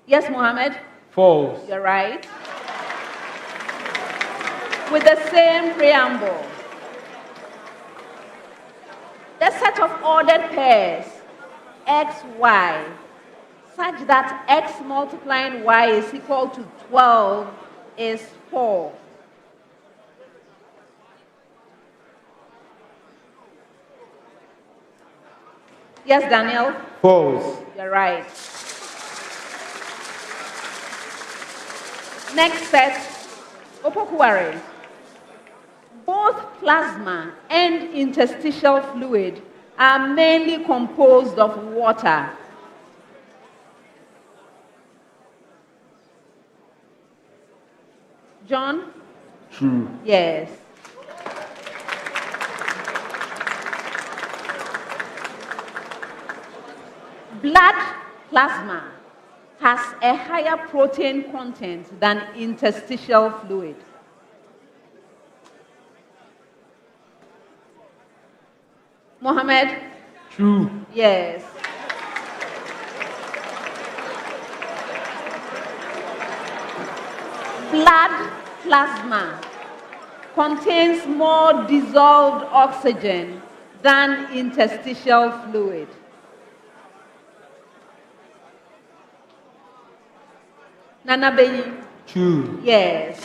Yes, Mohammed? False. You're right. With the same preamble. The set of ordered pairs X, Y such that X multiplying Y is equal to 12 is 4. Yes, Daniel? False. You're right. Next set, Opoku Ware. Both plasma and interstitial fluid are mainly composed of water. John? True. Yes. Blood plasma has a higher protein content than interstitial fluid. Mohammed? True. Yes. Blood plasma contains more dissolved oxygen than interstitial fluid. Nana Beyi? True. Yes.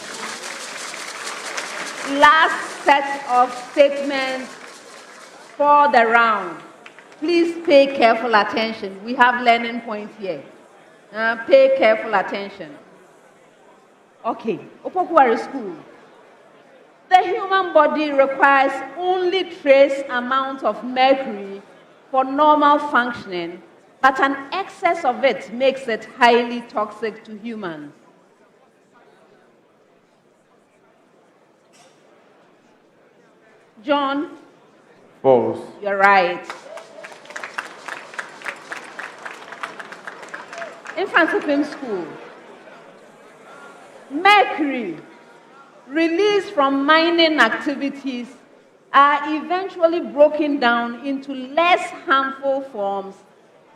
Last set of statements for the round. Please pay careful attention. We have learning points here. Pay careful attention. Okay, Opoku Ware School. The human body requires only trace amount of mercury for normal functioning, but an excess of it makes it highly toxic to humans. John? False. You're right. Mfantsipim School. Mercury released from mining activities are eventually broken down into less harmful forms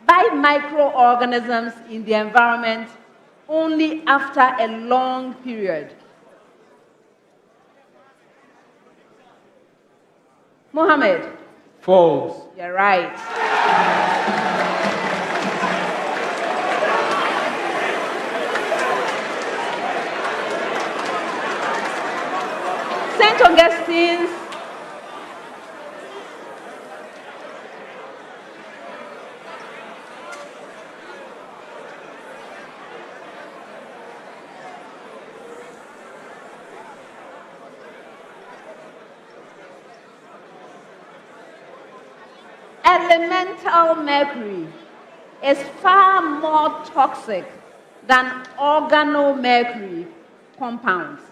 by microorganisms in the environment only after a long period. Mohammed? False. You're right. St. Augustine's elemental mercury is far more toxic than organomercury compounds,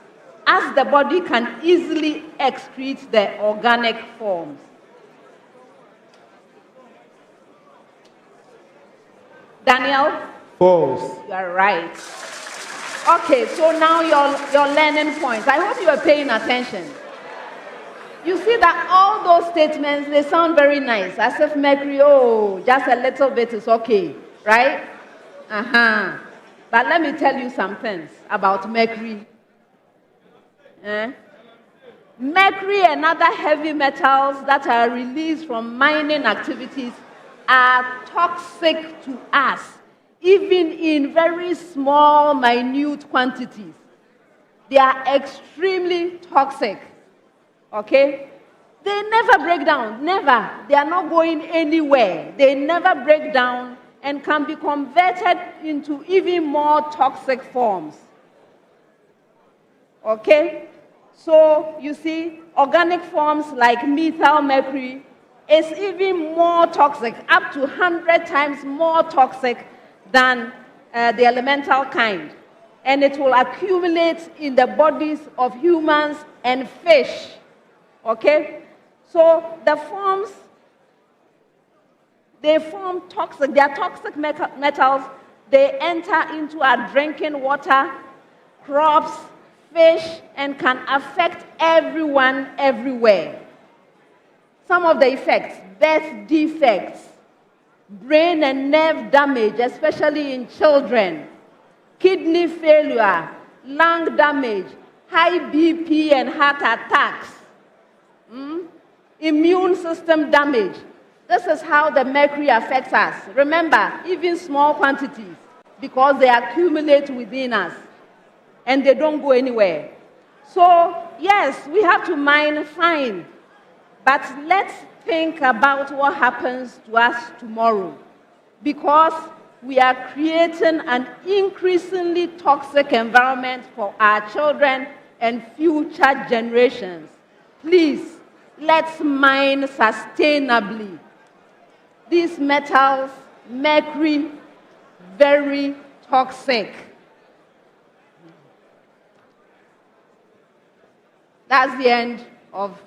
as the body can easily excrete the organic forms. Daniel? False. You're right. Okay, so now your learning points. I hope you are paying attention. You see that all those statements, they sound very nice, as if mercury, oh, just a little bit is okay, right? But let me tell you some things about mercury. Mercury and other heavy metals that are released from mining activities are toxic to us, even in very small, minute quantities. They are extremely toxic, okay? They never break down, never. They are not going anywhere. They never break down and can be converted into even more toxic forms, okay? So, you see, organic forms like methyl mercury is even more toxic, up to 100 times more toxic than the elemental kind. And it will accumulate in the bodies of humans and fish, okay? So the forms, they form toxic, they are toxic metals. They enter into our drinking water, crops, fish, and can affect everyone everywhere. Some of the effects: birth defects, brain and nerve damage, especially in children, kidney failure, lung damage, high BP and heart attacks, immune system damage. This is how the mercury affects us. Remember, even small quantities, because they accumulate within us and they don't go anywhere. So, yes, we have to mine fine, but let's think about what happens to us tomorrow, because we are creating an increasingly toxic environment for our children and future generations. Please, let's mine sustainably. These metals, mercury, very toxic. That's the end of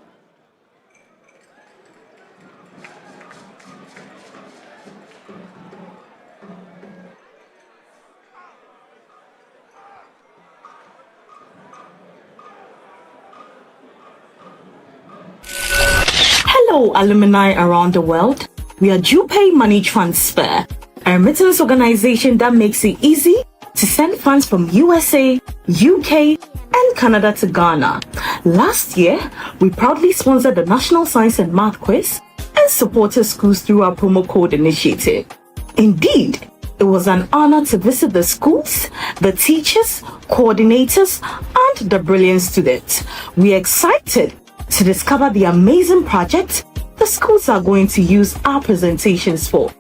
Hello, alumni around the world. We are JuPay Money Transfer, a remittance organization that makes it easy to send funds from USA, UK, and Canada to Ghana. Last year, we proudly sponsored the National Science and Math Quiz and supported schools through our promo code initiative. Indeed, it was an honor to visit the schools, the teachers, coordinators, and the brilliant students. We are excited to discover the amazing projects the schools are going to use our presentations for.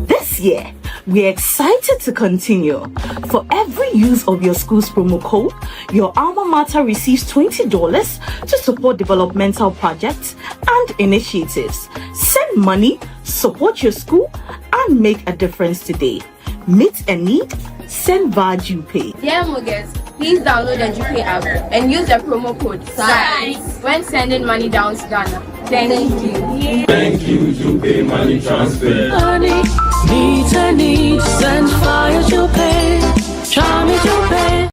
This year, we are excited to continue. For every use of your school's promo code, your alma mater receives $20 to support developmental projects and initiatives. Send money, support your school, and make a difference today. Meet a need, send via JuPay. Dear Muggers, please download the JuPay app and use the promo code SCIENCE when sending money down to Ghana. Thank you. Thank you, JuPay Money Transfer. Money, need, send fire JuPay. Charm it JuPay.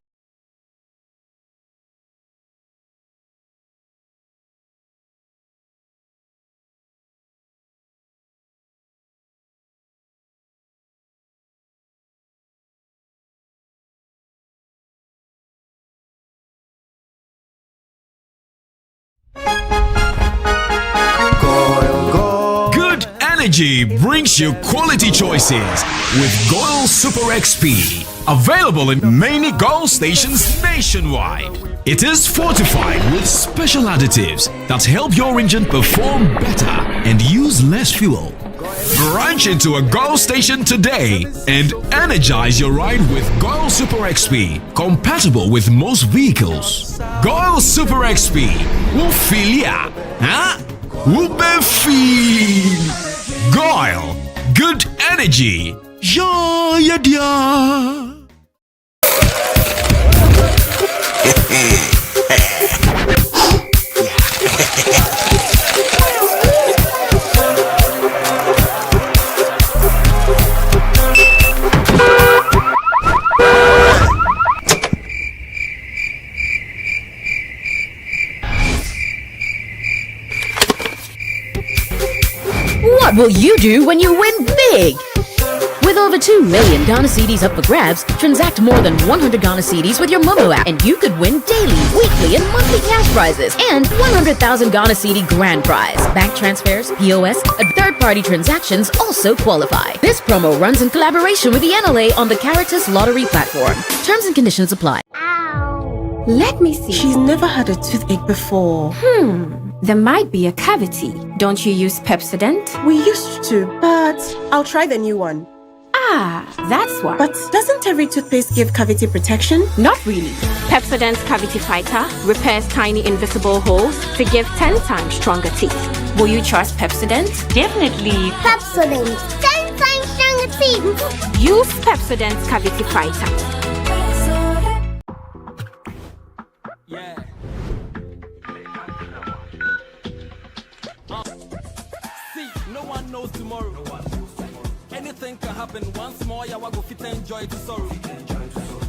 Good energy brings you quality choices with Goil Super XP. Available in many Goil stations nationwide. It is fortified with special additives that help your engine perform better and use less fuel. Branch into a Goil station today and energize your ride with Goil Super XP, compatible with most vehicles. Goil Super XP will feel ya, huh? Will be feel. Goil, good energy. Yeah, yeah. What will you do when you win big? With over 2 million Ghana cedis up for grabs, transact more than 100 Ghana cedis with your Momo app, and you could win daily, weekly, and monthly cash prizes, and 100,000 Ghana cedi grand prize. Bank transfers, POS, and third-party transactions also qualify. This promo runs in collaboration with the NLA on the Caritas Lottery platform. Terms and conditions apply. Let me see. She's never had a toothache before. There might be a cavity. Don't you use Pepsodent? We used to, but I'll try the new one. Ah, that's why. But doesn't every toothpaste give cavity protection? Not really. Pepsodent's Cavity Fighter repairs tiny invisible holes to give 10 times stronger teeth. Will you trust Pepsodent? Definitely. Pepsodent, 10 times stronger teeth. Use Pepsodent's Cavity Fighter. No one knows tomorrow. Anything can happen. Once more, I go fit enjoy to sorrow.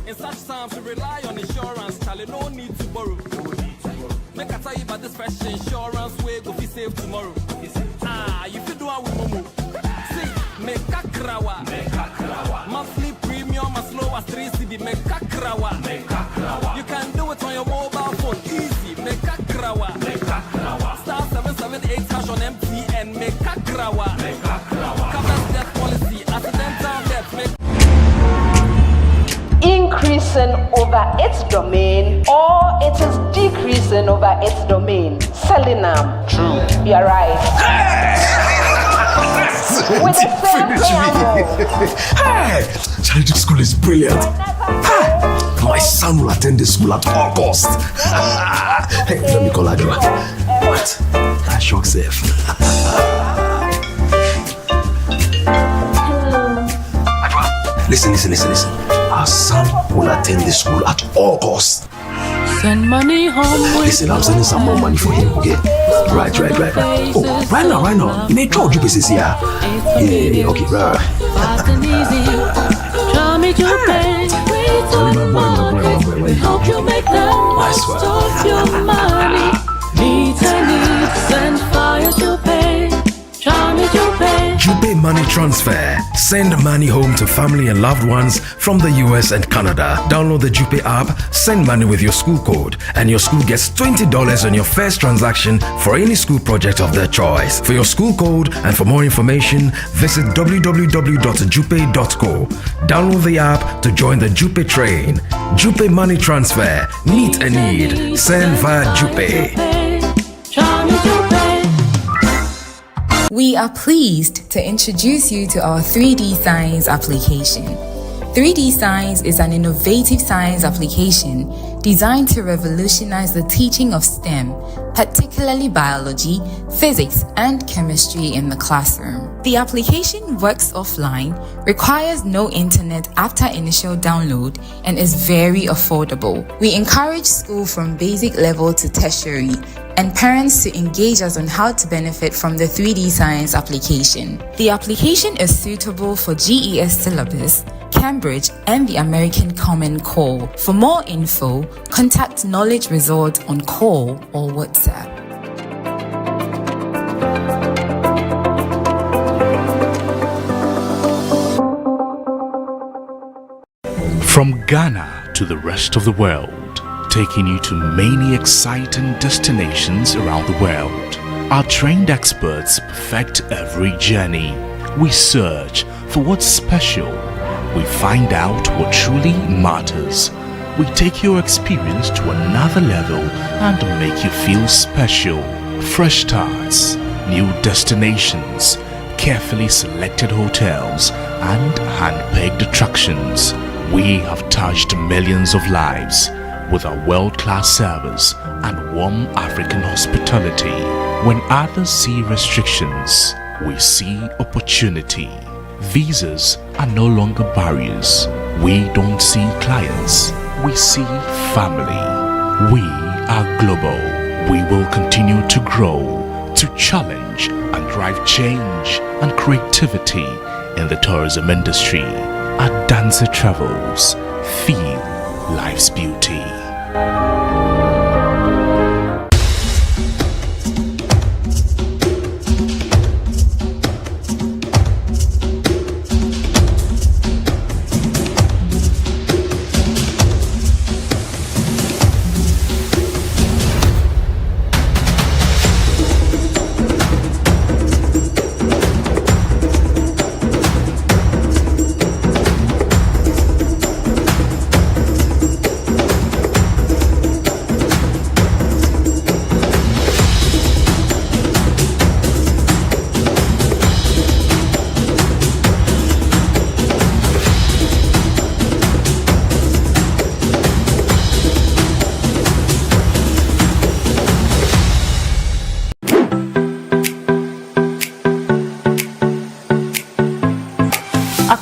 In such times, we rely on insurance. Charlie, no need to borrow. Make I tell you about this fresh insurance way go be safe tomorrow. You feel do what we momo. See, make a krawa. Monthly premium as low as 3 CB. Make a krawa. You can do it on your mobile phone. Easy. Make a krawa. Star 778 hash on MTN. Make a krawa. Covers death policy. Accidental death. Make increasing over its domain, or it is decreasing over its domain. Selling them. True. You're right. With the same preamble. Hey! Charity school is brilliant. My son will attend this school at all costs. Hey, let me call Adwa. What? That shock safe. Listen. Our son will attend the school at all costs. Send money home. Listen, I'm sending some more money for him, okay? Right. Oh, right now. You need to this here. Yeah, okay, right. Fast and easy. Try me to pay. Help you make the most of your money. Needs, send fire to pay. Try me to pay. Jupe Money Transfer. Send money home to family and loved ones from the US and Canada. Download the Jupe app, send money with your school code, and your school gets $20 on your first transaction for any school project of their choice. For your school code and for more information, visit www.jupe.co. Download the app to join the Jupe train. Jupe Money Transfer. Meet a need. Send via Jupe. We are pleased to introduce you to our 3D Science application. 3D Science is an innovative science application designed to revolutionize the teaching of STEM, particularly biology, physics, and chemistry in the classroom. The application works offline, requires no internet after initial download, and is very affordable. We encourage school from basic level to tertiary and parents to engage us on how to benefit from the 3D Science application. The application is suitable for GES syllabus, Cambridge, and the American Common Core. For more info, contact Knowledge Resort on call or WhatsApp. From Ghana to the rest of the world, taking you to many exciting destinations around the world. Our trained experts perfect every journey. We search for what's special. We find out what truly matters. We take your experience to another level and make you feel special. Fresh starts, new destinations, carefully selected hotels, and hand-picked attractions. We have touched millions of lives with our world-class service and warm African hospitality. When others see restrictions, we see opportunity. Visas are no longer barriers. We don't see clients, we see family. We are global. We will continue to grow, to challenge and drive change and creativity in the tourism industry. Our dancer travels, feel life's beauty.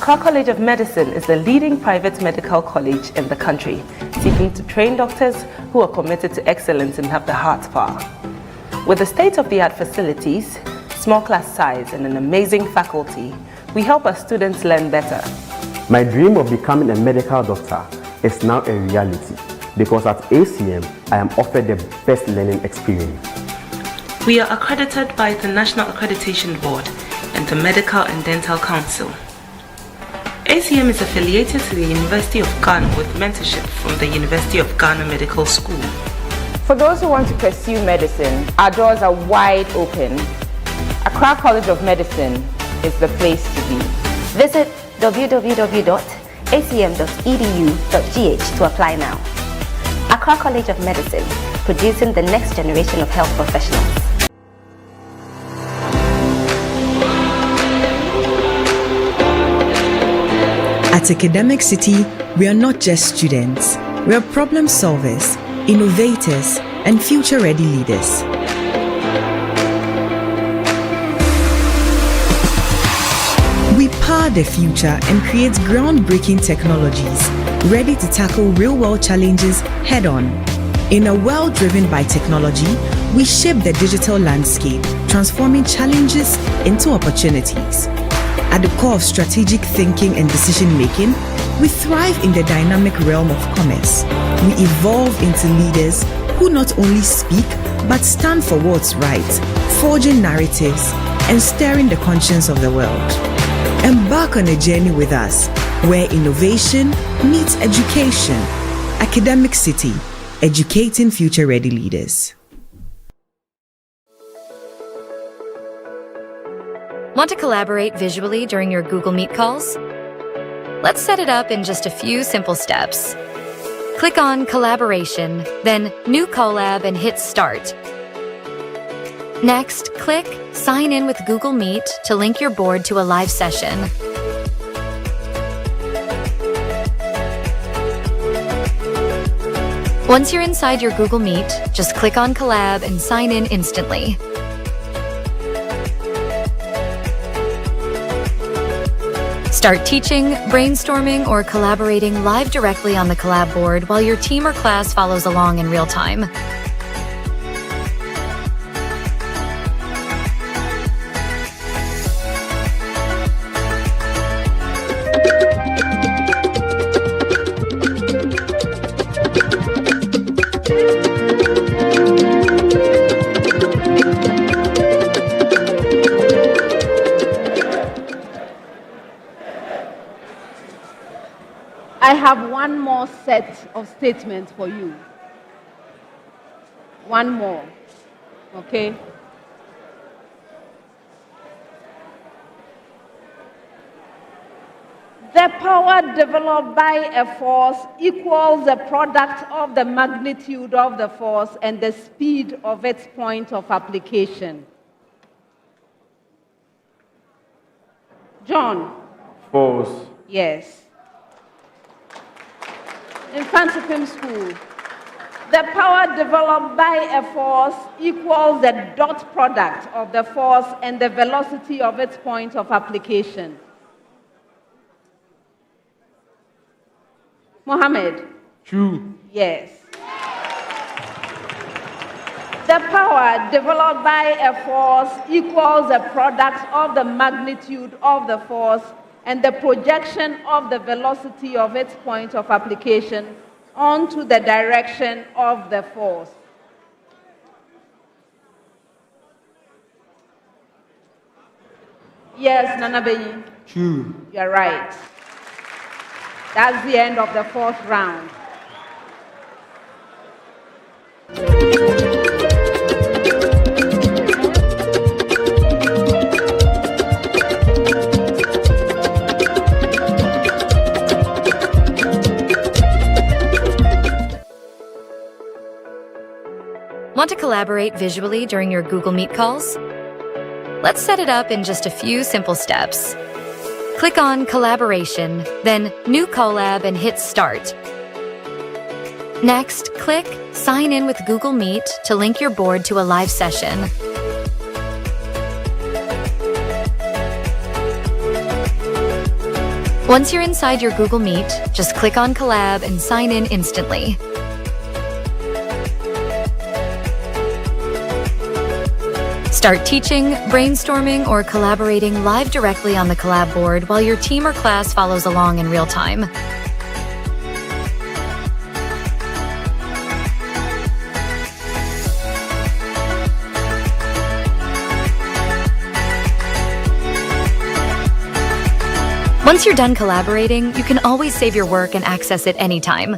Accra College of Medicine is the leading private medical college in the country, seeking to train doctors who are committed to excellence and have the heart power. With the state-of-the-art facilities, small class size, and an amazing faculty, we help our students learn better. My dream of becoming a medical doctor is now a reality because at ACM, I am offered the best learning experience. We are accredited by the National Accreditation Board and the Medical and Dental Council. ACM is affiliated to the University of Ghana with mentorship from the University of Ghana Medical School. For those who want to pursue medicine, our doors are wide open. Accra College of Medicine is the place to be. Visit www.acm.edu.gh to apply now. Accra College of Medicine, producing the next generation of health professionals. At Academic City, we are not just students. We are problem solvers, innovators, and future-ready leaders. We power the future and create groundbreaking technologies ready to tackle real-world challenges head-on. In a world driven by technology, we shape the digital landscape, transforming challenges into opportunities. At the core of strategic thinking and decision-making, we thrive in the dynamic realm of commerce. We evolve into leaders who not only speak, but stand for what's right, forging narratives and stirring the conscience of the world. Embark on a journey with us, where innovation meets education. Academic City, educating future-ready leaders. Want to collaborate visually during your Google Meet calls? Let's set it up in just a few simple steps. Click on Collaboration, then New Collab and hit Start. Next, click Sign in with Google Meet to link your board to a live session. Once you're inside your Google Meet, just click on Collab and sign in instantly. Start teaching, brainstorming, or collaborating live directly on the collab board while your team or class follows along in real time. I have one more set of statements for you. One more, okay? The power developed by a force equals the product of the magnitude of the force and the speed of its point of application. John? Force. Yes. In Mfantsipim school, the power developed by a force equals the dot product of the force and the velocity of its point of application. Mohammed? True. Yes. The power developed by a force equals the product of the magnitude of the force and the projection of the velocity of its point of application onto the direction of the force. Yes, Nana Benyi? True. You're right. That's the end of the fourth round. Want to collaborate visually during your Google Meet calls? Let's set it up in just a few simple steps. Click on Collaboration, then New Collab and hit Start. Next, click Sign in with Google Meet to link your board to a live session. Once you're inside your Google Meet, just click on Collab and sign in instantly. Start teaching, brainstorming, or collaborating live directly on the Collab board while your team or class follows along in real time. Once you're done collaborating, you can always save your work and access it anytime.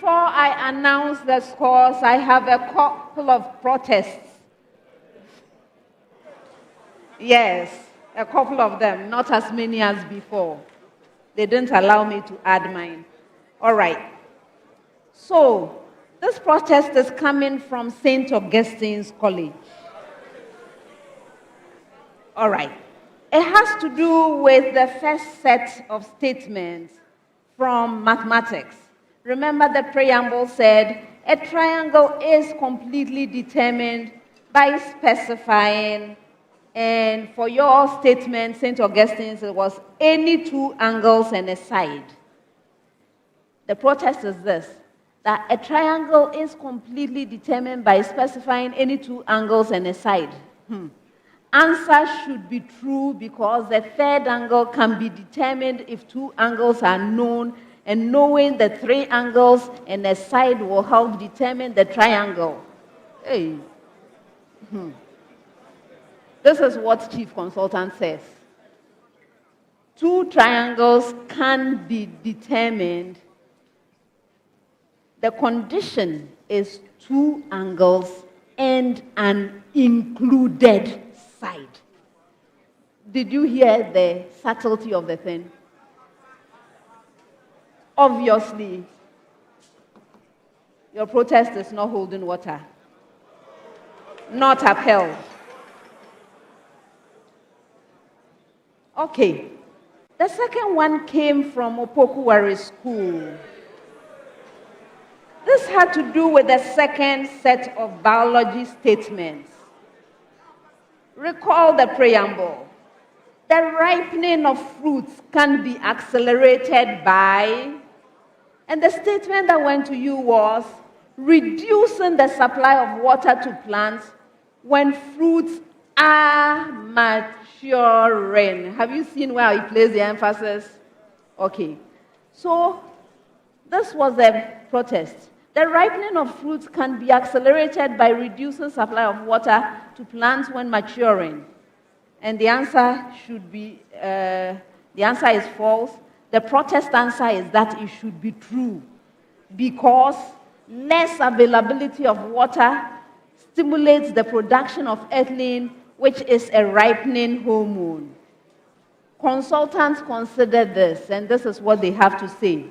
Before I announce the scores, I have a couple of protests. Yes, a couple of them, not as many as before. They didn't allow me to add mine. All right. So, this protest is coming from St. Augustine's College. All right. It has to do with the first set of statements from mathematics. Remember the preamble said, a triangle is completely determined by specifying, and for your statement, St. Augustine's, it was any two angles and a side. The protest is this, that a triangle is completely determined by specifying any two angles and a side. Answer should be true because the third angle can be determined if two angles are known, and knowing the three angles and a side will help determine the triangle. Hey. This is what Chief Consultant says. Two triangles can be determined. The condition is two angles and an included side. Did you hear the subtlety of the thing? Obviously, your protest is not holding water. Not upheld. Okay. The second one came from Opoku Ware School. This had to do with the second set of biology statements. Recall the preamble. The ripening of fruits can be accelerated by, and the statement that went to you was, reducing the supply of water to plants when fruits are maturing. Have you seen where I place the emphasis? Okay. So, this was the protest. The ripening of fruits can be accelerated by reducing supply of water to plants when maturing. And the answer should be, the answer is false. The protest answer is that it should be true because less availability of water stimulates the production of ethylene, which is a ripening hormone. Consultants consider this, and this is what they have to say.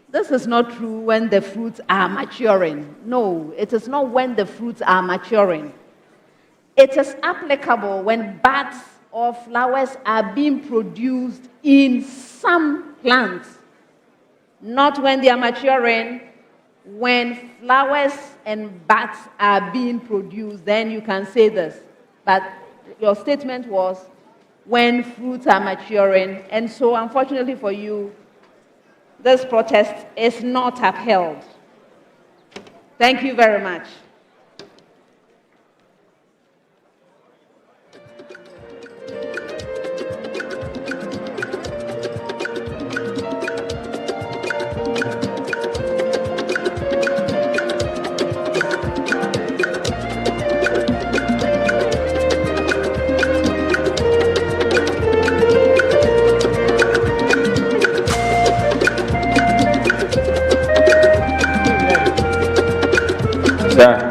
This is not true when the fruits are maturing. No, it is not when the fruits are maturing. It is applicable when buds or flowers are being produced in some plants, not when they are maturing. When flowers and buds are being produced, then you can say this. But your statement was when fruits are maturing, and so unfortunately for you, this protest is not upheld. Thank you very much. Sir.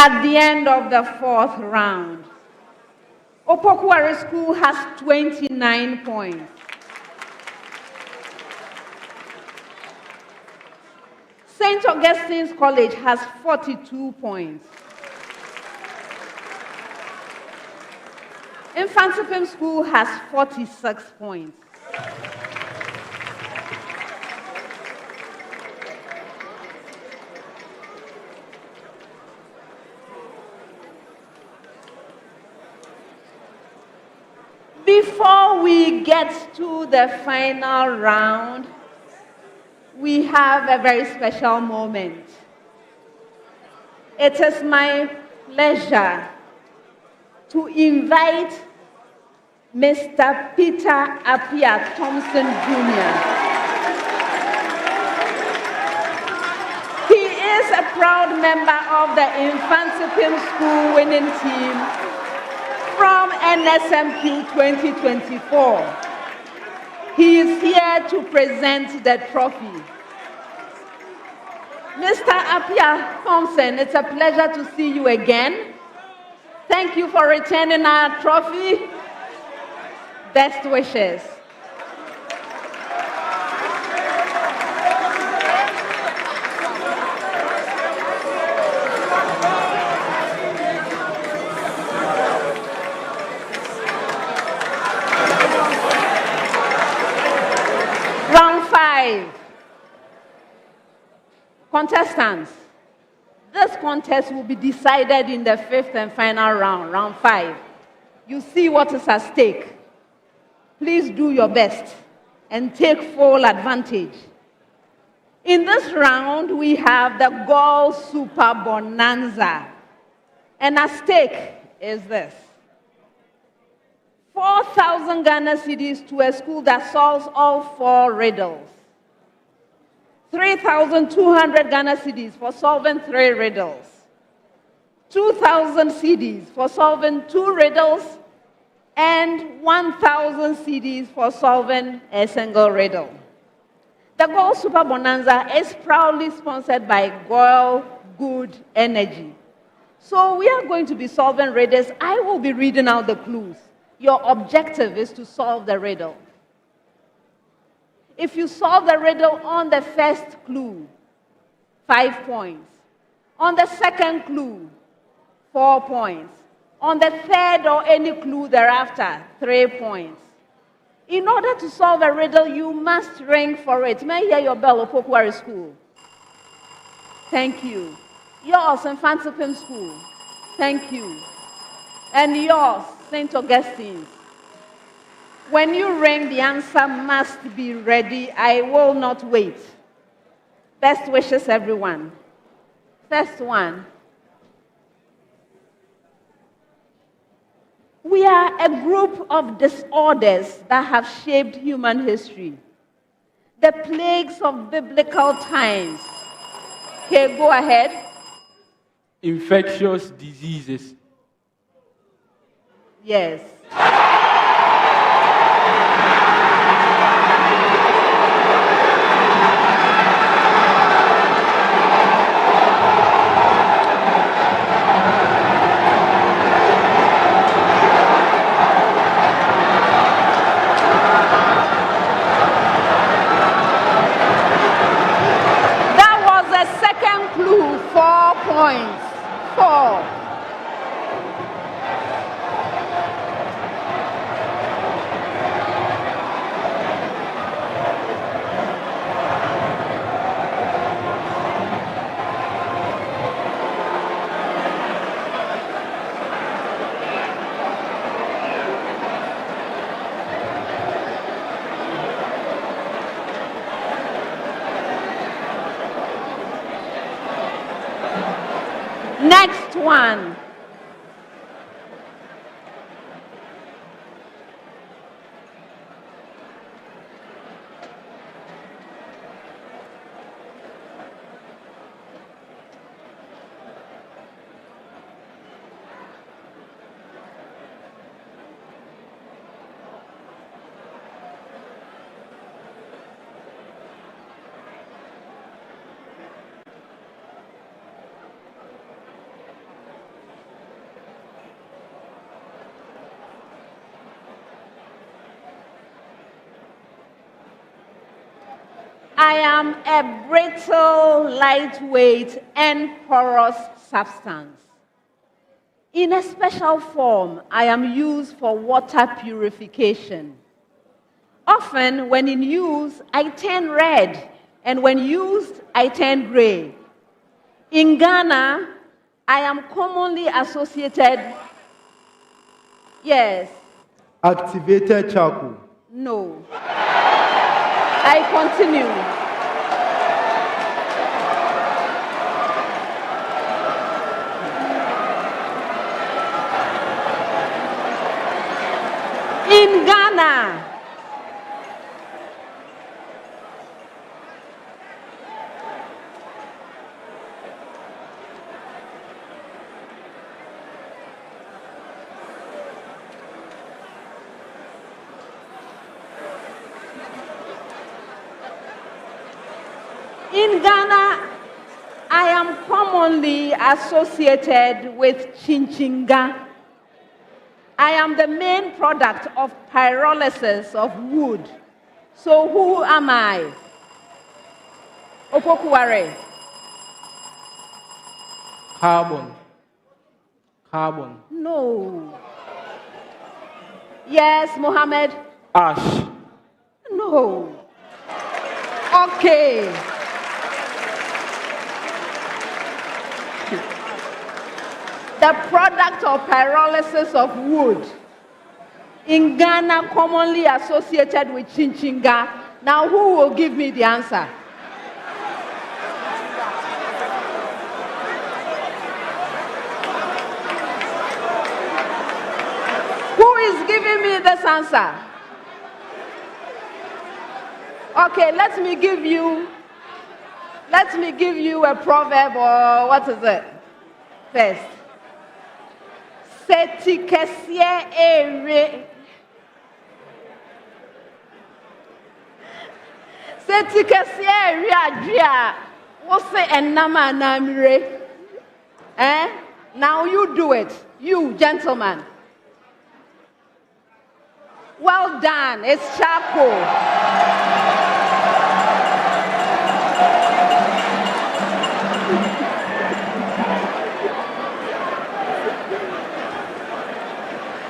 at the end of the fourth round. Opoku Ware School has 29 points. St. Augustine's College has 42 points. Mfantsipim School has 46 points. Before we get to the final round, we have a very special moment. It is my pleasure to invite Mr. Peter Appiah Thompson Jr. He is a proud member of the Mfantsipim School winning team from NSMQ 2024. He is here to present the trophy. Mr. Appiah Thompson, it's a pleasure to see you again. Thank you for returning our trophy. Best wishes. Round 5. Contestants, this contest will be decided in the 5th and final round, round 5. You see what is at stake. Please do your best and take full advantage. In this round, we have the Goal Super Bonanza. And at stake is this: 4,000 Ghana cedis to a school that solves all 4 riddles. 3,200 Ghana cedis for solving 3 riddles. 2,000 cedis for solving 2 riddles. And 1,000 cedis for solving a single riddle. The Goal Super Bonanza is proudly sponsored by Goil Good Energy. So we are going to be solving riddles. I will be reading out the clues. Your objective is to solve the riddle. If you solve the riddle on the first clue, 5 points. On the second clue, 4 points. On the third or any clue thereafter, 3 points. In order to solve a riddle, you must ring for it. May I hear your bell, Opoku Ware School? Thank you. Yours, Mfantsipim School. Thank you. And yours, St. Augustine's. When you ring, the answer must be ready. I will not wait. Best wishes, everyone. First one. We are a group of disorders that have shaped human history. The plagues of biblical times. Okay, go ahead. Infectious diseases. Yes. Points. 4. Next one. I am a brittle, lightweight, and porous substance. In a special form, I am used for water purification. Often, when in use, I turn red, and when used, I turn gray. In Ghana, I am commonly associated. Yes. Activated charcoal. No. I continue. In Ghana, I am commonly associated with chinchinga. I am the main product of pyrolysis of wood. So who am I? Opoku Ware. Carbon. No. Yes, Mohammed? Ash. No. Okay. The product of pyrolysis of wood. In Ghana, commonly associated with chinchinga. Now, who will give me the answer? Who is giving me this answer? Okay, let me give you a proverb, or what is it? First. Setikesie ere. Setikesie ere adria. Wose enama namire. Now you do it. You, gentlemen. Well done. It's charcoal.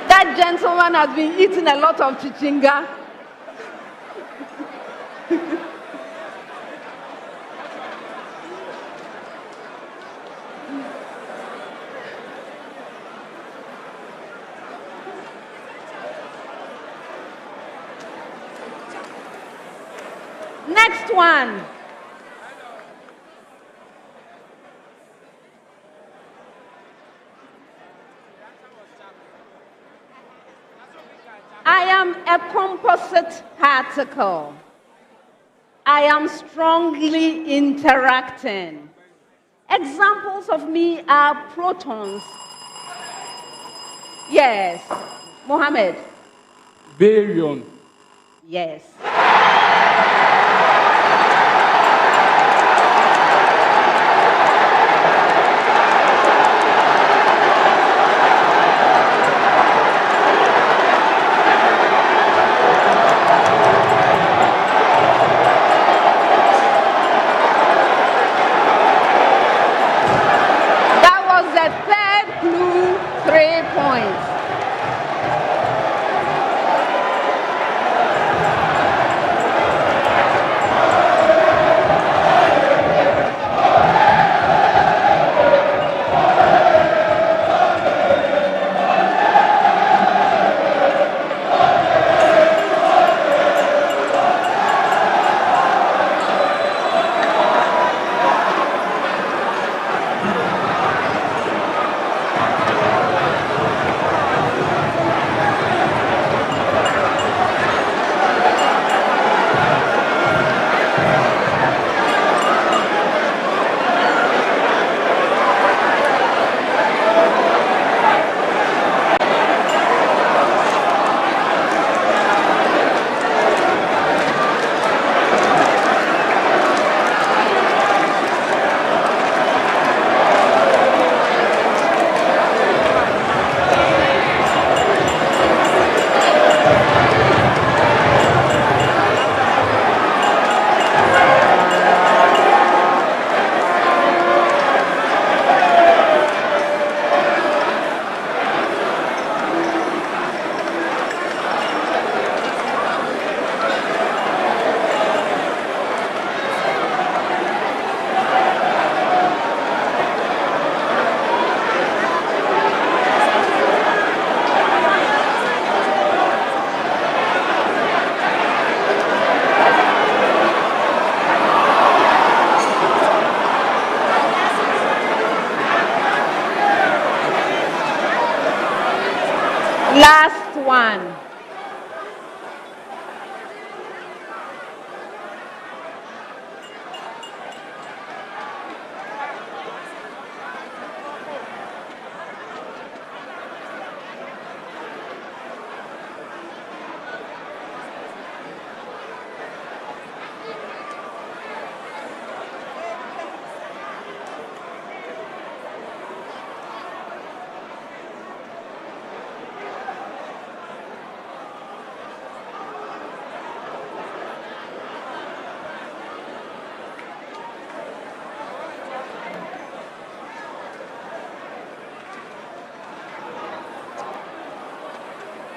That gentleman has been eating a lot of chichinga. Next one. I am a composite particle. I am strongly interacting. Examples of me are protons. Yes. Mohammed? Baryon. Yes. Last one.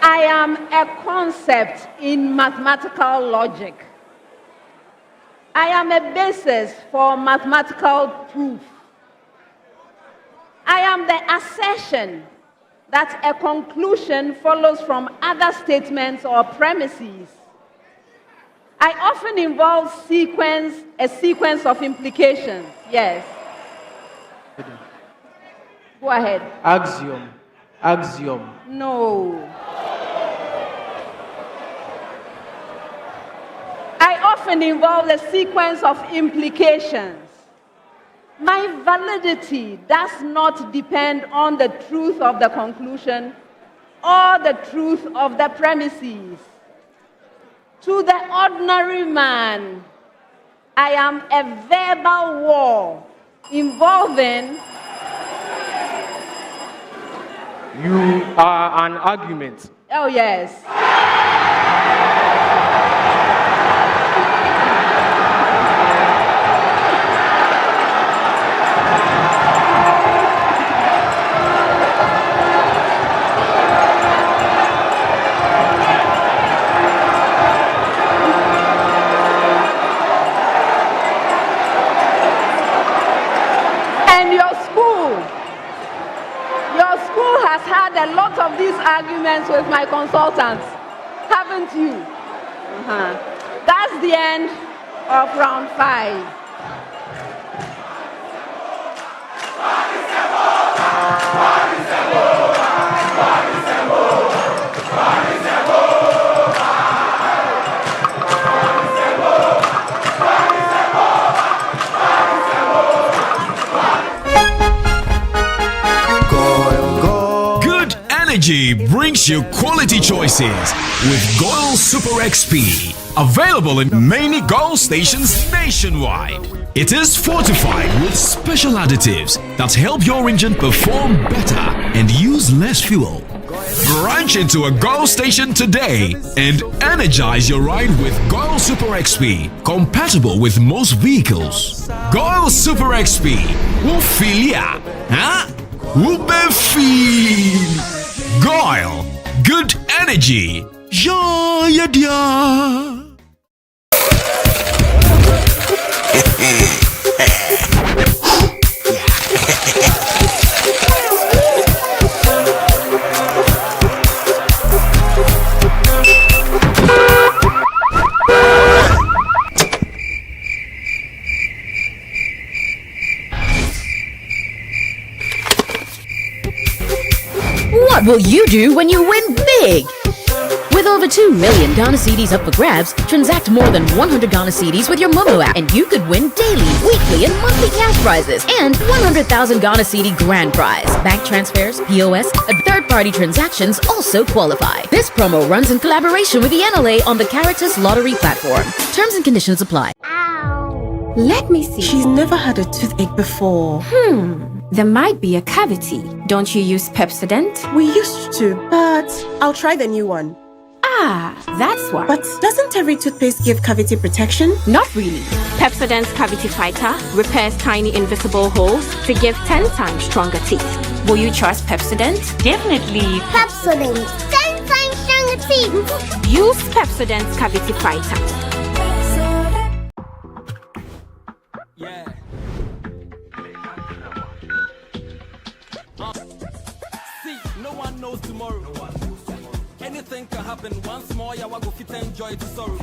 I am a concept in mathematical logic. I am a basis for mathematical proof. I am the assertion that a conclusion follows from other statements or premises. I often involve a sequence of implications. Yes. Go ahead. Axiom. No. I often involve a sequence of implications. My validity does not depend on the truth of the conclusion or the truth of the premises. To the ordinary man, I am a verbal war involving... You are an argument. Oh, yes. Had a lot of these arguments with my consultants, haven't you? That's the end of round 5. Energy brings you quality choices with Goil Super XP. Available in many Goil stations nationwide. It is fortified with special additives that help your engine perform better and use less fuel. Branch into a Goil station today and energize your ride with Goil Super XP, compatible with most vehicles. Goil Super XP. Ufilia. Huh? Ubefi. Goil, good energy. Ja, ja, ja. What will you do when you win big? With over 2 million Ghana cedis up for grabs, transact more than 100 Ghana cedis with your Momo app, and you could win daily, weekly, and monthly cash prizes, and 100,000 Ghana cedi grand prize. Bank transfers, POS, and third-party transactions also qualify. This promo runs in collaboration with the NLA on the Caritas Lottery platform. Terms and conditions apply. Ow. Let me see. She's never had a toothache before. There might be a cavity. Don't you use Pepsodent? We used to, but I'll try the new one. Ah, that's why. But doesn't every toothpaste give cavity protection? Not really. Pepsodent's Cavity Fighter repairs tiny invisible holes to give 10 times stronger teeth. Will you trust Pepsodent? Definitely. Pepsodent, 10 times stronger teeth. Use Pepsodent's Cavity Fighter. Tomorrow. Anything can happen once more. Yeah, we go fit enjoy to sorrow.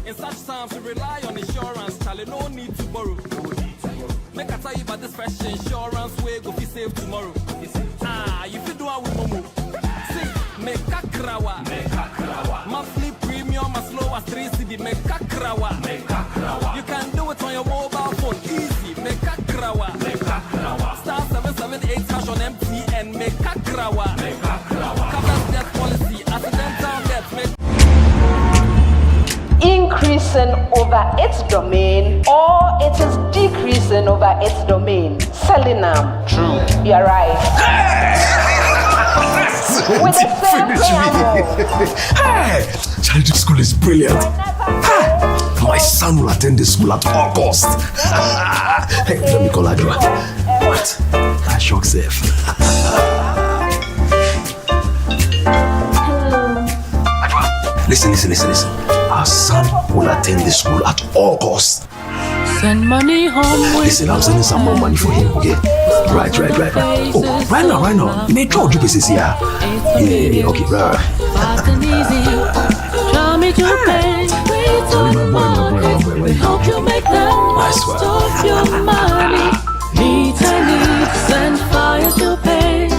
In such times, we rely on insurance. Charlie, no need to borrow. Make I tell you about this fresh insurance way. Go fit save tomorrow. You fit do it with Momo. See, krawa. You can do it on your mobile phone, easy. Make a krawa. Star 778 hash on MTN. Make a krawa. Covers death policy, accidental death. Increasing over its domain, or it is decreasing over its domain. Selling them. True. You're right. With the same preamble. Hey, Charity School is brilliant. My son will attend this school at August. Hey, let me call Adwa. What? I shock safe. Adwa, listen. Our son will attend the school at August. Send money home. Listen, I'm sending some more money for him, okay? Right. Oh, right now. Make sure you is here. Yeah, okay, right. Fast and easy. Try me to pay. Hope you make the most of your money. Needs and fire to pay.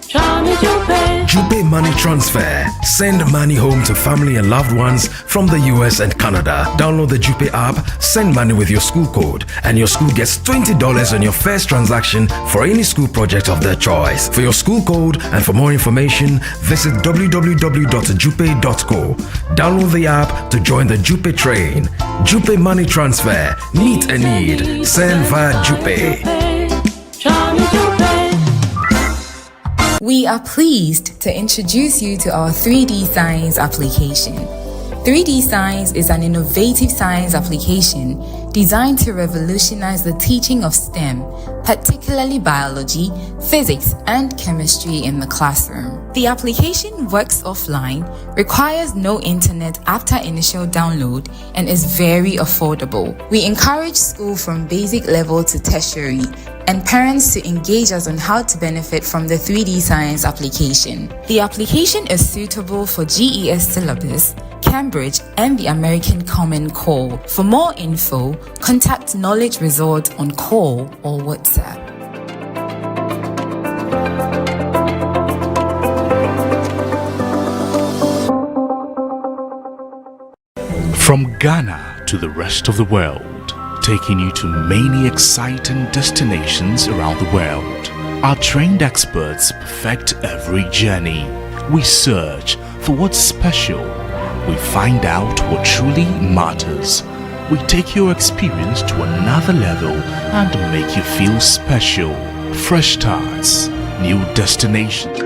Try me to pay. Jupe Money Transfer. Send money home to family and loved ones from the US and Canada. Download the Jupe app, send money with your school code, and your school gets $20 on your first transaction for any school project of their choice. For your school code and for more information, visit www.jupe.co. Download the app to join the Jupe train. Jupe Money Transfer. Meet a need. Send via Jupe. We are pleased to introduce you to our 3D Science application. 3D Science is an innovative science application designed to revolutionize the teaching of STEM, particularly biology, physics, and chemistry in the classroom. The application works offline, requires no internet after initial download, and is very affordable. We encourage school from basic level to tertiary and parents to engage us on how to benefit from the 3D Science application. The application is suitable for GES syllabus, Cambridge, and the American Common Core. For more info, contact Knowledge Resort on call or WhatsApp. From Ghana to the rest of the world, taking you to many exciting destinations around the world. Our trained experts perfect every journey. We search for what's special. We find out what truly matters. We take your experience to another level and make you feel special. Fresh starts, new destinations.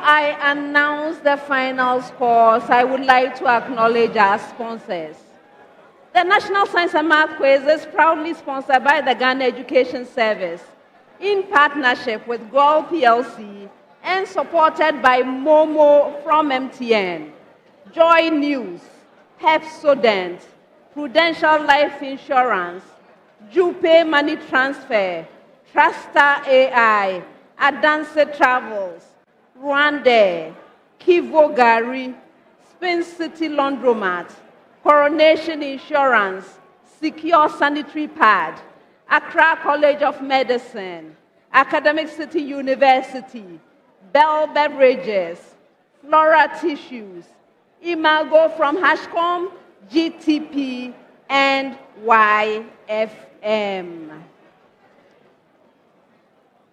I announce the final scores, I would like to acknowledge our sponsors. The National Science and Math Quiz is proudly sponsored by the Ghana Education Service in partnership with GOL PLC and supported by Momo from MTN, Joy News, Pepsodent, Prudential Life Insurance, Jupe Money Transfer, Truster AI, Adanse Travels, Rwanda, Kivo Gari, Spin City Laundromat, Coronation Insurance, Secure Sanitary Pad, Accra College of Medicine, Academic City University, Bell Beverages, Flora Tissues, Imago from Hashcom, GTP, and YFM.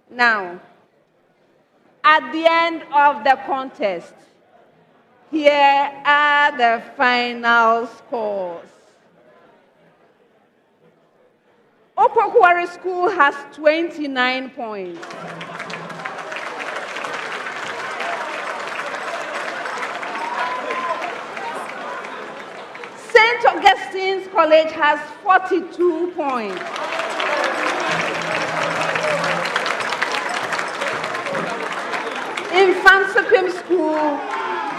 Now, at the end of the contest, here are the final scores. Opoku Ware School has 29 points. St. Augustine'S College has 42 points. Mfantsipim School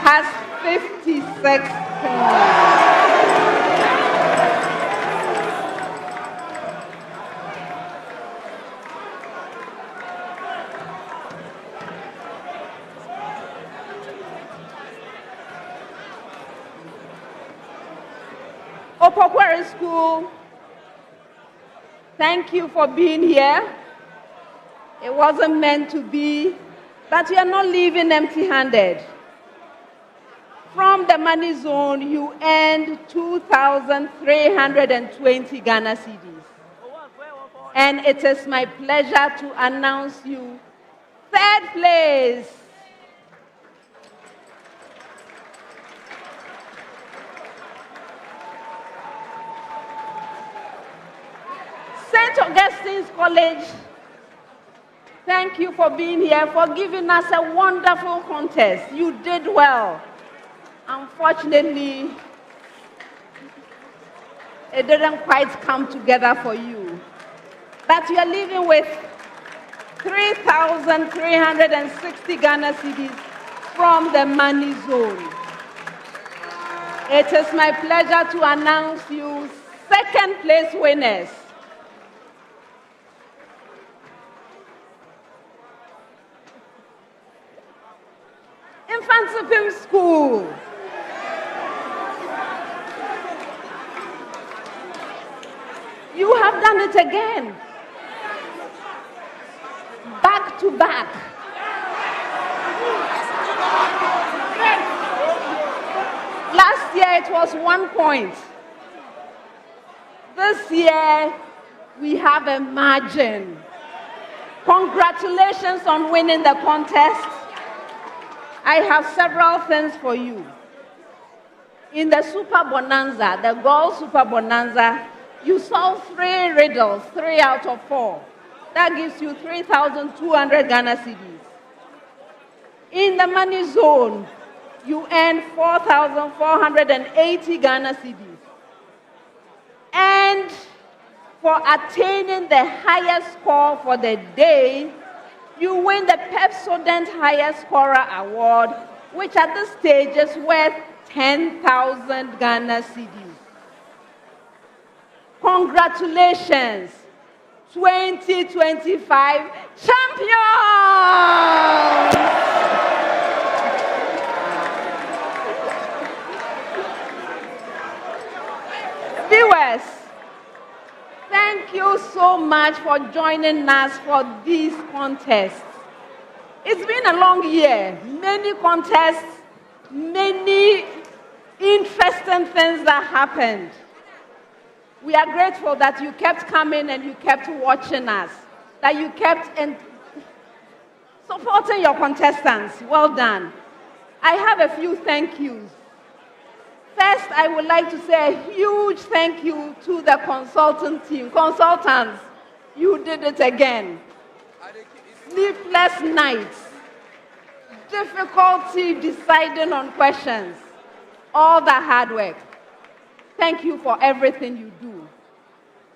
has 56 points. Opoku Ware School Thank you for being here. It wasn't meant to be, but you are not leaving empty-handed. From the money zone, you earned 2,320 Ghana cedis. And it is my pleasure to announce you third place. St. Augustine'S College, thank you for being here, for giving us a wonderful contest. You did well. Unfortunately, it didn't quite come together for you. But you are leaving with 3,360 Ghana cedis from the money zone. It is my pleasure to announce you second place winners. Mfantsipim School. You have done it again. Back to back. Last year it was 1 point. This year we have a margin. Congratulations on winning the contest. I have several things for you. In the Super Bonanza, the Gold Super Bonanza, you solved 3 riddles, 3 out of 4. That gives you 3,200 Ghana cedis. In the money zone, you earned 4,480 Ghana cedis. And for attaining the highest score for the day, you win the Pepsodent Highest Scorer Award, which at this stage is worth 10,000 Ghana cedis. Congratulations, 2025 champions! Viewers, thank you so much for joining us for these contests. It's been a long year, many contests, many interesting things that happened. We are grateful that you kept coming and you kept watching us, that you kept supporting your contestants. Well done. I have a few thank yous. First, I would like to say a huge thank you to the consultant team. Consultants, you did it again. Sleepless nights, difficulty deciding on questions, all the hard work. Thank you for everything you do.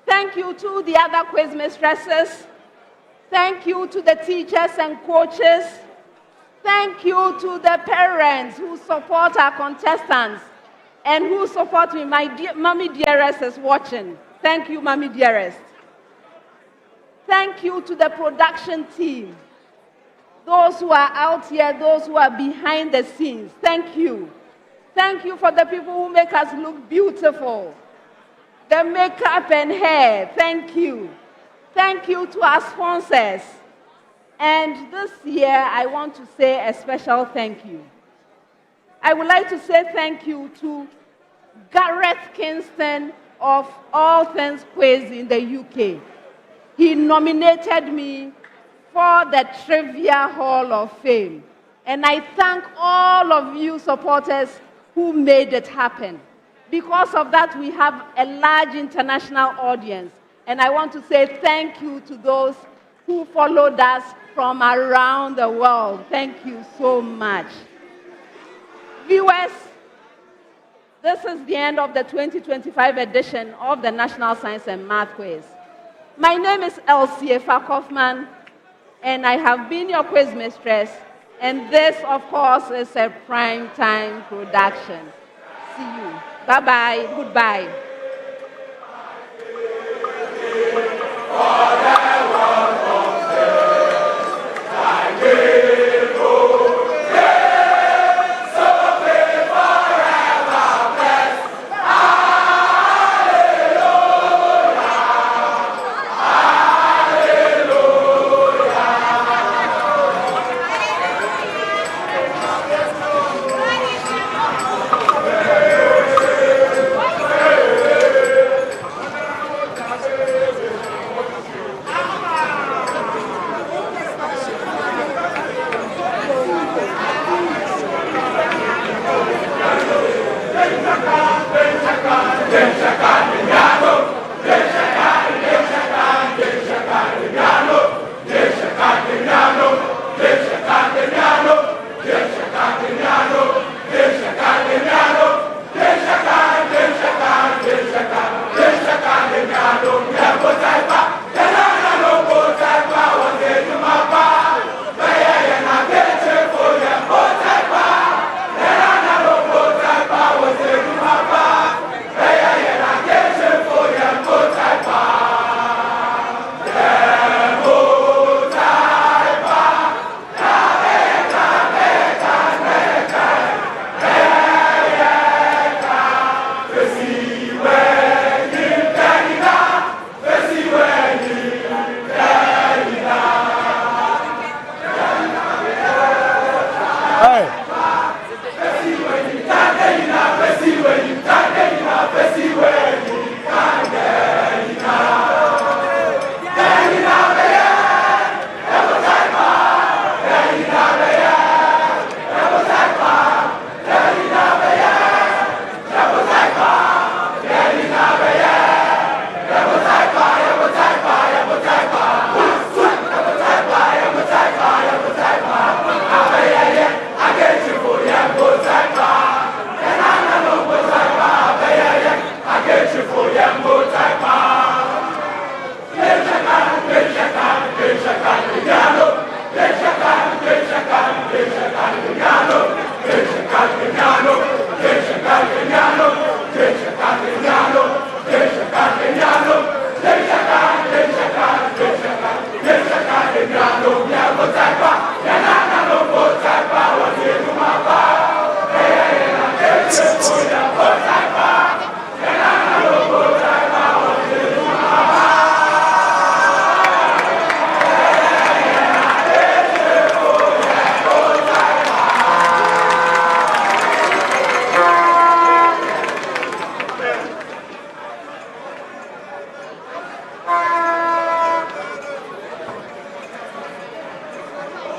Thank you to the other quiz mistresses. Thank you to the teachers and coaches. Thank you to the parents who support our contestants and who support me. My dear Mommy Dearest is watching. Thank you, Mommy Dearest. Thank you to the production team. Those who are out here, those who are behind the scenes. Thank you. Thank you for the people who make us look beautiful. The makeup and hair, thank you. Thank you to our sponsors. And this year, I want to say a special thank you. I would like to say thank you to Gareth Kingston of All Things Quiz in the UK. He nominated me for the Trivia Hall of Fame. And I thank all of you supporters who made it happen. Because of that, we have a large international audience. And I want to say thank you to those who followed us from around the world. Thank you so much. Viewers, this is the end of the 2025 edition of the National Science and Math Quiz. My name is Elsie Kaufman, and I have been your quiz mistress. And this, of course, is a prime time production. See you. Bye-bye. Goodbye.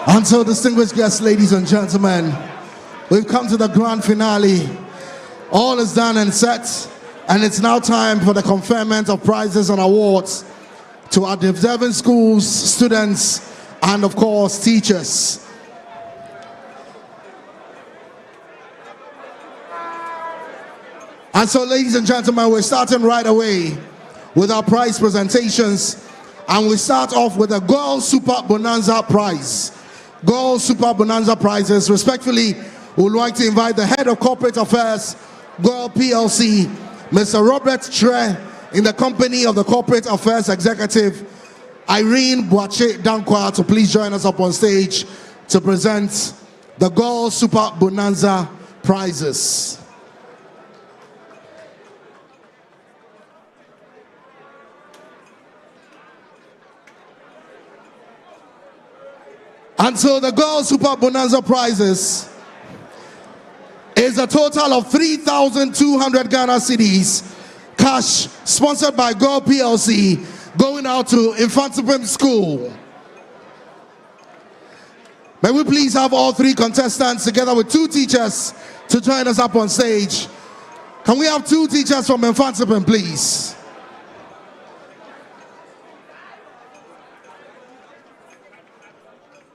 And so, distinguished guests, ladies and gentlemen, we've come to the grand finale. All is done and set, and it's now time for the conferment of prizes and awards to our deserving schools, students, and of course, teachers. And so, ladies and gentlemen, we're starting right away with our prize presentations, and we start off with the Girls Super Bonanza Prize. Girls Super Bonanza Prizes. Respectfully, we would like to invite the Head of Corporate Affairs, Girl PLC, Mr. Robert Tre, in the company of the Corporate Affairs Executive, Irene Boache Dankwa, to please join us up on stage to present the Girls Super Bonanza Prizes. And so the Girls Super Bonanza Prizes is a total of 3,200 Ghana cedis, cash sponsored by Girl PLC, going out to Mfantsipim School. May we please have all three contestants together with two teachers to join us up on stage. Can we have two teachers from Mfantsipim, please?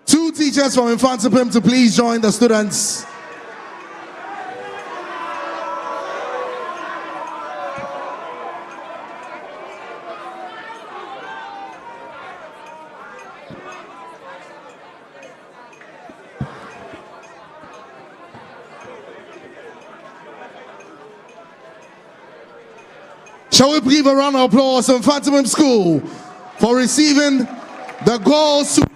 Two teachers from Mfantsipim to please join the students. Shall we give a round of applause to Mfantsipim School for receiving the Girls Super.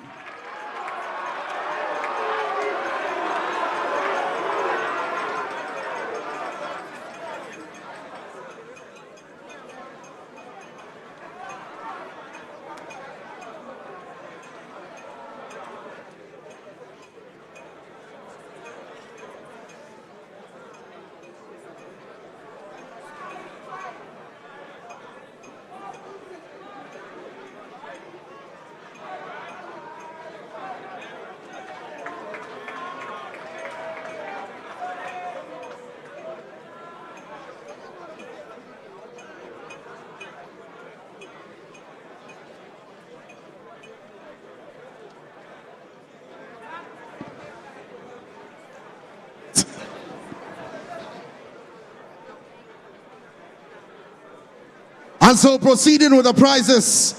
And so, proceeding with the prizes,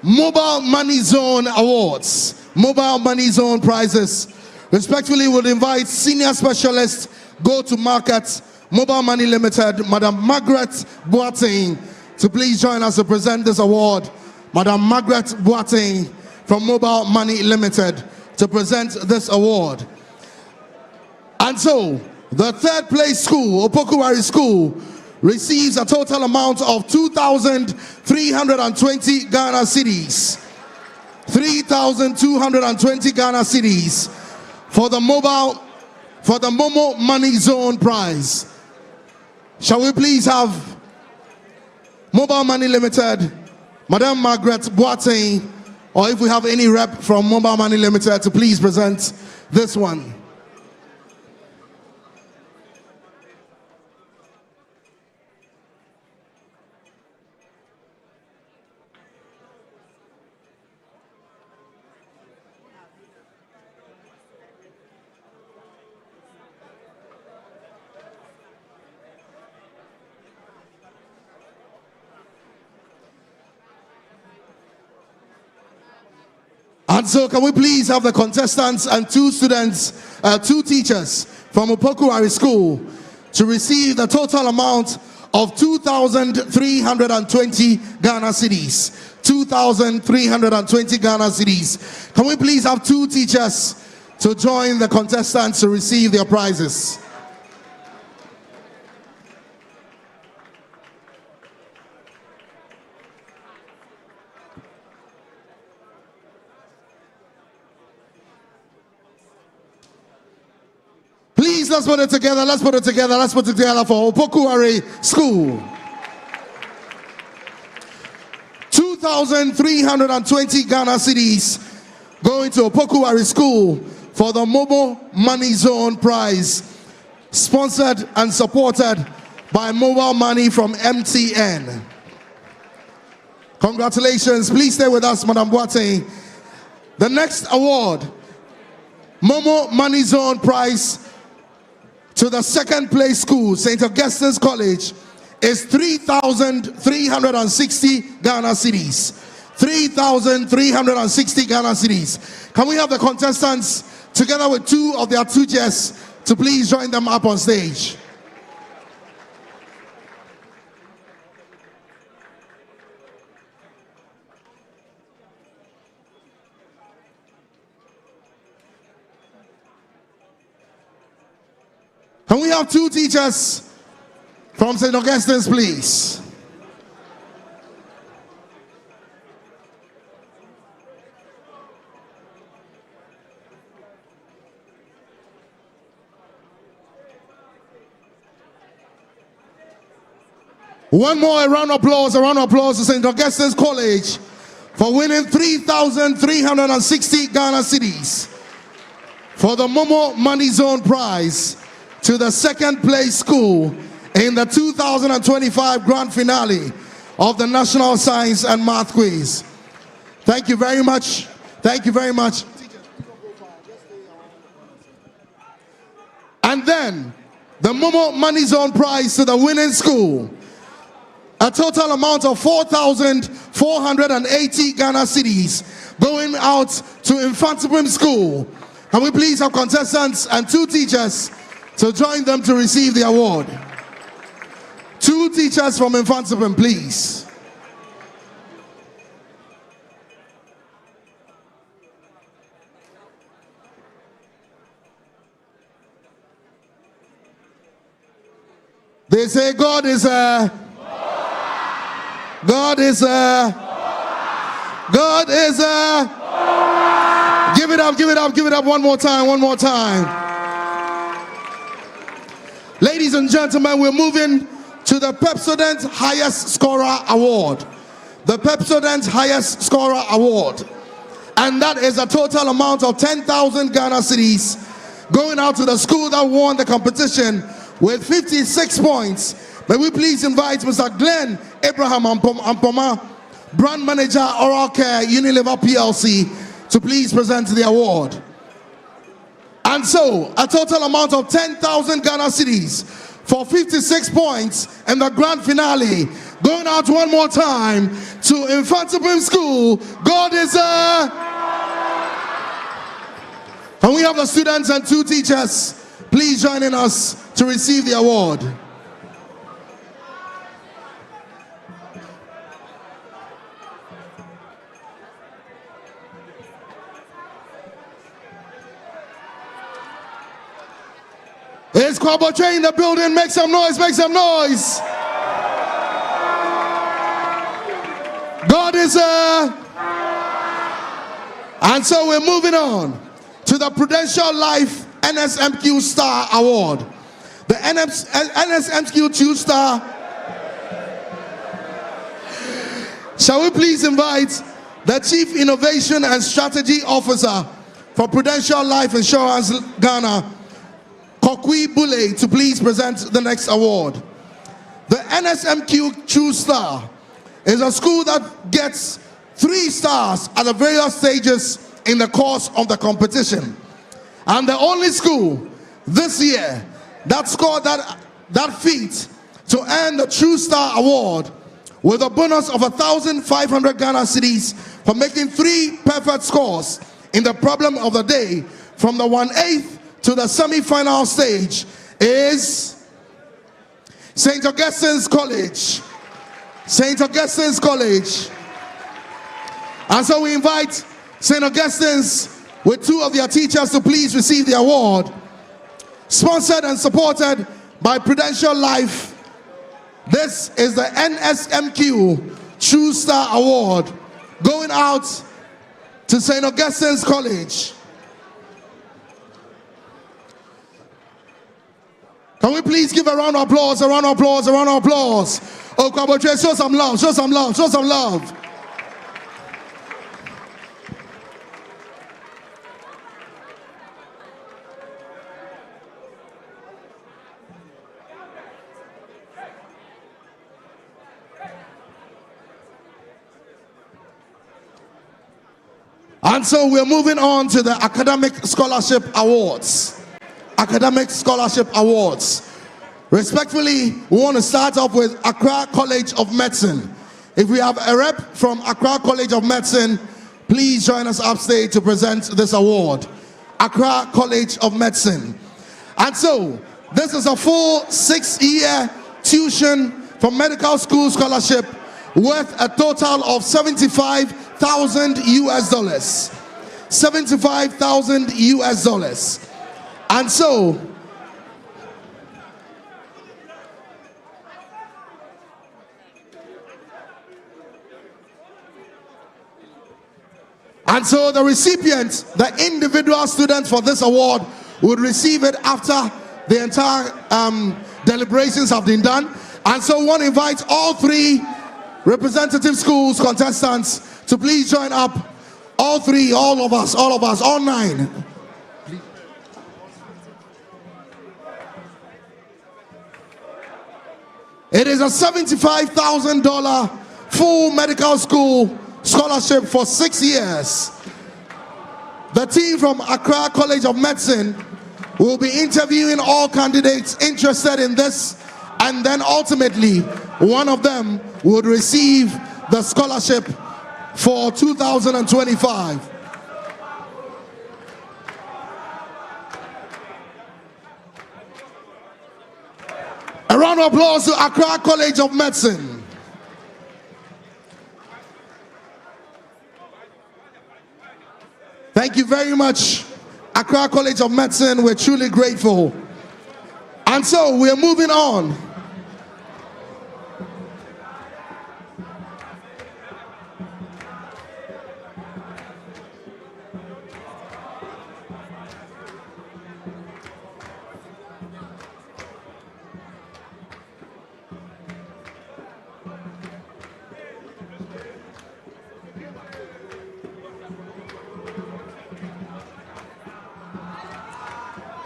Mobile Money Zone Awards, Mobile Money Zone prizes. Respectfully, would invite Senior Specialist Go-to-Market Mobile Money Limited, Madam Margaret Boateng, to please join us to present this award. Madam Margaret Boateng from Mobile Money Limited to present this award. And so, the third place school, Opoku Ware School, receives a total amount of 2,320 Ghana cedis. 3,220 Ghana cedis for the Momo Money Zone prize. Shall we please have Mobile Money Limited, Madam Margaret Boateng, or if we have any rep from Mobile Money Limited, to please present this one. And so, can we please have the contestants and two students, two teachers from Opoku Ware School to receive the total amount of 2,320 Ghana cedis. 2,320 Ghana cedis. Can we please have two teachers to join the contestants to receive their prizes? Please, let's put it together. Let's put it together. Let's put it together for Opoku Ware School. 2,320 Ghana cedis going to Opoku Ware School for the Mobile Money Zone Prize, sponsored and supported by Mobile Money from MTN. Congratulations. Please stay with us, Madam Boateng. The next award, Momo Money Zone Prize to the second place school, St. Augustine'S College, is 3,360 Ghana cedis. 3,360 Ghana cedis. Can we have the contestants together with two of their teachers to please join them up on stage? Can we have two teachers from St. Augustine's, please? One more, a round of applause to St. Augustine's College for winning 3,360 Ghana cedis for the Momo Money Zone Prize to the second place school in the 2025 grand finale of the National Science and Math Quiz. Thank you very much. Thank you very much. And then the Momo Money Zone Prize to the winning school, a total amount of 4,480 Ghana cedis going out to Mfantsipim School. Can we please have contestants and two teachers to join them to receive the award? Two teachers from Mfantsipim, please. They say God is a... God is a... God is a... Give it up, give it up, give it up one more time, one more time. Ladies and gentlemen, we're moving to the Pepsodent Highest Scorer Award. The Pepsodent Highest Scorer Award. And that is a total amount of 10,000 Ghana cedis going out to the school that won the competition with 56 points. May we please invite Mr. Glenn Abraham Ampoma, Brand Manager, Oral Care, Unilever PLC, to please present the award. And so, a total amount of 10,000 Ghana cedis for 56 points in the grand finale. Going out one more time to Mfantsipim School. God is a... And we have the students and two teachers, please joining us to receive the award. It's Kwabotre in the building. Make some noise, make some noise. God is a... And so we're moving on to the Prudential Life NSMQ Star Award. The NSMQ 2-Star. Shall we please invite the Chief Innovation and Strategy Officer for Prudential Life Insurance Ghana, Kokwi Bule, to please present the next award. The NSMQ 2-Star is a school that gets 3 stars at the various stages in the course of the competition. And the only school this year that scored that feat to earn the True Star Award with a bonus of 1,500 Ghana cedis for making 3 perfect scores in the problem of the day from the 1/8 to the semi-final stage is St. Augustine'S College. St. Augustine'S College. And so we invite St. Augustine's with 2 of their teachers to please receive the award. Sponsored and supported by Prudential Life. This is the NSMQ True Star Award going out to St. Augustine'S College. Can we please give a round of applause, a round of applause, a round of applause? Oh, Kwabotre, show some love, show some love, show some love. And so we're moving on to the Academic Scholarship Awards. Academic Scholarship Awards. Respectfully, we want to start off with Accra College of Medicine. If we have a rep from Accra College of Medicine, please join us upstage to present this award. Accra College of Medicine. And so, this is a full 6-year tuition for medical school scholarship worth a total of $75,000 US. $75,000 US. And so, the recipient, the individual student for this award, would receive it after the entire deliberations have been done. And so one invites all 3 representative schools contestants to please join up. All 3, all of us, all 9. It is a $75,000 full medical school scholarship for 6 years. The team from Accra College of Medicine will be interviewing all candidates interested in this, and then ultimately one of them would receive the scholarship for 2025. A round of applause to Accra College of Medicine. Thank you very much, Accra College of Medicine. We're truly grateful. And so we're moving on.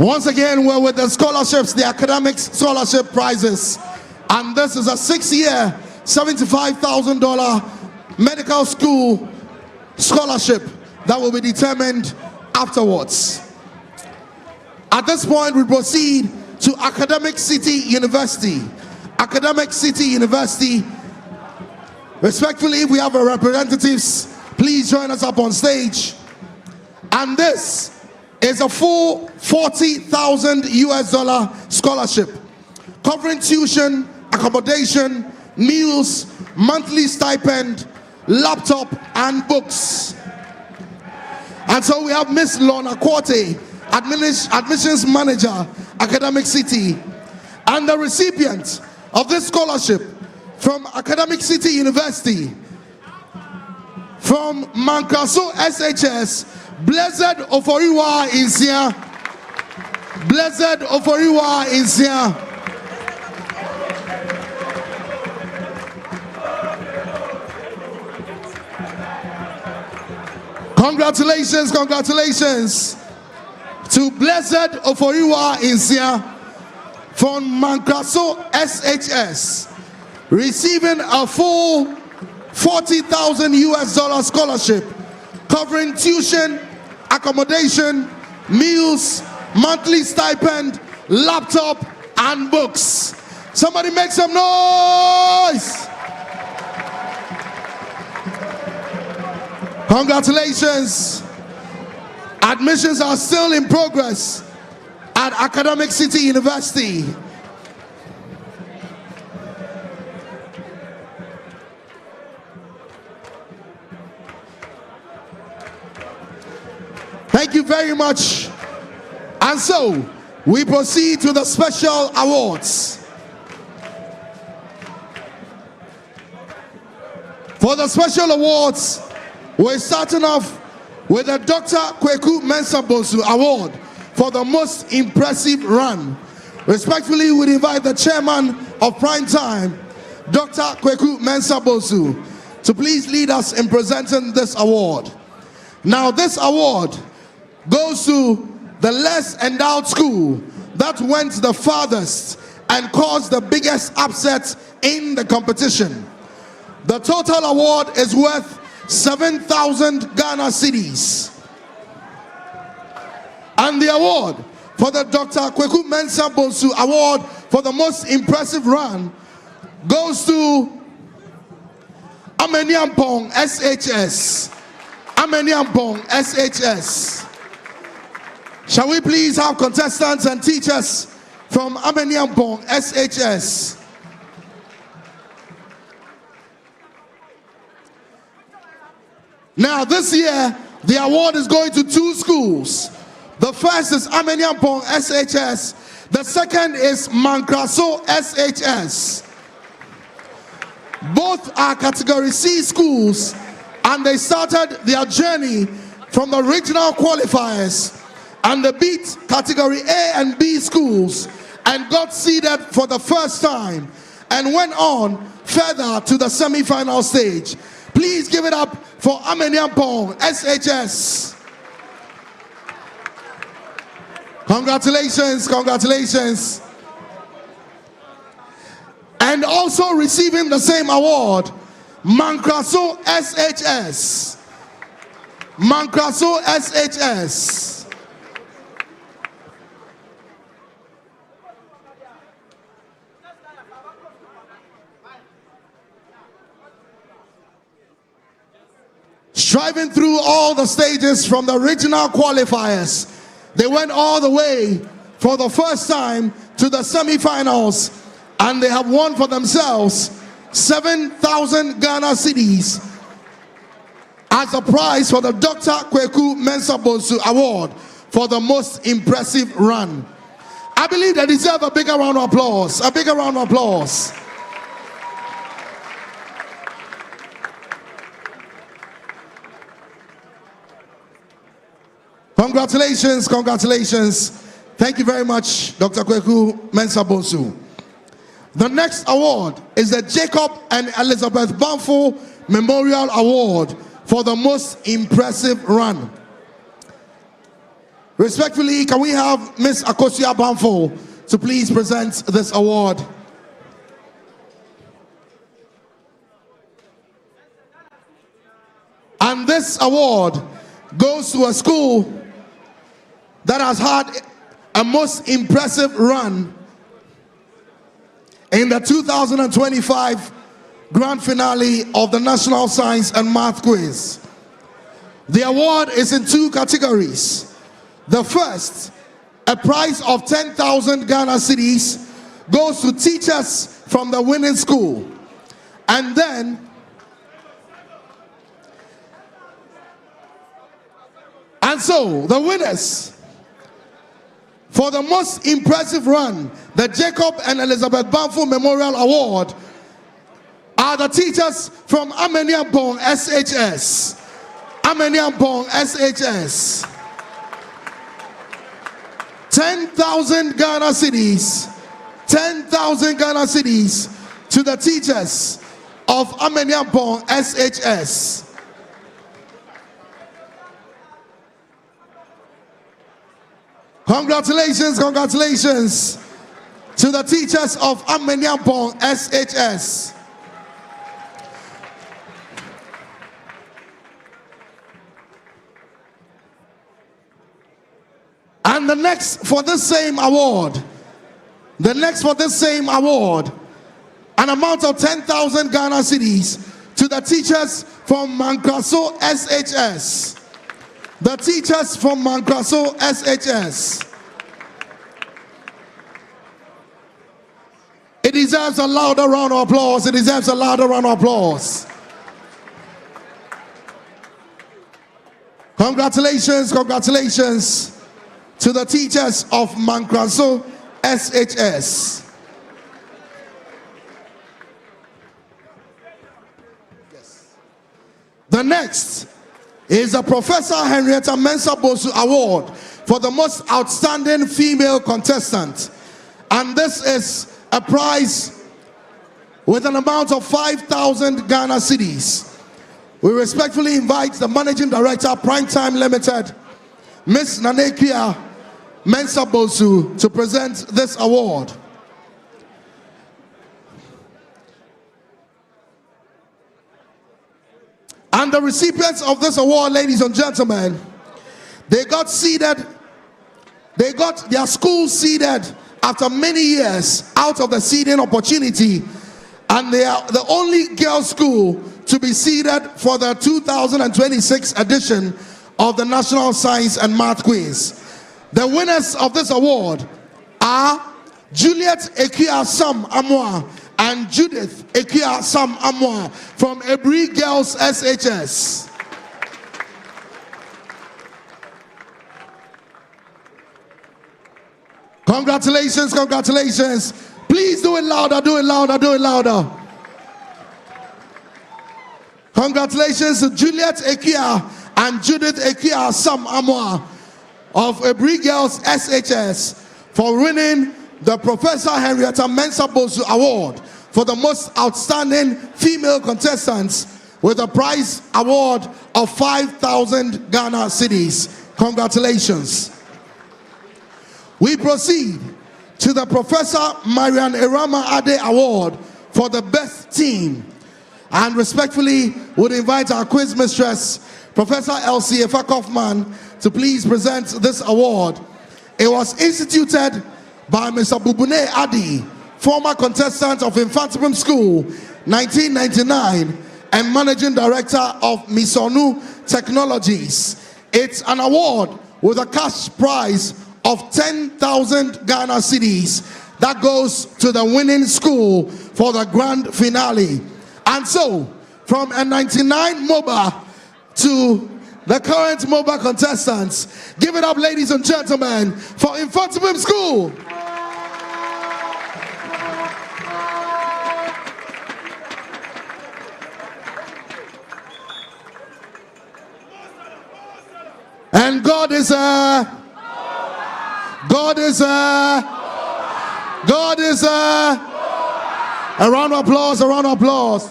Once again, we're with the scholarships, the academic scholarship prizes. And this is a 6-year, $75,000 medical school scholarship that will be determined afterwards. At this point, we proceed to Academic City University. Academic City University. Respectfully, if we have our representatives, please join us up on stage. And this is a full $40,000 US scholarship covering tuition, accommodation, meals, monthly stipend, laptop, and books. And so we have Miss Lorna Quarte, admissions manager, Academic City, and the recipient of this scholarship from Academic City University, from Mankaso SHS, Blessed Oforiwa is here. Blessed Oforiwa is here. Congratulations, congratulations to Blessed Oforiwa is here from Mankaso SHS, receiving a full $40,000 US scholarship covering tuition, accommodation, meals, monthly stipend, laptop, and books. Somebody make some noise! Congratulations. Admissions are still in progress at Academic City University. Thank you very much. And so, we proceed to the special awards. For the special awards, we're starting off with the Dr. Kweku Mensah-Bonsu Award for the most impressive run. Respectfully, we invite the chairman of Prime Time, Dr. Kweku Mensah-Bonsu, to please lead us in presenting this award. Now, this award goes to the less endowed school that went the farthest and caused the biggest upset in the competition. The total award is worth 7,000 Ghana cedis. And the award for the Dr. Kweku Mensah Bonsu Award for the most impressive run goes to Ameniampong SHS. Ameniampong SHS. Shall we please have contestants and teachers from Ameniampong SHS? Now this year, the award is going to 2 schools. The first is Ameniampong SHS. The second is Mankraso SHS. Both are category C schools, and they started their journey from the regional qualifiers and they beat category A and B schools and got seeded for the first time and went on further to the semi-final stage. Please give it up for Ameniampong SHS. Congratulations, congratulations. And also receiving the same award, Mankraso SHS. Mankraso SHS. Striving through all the stages from the regional qualifiers, they went all the way for the first time to the semi-finals, and they have won for themselves 7,000 Ghana cedis as a prize for the Dr. Kweku Mensah Bonsu Award for the most impressive run. I believe they deserve a bigger round of applause. A bigger round of applause. Congratulations, congratulations. Thank you very much, Dr. Kweku Mensah Bonsu. The next award is the Jacob and Elizabeth Banfo Memorial Award for the most impressive run. Respectfully, can we have Miss Akosia Banfo to please present this award? And this award goes to a school that has had a most impressive run in the 2025 grand finale of the National Science and Math Quiz. The award is in 2 categories. The first, a prize of 10,000 Ghana cedis, goes to teachers from the winning school. And then so the winners for the most impressive run, the Jacob and Elizabeth Banfo Memorial Award, are the teachers from Ameniampong SHS. Ameniampong SHS. 10,000 Ghana cedis. 10,000 Ghana cedis to the teachers of Ameniampong SHS. Congratulations, congratulations to the teachers of Ameniampong SHS. And the next for this same award, an amount of 10,000 Ghana cedis to the teachers from Mankraso SHS. The teachers from Mankraso SHS. It deserves a louder round of applause. It deserves a louder round of applause. Congratulations, congratulations to the teachers of Mankraso SHS. Yes. The next is the Professor Henrietta Mensah Bonsu Award for the most outstanding female contestant. And this is a prize with an amount of 5,000 Ghana cedis. We respectfully invite the Managing Director, Primetime Limited, Miss Nanekia Mensah Bonsu, to present this award. And the recipients of this award, ladies and gentlemen, they got their school seeded after many years out of the seeding opportunity, and they are the only girls' school to be seeded for the 2026 edition of the National Science and Math Quiz. The winners of this award are Juliet Ekia Sam Amwa and Judith Ekia Sam Amwa from Ebri Girls SHS. Congratulations, congratulations. Please do it louder, do it louder, do it louder. Congratulations to Juliet Ekia and Judith Ekia Sam Amwa of Ebri Girls SHS for winning the Professor Henrietta Mensah Bosu Award for the most outstanding female contestants with a prize award of 5,000 Ghana cedis. Congratulations. We proceed to the Professor Marian Irama Ade Award for the best team, and respectfully would invite our quiz mistress, Professor Elsie Efakofman, to please present this award. It was instituted by Mr. Bubune Adi, former contestant of Mfantsipim School, 1999, and managing director of Misonu Technologies. It's an award with a cash prize of 10,000 Ghana cedis that goes to the winning school for the grand finale. And so, from a 99 MOBA to the current MOBA contestants, give it up, ladies and gentlemen, for Mfantsipim School. And God is a round of applause, a round of applause.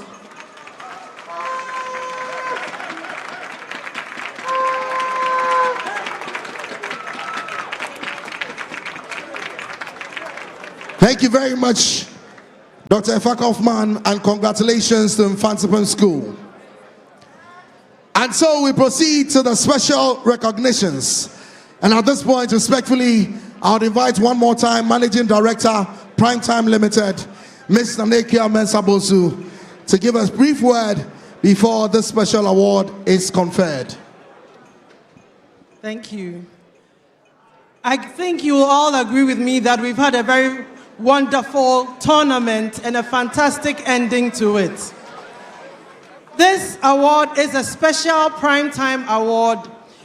Thank you very much, Dr. Efakofman, and congratulations to Mfantsipim School. And so we proceed to the special recognitions. And at this point, respectfully, I would invite one more time Managing Director, Primetime Limited, Ms. Nanekia Mensah Bosu, to give us a brief word before this special award is conferred. Thank you. I think you will all agree with me that we've had a very wonderful tournament and a fantastic ending to it. This award is a special Primetime Award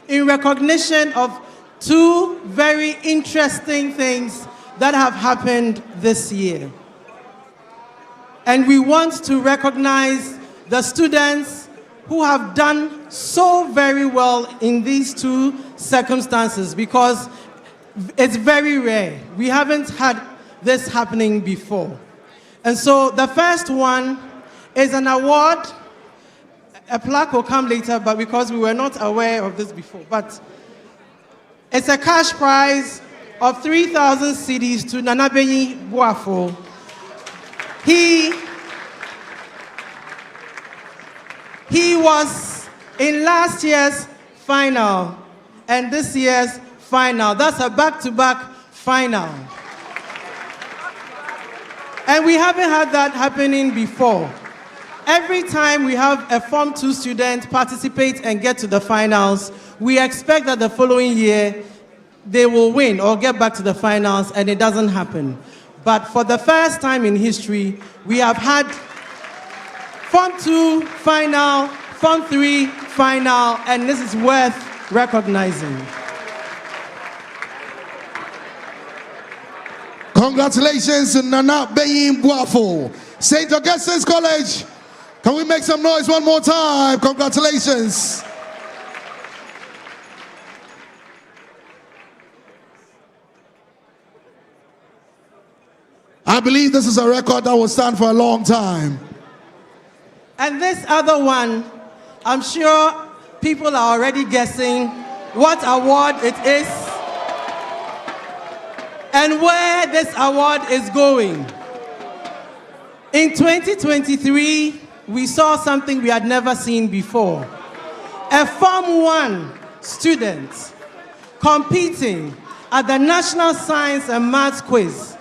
in recognition of two very interesting things that have happened this year. And we want to recognize the students who have done so very well in these two circumstances, because it's very rare. We haven't had this happening before. And so the first one is an award. A plaque will come later, but because we were not aware of this before. But it's a cash prize of 3,000 cedis to Nanabenyi Boafo. He was in last year's final and this year's final. That's a back-to-back final. And we haven't had that happening before. Every time we have a Form 2 student participate and get to the finals, we expect that the following year they will win or get back to the finals, and it doesn't happen. But for the first time in history, we have had Form 2 final, Form 3 final, and this is worth recognizing. Congratulations to Nana Beyin Boafo, St. Augustine's College. Can we make some noise one more time? Congratulations. I believe this is a record that will stand for a long time. And this other one, I'm sure people are already guessing what award it is and where this award is going. In 2023, we saw something we had never seen before. a Form 1 student competing at the National Science and Maths Quiz.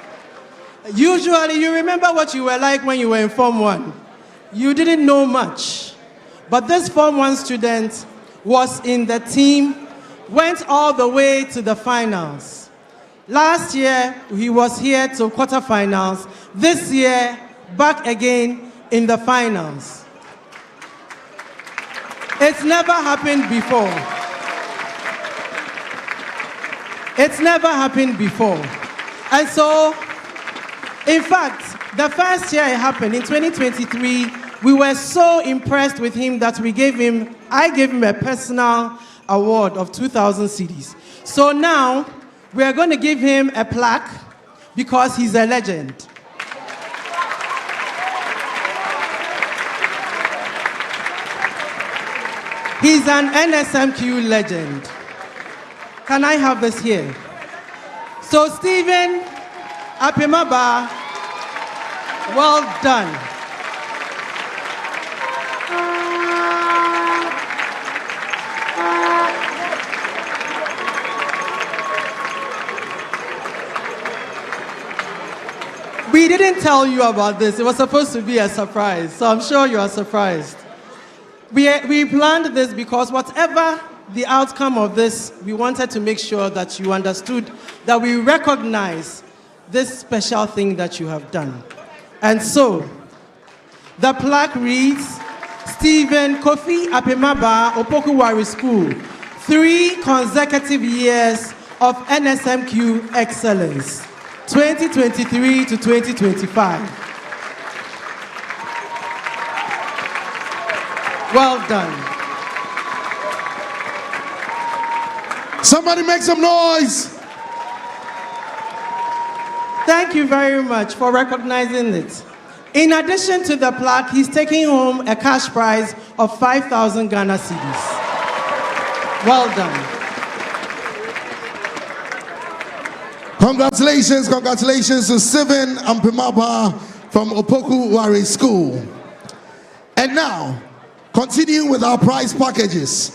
Usually, you remember what you were like when you were in Form 1. You didn't know much. But this Form 1 student was in the team, went all the way to the finals. Last year, he was here to quarterfinals. This year, back again in the finals. It's never happened before. It's never happened before. And so, in fact, the first year it happened, in 2023, we were so impressed with him that I gave him a personal award of 2,000 cedis. So now, we are going to give him a plaque because he's a legend. He's an NSMQ legend. Can I have this here? So Stephen Apimaba, well done. We didn't tell you about this. It was supposed to be a surprise, so I'm sure you are surprised. We planned this because whatever the outcome of this, we wanted to make sure that you understood that we recognize this special thing that you have done. And so, the plaque reads, Stephen Kofi Apimaba, Opoku Ware School, 3 consecutive years of NSMQ excellence, 2023 to 2025. Well done. Somebody make some noise. Thank you very much for recognizing it. In addition to the plaque, he's taking home a cash prize of 5,000 Ghana cedis. Well done. Congratulations to Stephen Apimaba from Opoku Ware School. And now, continuing with our prize packages,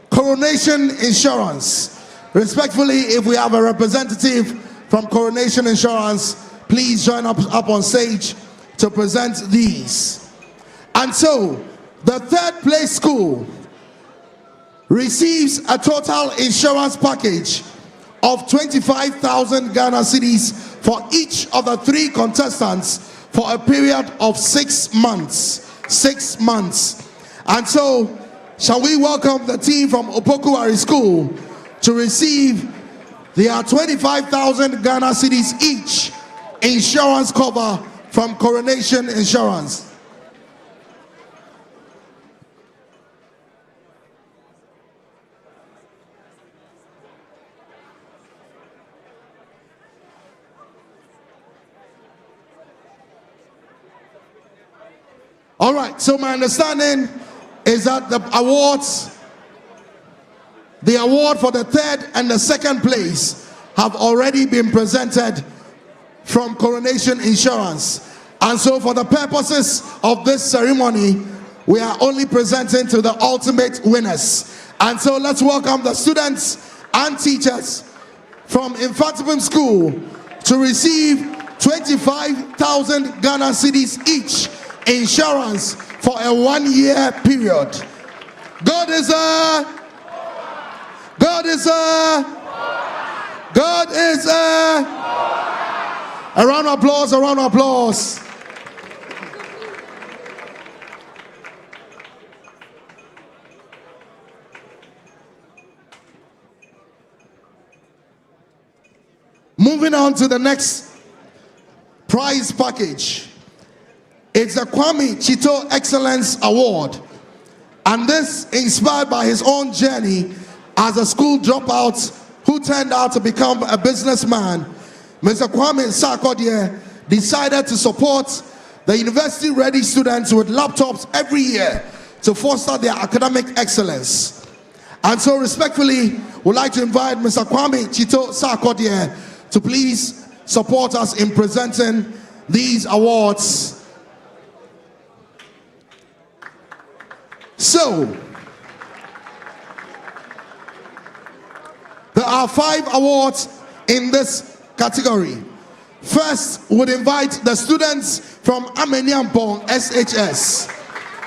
Coronation Insurance. Respectfully, if we have a representative from Coronation Insurance, please join up on stage to present these. And so, the 3rd place school receives a total insurance package of 25,000 Ghana cedis for each of the 3 contestants for a period of 6 months. 6 months. And so, shall we welcome the team from Opoku Ware School to receive their 25,000 Ghana cedis each insurance cover from Coronation Insurance. All right, so my understanding is that the award for the 3rd and the 2nd place have already been presented from Coronation Insurance. And so for the purposes of this ceremony, we are only presenting to the ultimate winners. And so let's welcome the students and teachers from Mfantsipim School to receive 25,000 Ghana cedis each insurance for a 1-year period. God is a a round of applause, a round of applause. Moving on to the next prize package. It's the Kwame Chito Excellence Award. And this inspired by his own journey as a school dropout who turned out to become a businessman. Mr. Kwame Sarkodie decided to support the university-ready students with laptops every year to foster their academic excellence. And so respectfully, we'd like to invite Mr. Kwame Chito Sarkodie to please support us in presenting these awards. So, There are 5 awards in this category. First, would invite the students from Ameniampong SHS.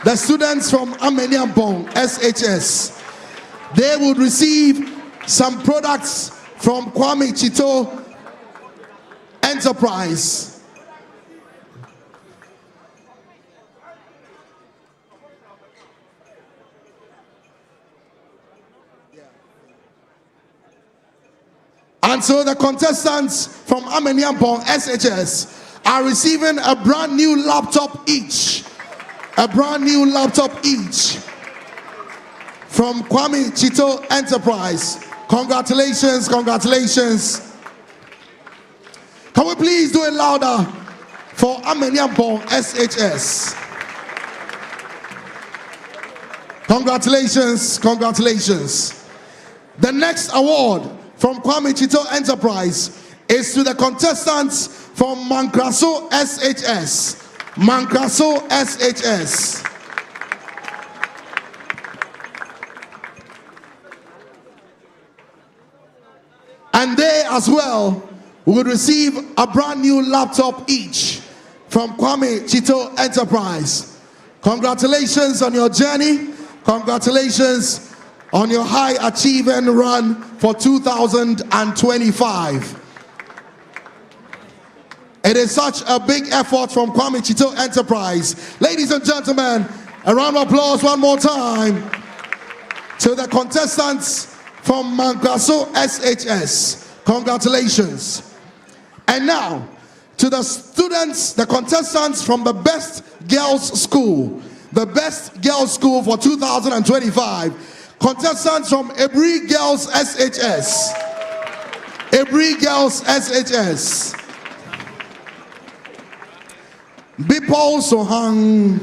The students from Ameniampong SHS. They would receive some products from Kwame Chito Enterprise. And so the contestants from Ameniampong SHS are receiving a brand new laptop each. A brand new laptop each from Kwame Chito Enterprise. Congratulations, congratulations. Can we please do it louder for Ameniampong SHS? Congratulations, congratulations. The next award from Kwame Chito Enterprise is to the contestants from Mankraso SHS. Mankraso SHS. And they as well will receive a brand new laptop each from Kwame Chito Enterprise. Congratulations on your journey. Congratulations on your high achieving run for 2025. It is such a big effort from Kwame Chito Enterprise. Ladies and gentlemen, a round of applause one more time to the contestants from Mankraso SHS. Congratulations. And now, to the students, the contestants from the Best Girls School. The Best Girls School for 2025. Contestants from Ebri Girls SHS. Ebri Girls SHS. Bipol Sohang.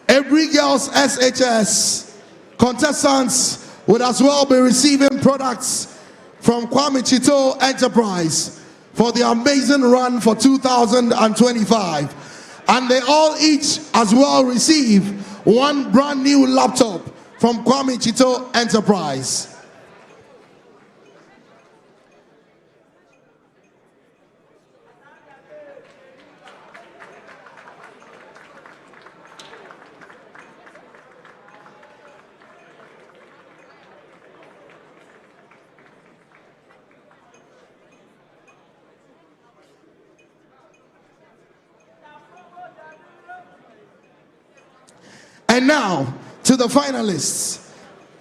Ebri Girls SHS. Contestants would as well be receiving products from Kwame Chito Enterprise for the amazing run for 2025. And they all each as well receive one brand new laptop from Kwame Chito Enterprise. And now, to the finalists.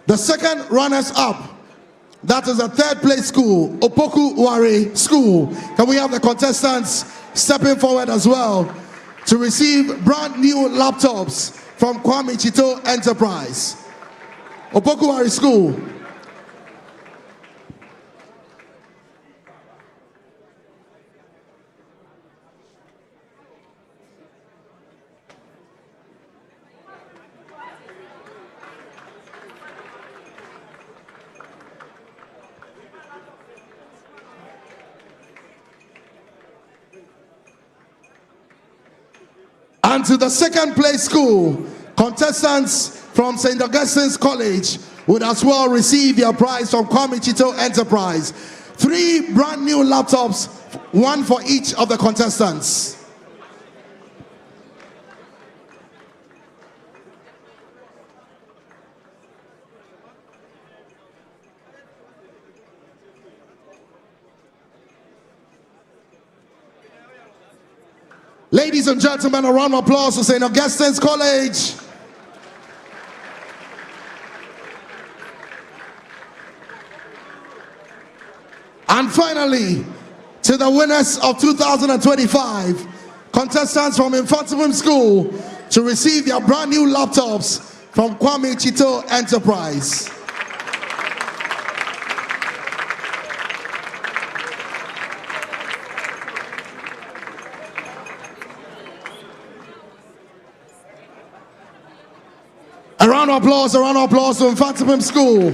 The second runners-up, that is a 3rd place school, Opoku Ware School. Can we have the contestants stepping forward as well to receive brand new laptops from Kwame Chito Enterprise? Opoku Ware School. And to the 2nd place school, contestants from St. Augustine's College would as well receive their prize from Kwame Chito Enterprise. 3 brand new laptops, one for each of the contestants. Ladies and gentlemen, a round of applause for St. Augustine's College. And finally, to the winners of 2025, contestants from Mfantsipim School to receive their brand new laptops from Kwame Chito Enterprise. A round of applause to Mfantsipim School.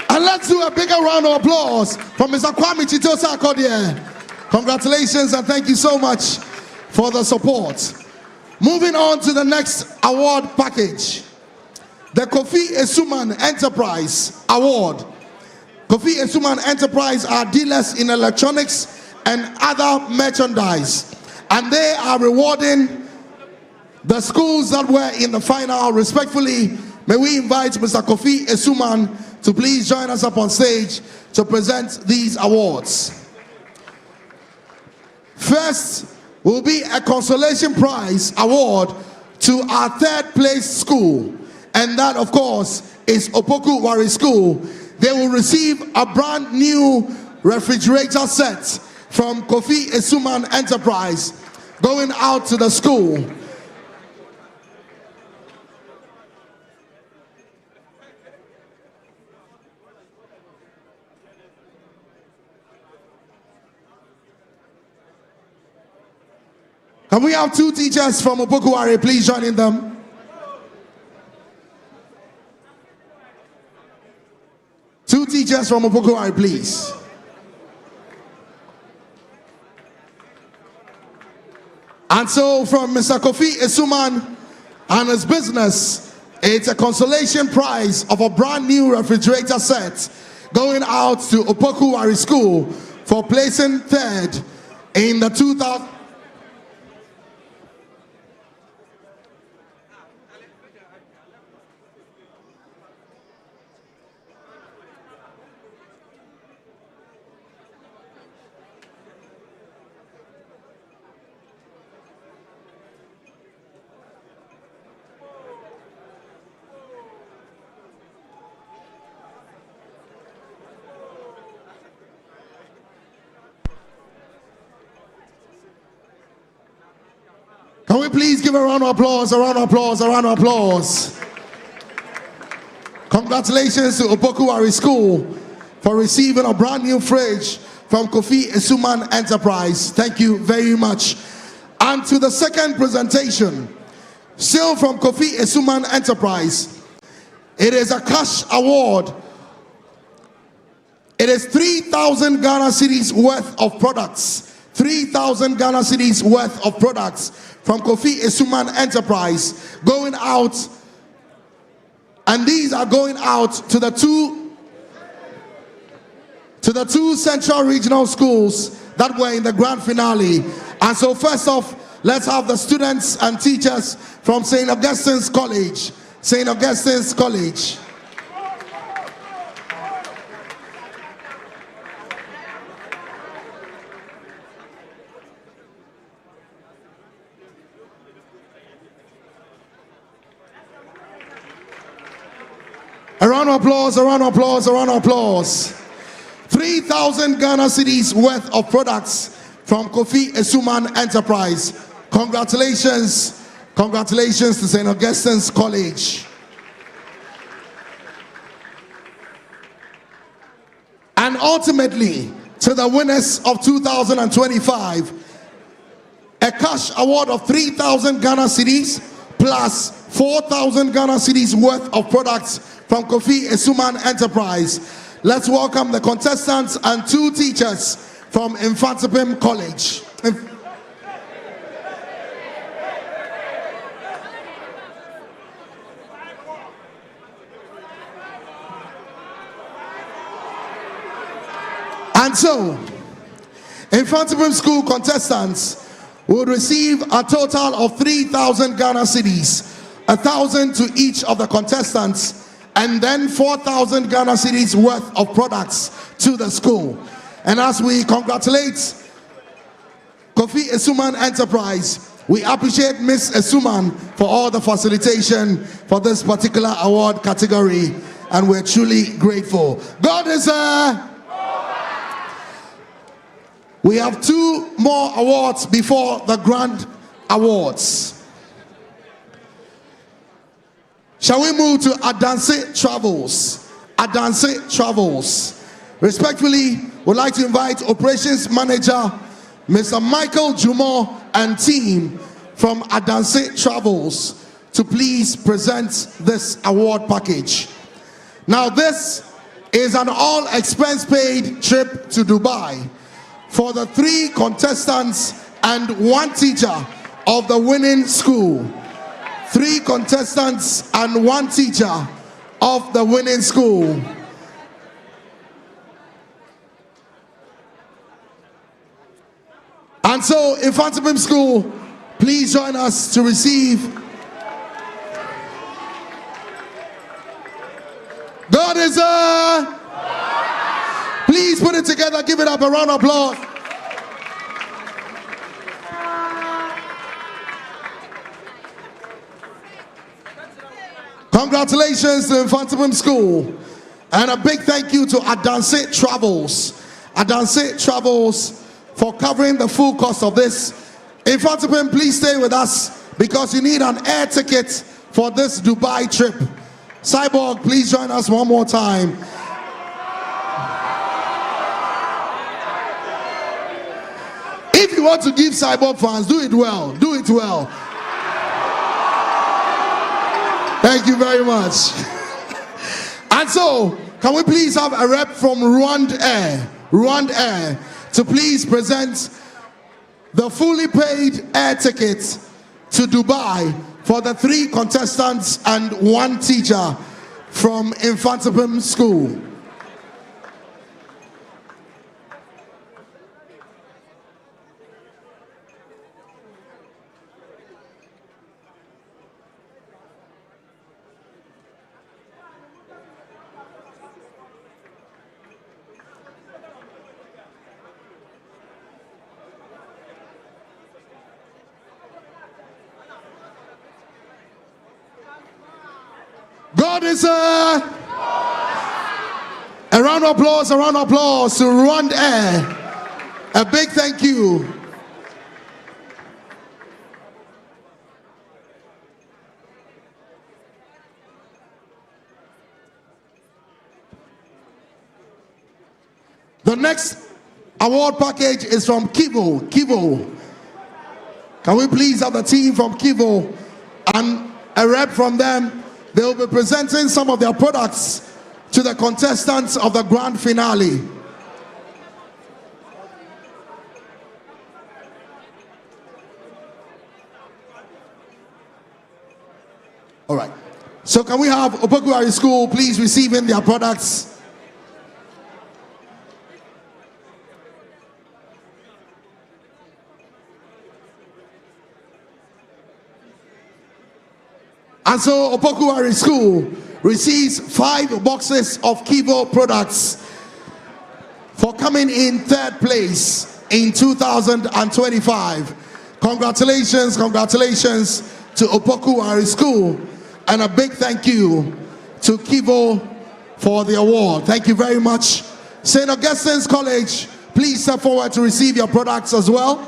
And let's do a bigger round of applause for Mr. Kwame Chito Sarkodie. Congratulations and thank you so much for the support. Moving on to the next award package. The Kofi Esuman Enterprise Award. Kofi Esuman Enterprise are dealers in electronics and other merchandise, and they are rewarding the schools that were in the final. Respectfully, may we invite Mr. Kofi Esuman to please join us up on stage to present these awards. First will be a consolation prize award to our third place school, and that of course is Opoku Ware School. They will receive a brand new refrigerator set from Kofi Esuman Enterprise going out to the school. Can we have two teachers from Opoku Ware please join them? Two teachers from Opoku Ware, please. And so from Mr. Kofi Esuman and his business, it's a consolation prize of a brand new refrigerator set going out to Opoku Ware School for placing third in the 2000. Can we please give a round of applause, a round of applause, a round of applause. Congratulations to Opoku Ware School for receiving a brand new fridge from Kofi Esuman Enterprise. Thank you very much. And to the second presentation, still from Kofi Esuman Enterprise, it is a cash award. It is 3,000 Ghana cedis worth of products. 3,000 Ghana cedis worth of products from Kofi Esuman Enterprise going out, and these are going out to the two central regional schools that were in the grand finale. And so first off, let's have the students and teachers from St. Augustine'S College. St. Augustine'S College. A round of applause, a round of applause, a round of applause. 3,000 Ghana cedis worth of products from Kofi Esuman Enterprise. Congratulations, congratulations to St. Augustine'S College. And ultimately, to the winners of 2025, a cash award of 3,000 Ghana cedis plus 4,000 Ghana cedis worth of products from Kofi Esuman Enterprise. Let's welcome the contestants and two teachers from Mfantsipim College. And so, Mfantsipim School contestants will receive a total of 3,000 Ghana cedis, 1,000 to each of the contestants, and then 4,000 Ghana cedis worth of products to the school. And as we congratulate Kofi Esuman Enterprise, we appreciate Miss Esuman for all the facilitation for this particular award category, and we're truly grateful. God is we have two more awards before the grand awards. Shall we move to Adanse Travels? Adanse Travels. Respectfully, would like to invite Operations Manager Mr. Michael Jumo and team from Adanse Travels to please present this award package. Now, this is an all-expense paid trip to Dubai for the 3 contestants and 1 teacher of the winning school. 3 contestants and 1 teacher of the winning school. And so, Mfantsipim School, please join us to receive God is a... Please put it together, give it up a round of applause. Congratulations to Mfantsipim School. And a big thank you to Adanse Travels. Adanse Travels for covering the full cost of this. Mfantsipim, please stay with us because you need an air ticket for this Dubai trip. Cyborg, please join us one more time. If you want to give Cyborg fans, do it well. Do it well. Thank you very much. And so, can we please have a rep from Rwanda to please present the fully paid air ticket to Dubai for the 3 contestants and 1 teacher from Mfantsipim School. God is a round of applause to Rwanda. A big thank you. The next award package is from Kivo. Can we please have the team from Kivo and a rep from them? They will be presenting some of their products to the contestants of the grand finale. All right. So can we have Opoku School please receiving their products? And so Opoku School receives 5 boxes of Kivo products for coming in 3rd place in 2025. Congratulations to Opoku School, and a big thank you to Kivo for the award. Thank you very much. St. Augustine'S College, please step forward to receive your products as well.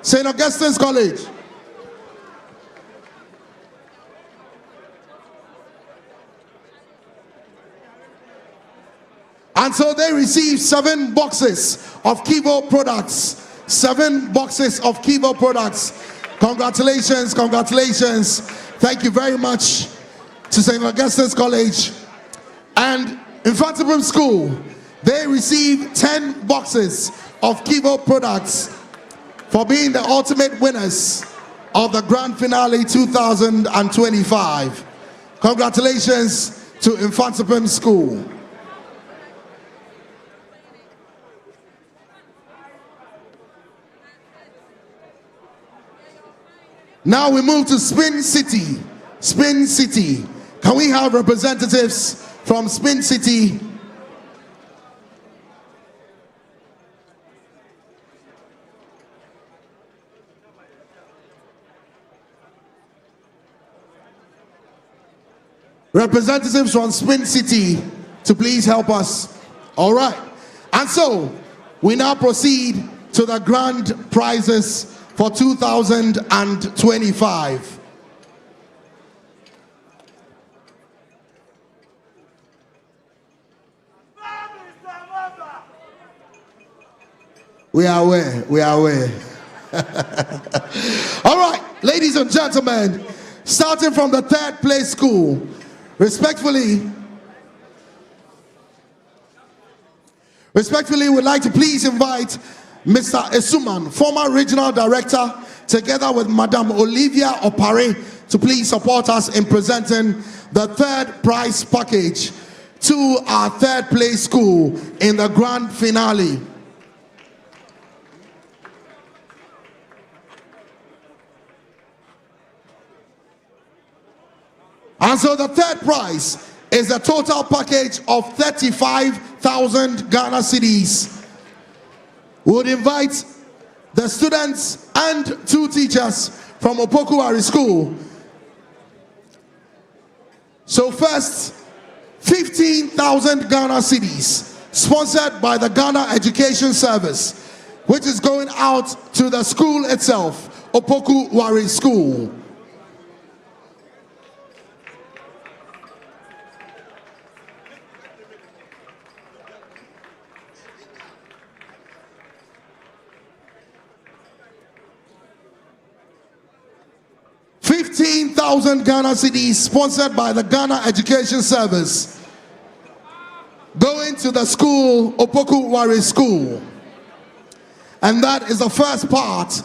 St. Augustine'S College. And so they received 7 boxes of Kivo products. 7 boxes of Kivo products. Congratulations. Thank you very much to St. Augustine's College. And Mfantsipim School, they received 10 boxes of Kivo products for being the ultimate winners of the Grand Finale 2025. Congratulations to Mfantsipim School. Now we move to Spin City. Spin City. Can we have representatives from Spin City? Representatives from Spin City to please help us. All right. And so we now proceed to the grand prizes for 2025. We are aware. All right, ladies and gentlemen, starting from the 3rd place school, respectfully, we'd like to please invite Mr. Esuman, former regional director, together with Madam Olivia Opare, to please support us in presenting the 3rd prize package to our 3rd place school in the grand finale. And so the third prize is a total package of 35,000 Ghana cedis. We would invite the students and 2 teachers from Opoku Ware School. So first, 15,000 Ghana cedis, sponsored by the Ghana Education Service, which is going out to the school itself, Opoku Ware School. $15,000 Ghana cedis, sponsored by the Ghana Education Service, going to the school, Opoku Ware School. And that is the first part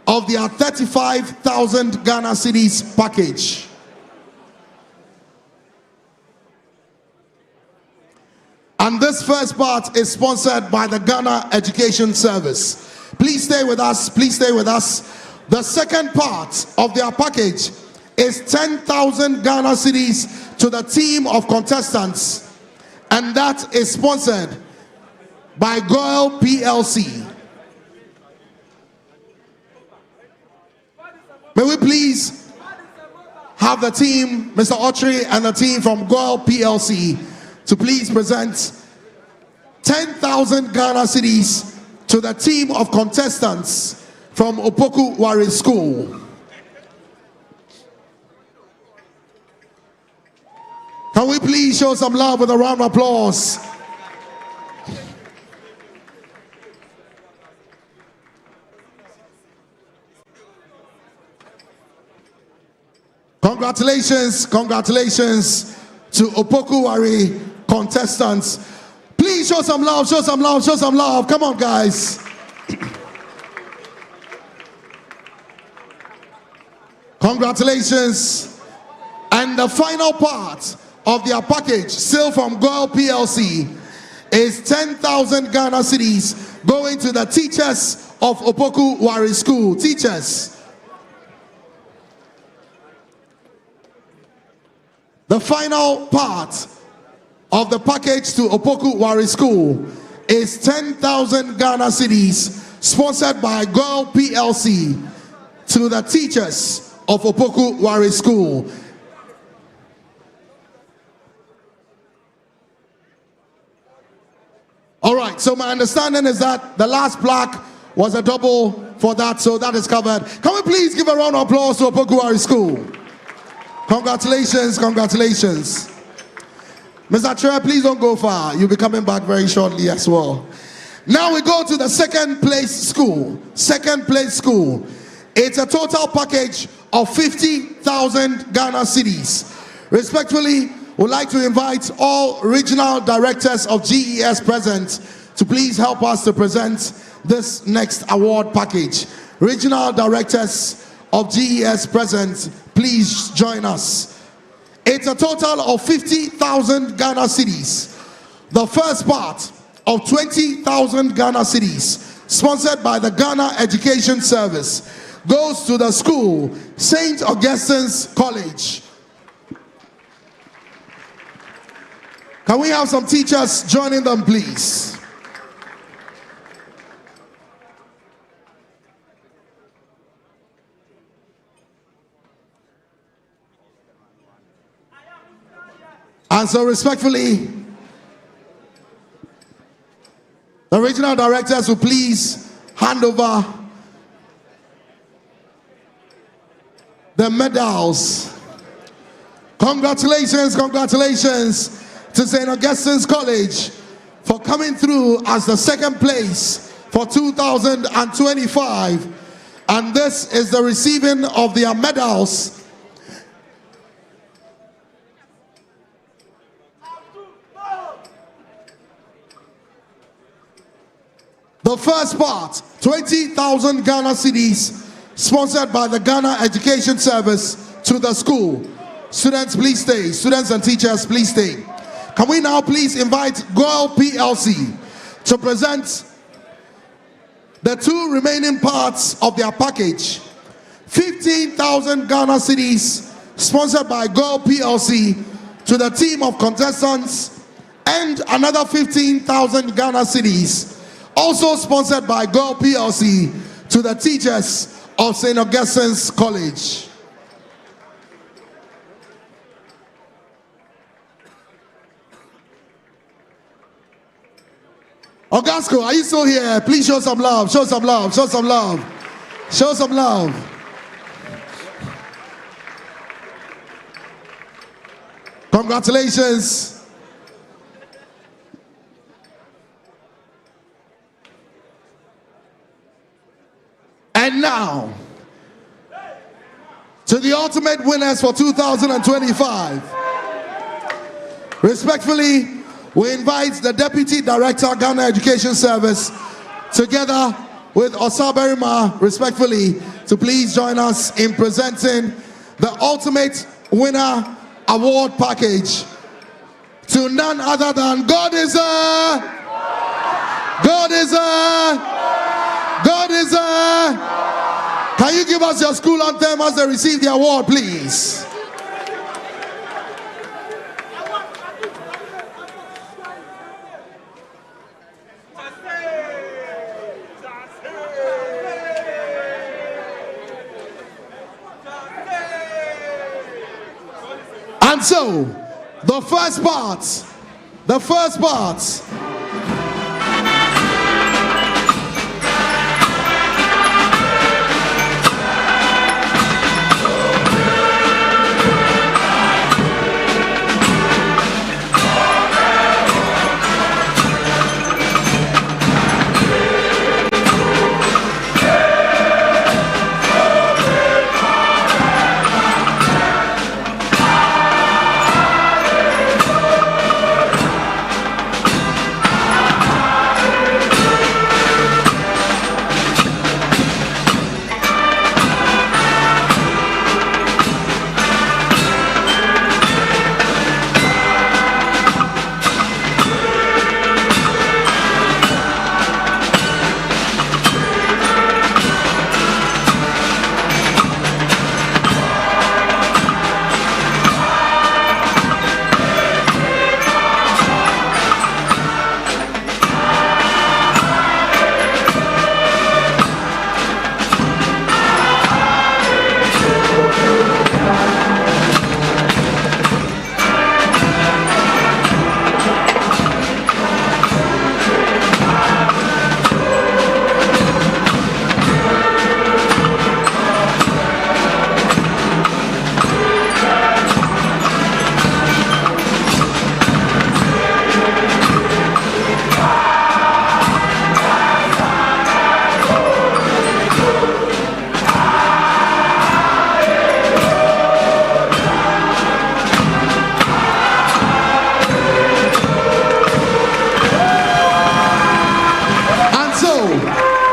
of their 35,000 Ghana cedis package. And this first part is sponsored by the Ghana Education Service. Please stay with us, please stay with us. The second part of their package is 10,000 Ghana cedis to the team of contestants, and that is sponsored by Goyle PLC. May we please have the team, Mr. Autry and the team from Goyle PLC, to please present 10,000 Ghana cedis to the team of contestants from Opoku Ware School. Can we please show some love with a round of applause? Congratulations, congratulations to Opoku Ware contestants. Please show some love, show some love, show some love. Come on, guys. Congratulations. And the final part of their package, still from Goyle PLC, is 10,000 Ghana cedis going to the teachers of Opoku Ware School. Teachers. The final part of the package to Opoku Ware School is 10,000 Ghana cedis sponsored by Goyle PLC to the teachers of Opoku Ware School. All right, so my understanding is that the last plaque was a double for that, so that is covered. Can we please give a round of applause to Opoku Ware School? Congratulations, congratulations. Mr. Chair, please don't go far. You'll be coming back very shortly as well. Now we go to the second place school. Second place school. It's a total package of 50,000 Ghana cedis. Respectfully, would like to invite all regional directors of GES present to please help us to present this next award package. Regional directors of GES present, please join us. It's a total of 50,000 Ghana cedis. The first part of 20,000 Ghana cedis, sponsored by the Ghana Education Service, goes to the school, St. Augustine's College. Can we have some teachers joining them, please? And so respectfully, the regional directors will please hand over the medals. Congratulations, congratulations to St. Augustine's College for coming through as the second place for 2025. And this is the receiving of their medals. The first part, 20,000 Ghana cedis, sponsored by the Ghana Education Service to the school. Students, please stay. Students and teachers, please stay. Can we now please invite Goyle PLC to present the two remaining parts of their package. 15,000 Ghana cedis sponsored by Girl PLC, to the team of contestants, and another 15,000 Ghana cedis, also sponsored by Girl PLC, to the teachers of St. Augustine's College. Augusto, are you still here? Please show some love, show some love, show some love, show some love. Congratulations. And now, to the ultimate winners for 2025. Respectfully, we invite the Deputy Director, Ghana Education Service, together with Osaberima, respectfully, to please join us in presenting the Ultimate Winner Award Package to none other than God is a. Can you give us your school anthem as they receive the award, please? And so, the first part.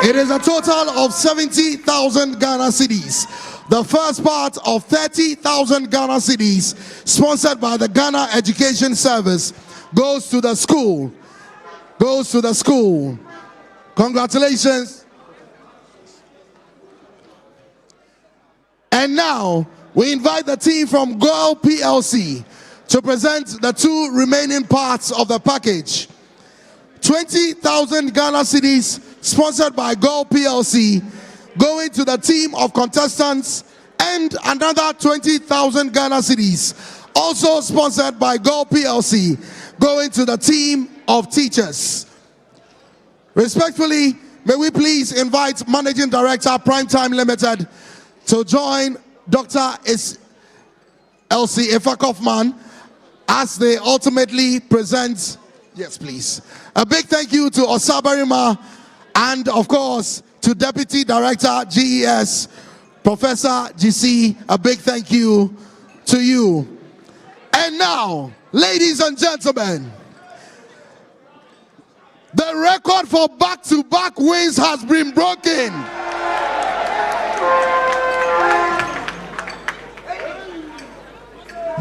It is a total of 70,000 Ghana cedis. The first part of 30,000 Ghana cedis, sponsored by the Ghana Education Service, goes to the school. Congratulations. And now, we invite the team from Girl PLC to present the two remaining parts of the package. 20,000 Ghana cedis, sponsored by Girl PLC, going to the team of contestants, and another 20,000 Ghana cedis, also sponsored by Girl PLC, going to the team of teachers. Respectfully, may we please invite Managing Director, Primetime Limited, to join Dr. Elsie Ifa-Kaufman as they ultimately present. Yes, please. A big thank you to Osaberima, and of course to Deputy Director GES, Professor GC. A big thank you to you. And now, ladies and gentlemen, the record for back-to-back wins has been broken.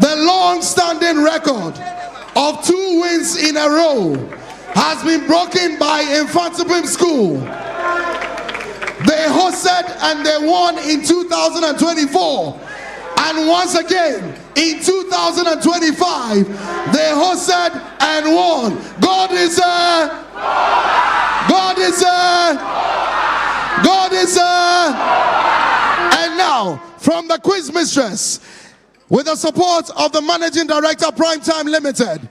The long-standing record of 2 wins in a row has been broken by Mfantsipim School. They hosted and they won in 2024, And once again, in 2025, they hosted and won. God is a... God is a... God is a... And now, from the quiz mistress, with the support of the Managing Director, Primetime Limited,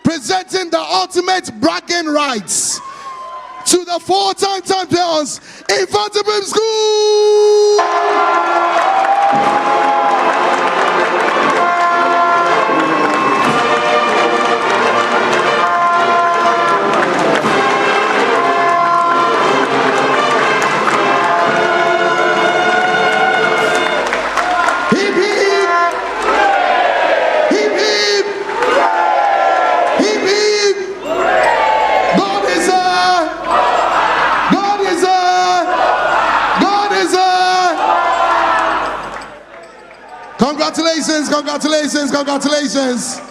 presenting the ultimate bragging rights to the 4-time champions, Mfantsipim School! Congratulations, congratulations, congratulations.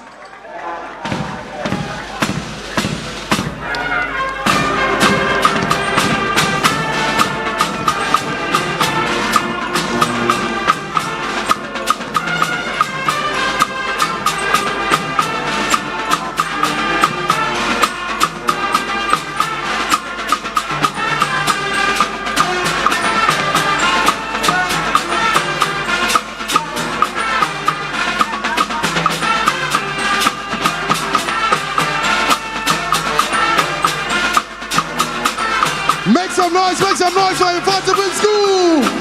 Make some noise for Mfantsipim School!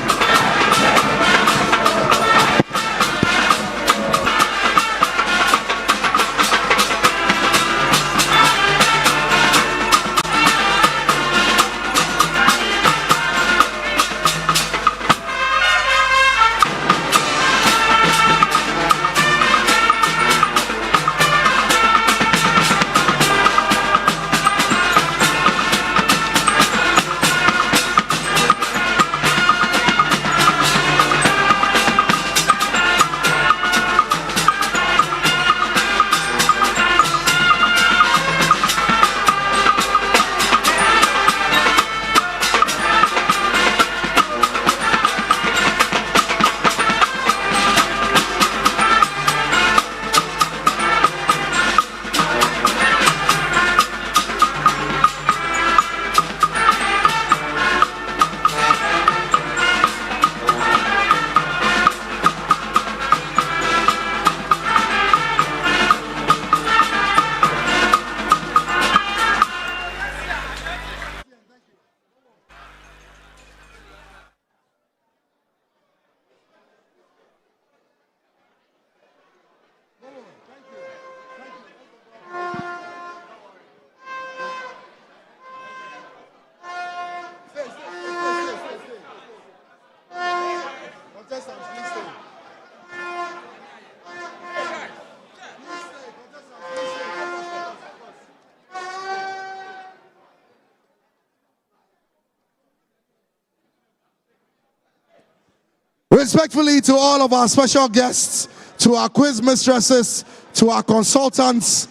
Respectfully to all of our special guests, to our quiz mistresses, to our consultants,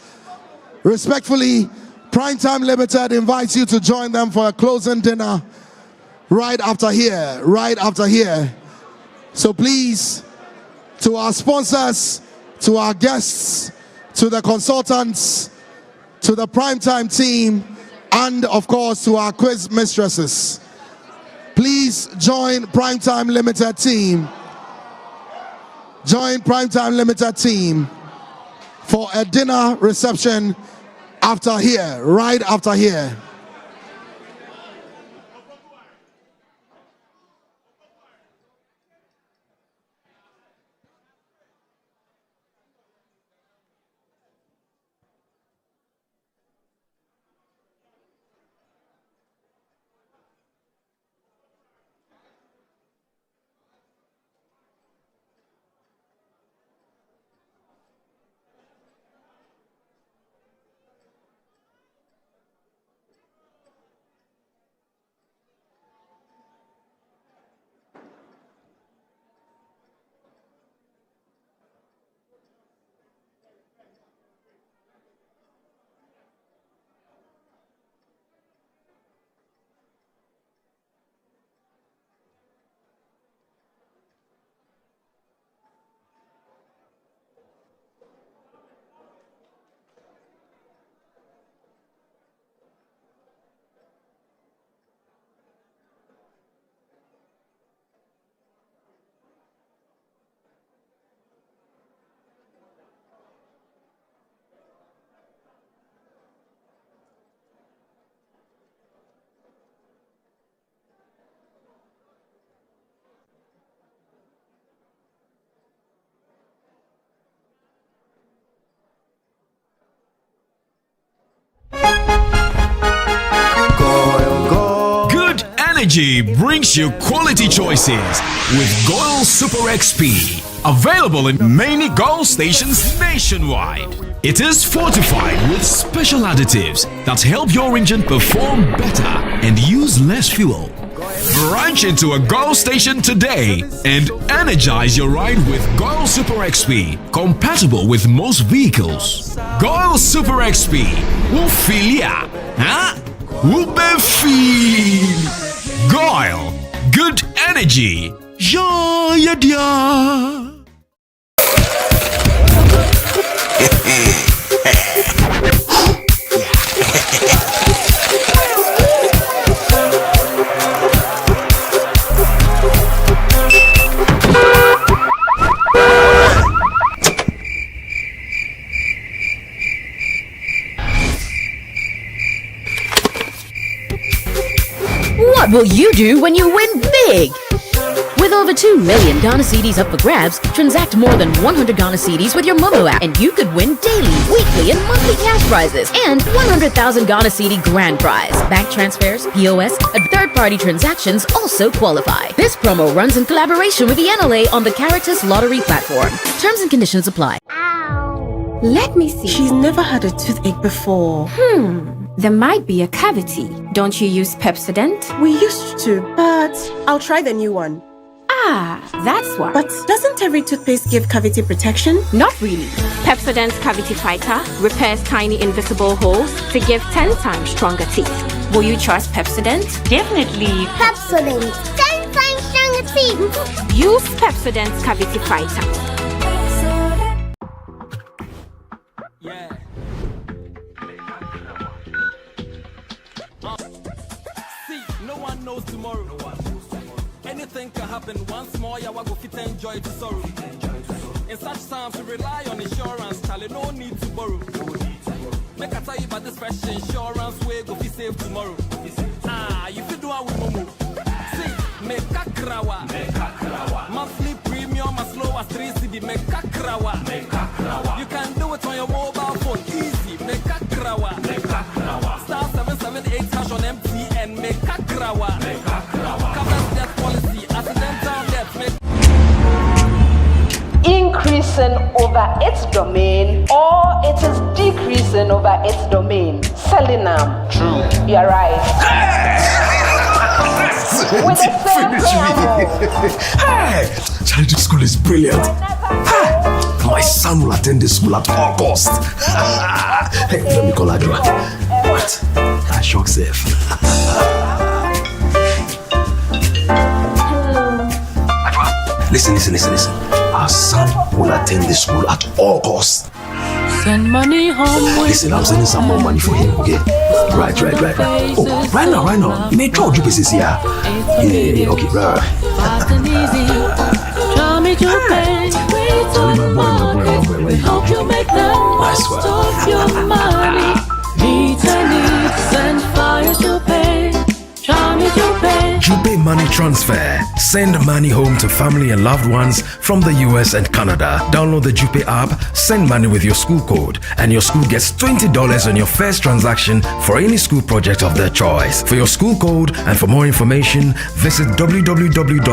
respectfully, Primetime Limited invites you to join them for a closing dinner right after here. So please, to our sponsors, to our guests, to the consultants, to the Primetime team, and of course to our quiz mistresses, please join Primetime Limited team. Join Primetime Limited team for a dinner reception after here, right after here. Energy brings you quality choices with Goil Super XP. Available in many Goil stations nationwide. It is fortified with special additives that help your engine perform better and use less fuel. Branch into a Goil station today and energize your ride with Goil Super XP, compatible with most vehicles. Goil Super XP will feel ya, huh? Will be feel. Goil, good energy. Yeah, yeah. What will you do when you win big? With over 2 million Ghana cedis up for grabs, transact more than 100 Ghana cedis with your Momo app, and you could win daily, weekly, and monthly cash prizes, and 100,000 Ghana cedi grand prize. Bank transfers, POS, and third-party transactions also qualify. This promo runs in collaboration with the NLA on the Caritas Lottery platform. Terms and conditions apply. Let me see. She's never had a toothache before. There might be a cavity. Don't you use Pepsodent? We used to, but I'll try the new one. Ah, that's why. But doesn't every toothpaste give cavity protection? Not really. Pepsodent's Cavity Fighter repairs tiny invisible holes to give 10 times stronger teeth. Will you trust Pepsodent? Definitely. Pepsodent. 10 times stronger teeth. Use Pepsodent's Cavity Fighter. Yeah. See, no one knows tomorrow. Anything can happen. Once more, you go fit enjoy to sorrow. In such times, we rely on insurance. Charlie, no need to borrow. Make I tell you about this fresh insurance way go be safe tomorrow. You fit do with Momo. See, make a krawa. Monthly premium as low as 3 cedi. Make a krawa. You can do it on your mobile phone. Easy. Make a krawa. Star 778 hash on MTN. Make a krawa. Covers death policy. Accidental death. Make increasing over its domain, or it is decreasing over its domain. Selling them. True. You're right. With the same preamble. Hey, Statistical school is brilliant. Hey, my son will attend this school at all cost. Hey, let me call Adwa. What? I shock safe. Listen. Our son will attend the school at all costs. Send money home. Listen, I'm sending some more money for him, okay? Right. Oh, right now. You may draw you pieces here. Yeah, okay, right. Fast and easy. Try me to pay. We hope you make the most of your money. Needs and fire to pay. Try me to pay. Jupe Money Transfer. Send money home to family and loved ones from the US and Canada. Download the Jupe app, send money with your school code, and your school gets $20 on your first transaction for any school project of their choice. For your school code and for more information, visit www.jupe.co.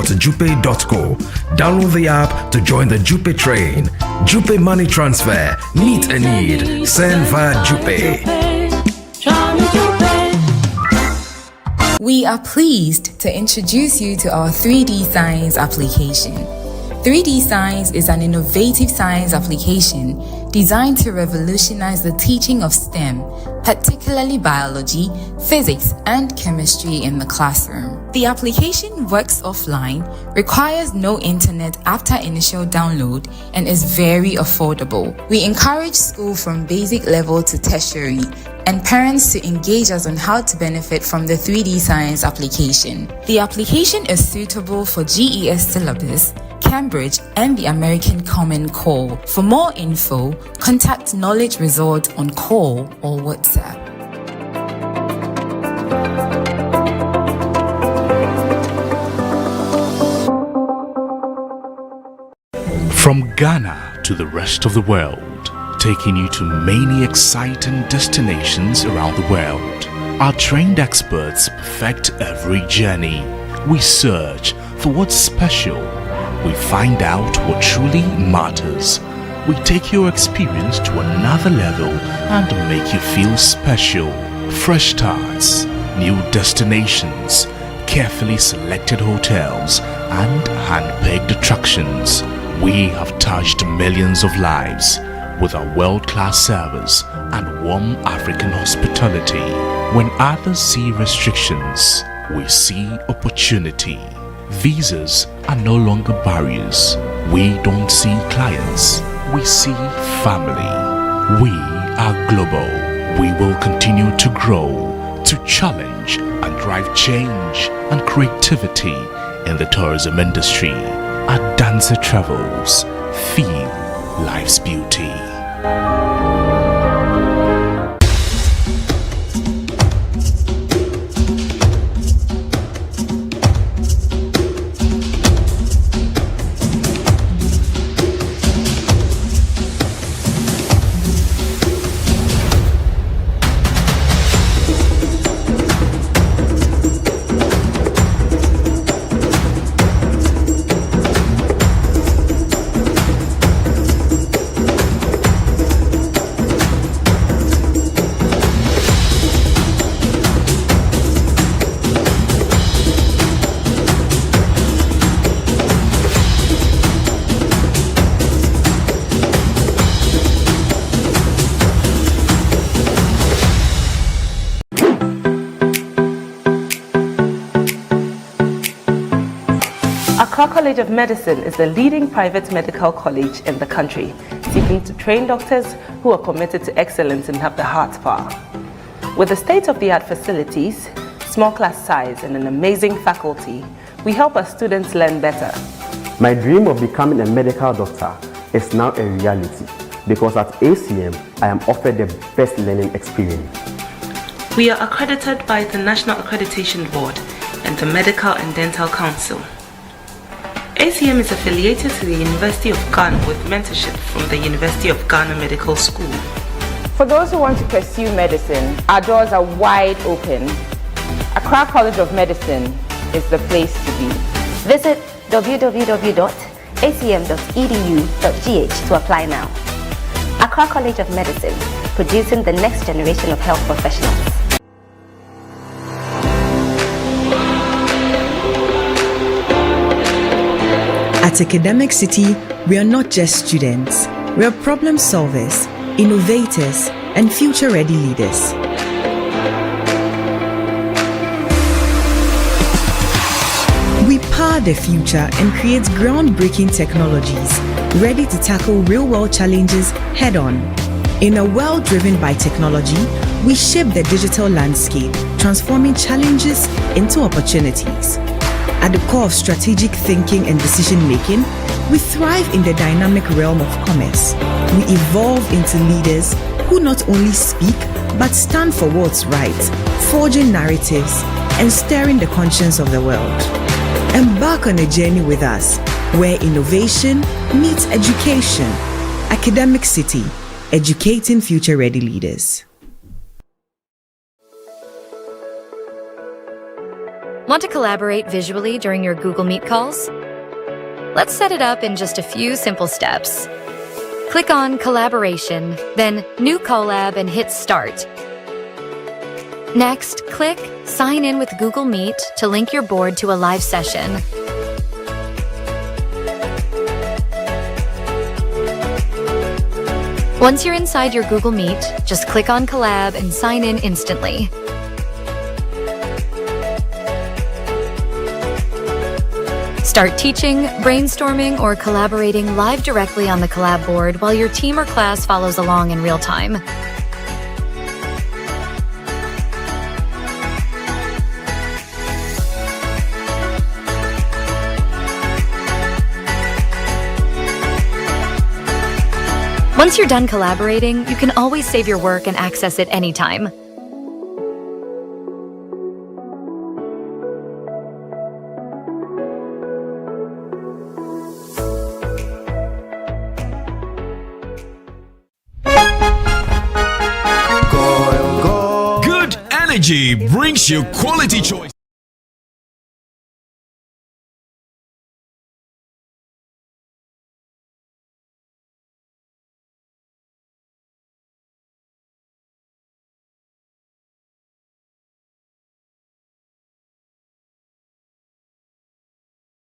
Download the app to join the Jupe train. Jupe Money Transfer. Meet a need. Send via Jupe. We are pleased to introduce you to our 3D Science application. 3D Science is an innovative science application designed to revolutionize the teaching of STEM, particularly biology, physics, and chemistry in the classroom. The application works offline, requires no internet after initial download, and is very affordable. We encourage school from basic level to tertiary and parents to engage us on how to benefit from the 3D Science application. The application is suitable for GES syllabus, Cambridge, and the American Common Core. For more info, contact Knowledge Resort on call or WhatsApp. From Ghana to the rest of the world, taking you to many exciting destinations around the world. Our trained experts perfect every journey. We search for what's special. We find out what truly matters. We take your experience to another level and make you feel special. Fresh starts, new destinations, carefully selected hotels, and hand-picked attractions. We have touched millions of lives with our world-class service and warm African hospitality. When others see restrictions, we see opportunity. Visas are no longer barriers. We don't see clients, we see family. We are global. We will continue to grow, to challenge and drive change and creativity in the tourism industry. Our dancer travels, feel life's beauty. Accra College of Medicine is the leading private medical college in the country, seeking to train doctors who are committed to excellence and have the heart power. With the state-of-the-art facilities, small class size, and an amazing faculty, we help our students learn better. My dream of becoming a medical doctor is now a reality because at ACM, I am offered the best learning experience. We are accredited by the National Accreditation Board and the Medical and Dental Council. ACM is affiliated to the University of Ghana with mentorship from the University of Ghana Medical School. For those who want to pursue medicine, our doors are wide open. Accra College of Medicine is the place to be. Visit www.acm.edu.gh to apply now. Accra College of Medicine, producing the next generation of health professionals. At Academic City, we are not just students. We are problem solvers, innovators, and future-ready leaders. We power the future and create groundbreaking technologies ready to tackle real-world challenges head-on. In a world driven by technology, we shape the digital landscape, transforming challenges into opportunities. At the core of strategic thinking and decision-making, we thrive in the dynamic realm of commerce. We evolve into leaders who not only speak, but stand for what's right, forging narratives and stirring the conscience of the world. Embark on a journey with us, where innovation meets education. Academic City, educating future-ready leaders. Want to collaborate visually during your Google Meet calls? Let's set it up in just a few simple steps. Click on Collaboration, then New Collab and hit Start. Next, click Sign in with Google Meet to link your board to a live session. Once you're inside your Google Meet, just click on Collab and sign in instantly. Start teaching, brainstorming, or collaborating live directly on the Collab board while your team or class follows along in real time. Once you're done collaborating, you can always save your work and access it anytime. Energy brings you quality choice.